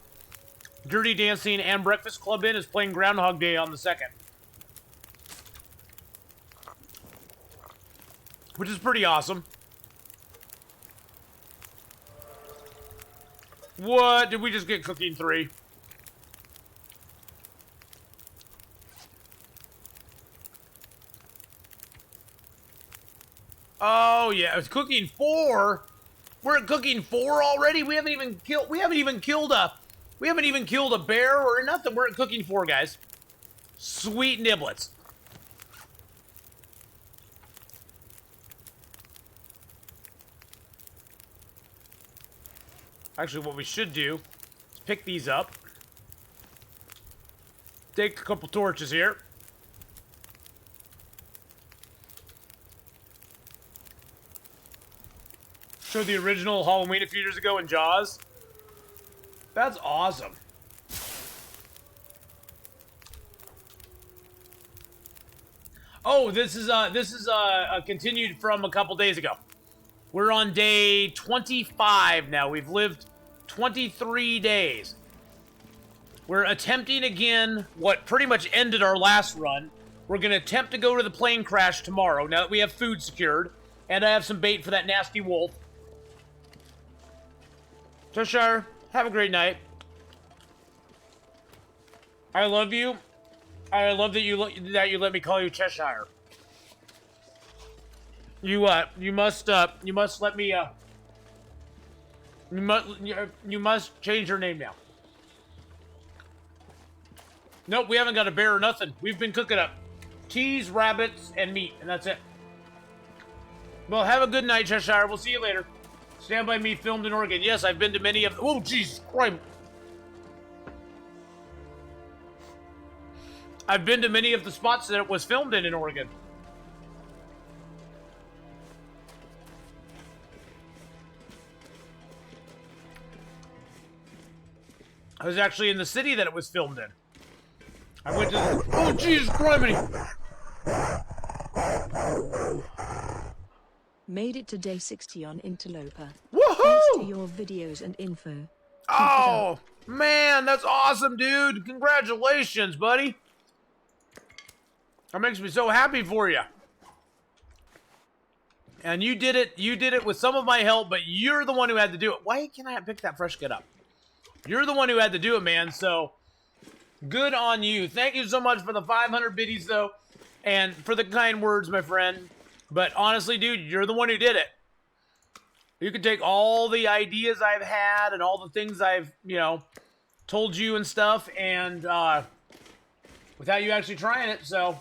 Dirty Dancing and Breakfast Club in is playing Groundhog Day on the 2nd. Which is pretty awesome. What? Did we just get Cooking 3? Oh yeah, it's Cooking 4. We're at Cooking 4 already. We haven't even killed a bear or nothing. We're at Cooking 4, guys. Sweet niblets. Actually, what we should do is pick these up. Take a couple torches here. Showed the original Halloween a few years ago in Jaws. That's awesome. Oh, this is continued from a couple days ago. We're on day 25 now. We've lived 23 days. We're attempting again what pretty much ended our last run. We're going to attempt to go to the plane crash tomorrow now that we have food secured. And I have some bait for that nasty wolf. Cheshire, have a great night. I love you. I love that you let me call you Cheshire. You must let me you must change your name now. Nope, we haven't got a bear or nothing. We've been cooking up cheese, rabbits, and meat, and that's it. Well, have a good night, Cheshire. We'll see you later. Stand By Me filmed in Oregon. Yes, I've been to many of... Oh, jeez. I've been to many of the spots that it was filmed in Oregon. I was actually in the city that it was filmed in. I went to... Oh, Jesus Christ! Made it to day 60 on Interloper. Woohoo! Thanks to your videos and info. Keep it Oh, up. man, that's awesome, dude. Congratulations, buddy. That makes me so happy for you. And you did it with some of my help, but you're the one who had to do it. Why can't I pick that fresh kid up? You're the one who had to do it, man, so good on you. Thank you so much for the 500 biddies, though, and for the kind words, my friend. But honestly, dude, you're the one who did it. You can take all the ideas I've had and all the things I've, told you and stuff, and without you actually trying it, so.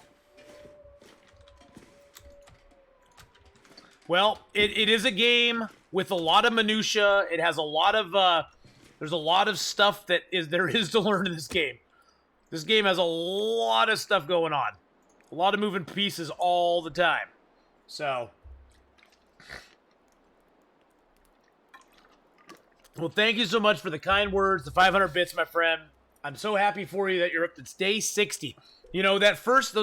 Well, it is a game with a lot of minutia. It has a lot of, there's a lot of stuff there is to learn in this game. This game has a lot of stuff going on. A lot of moving pieces all the time. So, well, thank you so much for the kind words, the 500 bits, my friend. I'm so happy for you that you're up to day 60. You know, those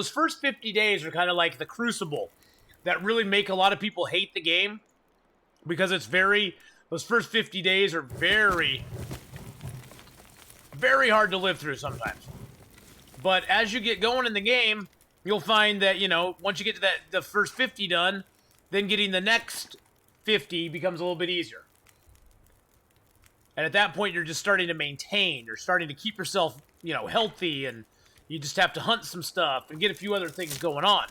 first 50 days are kind of like the crucible that really make a lot of people hate the game because those first 50 days are very, very hard to live through sometimes. But as you get going in the game, you'll find that, once you get to the first 50 done, then getting the next 50 becomes a little bit easier. And at that point, you're just starting to maintain. You're starting to keep yourself, healthy, and you just have to hunt some stuff and get a few other things going on.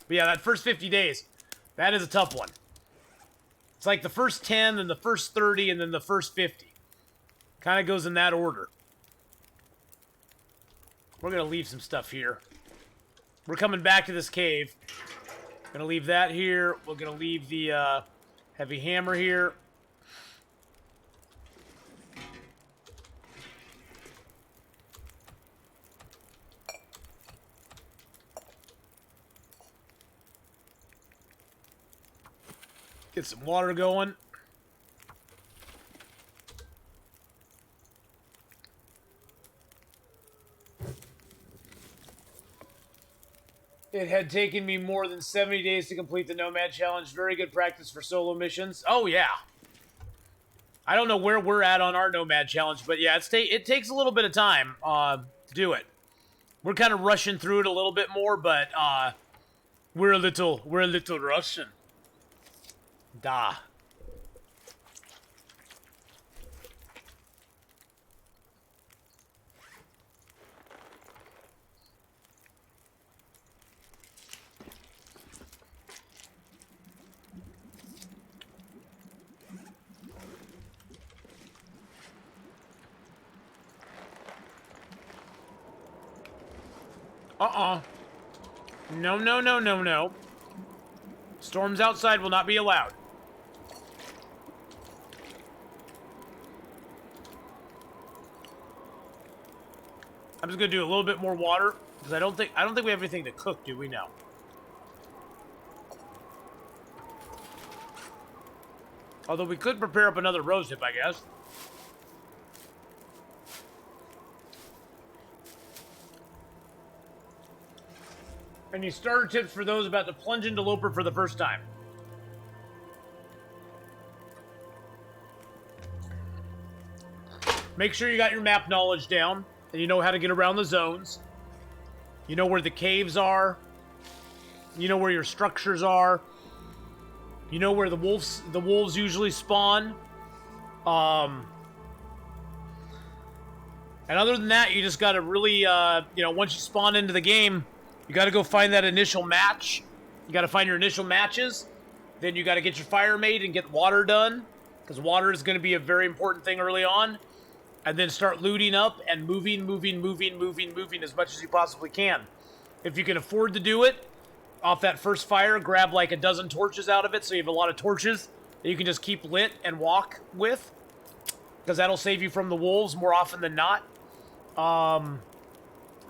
But yeah, that first 50 days, that is a tough one. It's like the first 10, then the first 30, and then the first 50. Kind of goes in that order. We're going to leave some stuff here. We're coming back to this cave. Gonna leave that here. We're gonna leave the heavy hammer here. Get some water going. It had taken me more than 70 days to complete the Nomad Challenge. Very good practice for solo missions. Oh, yeah. I don't know where we're at on our Nomad challenge, but yeah, it takes a little bit of time to do it. We're kind of rushing through it a little bit more, but we're a little rushing. Da. No, no, no, no, no. Storms outside will not be allowed. I'm just gonna do a little bit more water because I don't think we have anything to cook, do we now? Although we could prepare up another rose dip, I guess. Any starter tips for those about to plunge into Loper for the first time? Make sure you got your map knowledge down, and you know how to get around the zones. You know where the caves are. You know where your structures are. You know where the wolves usually spawn. And other than that, you just gotta really, once you spawn into the game, you gotta go find that initial match. You gotta find your initial matches. Then you gotta get your fire made and get water done, because water is gonna be a very important thing early on. And then start looting up and moving as much as you possibly can. If you can afford to do it, off that first fire, grab like a dozen torches out of it, so you have a lot of torches that you can just keep lit and walk with, because that'll save you from the wolves more often than not.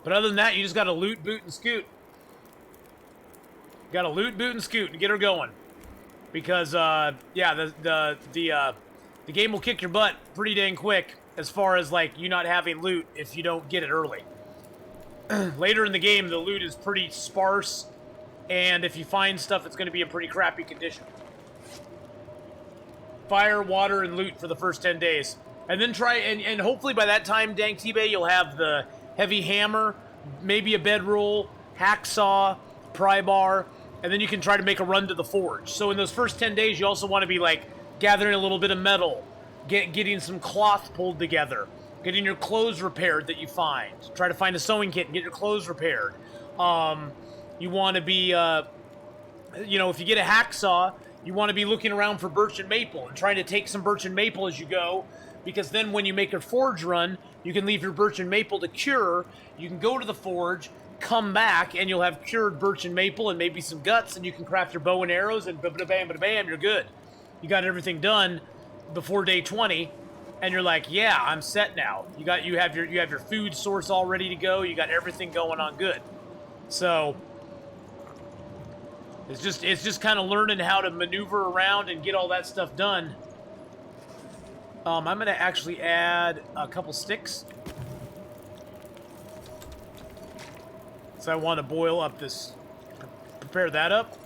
But other than that, you just gotta loot, boot, and scoot. You gotta loot, boot, and scoot and get her going. Because, yeah, the game will kick your butt pretty dang quick as far as, like, you not having loot if you don't get it early. Later in the game, the loot is pretty sparse, and if you find stuff, it's gonna be in pretty crappy condition. Fire, water, and loot for the first 10 days. And then try, and hopefully by that time, Dank T-Bay, you'll have the heavy hammer, maybe a bedroll, hacksaw, pry bar, and then you can try to make a run to the forge. So in those first 10 days, you also want to be like gathering a little bit of metal, getting some cloth pulled together, getting your clothes repaired that you find. Try to find a sewing kit and get your clothes repaired. You want to be, if you get a hacksaw, you want to be looking around for birch and maple and trying to take some birch and maple as you go, because then when you make a forge run, you can leave your birch and maple to cure. You can go to the forge, come back, and you'll have cured birch and maple and maybe some guts, and you can craft your bow and arrows, and bam, you're good. You got everything done before day 20, and you're like, yeah, I'm set now. You have your food source all ready to go. You got everything going on good. So it's just kind of learning how to maneuver around and get all that stuff done. I'm going to actually add a couple sticks. So I want to boil up this, prepare that up.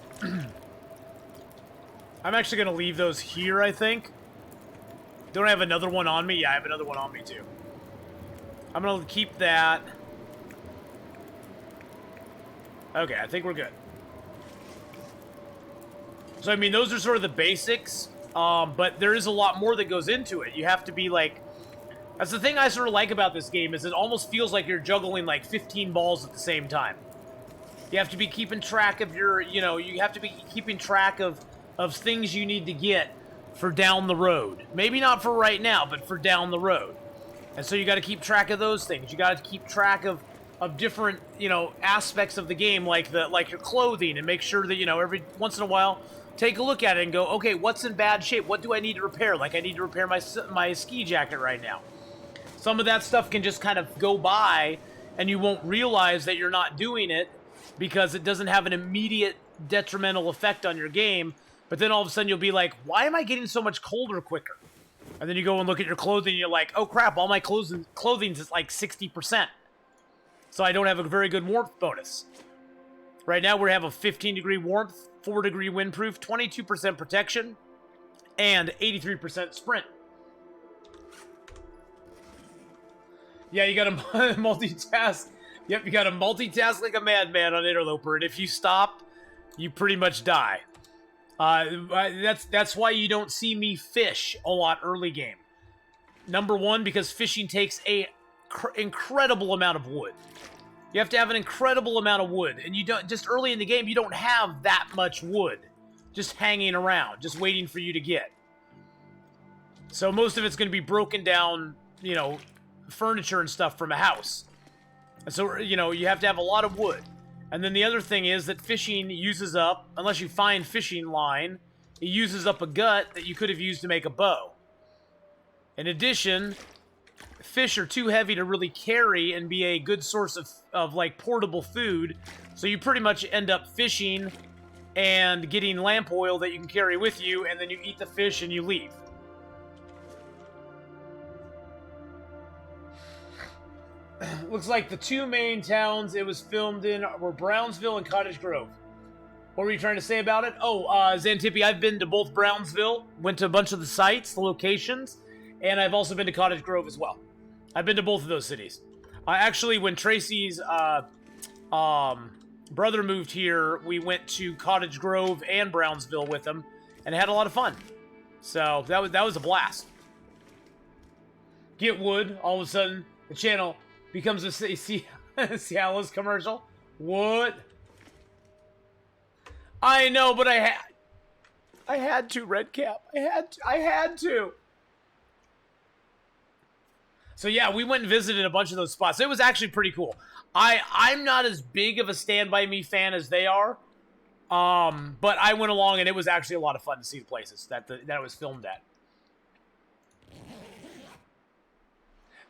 I'm actually going to leave those here, I think. Don't I have another one on me? Yeah, I have another one on me too. I'm going to keep that. Okay, I think we're good. So, I mean, those are sort of the basics. But there is a lot more that goes into it. You have to be like... That's the thing I sort of like about this game, is it almost feels like you're juggling like 15 balls at the same time. You have to be keeping track of your, you have to be keeping track of things you need to get for down the road. Maybe not for right now, but for down the road. And so you got to keep track of those things. You got to keep track of different, aspects of the game, like your clothing, and make sure that, every once in a while, take a look at it and go, okay, what's in bad shape? What do I need to repair? Like, I need to repair my ski jacket right now. Some of that stuff can just kind of go by, and you won't realize that you're not doing it because it doesn't have an immediate detrimental effect on your game. But then all of a sudden you'll be like, why am I getting so much colder quicker? And then you go and look at your clothing and you're like, oh crap, all my clothing's is like 60%. So I don't have a very good warmth bonus. Right now we have a 15-degree warmth, 4-degree windproof, 22% protection, and 83% sprint. Yeah, you gotta multitask. Yep, you gotta multitask like a madman on Interloper, and if you stop, you pretty much die. That's why you don't see me fish a lot early game. Number one, because fishing takes a incredible amount of wood. You have to have an incredible amount of wood, and you don't just early in the game you don't have that much wood just hanging around, just waiting for you to get. So most of it's going to be broken down, you know, furniture and stuff from a house. And so, you know, you have to have a lot of wood. And then the other thing is that fishing uses up, unless you find fishing line, it uses up a gut that you could have used to make a bow. In addition, fish are too heavy to really carry and be a good source of like portable food. So you pretty much end up fishing and getting lamp oil that you can carry with you, and then you eat the fish and you leave. Looks like the two main towns it was filmed in were Brownsville and Cottage Grove. What were you trying to say about it? Oh, Xantippe, I've been to both Brownsville, went to a bunch of the sites, the locations, and I've also been to Cottage Grove as well. I've been to both of those cities. Actually, when Tracy's brother moved here, we went to Cottage Grove and Brownsville with him, and had a lot of fun. So that was a blast. Get wood, all of a sudden, the channel becomes a Cialis commercial. What? I know, but I had to, Redcap. I had to. So yeah, we went and visited a bunch of those spots. It was actually pretty cool. I'm not as big of a Stand By Me fan as they are. But I went along and it was actually a lot of fun to see the places that it was filmed at.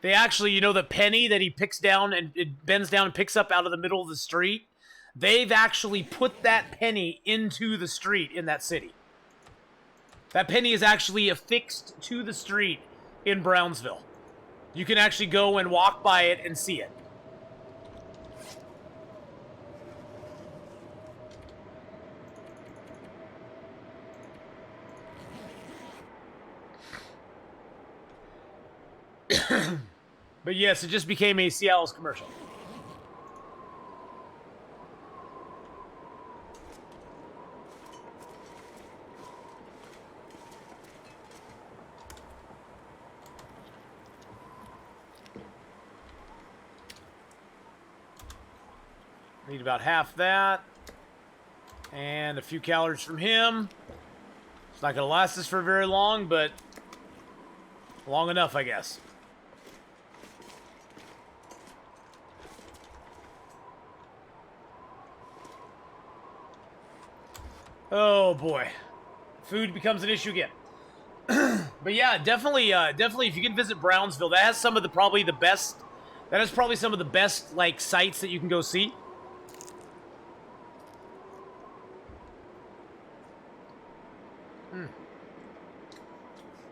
They actually, you know, the penny that he picks down and it bends down and picks up out of the middle of the street? They've actually put that penny into the street in that city. That penny is actually affixed to the street in Brownsville. You can actually go and walk by it and see it. But yes, it just became a Cialis commercial. Need about half that. And a few calories from him. It's not going to last us for very long, but long enough, I guess. Oh boy, food becomes an issue again. But yeah, definitely if you can visit Brownsville, that has some of the probably some of the best like sites that you can go see.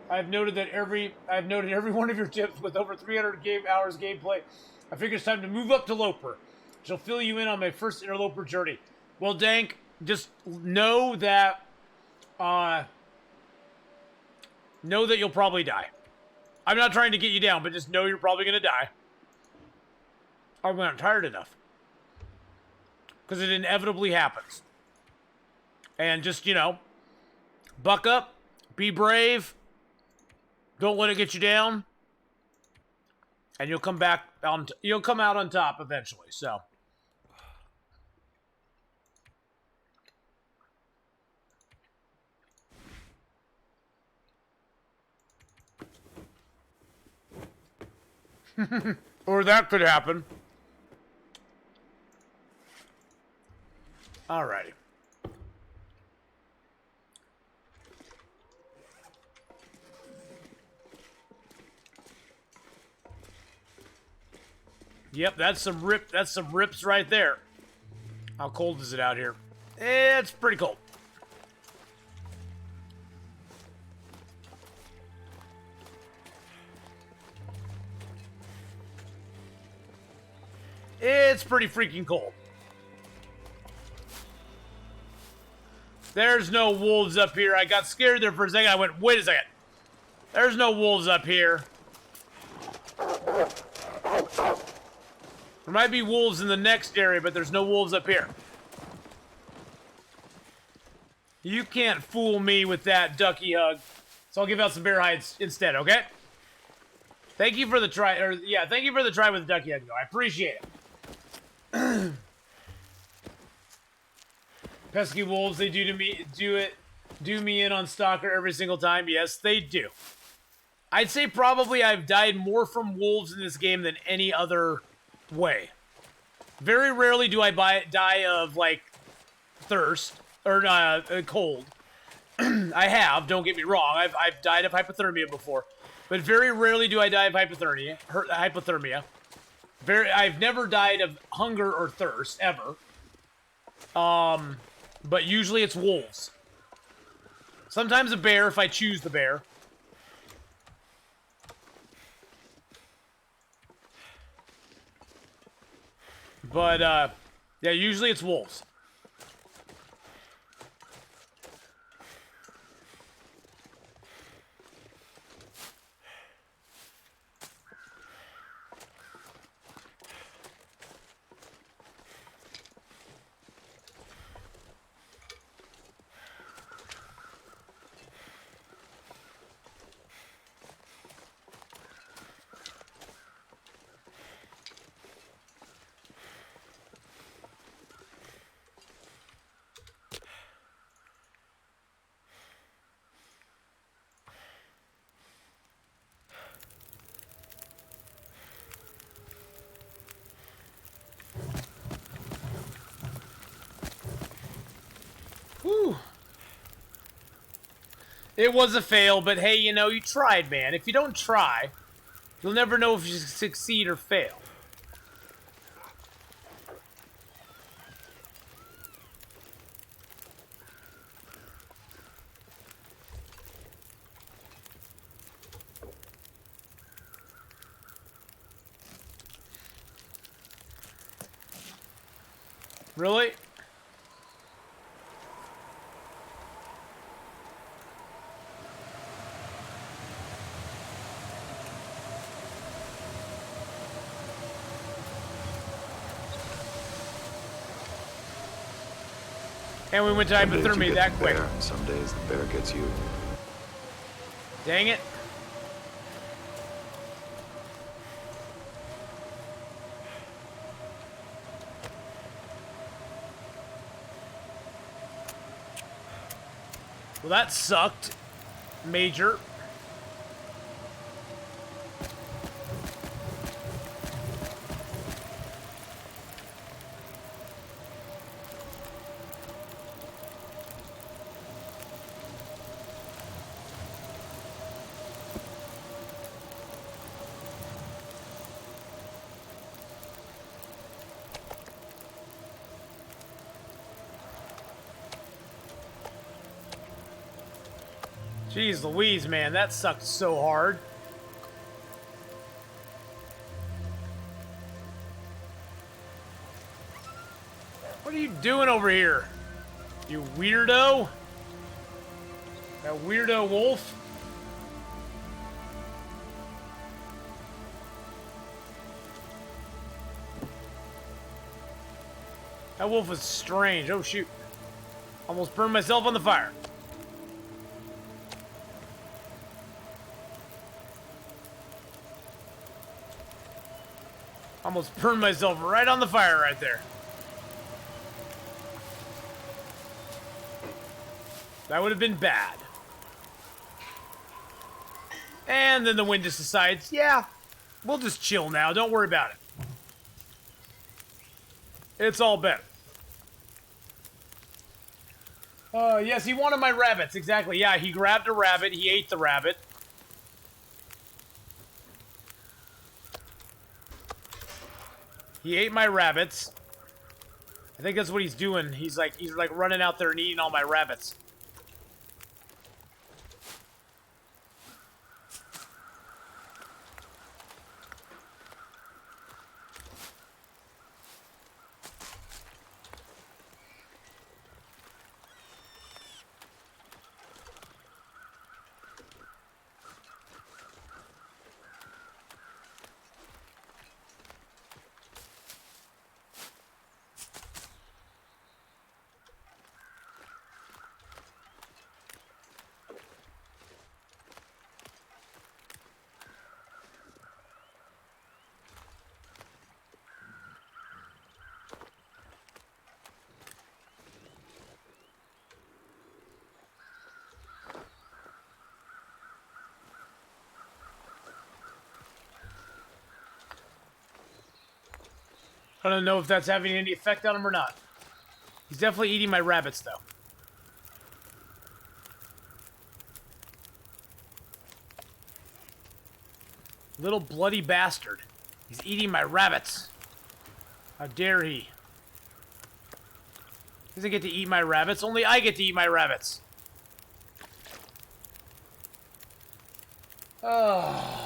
I've noted every one of your tips with over 300 hours gameplay. I figure it's time to move up to Loper. She'll fill you in on my first interloper journey. Well, Dank, just know that you'll probably die. I'm not trying to get you down, but just know you're probably going to die. I'm not tired enough. Because it inevitably happens. And just, you know, buck up, be brave, don't let it get you down, and you'll come out on top eventually, so. Or that could happen. Alrighty. Yep, that's some rips right there. How cold is it out here? It's pretty cold. It's pretty freaking cold. There's no wolves up here. I got scared there for a second. I went, wait a second. There's no wolves up here. There might be wolves in the next area, but there's no wolves up here. You can't fool me with that ducky hug. So I'll give out some bear hides instead, okay? Thank you for the try, or yeah, thank you for the try with the ducky hug, though. I appreciate it. Pesky wolves, they do me in on Stalker every single time. Yes, they do. I'd say probably I've died more from wolves in this game than any other way. Very rarely do I die of, like, thirst, or cold. I have, don't get me wrong. I've died of hypothermia before. But very rarely do I die of hypothermia. I've never died of hunger or thirst, ever. But usually it's wolves. Sometimes a bear, if I choose the bear. But, yeah, usually it's wolves. Whew. It was a fail, but hey, you know, you tried, man. If you don't try, you'll never know if you succeed or fail. Really? And we went to hypothermia that quick. Some days the bear gets you. Dang it. Well, that sucked. Major. Jeez Louise, man, that sucked so hard. What are you doing over here? You weirdo? That weirdo wolf? That wolf was strange. Oh, shoot. Almost burned myself on the fire. Almost burned myself right on the fire right there. That would have been bad. And then the wind just decides, yeah, we'll just chill now. Don't worry about it. It's all better. Yes, he wanted my rabbits. Exactly. Yeah, he grabbed a rabbit. He ate the rabbit. He ate my rabbits. I think that's what he's doing. He's like running out there and eating all my rabbits. I don't know if that's having any effect on him or not. He's definitely eating my rabbits, though. Little bloody bastard. He's eating my rabbits. How dare he? He doesn't get to eat my rabbits. Only I get to eat my rabbits. Oh.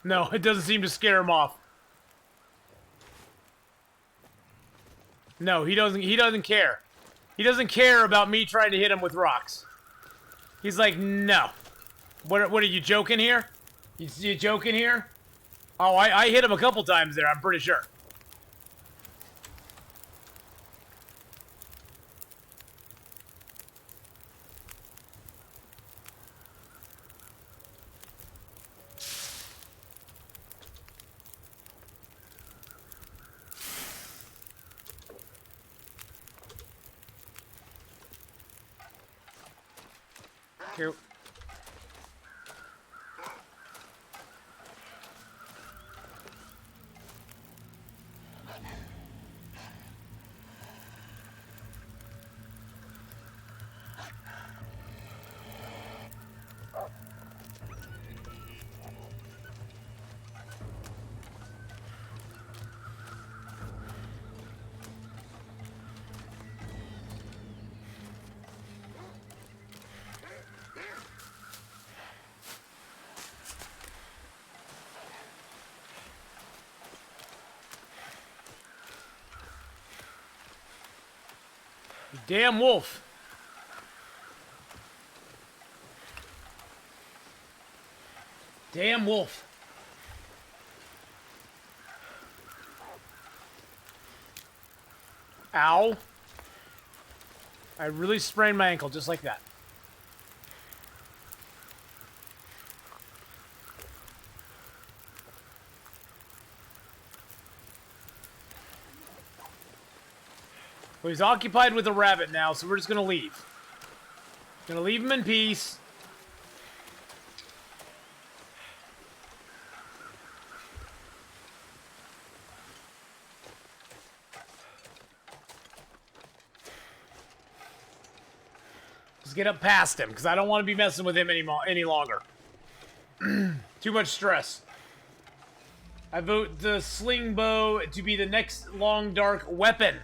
No, it doesn't seem to scare him off. No, he doesn't care. He doesn't care about me trying to hit him with rocks. He's like, no. What are you joking here? You joking here? Oh, I hit him a couple times there, I'm pretty sure. Cute. You damn wolf. Damn wolf. Ow. I really sprained my ankle just like that. Well, he's occupied with a rabbit now, so we're just gonna leave. Gonna leave him in peace. Just get up past him, because I don't want to be messing with him any longer. Too much stress. I vote the sling bow to be the next long dark weapon.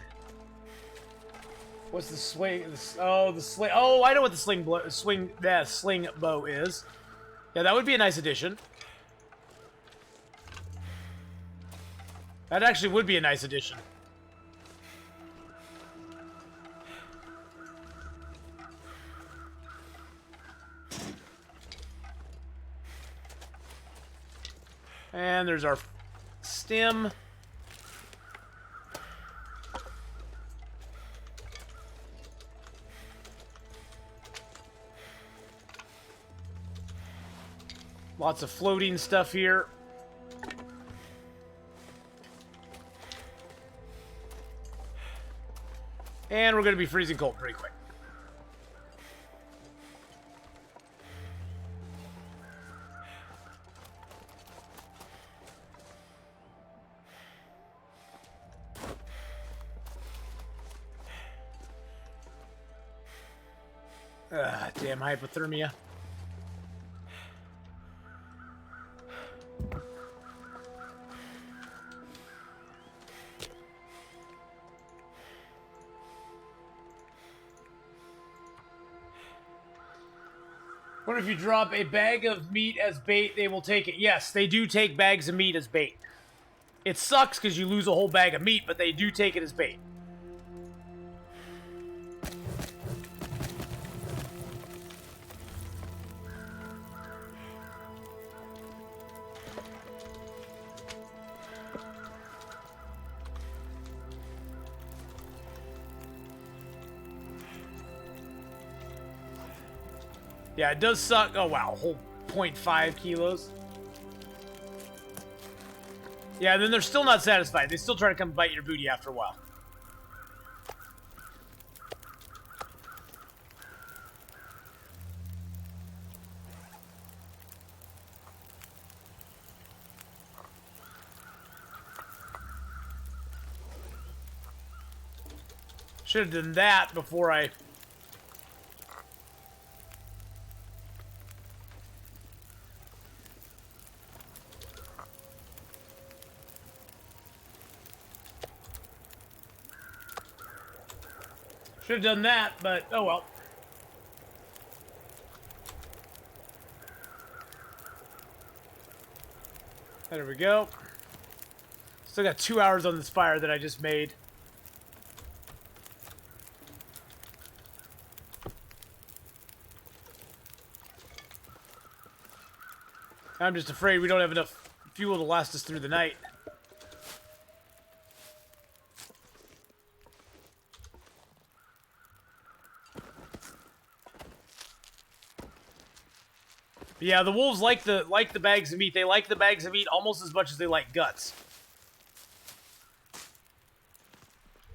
What's the swing? Oh, the sling. Oh, I know what the sling bow is. Yeah, that would be a nice addition. That actually would be a nice addition. And there's our stim. Lots of floating stuff here. And we're going to be freezing cold pretty quick. Damn hypothermia. What if you drop a bag of meat as bait, they will take it? Yes, they do take bags of meat as bait. It sucks because you lose a whole bag of meat, but they do take it as bait. Yeah, it does suck. Oh, wow. Whole 0.5 kilos. Yeah, and then they're still not satisfied. They still try to come bite your booty after a while. Should have done that before I... Should have done that, but oh well. There we go. Still got 2 hours on this fire that I just made. I'm just afraid we don't have enough fuel to last us through the night. Yeah, the wolves like the bags of meat. They like the bags of meat almost as much as they like guts.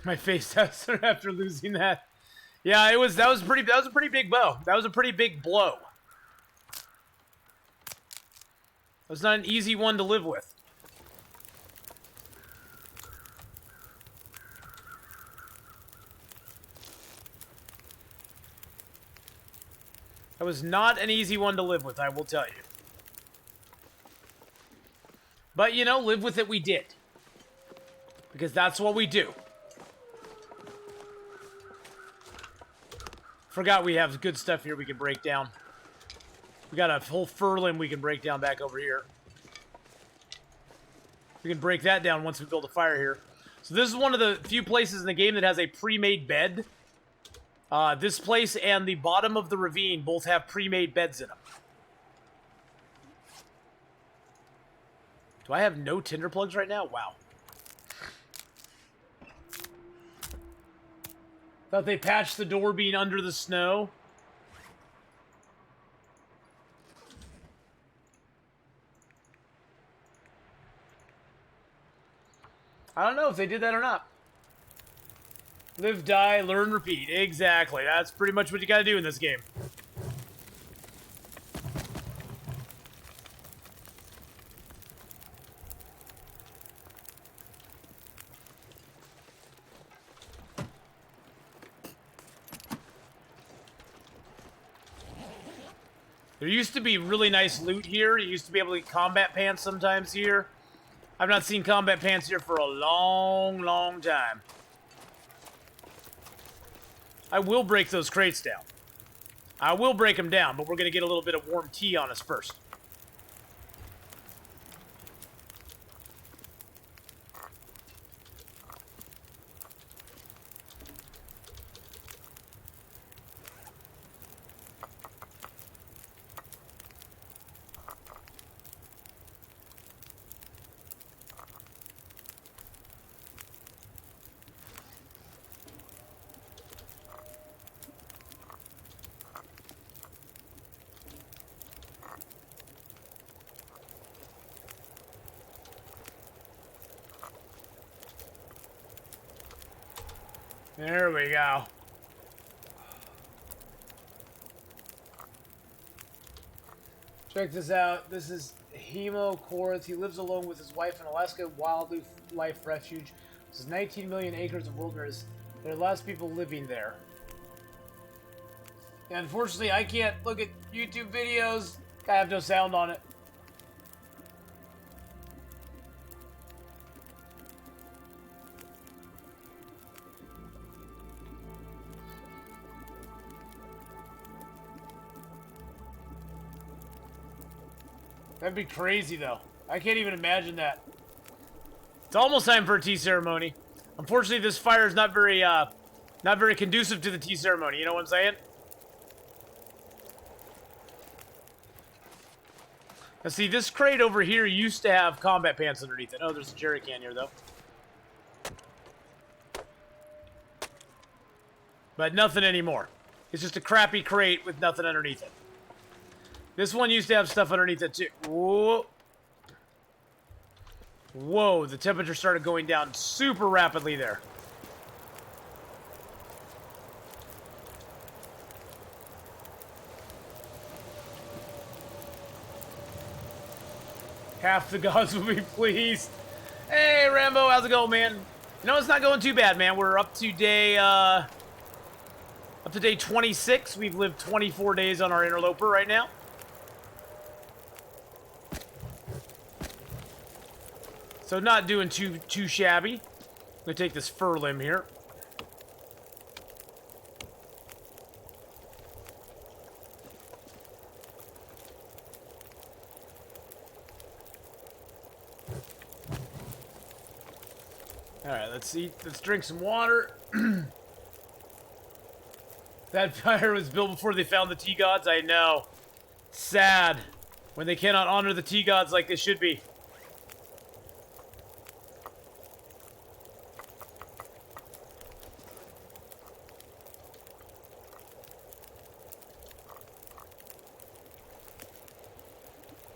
My face after losing that. Yeah, that was a pretty big blow. That was a pretty big blow. It was not an easy one to live with. That was not an easy one to live with, I will tell you. But, you know, live with it we did. Because that's what we do. Forgot we have good stuff here we can break down. We got a whole fur limb we can break down back over here. We can break that down once we build a fire here. So this is one of the few places in the game that has a pre-made bed. This place and the bottom of the ravine both have pre-made beds in them. Do I have no tinder plugs right now? Wow. Thought they patched the door being under the snow. I don't know if they did that or not. Live, die, learn, repeat. Exactly. That's pretty much what you gotta do in this game. There used to be really nice loot here. You used to be able to get combat pants sometimes here. I've not seen combat pants here for a long, long time. I will break those crates down. I will break them down, but we're going to get a little bit of warm tea on us first. There we go. Check this out. This is Hemo Korath. He lives alone with his wife in Alaska Wildlife Refuge. This is 19 million acres of wilderness. There are lots of people living there. And unfortunately, I can't look at YouTube videos. I have no sound on it. That'd be crazy, though. I can't even imagine that. It's almost time for a tea ceremony. Unfortunately, this fire is not very conducive to the tea ceremony. You know what I'm saying? Now, see, this crate over here used to have combat pants underneath it. Oh, there's a jerry can here, though. But nothing anymore. It's just a crappy crate with nothing underneath it. This one used to have stuff underneath it too. Whoa. Whoa, the temperature started going down super rapidly there. Half the gods will be pleased. Hey, Rambo, how's it going, man? You know, it's not going too bad, man. We're up to day 26. We've lived 24 days on our interloper right now. So not doing too shabby. I'm gonna take this fur limb here. Alright, let's eat. Let's drink some water. That fire was built before they found the tea gods. I know. Sad. When they cannot honor the tea gods like they should be.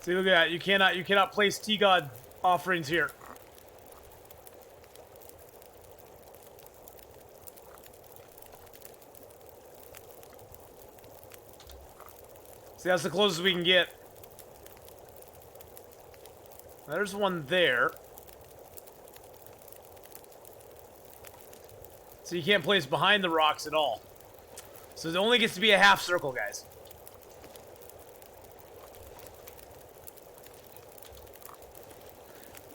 See, look at that. You cannot place tea god offerings here. See, that's the closest we can get. There's one there. So you can't place behind the rocks at all. So it only gets to be a half circle, guys.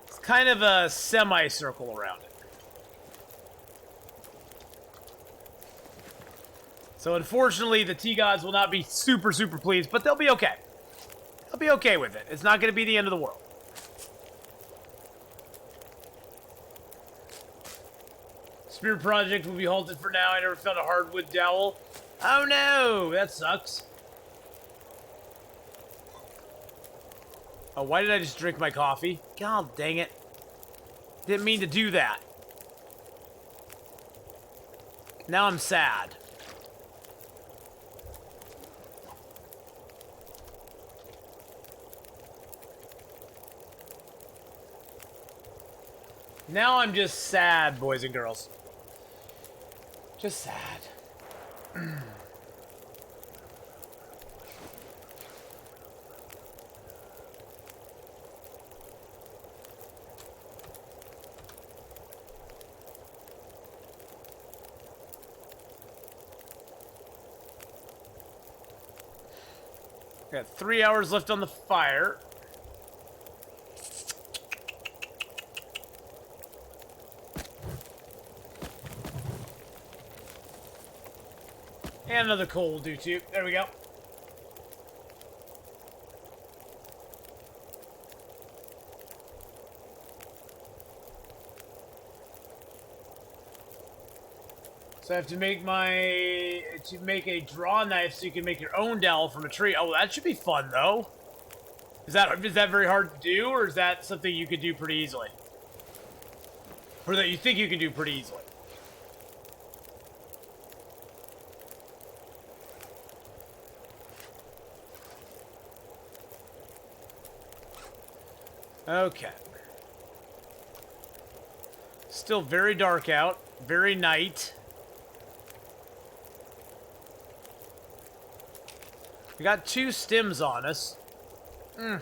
It's kind of a semicircle around it. So unfortunately, the tea gods will not be super pleased, but they'll be okay. They'll be okay with it. It's not going to be the end of the world. Spirit project will be halted for now. I never found a hardwood dowel. Oh no, that sucks. Oh, why did I just drink my coffee? God dang it. Didn't mean to do that. Now I'm sad. Now I'm just sad, boys and girls. Just sad. Got 3 hours left on the fire. And another coal will do too. There we go. So I have to make a draw knife so you can make your own dowel from a tree. Oh, that should be fun though. Is that very hard to do, or is that something you could do pretty easily? Or that you think you can do pretty easily? Okay. Still very dark out. Very night. We got 2 stims on us. I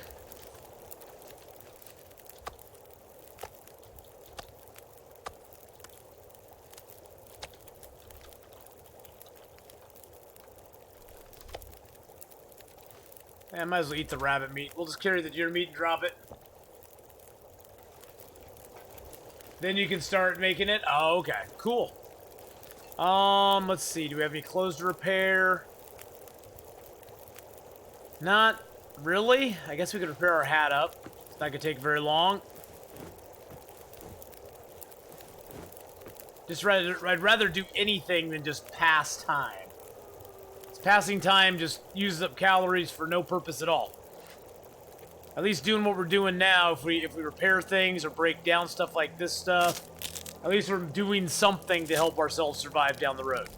might as well eat the rabbit meat. We'll just carry the deer meat and drop it. Then you can start making it. Oh, okay. Cool. Let's see. Do we have any clothes to repair? Not really. I guess we could repair our hat up. It's not gonna take very long. I'd rather do anything than just pass time. It's passing time just uses up calories for no purpose at all. At least doing what we're doing now, if we repair things or break down stuff like this stuff, at least we're doing something to help ourselves survive down the road.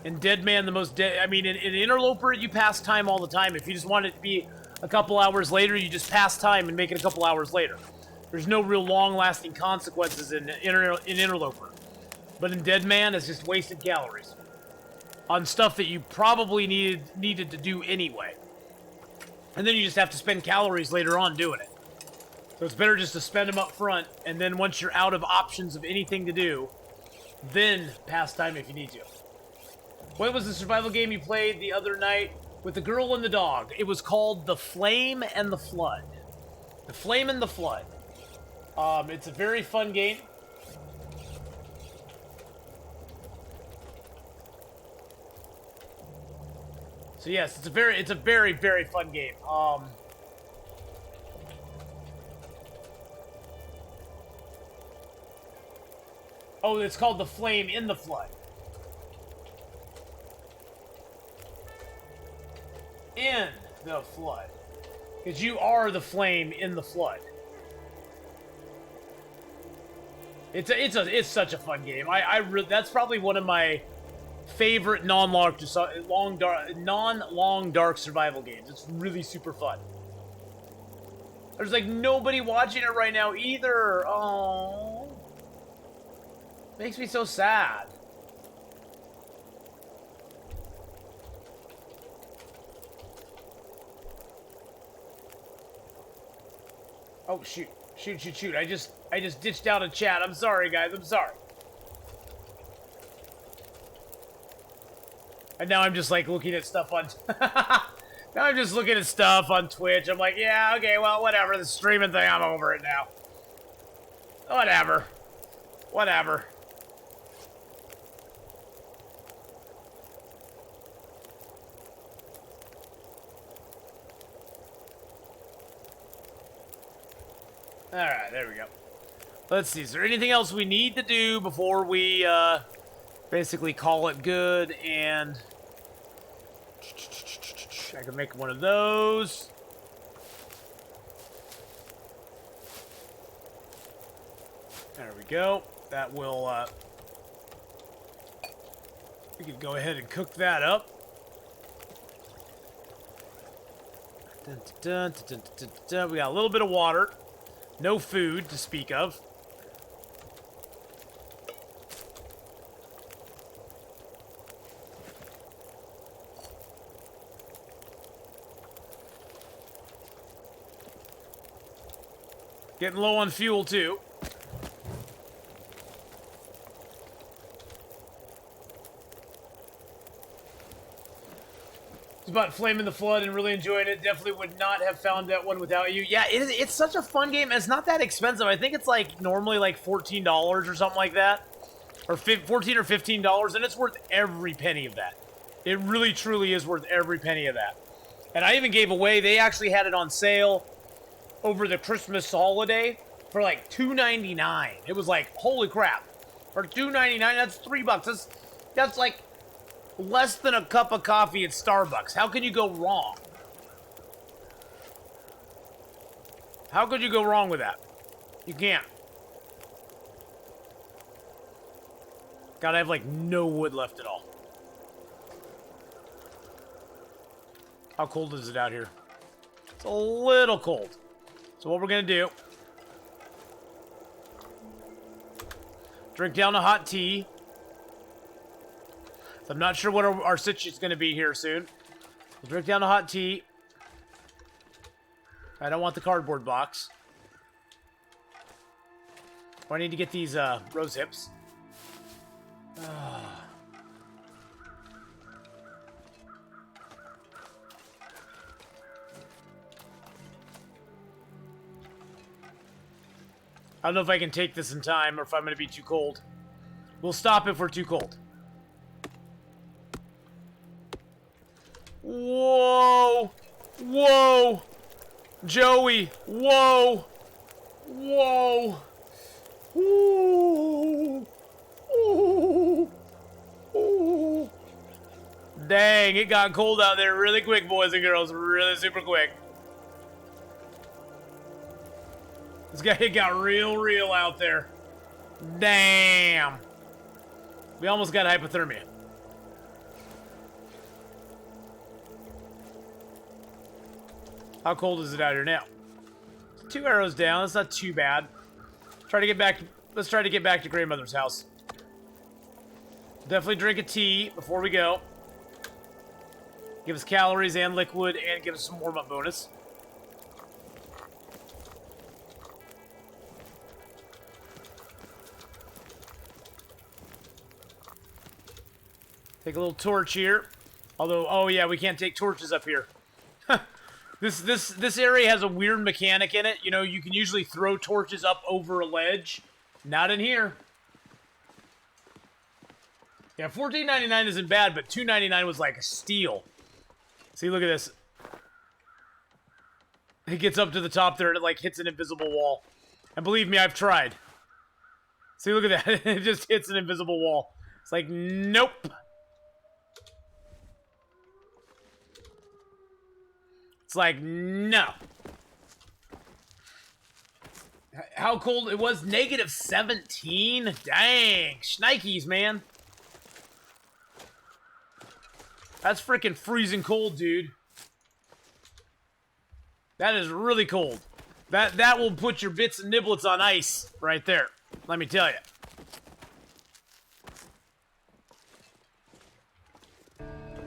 In Deadman, the most dead. I mean, in Interloper, you pass time all the time. If you just want it to be a couple hours later, you just pass time and make it a couple hours later. There's no real long-lasting consequences in Interloper. But in Deadman, it's just wasted calories on stuff that you probably needed to do anyway. And then you just have to spend calories later on doing it. So it's better just to spend them up front, and then once you're out of options of anything to do, then pass time if you need to. What was the survival game you played the other night with the girl and the dog? It was called The Flame and the Flood. The Flame and the Flood. It's a very fun game. So yes, it's a very, very fun game. Oh, it's called The Flame in the Flood. In the flood. Because you are the flame in the flood. It's such a fun game. That's probably one of my favorite non-long dark survival games. It's really super fun. There's like nobody watching it right now either. Oh, makes me so sad. Oh, shoot. Shoot. I just ditched out a chat. I'm sorry, guys. I'm sorry. And now I'm just, like, looking at stuff on... Now I'm just looking at stuff on Twitch. I'm like, yeah, okay, well, whatever. The streaming thing, I'm over it now. Whatever. Whatever. Alright, there we go. Let's see, is there anything else we need to do before we, basically call it good? And I can make one of those. There we go. That will, we can go ahead and cook that up. We got a little bit of water. No food to speak of. Getting low on fuel, too. It's about Flame in the Flood and really enjoying it. Definitely would not have found that one without you. Yeah, it's such a fun game. It's not that expensive. I think it's like normally like $14 or something like that. Or $14 or $15, and it's worth every penny of that. It really, truly is worth every penny of that. And I even gave away, they actually had it on sale over the Christmas holiday for like $2.99. It was like, holy crap. For $2.99, that's $3. That's like less than a cup of coffee at Starbucks. How can you go wrong? How could you go wrong with that? You can't. God, I have like no wood left at all. How cold is it out here? It's a little cold. So what we're gonna do, drink down a hot tea. I'm not sure what our situation is going to be here soon. We'll drink down a hot tea. I don't want the cardboard box. Oh, I need to get these rose hips. I don't know if I can take this in time or if I'm going to be too cold. We'll stop if we're too cold. Whoa! Whoa! Joey! Whoa! Whoa! Ooh! Ooh! Ooh! Dang, it got cold out there really quick, boys and girls. Really super quick. It got real out there. Damn! We almost got hypothermia. How cold is it out here now? 2 arrows down. That's not too bad. Try to get back. Let's try to get back to grandmother's house. Definitely drink a tea before we go. Give us calories and liquid, and give us some warm-up bonus. Take a little torch here. Although, oh yeah, we can't take torches up here. This area has a weird mechanic in it. You know, you can usually throw torches up over a ledge. Not in here. Yeah, $14.99 isn't bad, but $2.99 was like a steal. See, look at this. It gets up to the top there and it like hits an invisible wall. And believe me, I've tried. See, look at that. It just hits an invisible wall. It's like, nope. It's like, no. How cold it was? Negative 17? Dang. Shnikes, man. That's freaking freezing cold, dude. That is really cold. That will put your bits and niblets on ice right there. Let me tell you.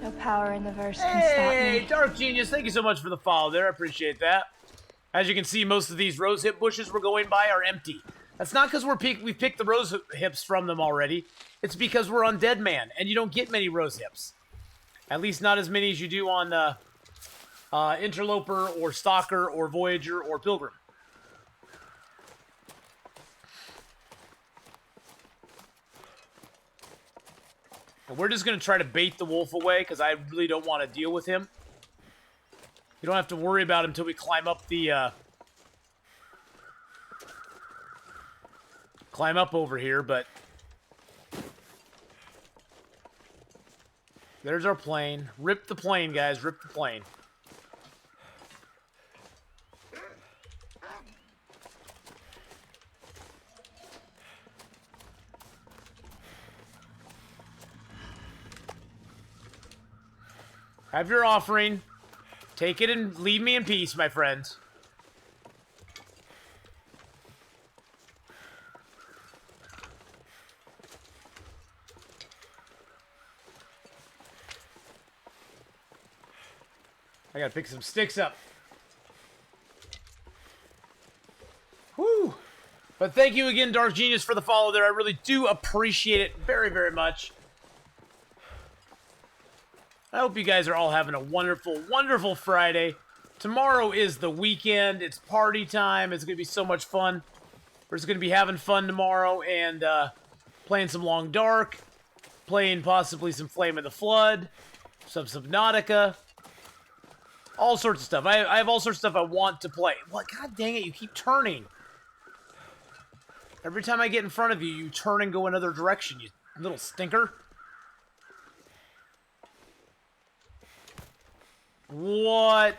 No power in the verse can stop Hey, me. Dark Genius, thank you so much for the follow there. I appreciate that. As you can see, most of these rose hip bushes we're going by are empty. That's not because we picked the rose hips from them already. It's because we're on Deadman, and you don't get many rose hips. At least not as many as you do on Interloper or Stalker or Voyager or Pilgrim. And we're just going to try to bait the wolf away because I really don't want to deal with him. You don't have to worry about him until we climb up the... climb up over here, but... There's our plane. Rip the plane, guys. Rip the plane. Have your offering. Take it and leave me in peace, my friends. I gotta pick some sticks up. Whew. But thank you again, Dark Genius, for the follow there. I really do appreciate it very, very much. I hope you guys are all having a wonderful, wonderful Friday. Tomorrow is the weekend. It's party time. It's going to be so much fun. We're just going to be having fun tomorrow and playing some Long Dark, playing possibly some Flame of the Flood, some Subnautica, all sorts of stuff. I have all sorts of stuff I want to play. Well, God dang it, you keep turning. Every time I get in front of you, you turn and go another direction, you little stinker. What?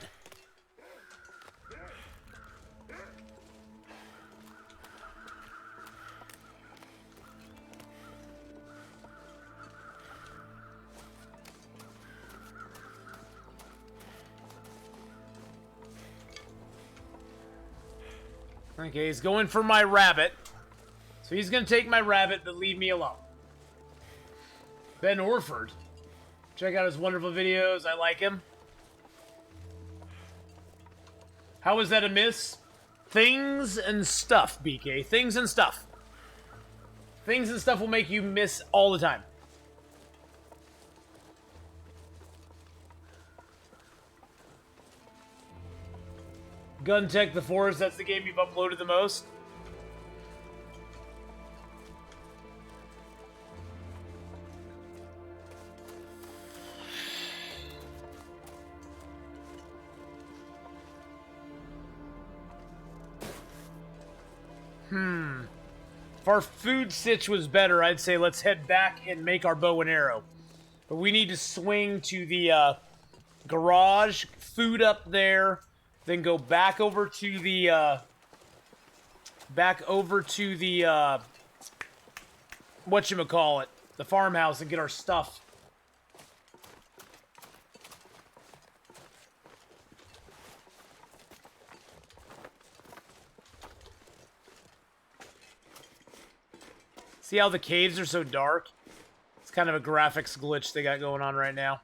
Okay, he's going for my rabbit. So he's going to take my rabbit, but leave me alone. Ben Orford. Check out his wonderful videos. I like him. How was that a miss? Things and stuff, BK. Things and stuff. Things and stuff will make you miss all the time. Gun Tech the Forest, that's the game you've uploaded the most. If our food sitch was better, I'd say let's head back and make our bow and arrow. But we need to swing to the garage, food up there, then go back over to the whatchamacallit, the farmhouse, and get our stuff. See how the caves are so dark? It's kind of a graphics glitch they got going on right now.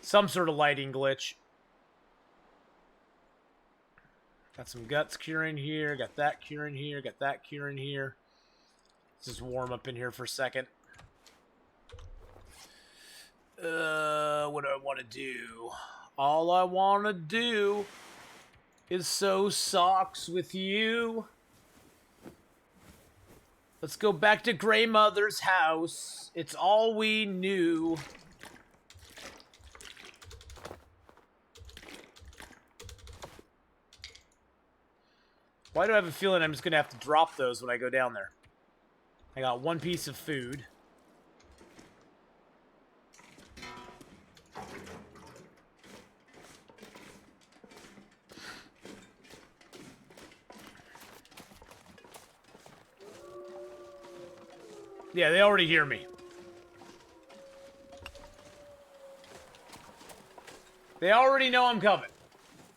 Some sort of lighting glitch. Got some guts curing here. Got that curing here. Got that curing here. Let's just warm up in here for a second. What do I want to do? All I want to do is sew socks with you. Let's go back to Grey Mother's house. It's all we knew. Why do I have a feeling I'm just going to have to drop those when I go down there? I got one piece of food. Yeah, they already hear me. They already know I'm coming.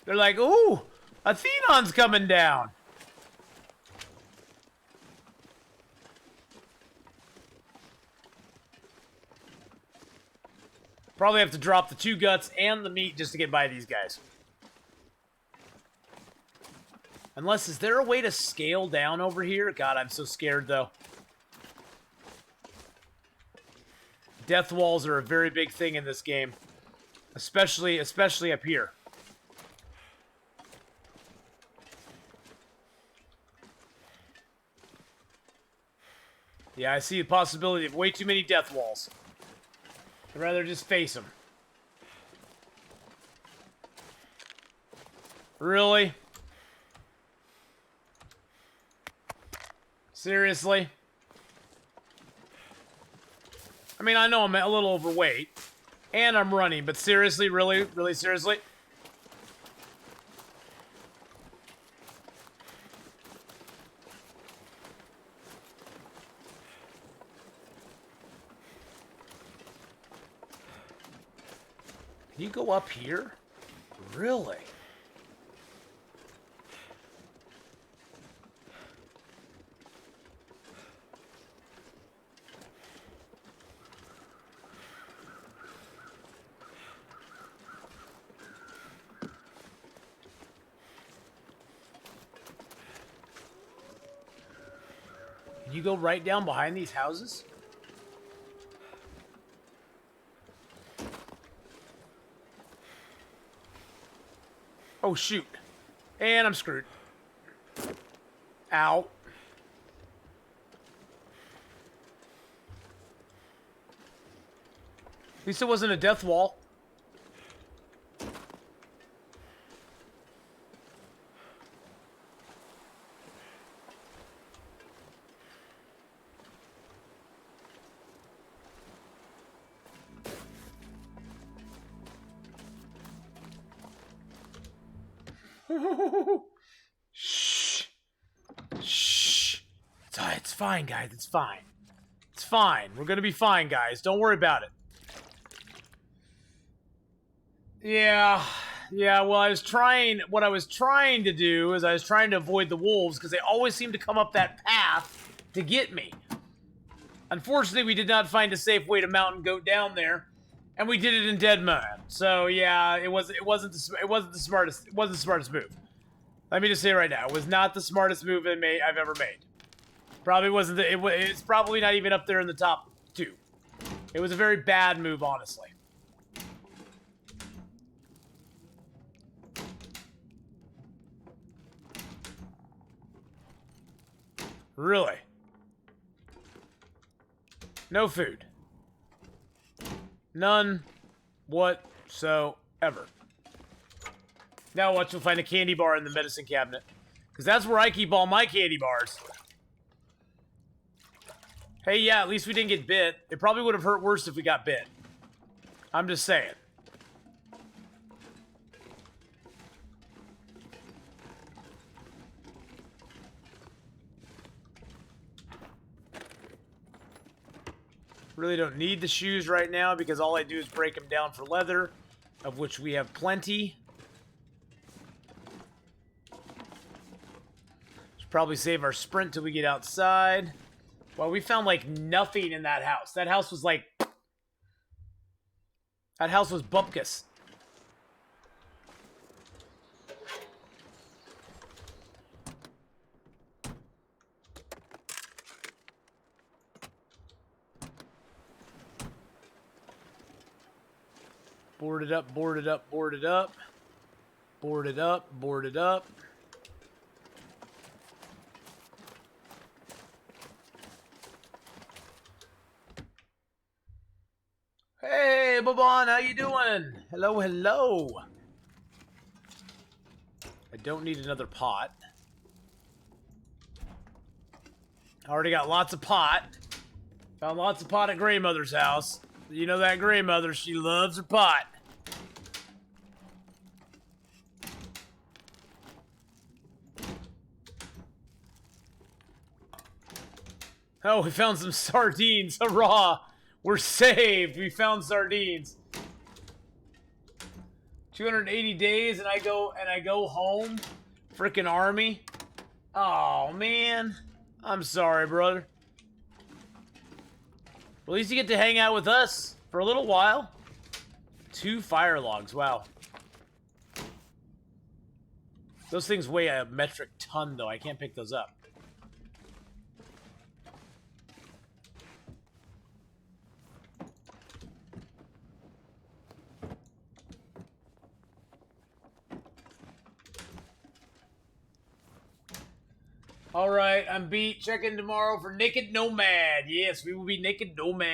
They're like, ooh, Athenon's coming down. Probably have to drop the 2 guts and the meat just to get by these guys. Unless, is there a way to scale down over here? God, I'm so scared, though. Death walls are a very big thing in this game. Especially up here. Yeah, I see the possibility of way too many death walls. I'd rather just face them. Really? Seriously? I mean, I know I'm a little overweight. And I'm running, but seriously? Really? Really seriously? Can you go up here? Really? Can you go right down behind these houses? Oh, shoot. And I'm screwed. Ow. At least it wasn't a death wall. Shh. Shh. It's fine, guys. It's fine. It's fine. We're gonna be fine, guys. Don't worry about it. Yeah. Yeah, well, what I was trying to do is I was trying to avoid the wolves because they always seem to come up that path to get me. Unfortunately, we did not find a safe way to mount and goat down there. And we did it in Deadman. So yeah, it wasn't the smartest move. Let me just say right now, it was not the smartest move I've ever made. Probably wasn't it's probably not even up there in the top 2. It was a very bad move, honestly. Really? No food. None whatsoever. Now watch, we'll find a candy bar in the medicine cabinet. Because that's where I keep all my candy bars. Hey, yeah, at least we didn't get bit. It probably would have hurt worse if we got bit. I'm just saying. Really don't need the shoes right now because all I do is break them down for leather, of which we have plenty. Should probably save our sprint till we get outside. Well, we found like nothing in that house. That house was like... That house was bupkis. Board it up, board it up, board it up. Board it up, board it up. Hey, Bobon, how you doing? Hello, hello. I don't need another pot. I already got lots of pot. Found lots of pot at Grandmother's house. You know that grandmother, she loves her pot. Oh, we found some sardines. Hurrah! We're saved. We found sardines. 280 days and I go home. Frickin' army. Oh, man. I'm sorry, brother. At least you get to hang out with us for a little while. 2 fire logs. Wow. Those things weigh a metric ton, though. I can't pick those up. Alright, I'm beat. Check in tomorrow for Naked Nomad. Yes, we will be Naked Nomad.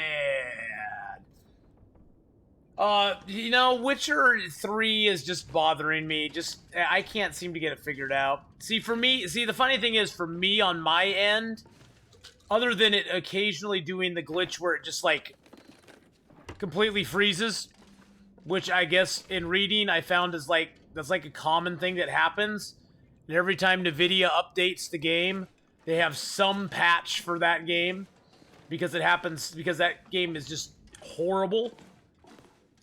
You know, Witcher 3 is just bothering me. I can't seem to get it figured out. See, for me, the funny thing is, for me on my end, other than it occasionally doing the glitch where it just, like, completely freezes, which I guess in reading I found is, like, that's like a common thing that happens. And every time NVIDIA updates the game, they have some patch for that game because it happens, because that game is just horrible.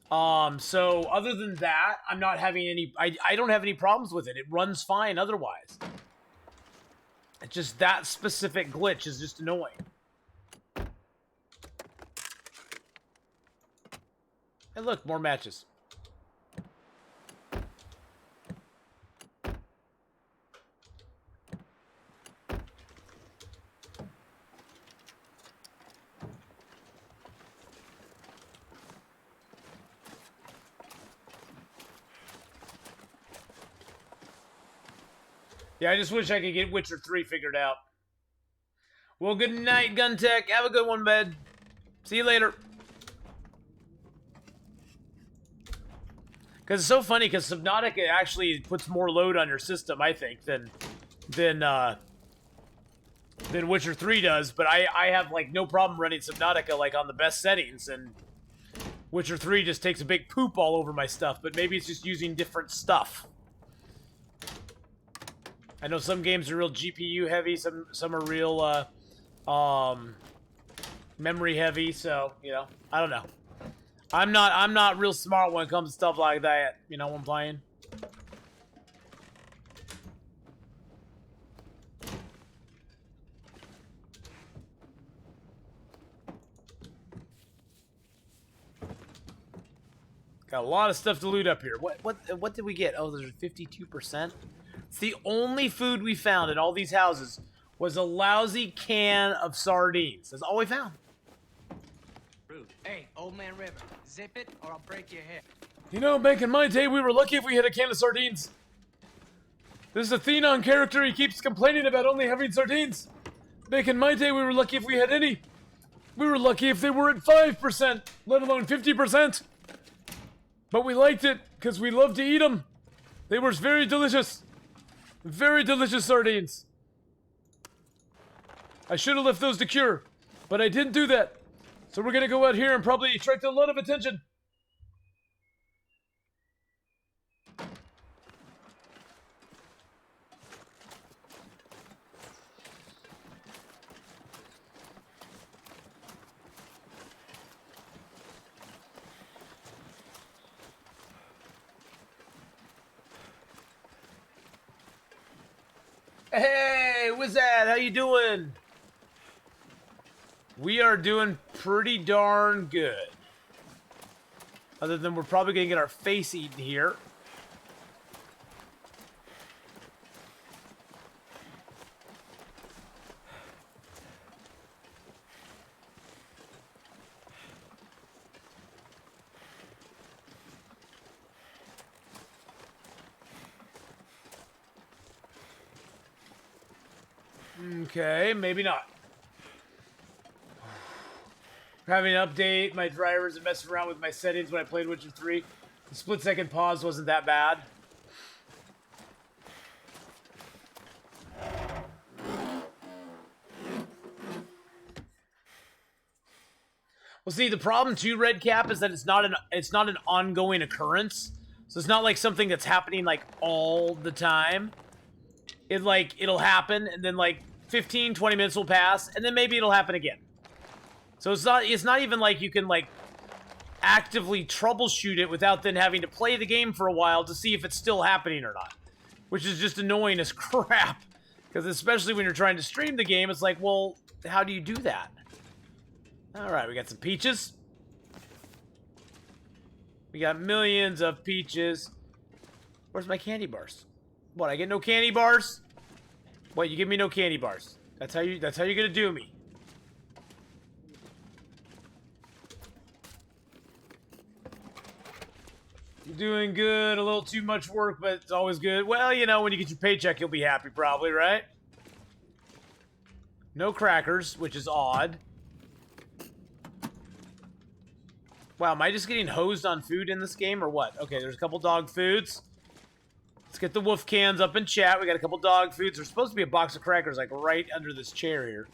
So other than that, I'm not having any, I don't have any problems with it. It runs fine otherwise. It's just that specific glitch is just annoying. And look, more matches. Yeah, I just wish I could get Witcher 3 figured out. Well, good night, Guntech. Have a good one, bed. See you later. Because it's so funny, because Subnautica actually puts more load on your system, I think, than Witcher 3 does. But I have, like, no problem running Subnautica, like, on the best settings, and Witcher 3 just takes a big poop all over my stuff, but maybe it's just using different stuff. I know some games are real GPU heavy, some are real memory heavy, so, you know, I don't know. I'm not real smart when it comes to stuff like that, you know what I'm playing? Got a lot of stuff to loot up here. What did we get? Oh, there's 52%. It's the only food we found in all these houses was a lousy can of sardines. That's all we found. Rude. Hey, old man River, zip it or I'll break your hip. You know, back in my day, we were lucky if we had a can of sardines. This is a Thenon character. He keeps complaining about only having sardines. Back in my day, we were lucky if we had any. We were lucky if they were at 5%, let alone 50%. But we liked it because we loved to eat them. They were very delicious. Very delicious sardines. I should have left those to cure, but I didn't do that. So we're gonna go out here and probably attract a lot of attention. Hey, what's that? How you doing? We are doing pretty darn good. Other than we're probably going to get our face eaten here. Okay, maybe not. Having an update, my drivers and messing around with my settings when I played Witcher 3. The split-second pause wasn't that bad. Well, see, the problem too, Red Cap, is that it's not an ongoing occurrence. So it's not like something that's happening like all the time. It'll happen, and then like 15, 20 minutes will pass, and then maybe it'll happen again. So it's not even like you can like actively troubleshoot it without then having to play the game for a while to see if it's still happening or not. Which is just annoying as crap. Because especially when you're trying to stream the game, it's like, well, how do you do that? Alright, we got some peaches. We got millions of peaches. Where's my candy bars? What, I get no candy bars? What, you give me no candy bars? That's how you're gonna do me. You're doing good, a little too much work, but it's always good. Well, you know, when you get your paycheck, you'll be happy probably, right? No crackers, which is odd. Wow, am I just getting hosed on food in this game, or what? Okay, there's a couple dog foods. Let's get the wolf cans up in chat. We got a couple dog foods. There's supposed to be a box of crackers, like, right under this chair here.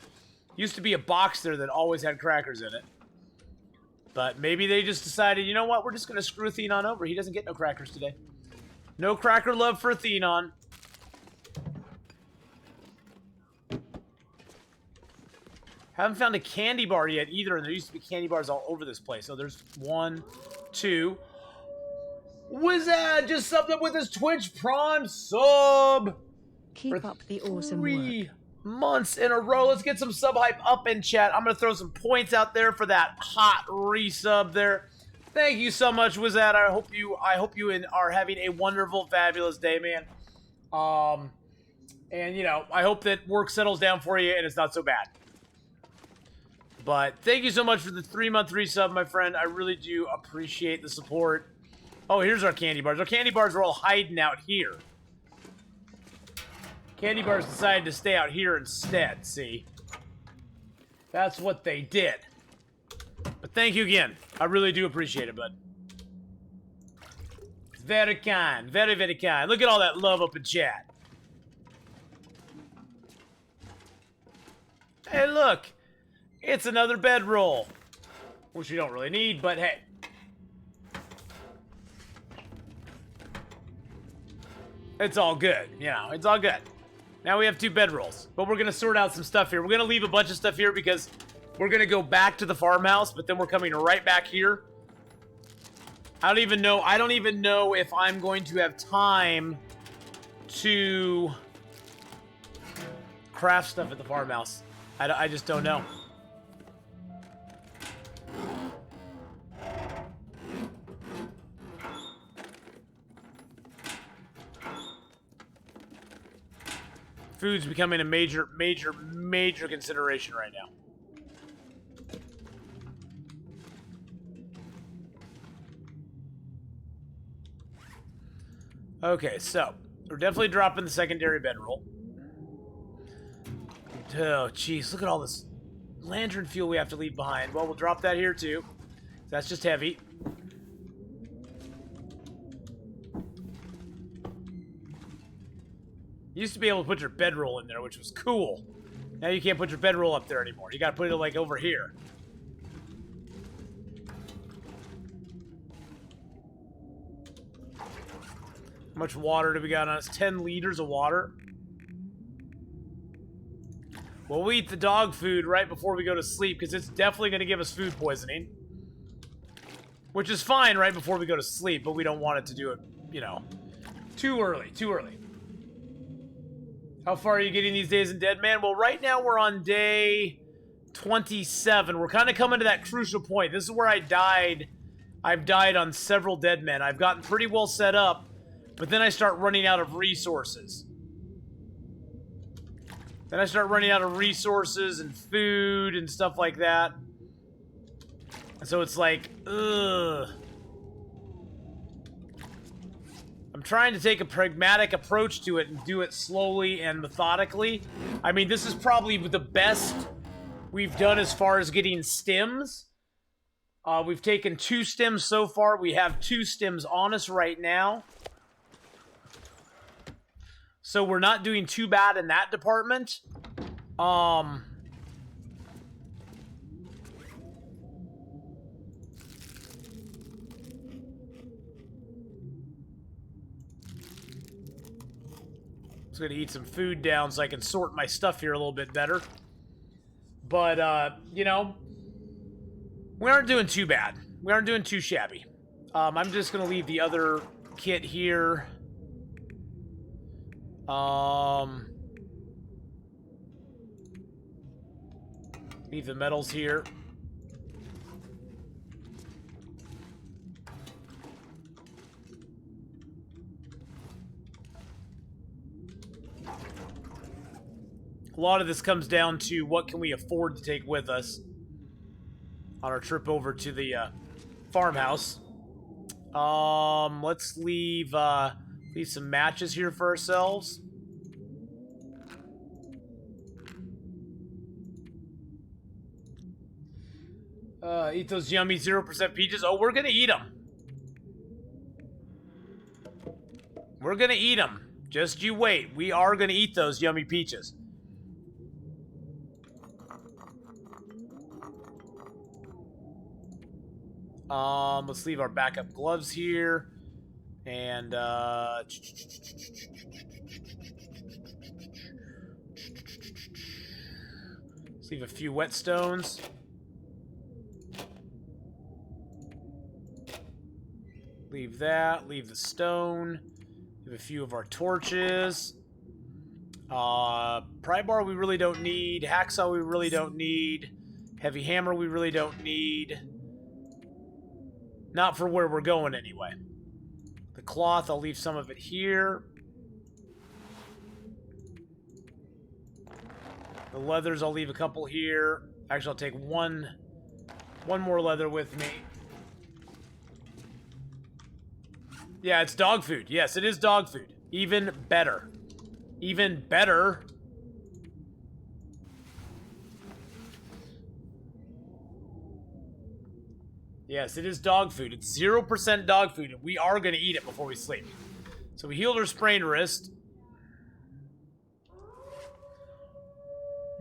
Used to be a box there that always had crackers in it. But maybe they just decided, you know what? We're just going to screw Thenon over. He doesn't get no crackers today. No cracker love for Thenon. Haven't found a candy bar yet either, and there used to be candy bars all over this place. So there's 1, 2. Wizard just subbed up with his Twitch Prime sub. Keep up the awesome 3 work. months in a row. Let's get some sub hype up in chat. I'm going to throw some points out there for that hot resub there. Thank you so much, Wizard. I hope you are having a wonderful, fabulous day, man. And, you know, I hope that work settles down for you and it's not so bad. But thank you so much for the 3-month resub, my friend. I really do appreciate the support. Oh, here's our candy bars. Our candy bars are all hiding out here. Candy bars decided to stay out here instead, see? That's what they did. But thank you again. I really do appreciate it, bud. Very kind. Very, very kind. Look at all that love up in chat. Hey, look. It's another bedroll. Which you don't really need, but hey. It's all good. You know, it's all good. Now we have 2 bedrolls. But we're going to sort out some stuff here. We're going to leave a bunch of stuff here because we're going to go back to the farmhouse, but then we're coming right back here. I don't even know if I'm going to have time to craft stuff at the farmhouse. I just don't know. Food's becoming a major consideration right now. Okay, so we're definitely dropping the secondary bedroll. Oh, jeez, look at all this lantern fuel we have to leave behind. Well, we'll drop that here too. That's just heavy. You used to be able to put your bedroll in there, which was cool. Now you can't put your bedroll up there anymore. You gotta put it, like, over here. How much water do we got on us? 10 liters of water. Well, we eat the dog food right before we go to sleep, because it's definitely going to give us food poisoning. Which is fine right before we go to sleep, but we don't want it to do it, you know, too early, too early. How far are you getting these days in Deadman? Well, right now we're on day 27. We're kind of coming to that crucial point. This is where I died. I've died on several dead men. I've gotten pretty well set up, but then I start running out of resources. Then I start running out of resources and food and stuff like that. And so it's like, ugh. I'm trying to take a pragmatic approach to it and do it slowly and methodically. I mean, this is probably the best we've done as far as getting stims. We've taken 2 stims so far. We have 2 stims on us right now. So we're not doing too bad in that department. Just gonna eat some food down so I can sort my stuff here a little bit better. But, you know, we aren't doing too bad. We aren't doing too shabby. I'm just gonna leave the other kit here. Leave the metals here. A lot of this comes down to what can we afford to take with us on our trip over to the farmhouse. Let's leave some matches here for ourselves. Eat those yummy 0% peaches. Oh, we're gonna eat them. We're gonna eat them. Just you wait. We are gonna eat those yummy peaches. Let's leave our backup gloves here. And, let's leave a few whetstones. Leave that. Leave the stone. Leave a few of our torches. Pry bar we really don't need. Hacksaw we really don't need. Heavy hammer we really don't need. Not for where we're going anyway. The cloth, I'll leave some of it here. The leathers, I'll leave a couple here. Actually, I'll take one more leather with me. Yeah, it's dog food. Yes, it is dog food. Even better. Even better. Yes, it is dog food. It's 0% dog food, and we are going to eat it before we sleep. So we healed her sprained wrist.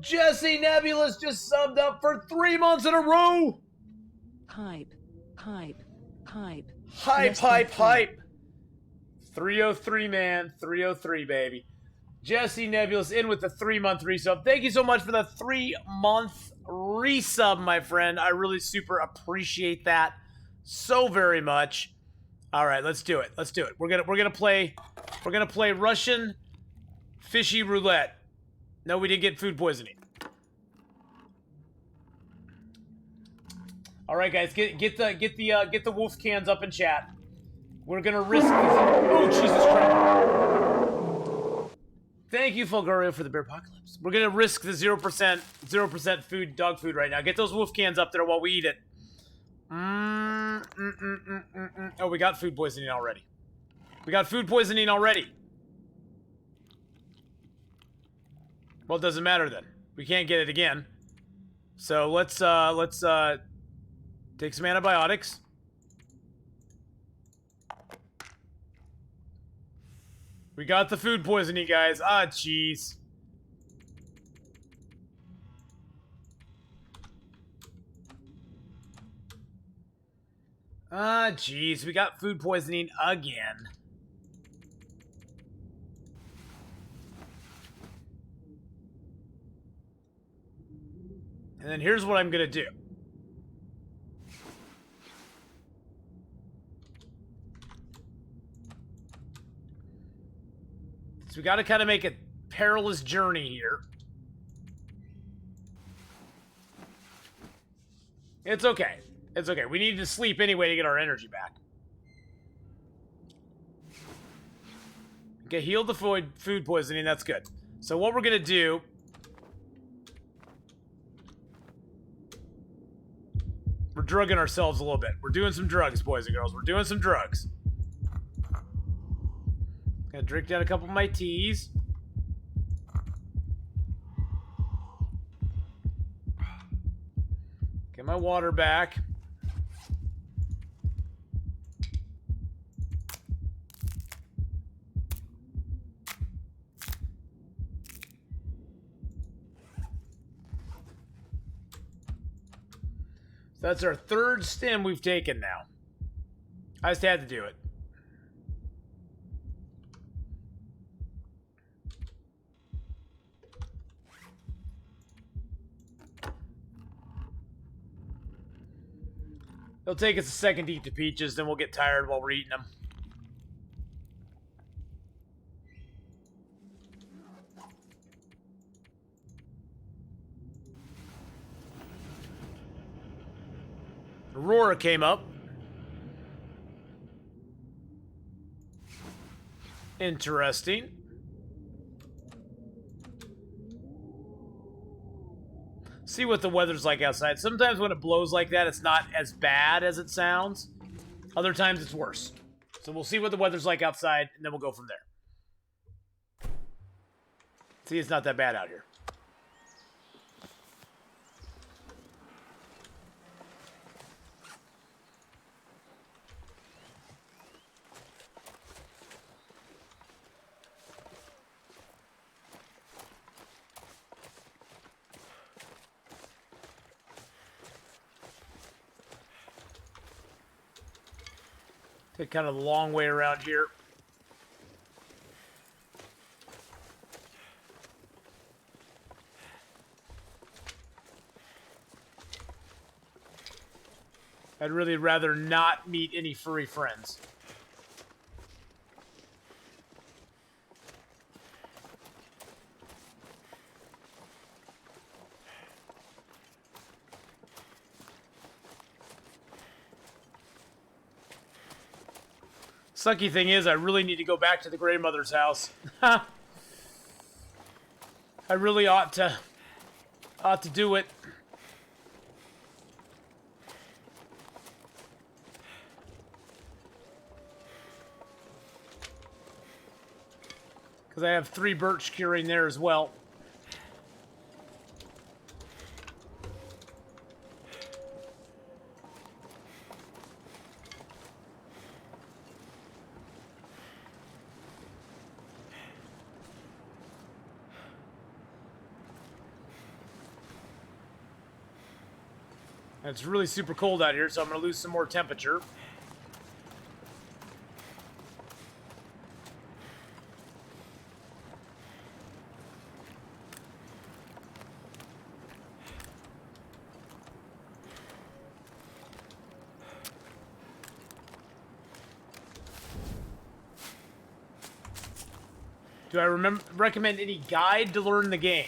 Jesse Nebulous just subbed up for 3 months in a row! Hype, hype, hype. Hype, hype, hype! 303, man. 303, baby. Jesse Nebulous in with the 3-month resub. Thank you so much for the 3-month resub, my friend. I really super appreciate that so very much. All right, let's do it. Let's do it. We're gonna play Russian fishy roulette. No, we didn't get food poisoning. All right, guys, get the wolf cans up in chat. We're gonna risk. Oh, Jesus Christ! Thank you, Fulgurio, for the bear apocalypse. We're gonna risk the 0% food, dog food right now. Get those wolf cans up there while we eat it. Oh, we got food poisoning already. We got food poisoning already. Well, it doesn't matter then. We can't get it again. So let's take some antibiotics. We got the food poisoning, guys. Ah, jeez. Ah, jeez. We got food poisoning again. And then here's what I'm gonna do. So we gotta kind of make a perilous journey here. It's okay. It's okay. We need to sleep anyway to get our energy back. Okay, heal the food poisoning. That's good. So what we're going to do... We're drugging ourselves a little bit. We're doing some drugs, boys and girls. We're doing some drugs. Gonna drink down a couple of my teas. Get my water back. That's our third stim we've taken now. I just had to do it. It'll take us a second to eat the peaches, then we'll get tired while we're eating them. Aurora came up. Interesting. See what the weather's like outside. Sometimes when it blows like that, it's not as bad as it sounds. Other times it's worse. So we'll see what the weather's like outside, and then we'll go from there. See, it's not that bad out here. Take kind of the long way around here. I'd really rather not meet any furry friends. Sucky thing is, I really need to go back to the grandmother's house. I really ought to do it. Because I have 3 birch curing there as well. It's really super cold out here, so I'm going to lose some more temperature. Do I recommend any guide to learn the game?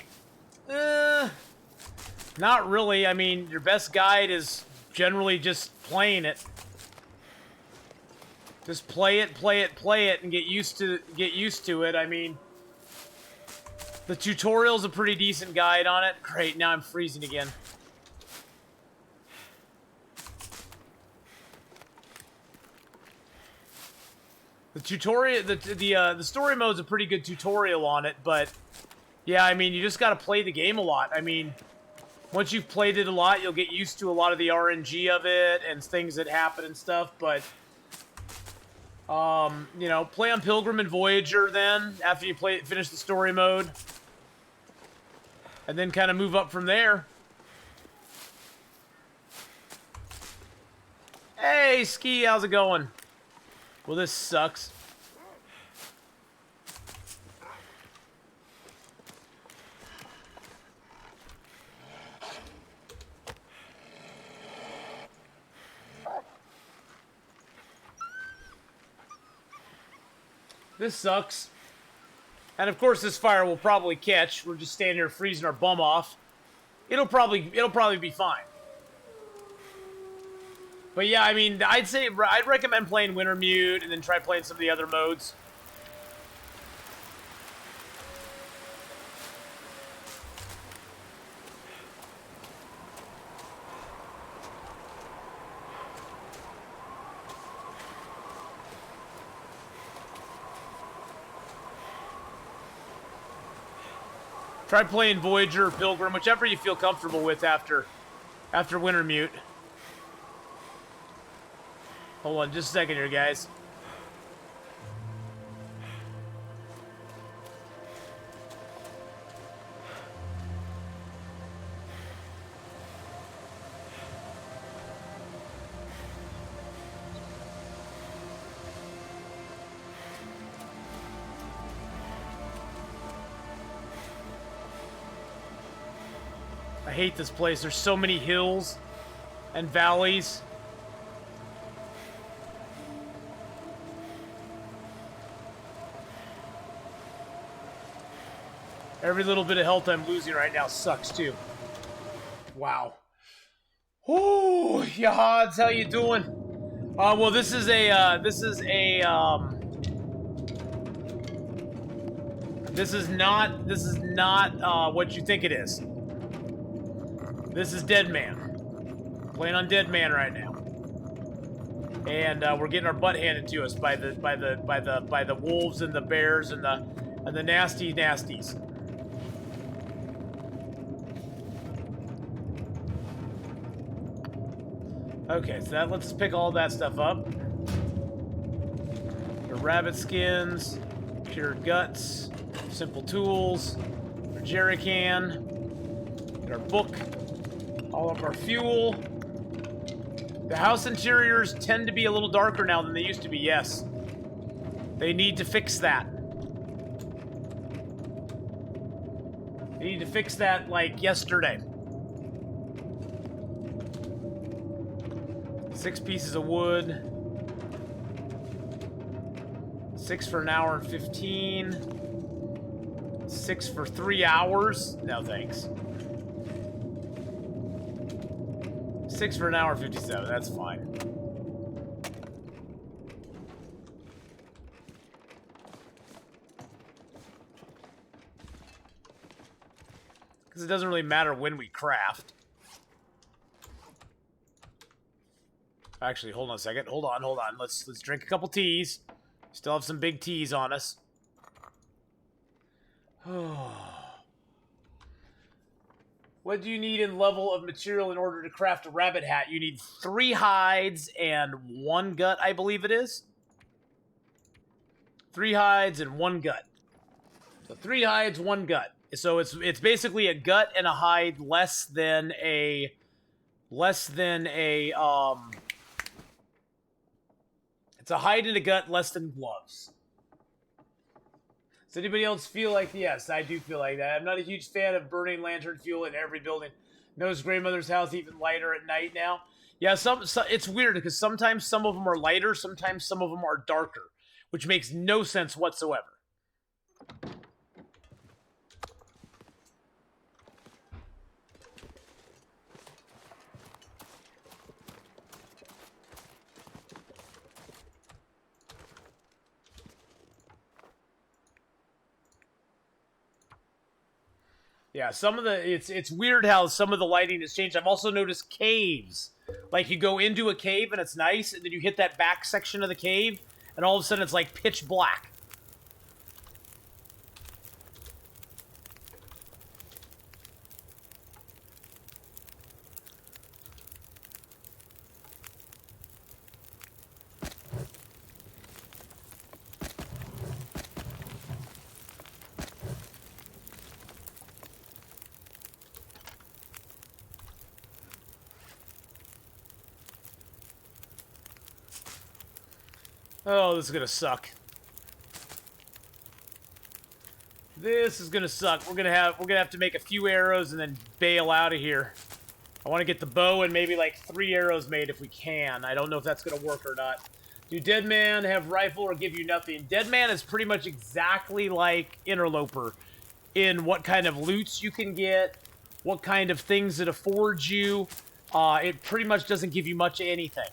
Not really. I mean, your best guide is generally just playing it. Just play it, and get used to it. I mean, the tutorial's a pretty decent guide on it. Great, now I'm freezing again. The tutorial, the story mode's a pretty good tutorial on it, but yeah, I mean, you just gotta play the game a lot. I mean, once you've played it a lot, you'll get used to a lot of the RNG of it and things that happen and stuff, but you know, play on Pilgrim and Voyager then, after you finish the story mode. And then kind of move up from there. Hey, Ski, how's it going? Well, this sucks. This sucks. And of course this fire will probably catch. We're just standing here freezing our bum off. It'll probably be fine. But yeah, I mean, I'd recommend playing Wintermute and then try playing some of the other modes. Try playing Voyager or Pilgrim, whichever you feel comfortable with after Wintermute. Hold on just a second here, guys. I hate this place. There's so many hills and valleys. Every little bit of health I'm losing right now sucks too. Wow. Ooh, Yahads, how you doing? Well, this is not what you think it is. This is Deadman. Playing on Deadman right now, and we're getting our butt handed to us by the wolves and the bears and the nasty nasties. Okay, so that lets us pick all that stuff up. The rabbit skins, pure guts, simple tools, our jerry can, our book, all of our fuel. The house interiors tend to be a little darker now than they used to be, yes. They need to fix that. They need to fix that like yesterday. 6 pieces of wood. 6 for an hour and 15. 6 for 3 hours. No thanks. 6 for an hour and 57. That's fine. Because it doesn't really matter when we craft. Actually, hold on a second. Hold on. Let's drink a couple teas. Still have some big teas on us. What do you need in level of material in order to craft a rabbit hat? You need 3 hides and 1 gut, I believe it is. 3 hides and 1 gut. So 3 hides, 1 gut. So it's basically a gut and a hide less than a it's a hide and a gut less than gloves. Does anybody else feel like, yes, I do feel like that. I'm not a huge fan of burning lantern fuel in every building. Notice grandmother's house even lighter at night now. Yeah, it's weird because sometimes some of them are lighter, sometimes some of them are darker, which makes no sense whatsoever. Yeah, some of the it's weird how some of the lighting has changed. I've also noticed caves. Like you go into a cave and it's nice, and then you hit that back section of the cave, and all of a sudden it's like pitch black. Oh, this is gonna suck. This is gonna suck. We're gonna have to make a few arrows and then bail out of here. I want to get the bow and maybe like 3 arrows made if we can. I don't know if that's gonna work or not. Do Deadman have rifle or give you nothing? Deadman is pretty much exactly like Interloper in what kind of loots you can get, what kind of things it affords you. It pretty much doesn't give you much of anything.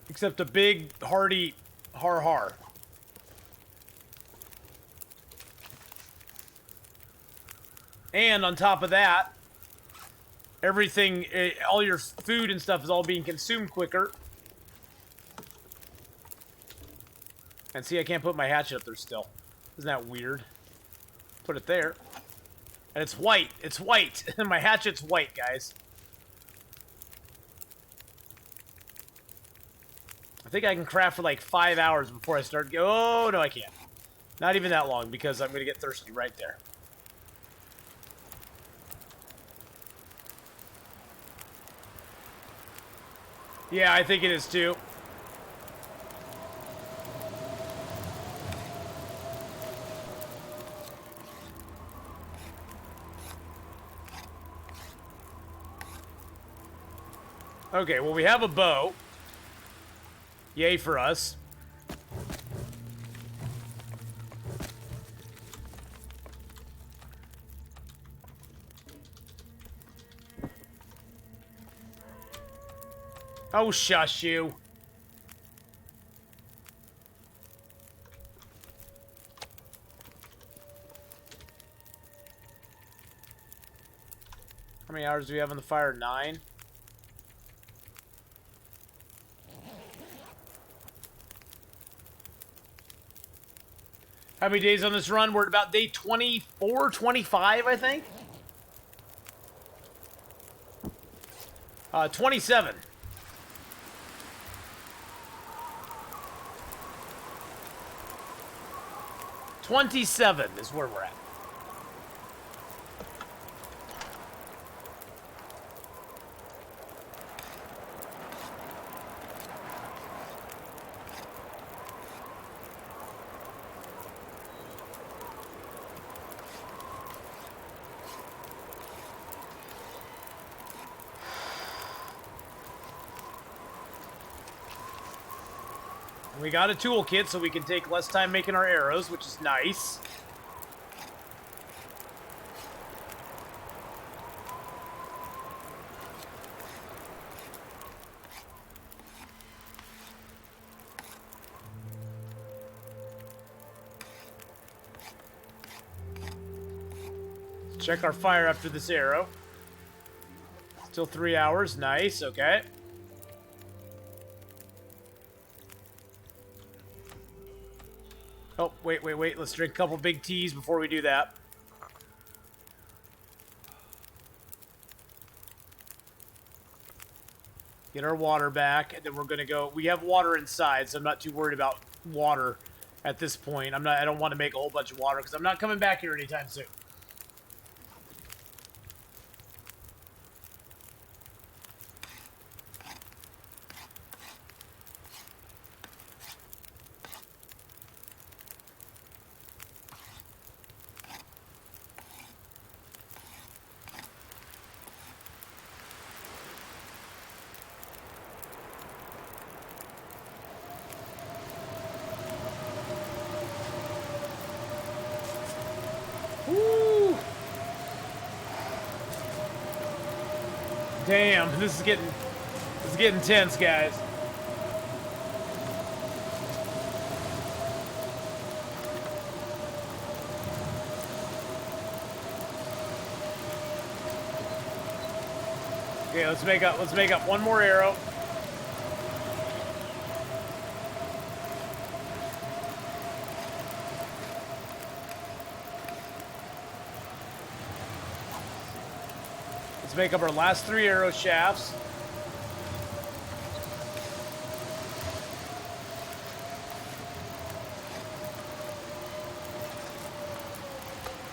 Except a big, hearty har har. And on top of that, everything, all your food and stuff is all being consumed quicker. And see, I can't put my hatchet up there still. Isn't that weird? Put it there. And it's white. It's white. My hatchet's white, guys. I think I can craft for like 5 hours before I start. Oh, no, I can't. Not even that long because I'm going to get thirsty right there. Yeah, I think it is too. Okay, well, we have a bow. Yay for us. Oh, shush you. How many hours do we have on the fire? 9? How many days on this run? We're at about day 24, 25, I think. 27. $27 is where we're at. We got a toolkit so we can take less time making our arrows, which is nice. Check our fire after this arrow. Still 3 hours. Nice. Okay. Oh, wait. Let's drink a couple big teas before we do that. Get our water back, and then we're gonna go. We have water inside, so I'm not too worried about water at this point. I don't want to make a whole bunch of water because I'm not coming back here anytime soon. Damn, this is getting tense, guys. Okay, let's make up one more arrow. Make up our last 3 arrow shafts.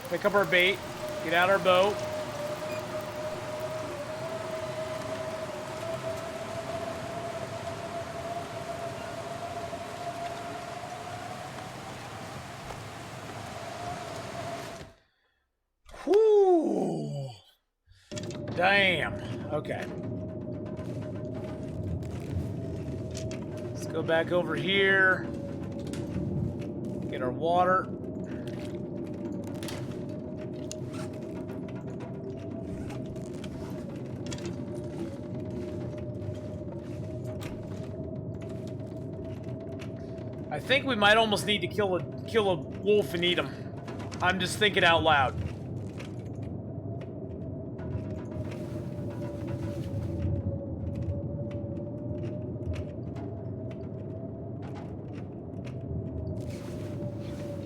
Pick up our bait. Get out our bow. Whoo! Damn. Okay. Let's go back over here. Get our water. I think we might almost need to kill a wolf and eat him. I'm just thinking out loud.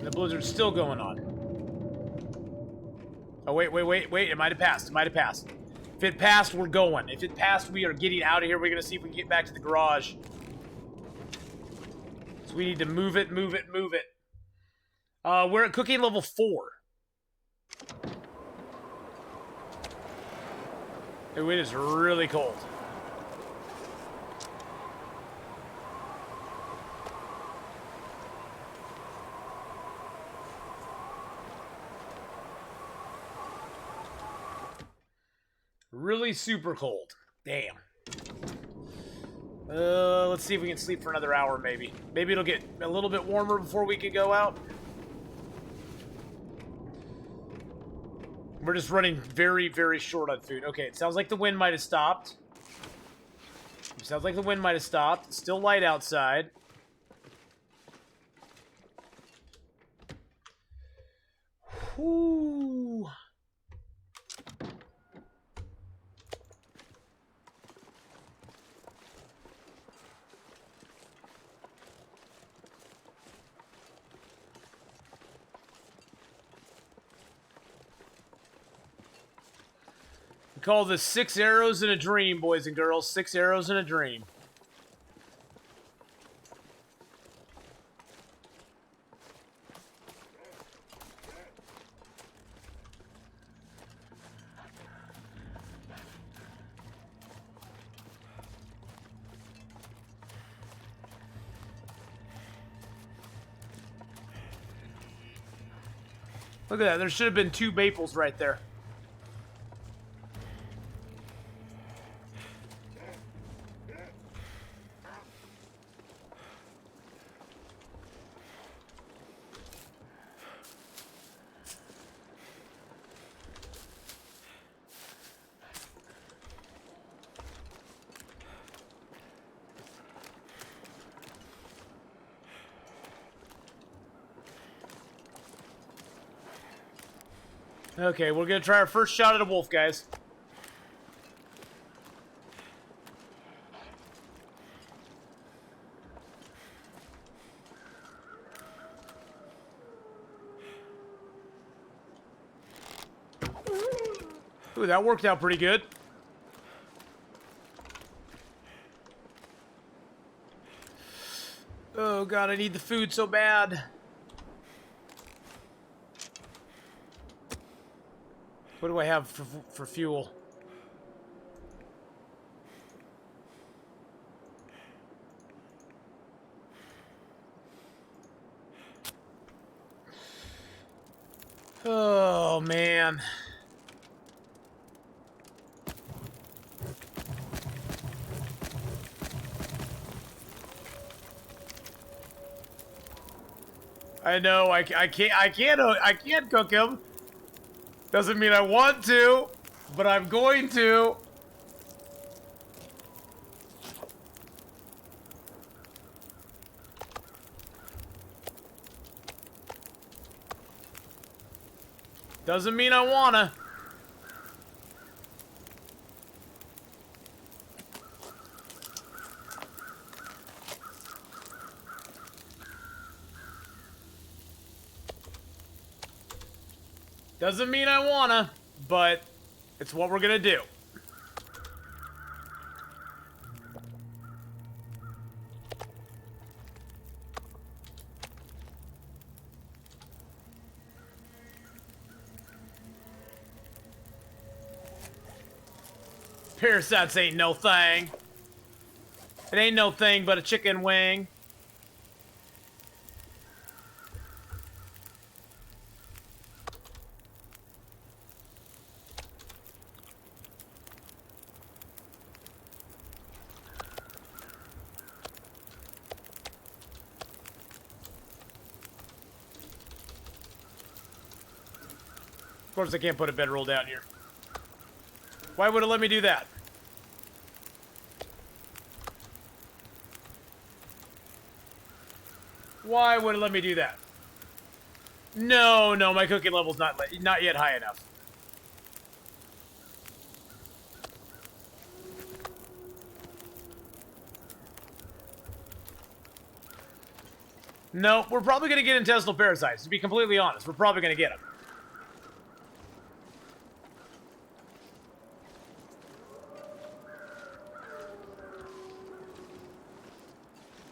The blizzard's still going on. Oh, wait. It might have passed. It might have passed. If it passed, we're going. If it passed, we are getting out of here. We're going to see if we can get back to the garage. So we need to move it. We're at cooking level 4. Ooh, it is really cold. Really super cold. Damn. Let's see if we can sleep for another hour, maybe. Maybe it'll get a little bit warmer before we can go out. We're just running very, very short on food. Okay, it sounds like the wind might have stopped. It's still light outside. Whoo. We call this 6 arrows in a dream, boys and girls. 6 arrows in a dream. Look at that. There should have been 2 maples right there. Okay, we're gonna try our first shot at a wolf, guys. Ooh, that worked out pretty good. Oh god, I need the food so bad. What do I have for fuel? Oh, man. I know, I can't cook him. Doesn't mean I want to, but I'm going to. Doesn't mean I wanna. Doesn't mean I wanna, but it's what we're gonna do. Parasites ain't no thing. It ain't no thing but a chicken wing. Of course I can't put a bedroll down here. Why would it let me do that? Why would it let me do that? No, no, my cooking level's not yet high enough. No, we're probably going to get intestinal parasites. To be completely honest, we're probably going to get them.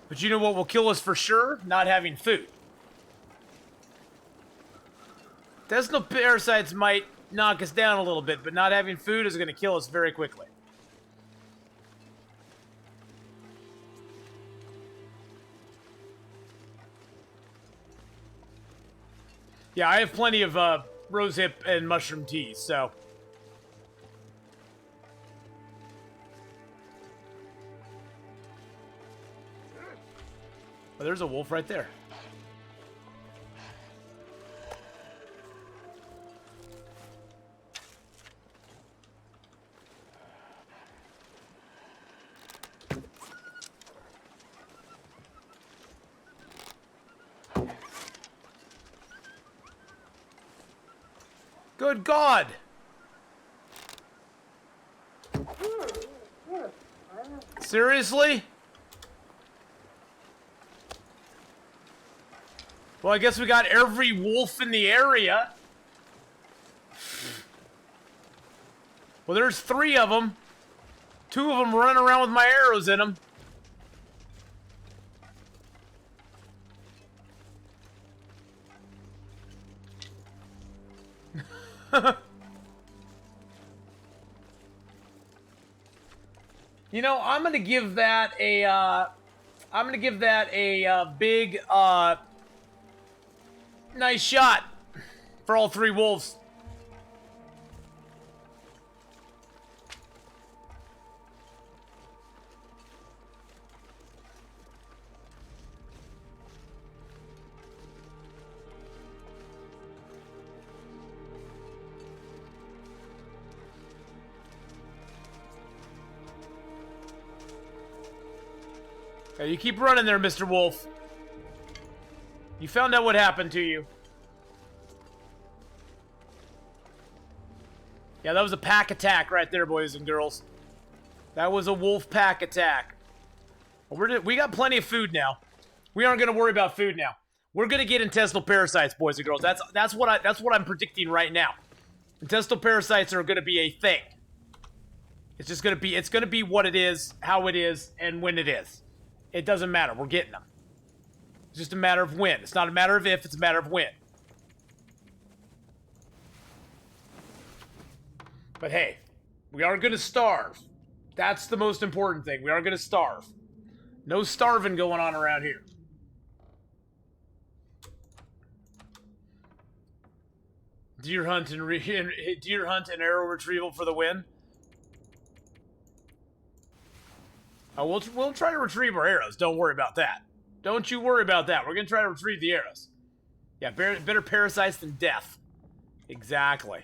But you know what will kill us for sure? Not having food. Intestinal parasites might knock us down a little bit, but not having food is going to kill us very quickly. Yeah, I have plenty of rosehip and mushroom teas, so... Oh, there's a wolf right there. Good God! Seriously? Well, I guess we got every wolf in the area. Well, there's 3 of them. 2 of them running around with my arrows in them. You know, I'm gonna give that a big nice shot for all 3 wolves. Hey, you keep running there, Mr. Wolf. You found out what happened to you. Yeah, that was a pack attack right there, boys and girls. That was a wolf pack attack. Well, we got plenty of food now. We aren't going to worry about food now. We're going to get intestinal parasites, boys and girls. That's what I'm predicting right now. Intestinal parasites are going to be a thing. It's just going to be what it is, how it is, and when it is. It doesn't matter. We're getting them. It's just a matter of when. It's not a matter of if, it's a matter of when. But hey, we are going to starve. That's the most important thing. We are going to starve. No starving going on around here. Deer hunt and arrow retrieval for the win. We'll try to retrieve our arrows. Don't worry about that. Don't you worry about that. We're going to try to retrieve the arrows. Yeah, better parasites than death. Exactly.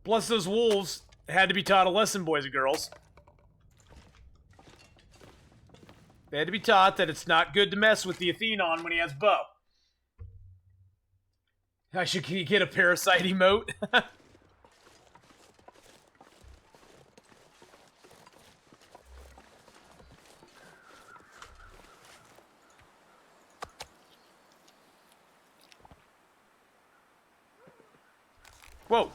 Plus, those wolves had to be taught a lesson, boys and girls. They had to be taught that it's not good to mess with the Athenon when he has bow. I should get a parasite emote. Whoa.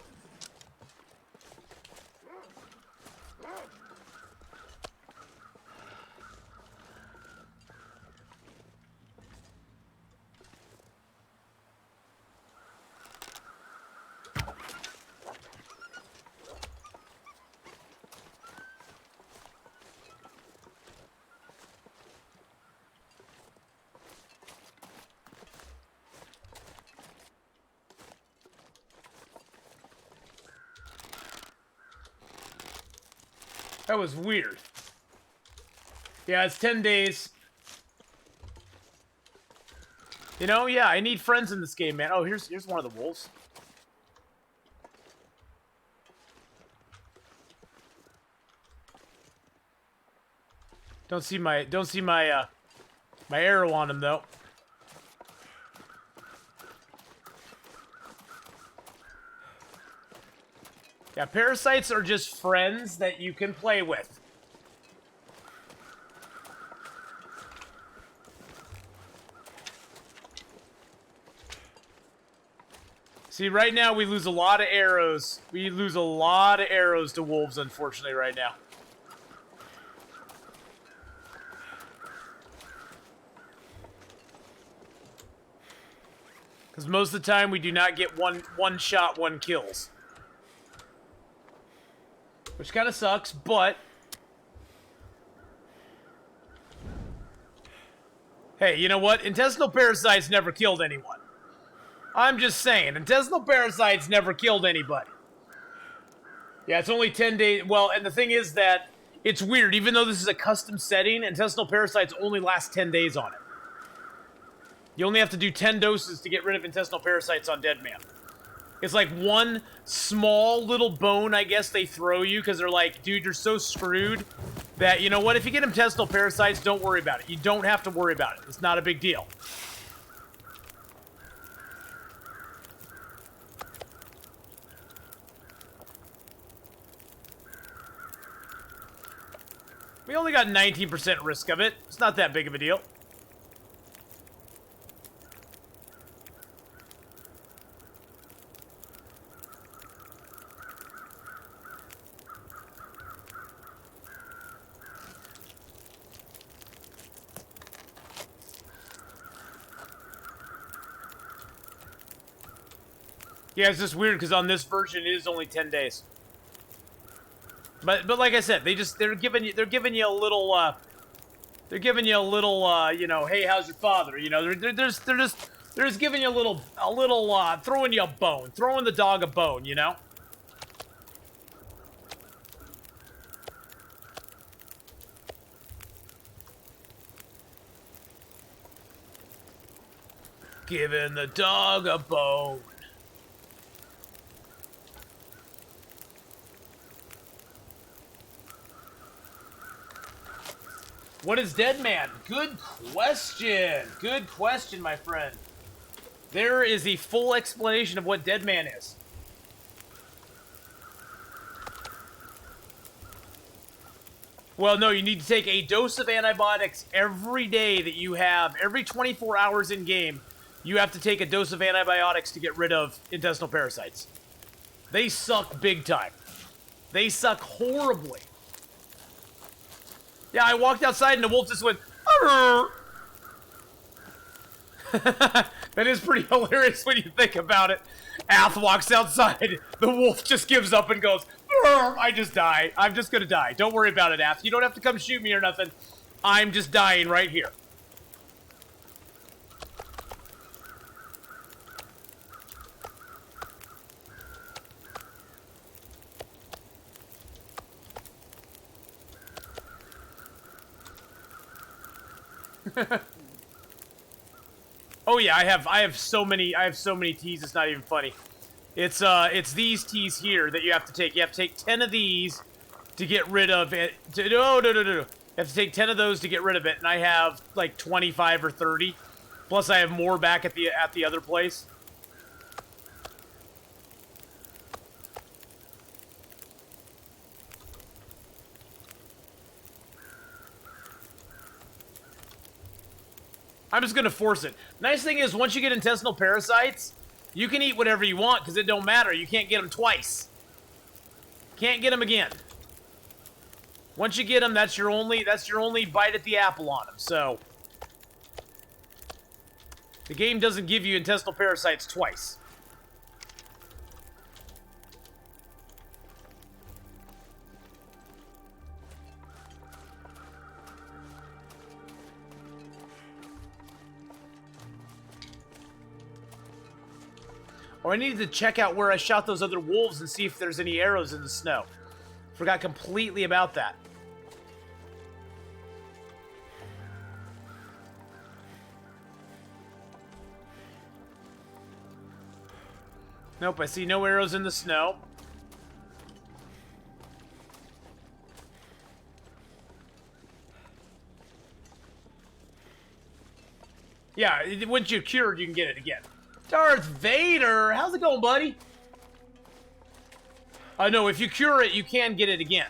That was weird. Yeah, it's 10 days. You know, yeah, I need friends in this game, man. Oh, here's one of the wolves. Don't see my my arrow on him though. Yeah, parasites are just friends that you can play with. See, right now we lose a lot of arrows. We lose a lot of arrows to wolves, unfortunately, right now. Because most of the time we do not get one shot, one kills. Which kind of sucks, but... Hey, you know what? Intestinal parasites never killed anyone. I'm just saying, intestinal parasites never killed anybody. Yeah, it's only 10 days. Well, and the thing is that it's weird. Even though this is a custom setting, intestinal parasites only last 10 days on it. You only have to do 10 doses to get rid of intestinal parasites on Deadman. It's like one small little bone, I guess, they throw you because they're like, dude, you're so screwed that, you know what, if you get intestinal parasites, don't worry about it. You don't have to worry about it. It's not a big deal. We only got 19% risk of it. It's not that big of a deal. Yeah, it's just weird because on this version it is only 10 days. But like I said, they're giving you a little you know, hey, how's your father? You know, they're just giving you a little throwing you a bone, throwing the dog a bone, you know? Giving the dog a bone. What is Deadman? Good question. Good question, my friend. There is a full explanation of what Deadman is. Well, no, you need to take a dose of antibiotics every day that you have. Every 24 hours in game, you have to take a dose of antibiotics to get rid of intestinal parasites. They suck big time. They suck horribly. Yeah, I walked outside and the wolf just went, arr! That is pretty hilarious when you think about it. Ath walks outside, the wolf just gives up and goes, arr! I just die. I'm just gonna die. Don't worry about it, Ath. You don't have to come shoot me or nothing. I'm just dying right here. Oh yeah, I have so many teas. It's not even funny. It's these teas here that you have to take. You have to take 10 of these to get rid of it. No. You have to take 10 of those to get rid of it, and I have like 25 or 30. Plus, I have more back at the other place. I'm just gonna force it. Nice thing is, once you get intestinal parasites, you can eat whatever you want because it don't matter. You can't get them twice. Can't get them again. Once you get them, that's your only bite at the apple on them. So the game doesn't give you intestinal parasites twice. Or I needed to check out where I shot those other wolves and see if there's any arrows in the snow. Forgot completely about that. Nope, I see no arrows in the snow. Yeah, once you're cured, you can get it again. Darth Vader! How's it going, buddy? No, if you cure it, you can get it again.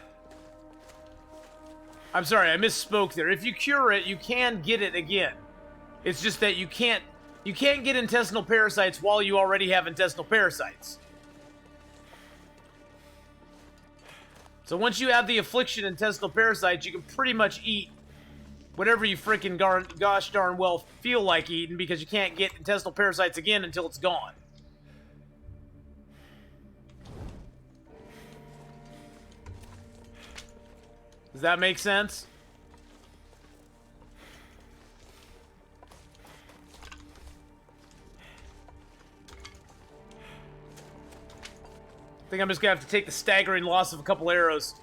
I'm sorry, I misspoke there. If you cure it, you can get it again. It's just that you can't get intestinal parasites while you already have intestinal parasites. So once you have the affliction intestinal parasites, you can pretty much eat whatever you freaking gosh darn well feel like eating, because you can't get intestinal parasites again until it's gone. Does that make sense? I think I'm just gonna have to take the staggering loss of a couple arrows.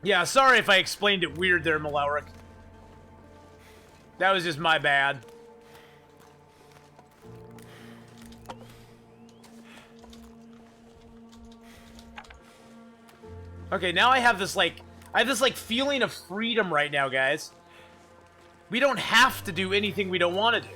Yeah, sorry if I explained it weird there, Malowric. That was just my bad. Okay, now I have this feeling of freedom right now, guys. We don't have to do anything we don't want to do.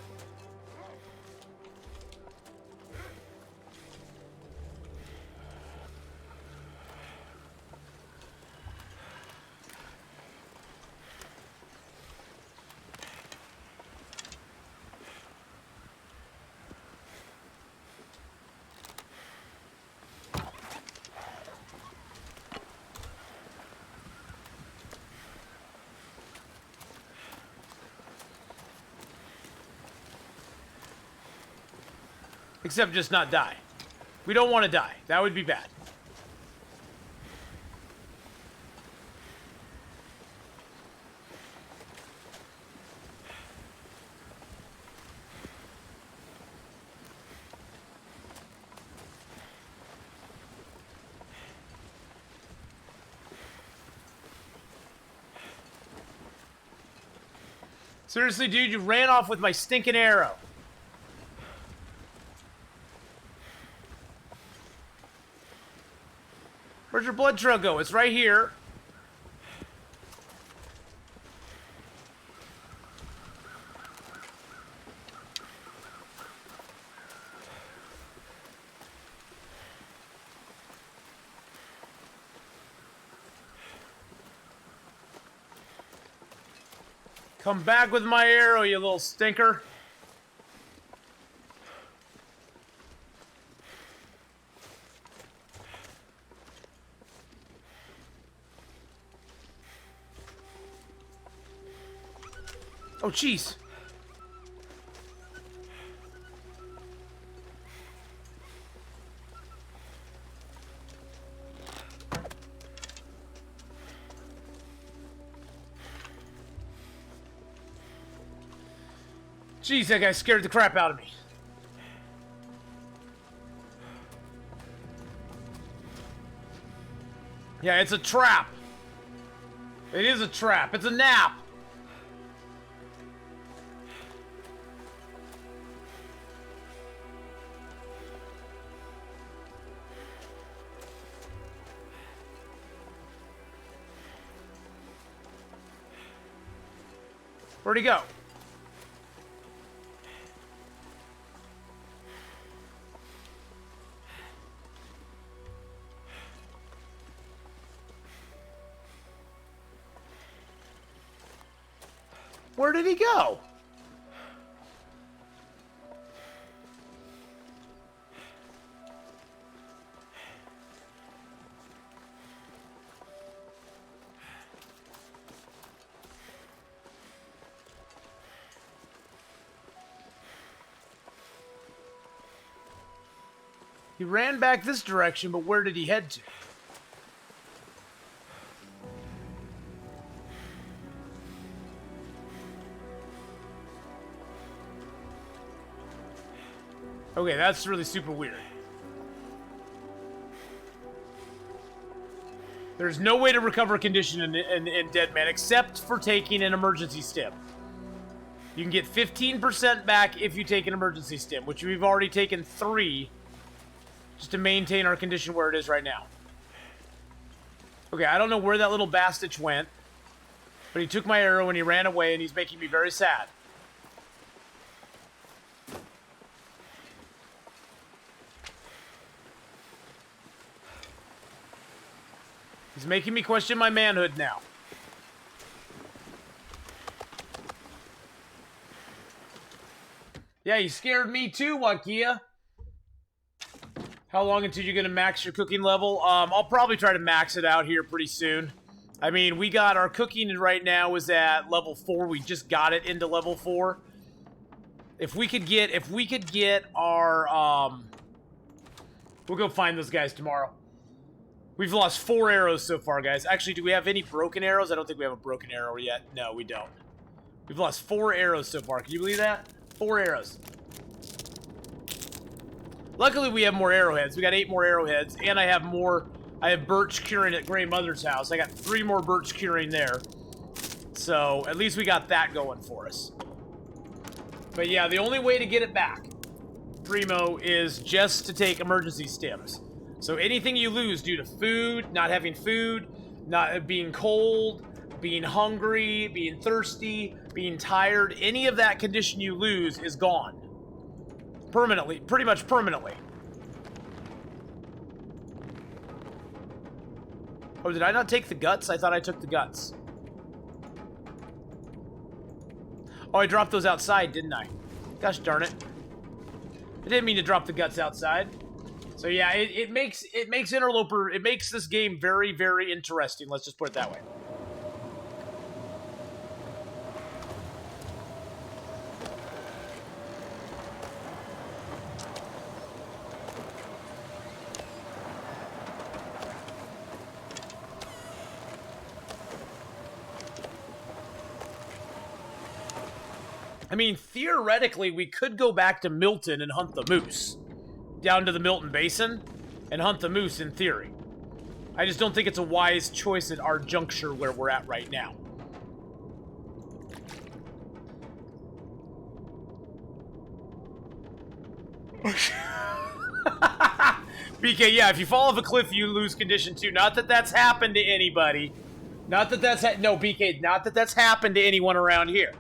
Except just not die. We don't want to die. That would be bad. Seriously, dude, you ran off with my stinking arrow. Where's your blood trail go? It's right here. Come back with my arrow, you little stinker. Oh, jeez. Jeez, that guy scared the crap out of me. Yeah, it's a trap. It is a trap. It's a nap. Where'd he go? Where did he go? He ran back this direction, but where did he head to? Okay, that's really super weird. There's no way to recover condition in Deadman except for taking an emergency stim. You can get 15% back if you take an emergency stim, which we've already taken 3 just to maintain our condition where it is right now. Okay, I don't know where that little bastich went. But he took my arrow and he ran away, and he's making me very sad. He's making me question my manhood now. Yeah, you scared me too, Wakia. How long until you're going to max your cooking level? I'll probably try to max it out here pretty soon. I mean, we got our cooking right now is at level 4. We just got it into level 4. If we could get our, we'll go find those guys tomorrow. We've lost 4 arrows so far, guys. Actually, do we have any broken arrows? I don't think we have a broken arrow yet. No, we don't. We've lost 4 arrows so far. Can you believe that? 4 arrows. Luckily, we have more arrowheads. We got 8 more arrowheads, and I have more. I have birch curing at Grey Mother's house. I got 3 more birch curing there. So, at least we got that going for us. But yeah, the only way to get it back, Primo, is just to take emergency stims. So anything you lose due to food, not having food, not being cold, being hungry, being thirsty, being tired, any of that condition you lose is gone. Permanently. Pretty much permanently. Oh, did I not take the guts? I thought I took the guts. Oh, I dropped those outside, didn't I? Gosh darn it. I didn't mean to drop the guts outside. So yeah, it makes Interloper, it makes this game very, very interesting. Let's just put it that way. I mean, theoretically, we could go back to Milton and hunt the moose. Down to the Milton Basin and hunt the moose in theory. I just don't think it's a wise choice at our juncture where we're at right now. BK, yeah, if you fall off a cliff, you lose condition too. Not that that's happened to anybody. Not that that's... No, BK, not that that's happened to anyone around here.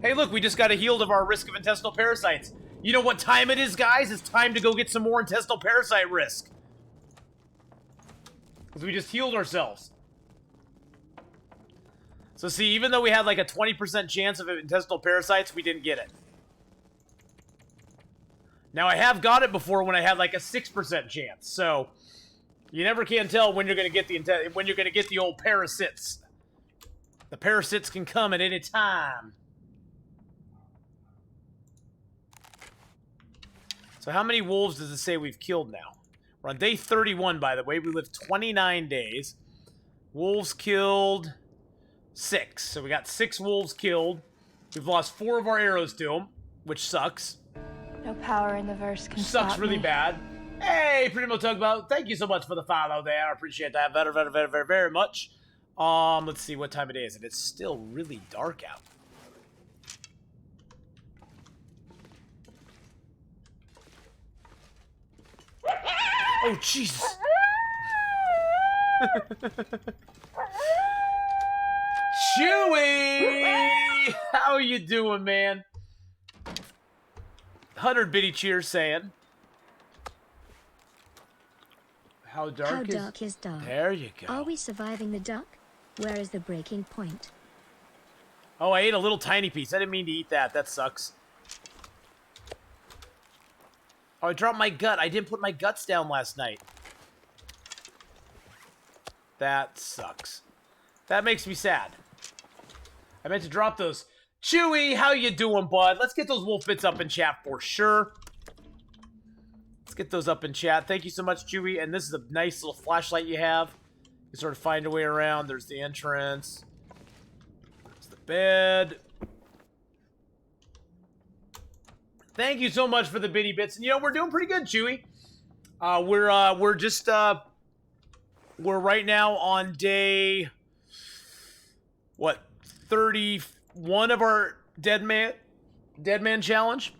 Hey, look, we just got healed of our risk of intestinal parasites. You know what time it is, guys? It's time to go get some more intestinal parasite risk. Because we just healed ourselves. So see, even though we had like a 20% chance of intestinal parasites, we didn't get it. Now, I have got it before when I had like a 6% chance. So, you never can tell when you're going to get the old parasites. The parasites can come at any time. So how many wolves does it say we've killed now? We're on day 31, by the way. We lived 29 days. Wolves killed 6. So we got 6 wolves killed. We've lost 4 of our arrows to them, which sucks. No power in the verse can stop Sucks really me. bad. Hey, Primo Tugboat. Thank you so much for the follow there. I appreciate that very, very, very, very, very much. Let's see what time it is. It's still really dark out. Oh, Jesus. Chewy! How you doing, man? 100 bitty cheers saying. How dark is dark? There you go. Are we surviving the dark? Where is the breaking point? Oh, I ate a little tiny piece. I didn't mean to eat that. That sucks. Oh, I dropped my gut. I didn't put my guts down last night. That sucks. That makes me sad. I meant to drop those. Chewy, how you doing, bud? Let's get those wolf bits up in chat for sure. Let's get those up in chat. Thank you so much, Chewy. And this is a nice little flashlight you have. You can sort of find a way around. There's the entrance. There's the bed. Thank you so much for the bitty bits. And, you know, we're doing pretty good, Chewy. We're right now on day, what, 31 of our Deadman challenge.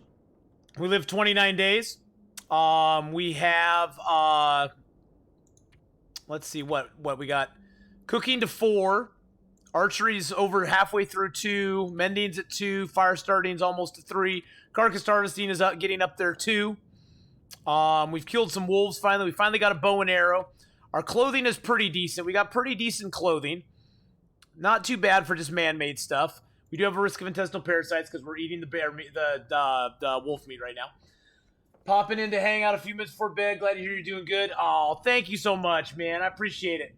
We lived 29 days. We have, let's see what we got. Cooking to 4. Archery's over halfway through 2. Mending's at 2. Fire starting's almost at 3. Carcass harvesting is getting up there too. We've killed some wolves finally. We finally got a bow and arrow. Our clothing is pretty decent. We got pretty decent clothing. Not too bad for just man-made stuff. We do have a risk of intestinal parasites because we're eating the bear meat, the wolf meat right now. Popping in to hang out a few minutes before bed. Glad to hear you're doing good. Oh, thank you so much, man. I appreciate it.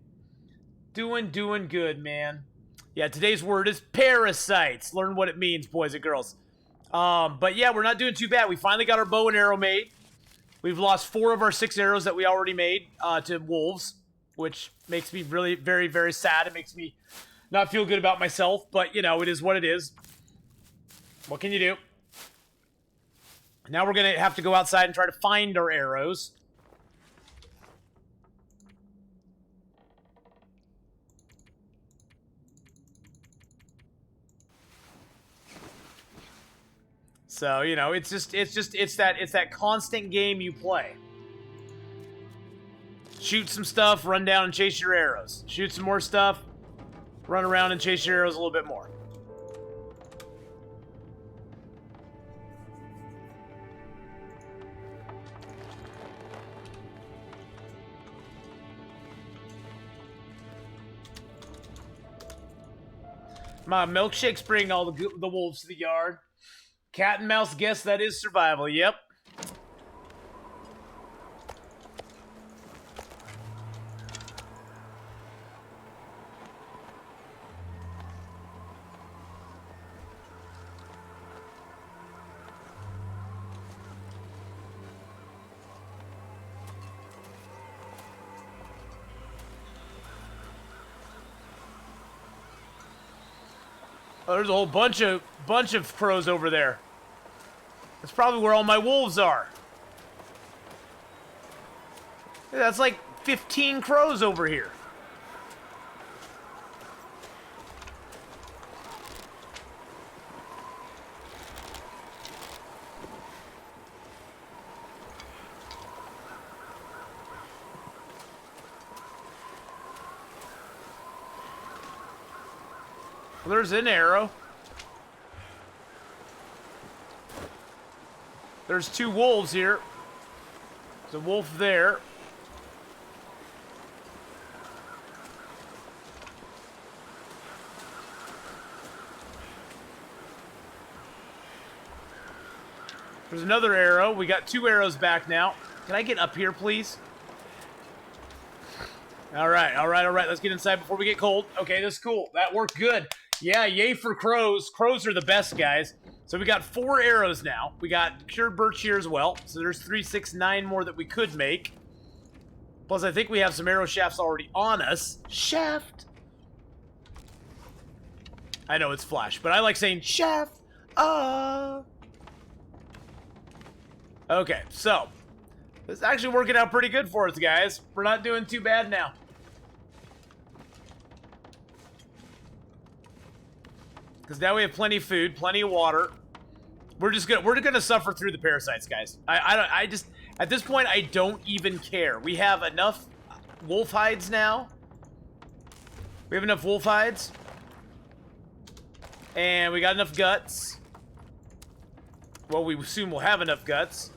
Doing good, man. Yeah, today's word is parasites. Learn what it means, boys and girls. But yeah, we're not doing too bad. We finally got our bow and arrow made. We've lost 4 of our 6 arrows that we already made to wolves, which makes me really very, very sad. It makes me not feel good about myself, but, you know, it is what it is. What can you do? Now we're going to have to go outside and try to find our arrows. So, you know, it's that constant game you play. Shoot some stuff, run down and chase your arrows. Shoot some more stuff, run around and chase your arrows a little bit more. My milkshake's bringing all the wolves to the yard. Cat and mouse guess that is survival. Yep. Oh, there's a whole bunch of crows over there. That's probably where all my wolves are. Yeah, that's like 15 crows over here. Well, there's an arrow. There's 2 wolves here. There's a wolf there. There's another arrow. We got 2 arrows back now. Can I get up here, please? All right. Let's get inside before we get cold. Okay, that's cool. That worked good. Yeah, yay for crows. Crows are the best, guys. So we got 4 arrows now. We got cured birch here as well. So there's 3, 6, 9 more that we could make. Plus, I think we have some arrow shafts already on us. Shaft. I know it's Flash, but I like saying shaft. Okay, so this is actually working out pretty good for us, guys. We're not doing too bad now. Because now we have plenty of food, plenty of water. We're gonna suffer through the parasites, guys. I just at this point I don't even care. We have enough wolf hides now. We have enough wolf hides. And we got enough guts. Well, we soon will have enough guts.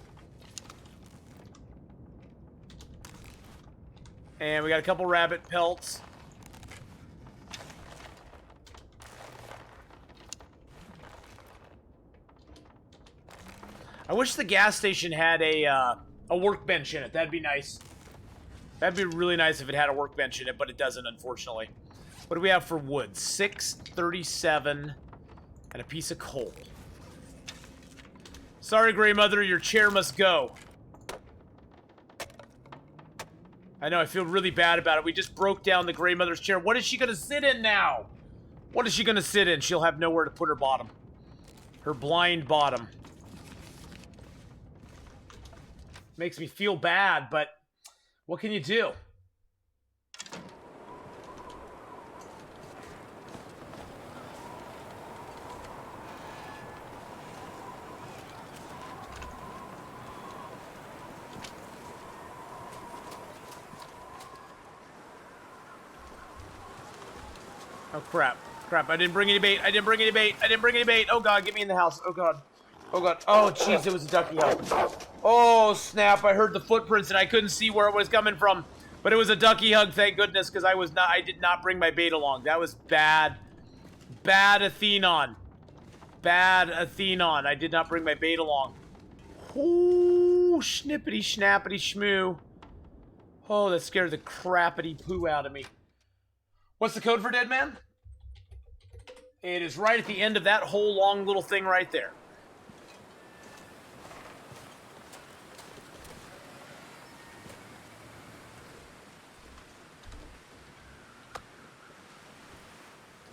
And we got a couple rabbit pelts. I wish the gas station had a workbench in it. That'd be nice. That'd be really nice if it had a workbench in it, but it doesn't, unfortunately. What do we have for wood? 637 and a piece of coal. Sorry, Grey Mother, your chair must go. I know, I feel really bad about it. We just broke down the Grey Mother's chair. What is she gonna sit in now? What is she gonna sit in? She'll have nowhere to put her bottom. Her blind bottom. Makes me feel bad, but what can you do? Oh, crap. Crap, I didn't bring any bait. I didn't bring any bait. I didn't bring any bait. Oh, God, get me in the house. Oh, God. Oh, God. Oh, jeez, it was a ducky hug. Oh, snap. I heard the footprints, and I couldn't see where it was coming from. But it was a ducky hug, thank goodness, because I did not bring my bait along. That was bad. Bad Athenon. Bad Athenon. I did not bring my bait along. Ooh, schnippity schnappity schmoo. Oh, that scared the crappity poo out of me. What's the code for Deadman? It is right at the end of that whole long little thing right there.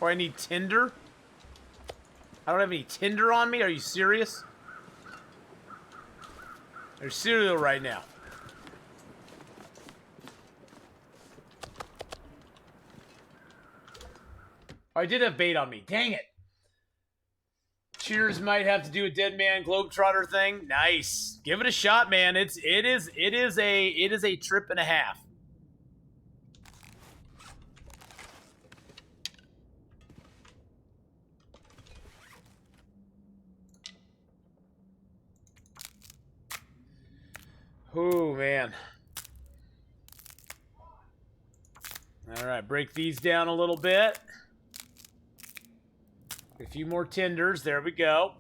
Oh, I need tinder? I don't have any tinder on me? Are you serious? There's cereal right now. Oh, I did have bait on me. Dang it. Cheers might have to do a Deadman Globetrotter thing. Nice. Give it a shot, man. It is a trip and a half. Oh, man. All right, break these down a little bit. A few more tenders. There we go.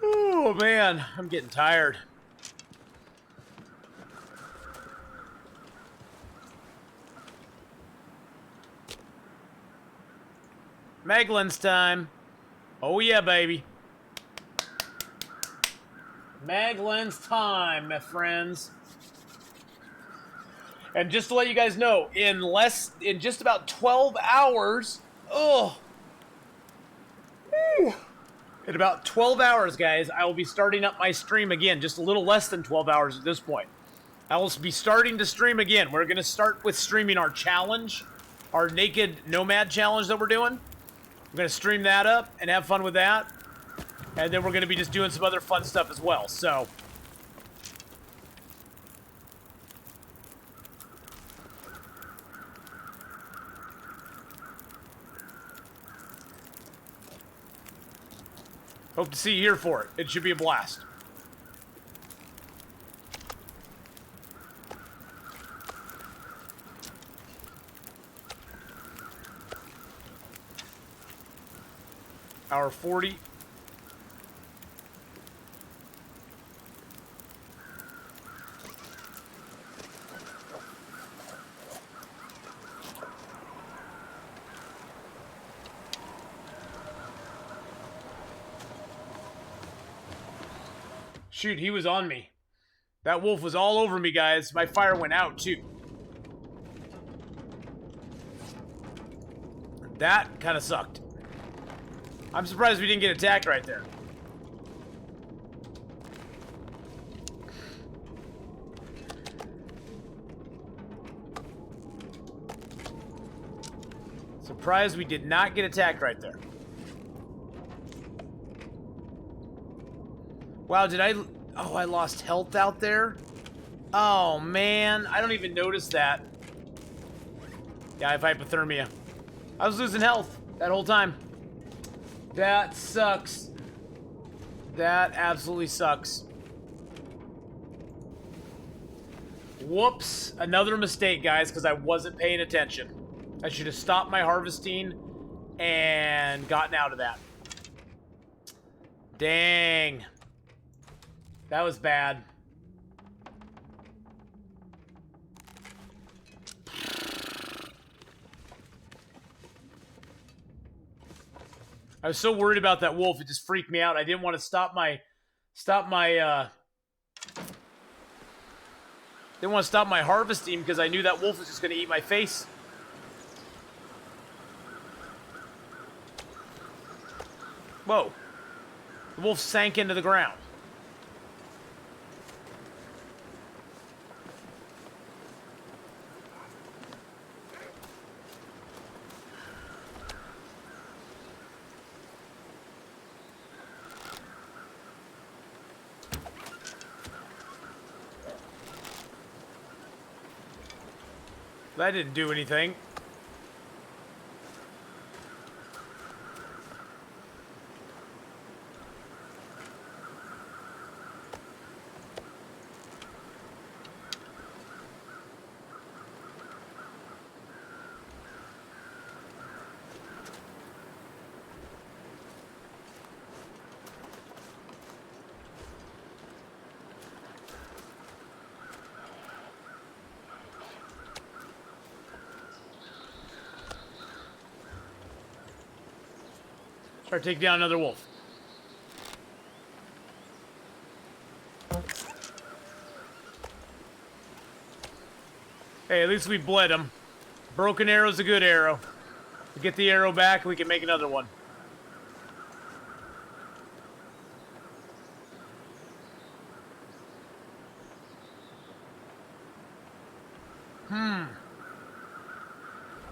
Oh, man. I'm getting tired. Maglin's time. Oh, yeah, baby. Maglin's time, my friends. And just to let you guys know, in just about 12 hours, in about 12 hours, guys, I will be starting up my stream again. Just a little less than 12 hours at this point. I will be starting to stream again. We're going to start with streaming our challenge, our Naked Nomad challenge that we're doing. I'm going to stream that up and have fun with that. And then we're going to be just doing some other fun stuff as well. So, hope to see you here for it. It should be a blast. Hour 40. Shoot, he was on me. That wolf was all over me, guys. My fire went out, too. That kind of sucked. I'm surprised we didn't get attacked right there. Surprised we did not get attacked right there. Wow, did I... Oh, I lost health out there? Oh, man. I don't even notice that. Yeah, I have hypothermia. I was losing health that whole time. That sucks. That absolutely sucks. Whoops. Another mistake, guys, because I wasn't paying attention. I should have stopped my harvesting and gotten out of that. Dang. That was bad. I was so worried about that wolf, it just freaked me out. I didn't want to stop my harvesting because I knew that wolf was just going to eat my face. Whoa. The wolf sank into the ground. That didn't do anything. Try to take down another wolf. Hey, at least we bled him. Broken arrow's a good arrow. We get the arrow back, we can make another one.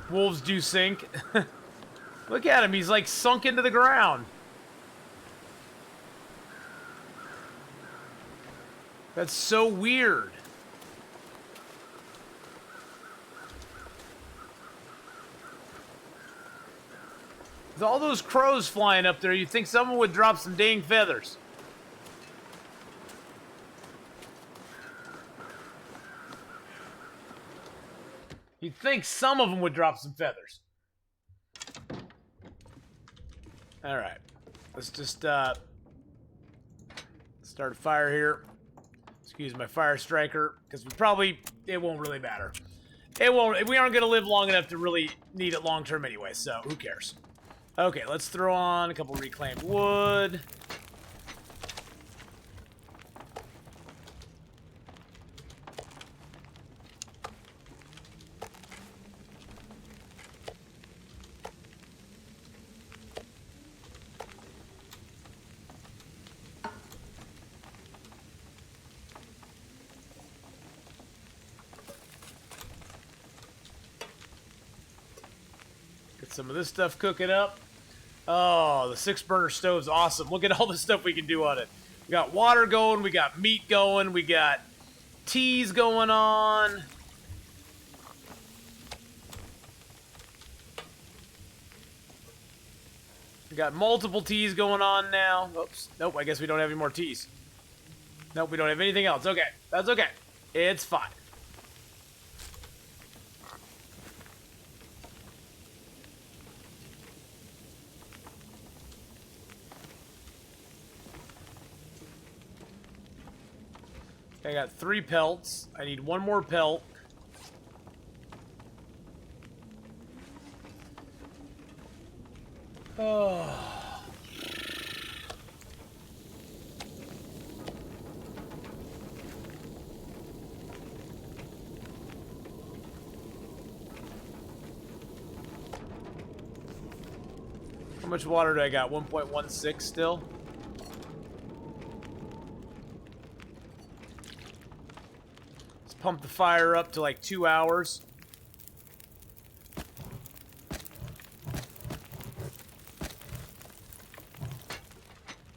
Wolves do sink. Look at him, he's like sunk into the ground. That's so weird. With all those crows flying up there, you'd think someone would drop some dang feathers. You'd think some of them would drop some feathers. Alright. Let's just start a fire here. Excuse my fire striker, because it won't really matter. We aren't going to live long enough to really need it long term anyway, so who cares? Okay, let's throw on a couple reclaimed wood. Get some of this stuff cooking up. Oh, the 6-burner stove's awesome. Look at all the stuff we can do on it. We got water going, we got meat going, we got teas going on. We got multiple teas going on now. Oops. Nope, I guess we don't have any more teas. Nope, we don't have anything else. Okay, that's okay. It's fine. I got 3 pelts. I need 1 more pelt. Oh. How much water do I got? 1.16 still? Pump the fire up to like 2 hours.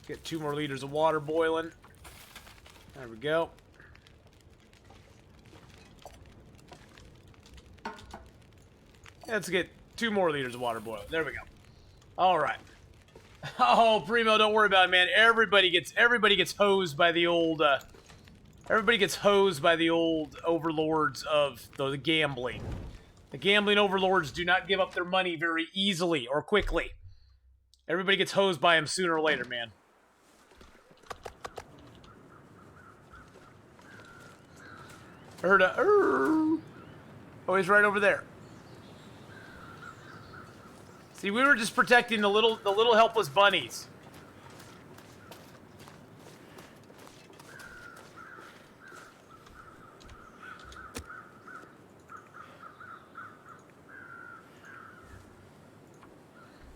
Get 2 more liters of water boiling. There we go. Let's get 2 more liters of water boiling. There we go. All right. Oh, Primo, don't worry about it, man. Everybody gets hosed by the old. Everybody gets hosed by the old overlords of the gambling. The gambling overlords do not give up their money very easily or quickly. Everybody gets hosed by them sooner or later, man. I heard a... Oh, he's right over there. See, we were just protecting the little helpless bunnies.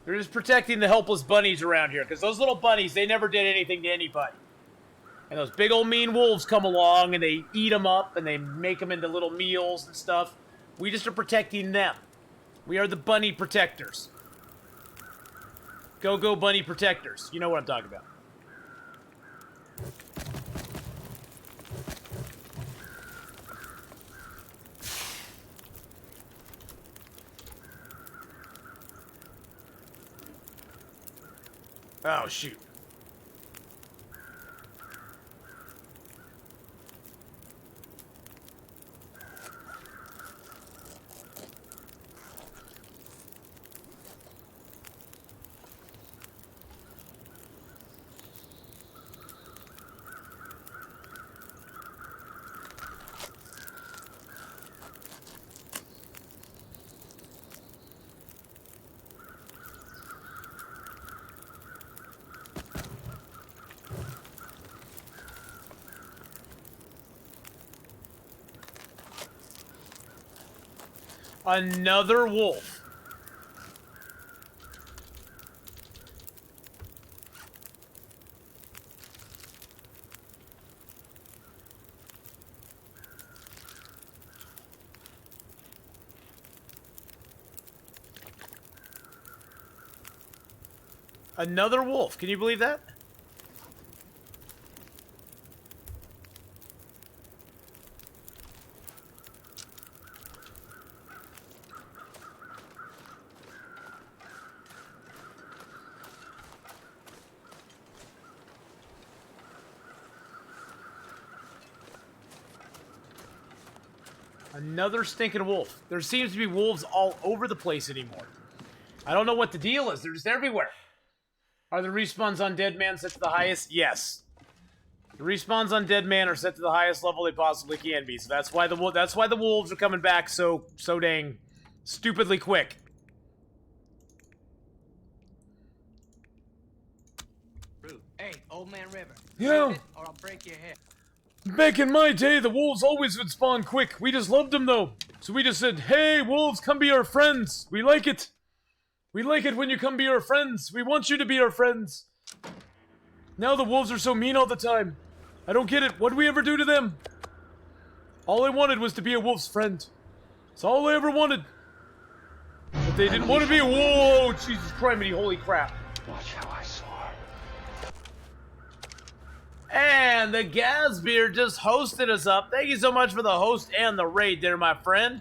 We're just protecting the helpless bunnies around here, because those little bunnies, they never did anything to anybody. And those big old mean wolves come along, and they eat them up, and they make them into little meals and stuff. We just are protecting them. We are the bunny protectors. Go, go, bunny protectors. You know what I'm talking about. Oh, shoot. Another wolf. Another wolf. Can you believe that? Another stinking wolf. There seems to be wolves all over the place anymore. I don't know what the deal is. They're just everywhere. Are the respawns on Deadman set to the highest? Yes. The respawns on Deadman are set to the highest level they possibly can be. So that's why the wolves are coming back so dang stupidly quick. Rude. Hey, old man River. Yeah. Zip it or I'll break your head. Back in my day, the wolves always would spawn quick. We just loved them, though. So we just said, hey, wolves, come be our friends. We like it. We like it when you come be our friends. We want you to be our friends. Now the wolves are so mean all the time. I don't get it. What did we ever do to them? All I wanted was to be a wolf's friend. That's all I ever wanted. But they didn't want to be a whoa, Jesus Christ, holy crap. Watch how I soar. And the Gazbeer just hosted us up. Thank you so much for the host and the raid there, my friend.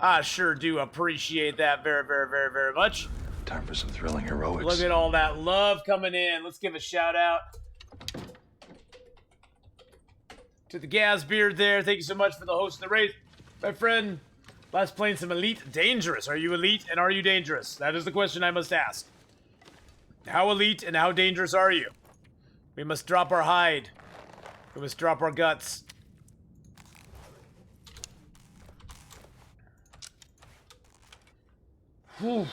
I sure do appreciate that very, very, very, very much. Time for some thrilling heroics. Look at all that love coming in. Let's give a shout out to the Gazbeard there. Thank you so much for the host and the raid. My friend, last playing some Elite Dangerous. Are you elite and are you dangerous? That is the question I must ask. How elite and how dangerous are you? We must drop our hide. We must drop our guts. Whew.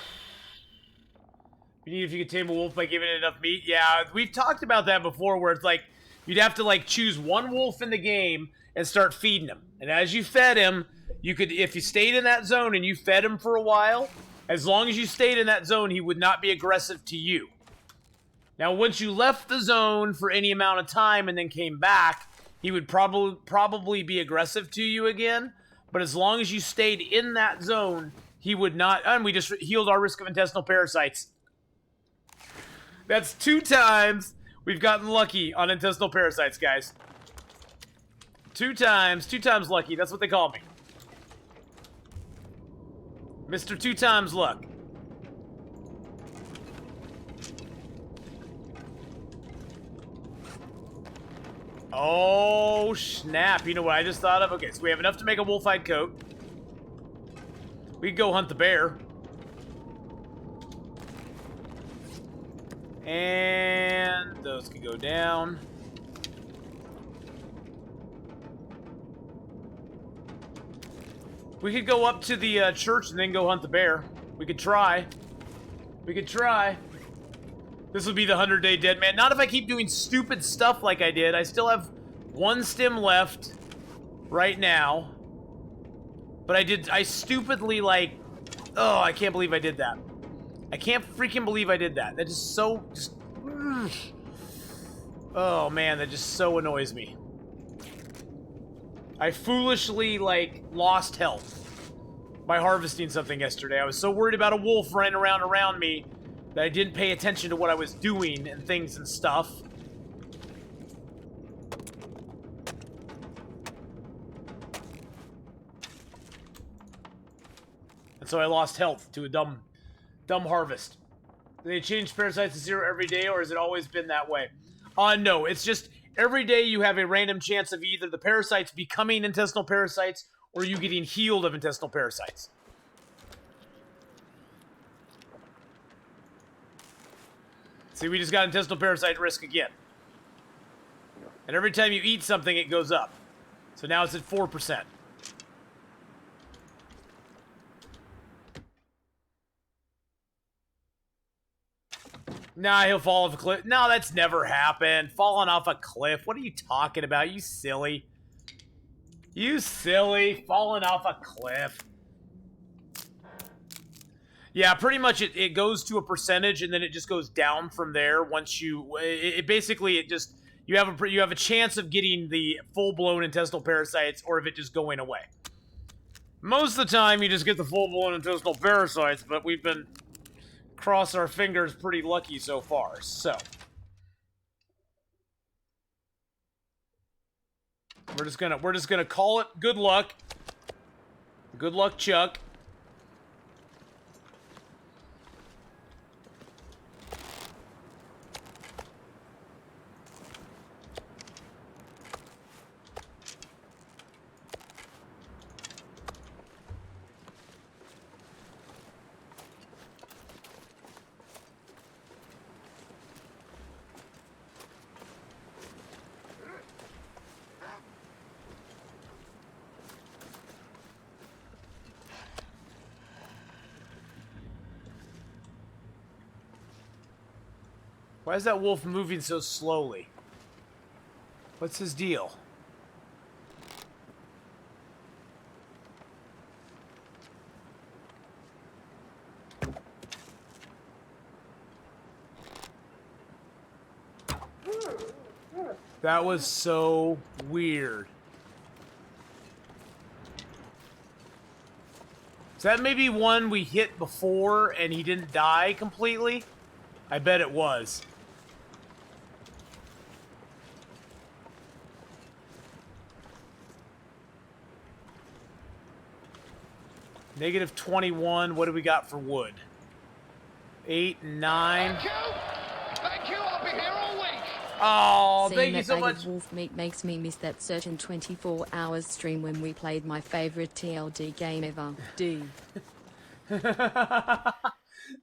You need if you could tame a wolf by giving it enough meat. Yeah, we've talked about that before where it's like, you'd have to like choose one wolf in the game and start feeding him. And as you fed him, you could, if you stayed in that zone and you fed him for a while, as long as you stayed in that zone, he would not be aggressive to you. Now, once you left the zone for any amount of time and then came back, he would probably be aggressive to you again. But as long as you stayed in that zone, he would not. And we just healed our risk of intestinal parasites. That's 2 times we've gotten lucky on intestinal parasites, guys. 2 times lucky. That's what they call me. Mr. 2 times luck. Oh, snap. You know what I just thought of? Okay, so we have enough to make a wolf-hide coat. We can go hunt the bear. And those can go down. We could go up to the church and then go hunt the bear. We could try. We could try. This will be the 100-day Deadman. Not if I keep doing stupid stuff like I did. I still have 1 stim left right now. But I stupidly, like... Oh, I can't believe I did that. I can't freaking believe I did that. That just so... Oh, man, that just so annoys me. I foolishly, like, lost health by harvesting something yesterday. I was so worried about a wolf running around me that I didn't pay attention to what I was doing and things and stuff. And so I lost health to a dumb harvest. Do they change parasites to 0 every day, or has it always been that way? No, it's just every day you have a random chance of either the parasites becoming intestinal parasites or you getting healed of intestinal parasites. See, we just got intestinal parasite risk again. And every time you eat something, it goes up. So now it's at 4%. Nah, he'll fall off a cliff. No, that's never happened. Falling off a cliff. What are you talking about? You silly. You silly. Falling off a cliff. Yeah, pretty much it goes to a percentage and then it just goes down from there once you... basically, it just... You have a chance of getting the full-blown intestinal parasites or of it just going away. Most of the time, you just get the full-blown intestinal parasites, but we've been... cross our fingers pretty lucky so far, so. We're just gonna call it good luck. Good luck, Chuck. Why is that wolf moving so slowly? What's his deal? That was so weird. Is that maybe one we hit before and he didn't die completely? I bet it was. Negative 21. What do we got for wood? 8, 9. Thank you! Thank you, I'll be here all week! Oh, Seeing thank you that so bag much. of wolf meat makes me miss that certain 24 hours stream when we played my favorite TLD game ever. D.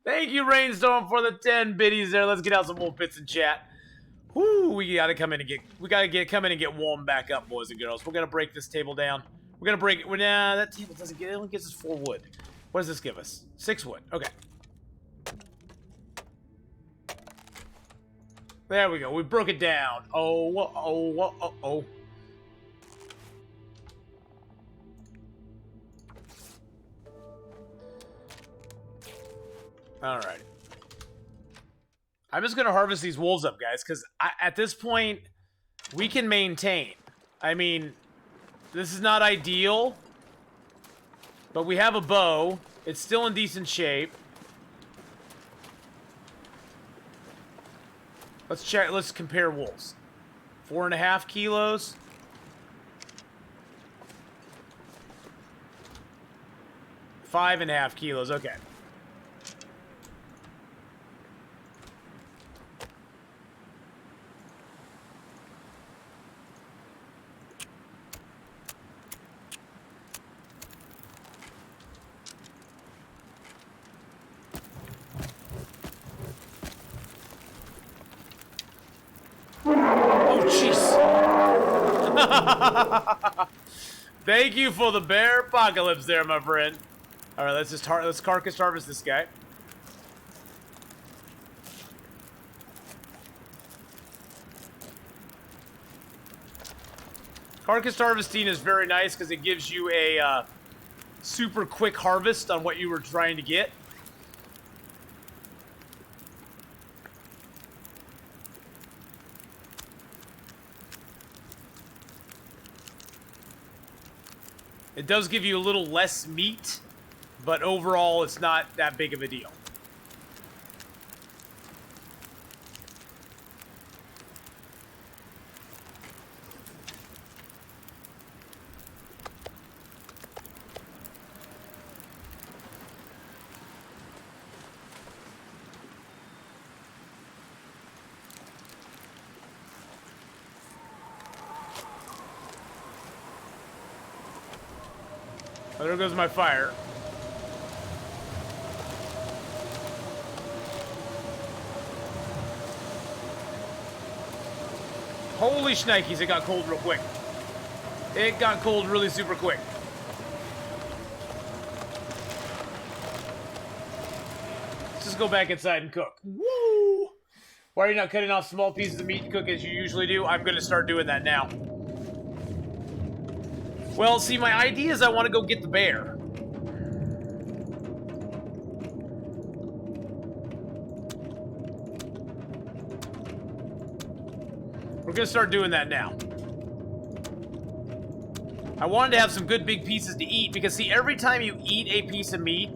Thank you, Rainstorm, for the 10 biddies there. Let's get out some wolf bits in chat. Whoo, we gotta come in and get warmed back up, boys and girls. We're gonna break this table down. We're gonna break it. Well, nah, that table doesn't get. It only gives us 4 wood. What does this give us? 6 wood. Okay. There we go. We broke it down. Oh. All right. I'm just gonna harvest these wolves up, guys, because at this point we can maintain. I mean, this is not ideal, but we have a bow. It's still in decent shape. Let's check. Let's compare wolves. 4.5 kilos. 5.5 kilos. Okay. Oh, jeez. Thank you for the bear apocalypse there, my friend. All right, let's carcass harvest this guy. Carcass harvesting is very nice because it gives you a super quick harvest on what you were trying to get. It does give you a little less meat, but overall it's not that big of a deal. Oh, there goes my fire. Holy shnikes, it got cold real quick. It got cold really super quick. Let's just go back inside and cook. Woo! Why are you not cutting off small pieces of meat to cook as you usually do? I'm going to start doing that now. Well, see, my idea is I want to go get the bear. We're going to start doing that now. I wanted to have some good big pieces to eat because, see, every time you eat a piece of meat,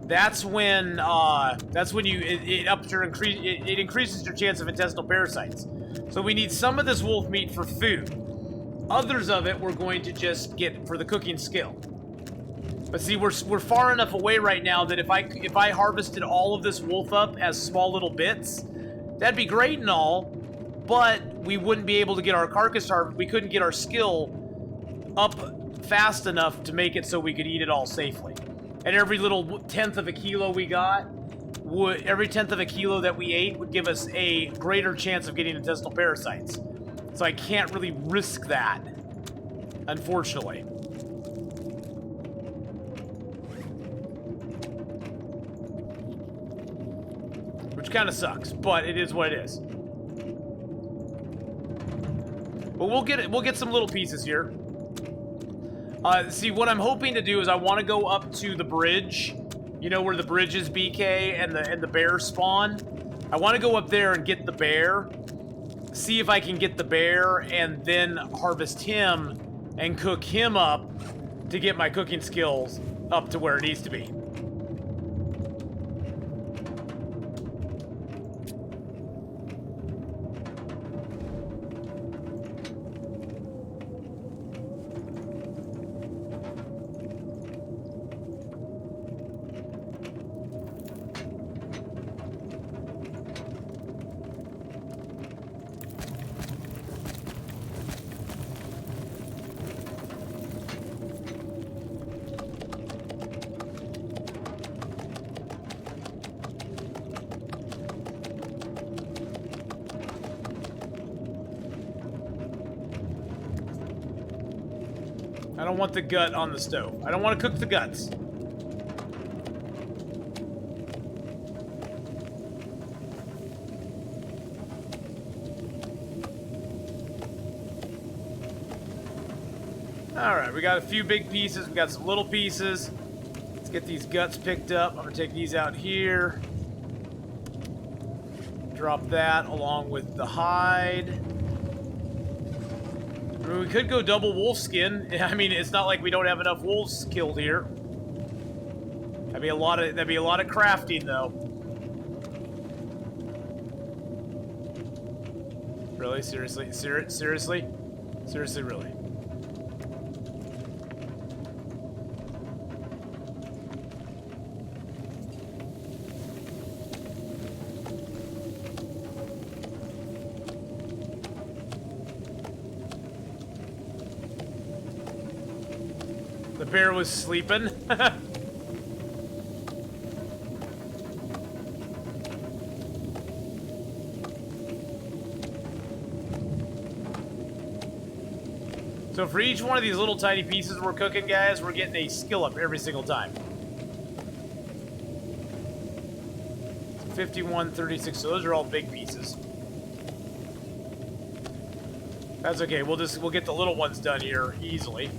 that's when it increases your chance of intestinal parasites. So we need some of this wolf meat for food. Others of it we're going to just get for the cooking skill. But see, we're far enough away right now that if I harvested all of this wolf up as small little bits, that'd be great and all, but we wouldn't be able to get our carcass harvest. We couldn't get our skill up fast enough to make it so we could eat it all safely. And every little tenth of a kilo we got, every tenth of a kilo that we ate would give us a greater chance of getting intestinal parasites. So I can't really risk that, unfortunately. Which kind of sucks, but it is what it is. But we'll get some little pieces here. See, what I'm hoping to do is I want to go up to the bridge. You know where the bridge is, BK, and the bear spawn? I want to go up there and get the bear. See if I can get the bear and then harvest him and cook him up to get my cooking skills up to where it needs to be. I don't want the gut on the stove. I don't want to cook the guts. Alright, we got a few big pieces. We got some little pieces. Let's get these guts picked up. I'm going to take these out here. Drop that along with the hide. I mean, we could go double wolf skin. I mean, it's not like we don't have enough wolves killed here. That'd be a lot of crafting, though. Really? Seriously? Seriously? Seriously, really? The bear was sleeping. So for each one of these little tiny pieces we're cooking, guys, we're getting a skill up every single time. 51, 36, so those are all big pieces. That's okay, we'll get the little ones done here easily.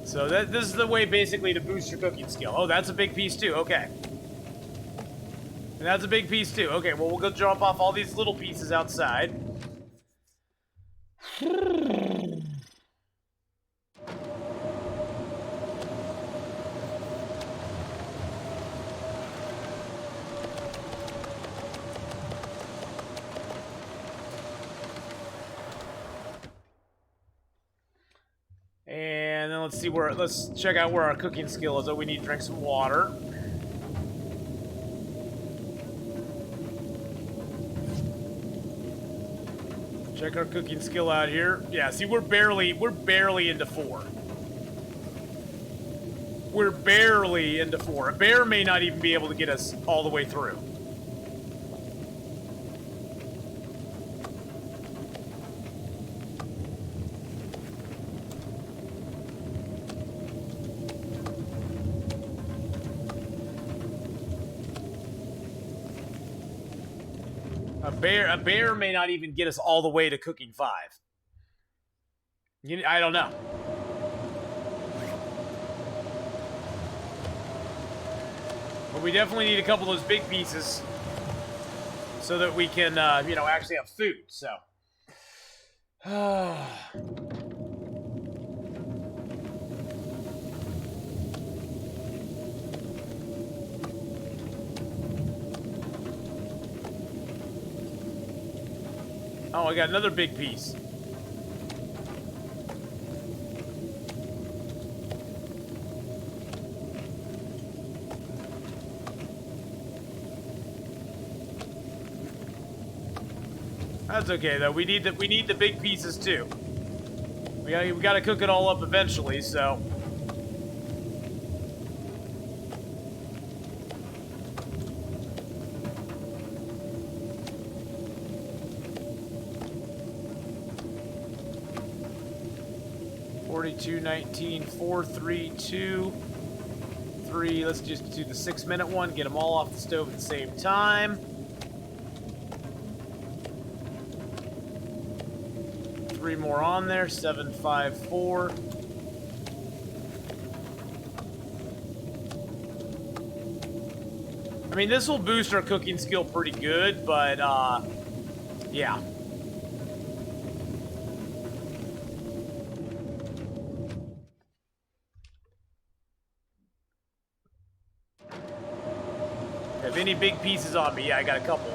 So this is the way basically to boost your cooking skill. Oh, that's a big piece too. Okay. And that's a big piece too. Okay, well, we'll go drop off all these little pieces outside. let's see where. Let's check out where our cooking skill is. Oh, we need to drink some water. Check our cooking skill out here. Yeah, see, we're barely into 4. We're barely into 4. A bear may not even be able to get us all the way through. A bear may not even get us all the way to cooking 5. I don't know. But we definitely need a couple of those big pieces so that we can, you know, actually have food. So. Oh, I got another big piece. That's okay though. We need the big pieces too. We got to cook it all up eventually, so. $42.19, 432, 3. Let's just do the 6-minute one. Get them all off the stove at the same time. 3 more on there. 754. I mean, this will boost our cooking skill pretty good, but yeah. Have any big pieces on me? Yeah, I got a couple.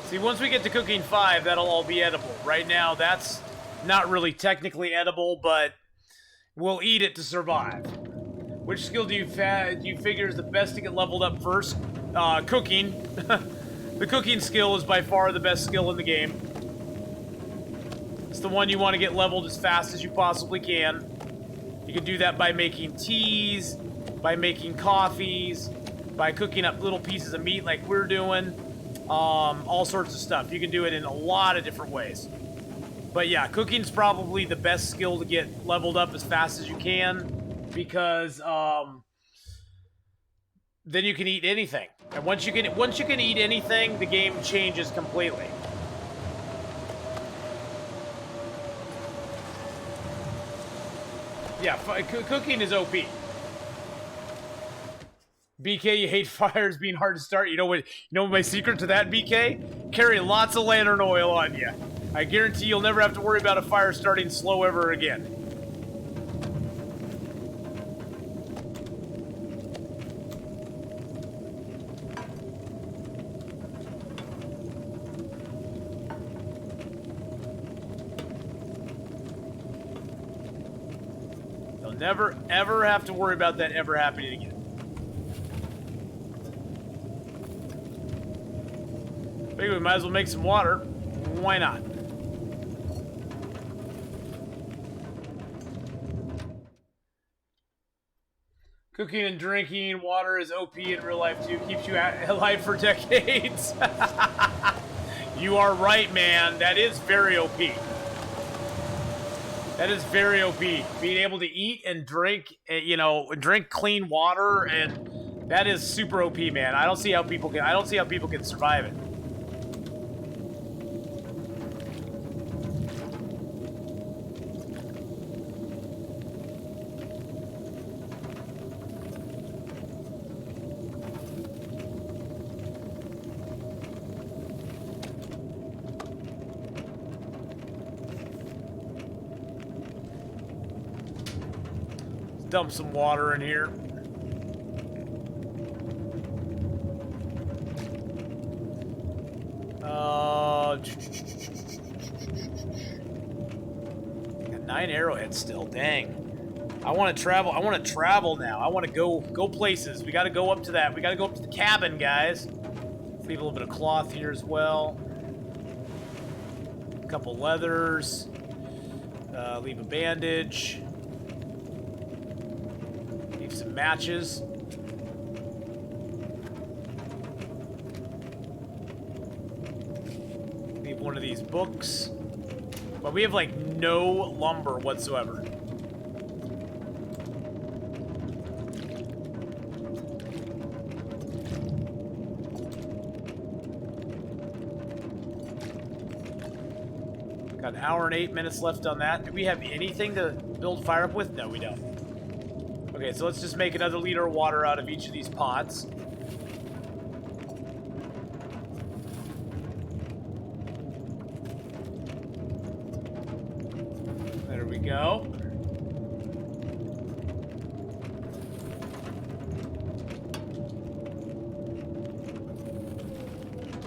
See, once we get to cooking 5, that'll all be edible. Right now, that's not really technically edible, but we'll eat it to survive. Which skill do you figure is the best to get leveled up first? Cooking. The cooking skill is by far the best skill in the game. It's the one you want to get leveled as fast as you possibly can. You can do that by making teas, by making coffees, by cooking up little pieces of meat like we're doing. All sorts of stuff. You can do it in a lot of different ways. But yeah, cooking's probably the best skill to get leveled up as fast as you can, because then you can eat anything. And once you can eat anything, the game changes completely. Yeah, cooking is OP. BK, you hate fires being hard to start. You know what my secret to that, BK? Carry lots of lantern oil on you. I guarantee you'll never have to worry about a fire starting slow ever again. You'll never, ever have to worry about that ever happening again. Figure we might as well make some water. Why not? Cooking and drinking water is OP in real life too. Keeps you alive for decades. You are right, man. That is very OP. That is very OP. Being able to eat and drink, drink clean water, and that is super OP, man. I don't see how people can survive it. Dump some water in here. Got 9 arrowheads still. Dang. I want to travel. I want to travel now. I want to go places. We got to go up to that. We got to go up to the cabin, guys. Let's leave a little bit of cloth here as well. A couple leathers. Leave a bandage. Leave some matches. Leave one of these books. But we have like no lumber whatsoever. Got an hour and 8 minutes left on that. Do we have anything to build fire up with? No, we don't. Okay, so let's just make another liter of water out of each of these pots. There we go.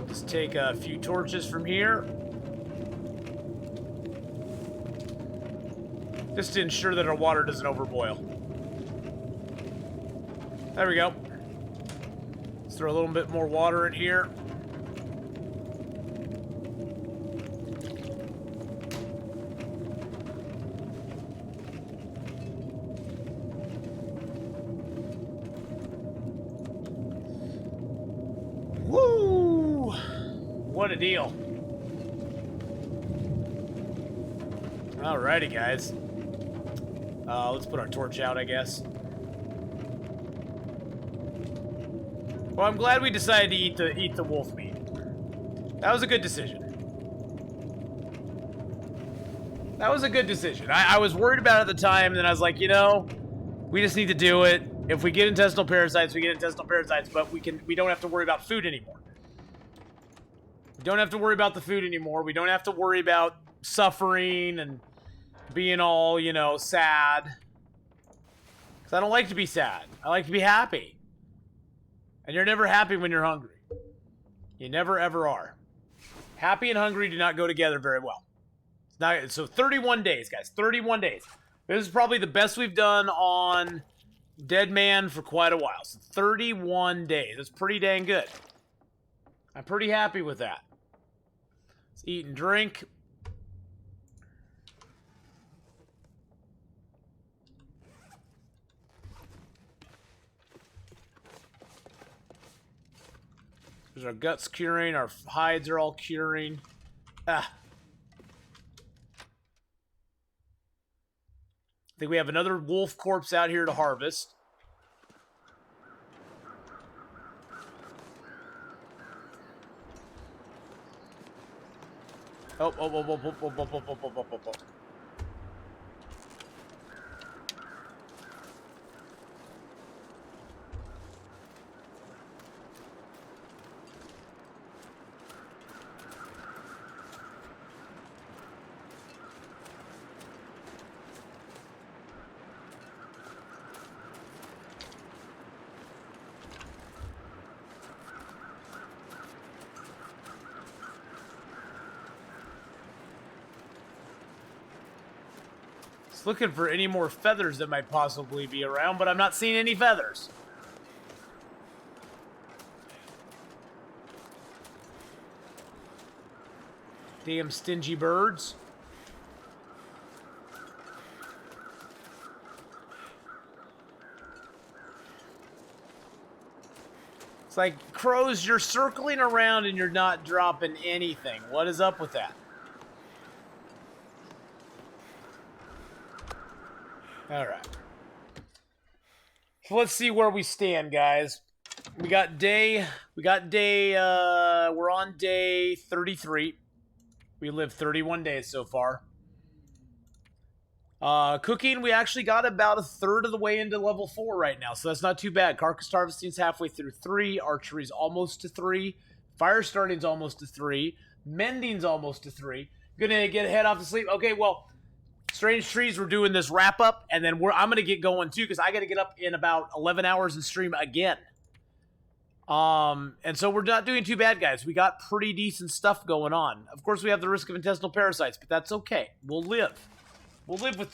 Just take a few torches from here. Just to ensure that our water doesn't overboil. There we go. Let's throw a little bit more water in here. Woo! What a deal. Alrighty, guys. Let's put our torch out, I guess. Well, I'm glad we decided to eat the wolf meat. That was a good decision. That was a good decision. I was worried about it at the time, and then I was like, you know, we just need to do it. If we get intestinal parasites, we get intestinal parasites, but we don't have to worry about food anymore. We don't have to worry about the food anymore. We don't have to worry about suffering and being all, you know, sad. Because I don't like to be sad. I like to be happy. And you're never happy when you're hungry. You never, ever are. Happy and hungry do not go together very well. It's not, so 31 days, guys. 31 days. This is probably the best we've done on Deadman for quite a while. So 31 days. That's pretty dang good. I'm pretty happy with that. Let's eat and drink. There's our guts curing, our hides are all curing. I think we have another wolf corpse out here to harvest. Oh. Looking for any more feathers that might possibly be around, but I'm not seeing any feathers. Damn stingy birds. It's like, crows, you're circling around and you're not dropping anything. What is up with that? All right. So let's see where we stand, guys. We're on day 33. We lived 31 days so far. Cooking, we actually got about a third of the way into level 4 right now, so that's not too bad. Carcass harvesting's halfway through 3. Archery's almost to 3. Fire starting's almost to 3. Mending's almost to 3. Gonna get head off to sleep. Okay, well, Strange Trees, we're doing this wrap up, and then I'm going to get going too, because I got to get up in about 11 hours and stream again. And so we're not doing too bad, guys. We got pretty decent stuff going on. Of course, we have the risk of intestinal parasites, but that's okay. We'll live. We'll live with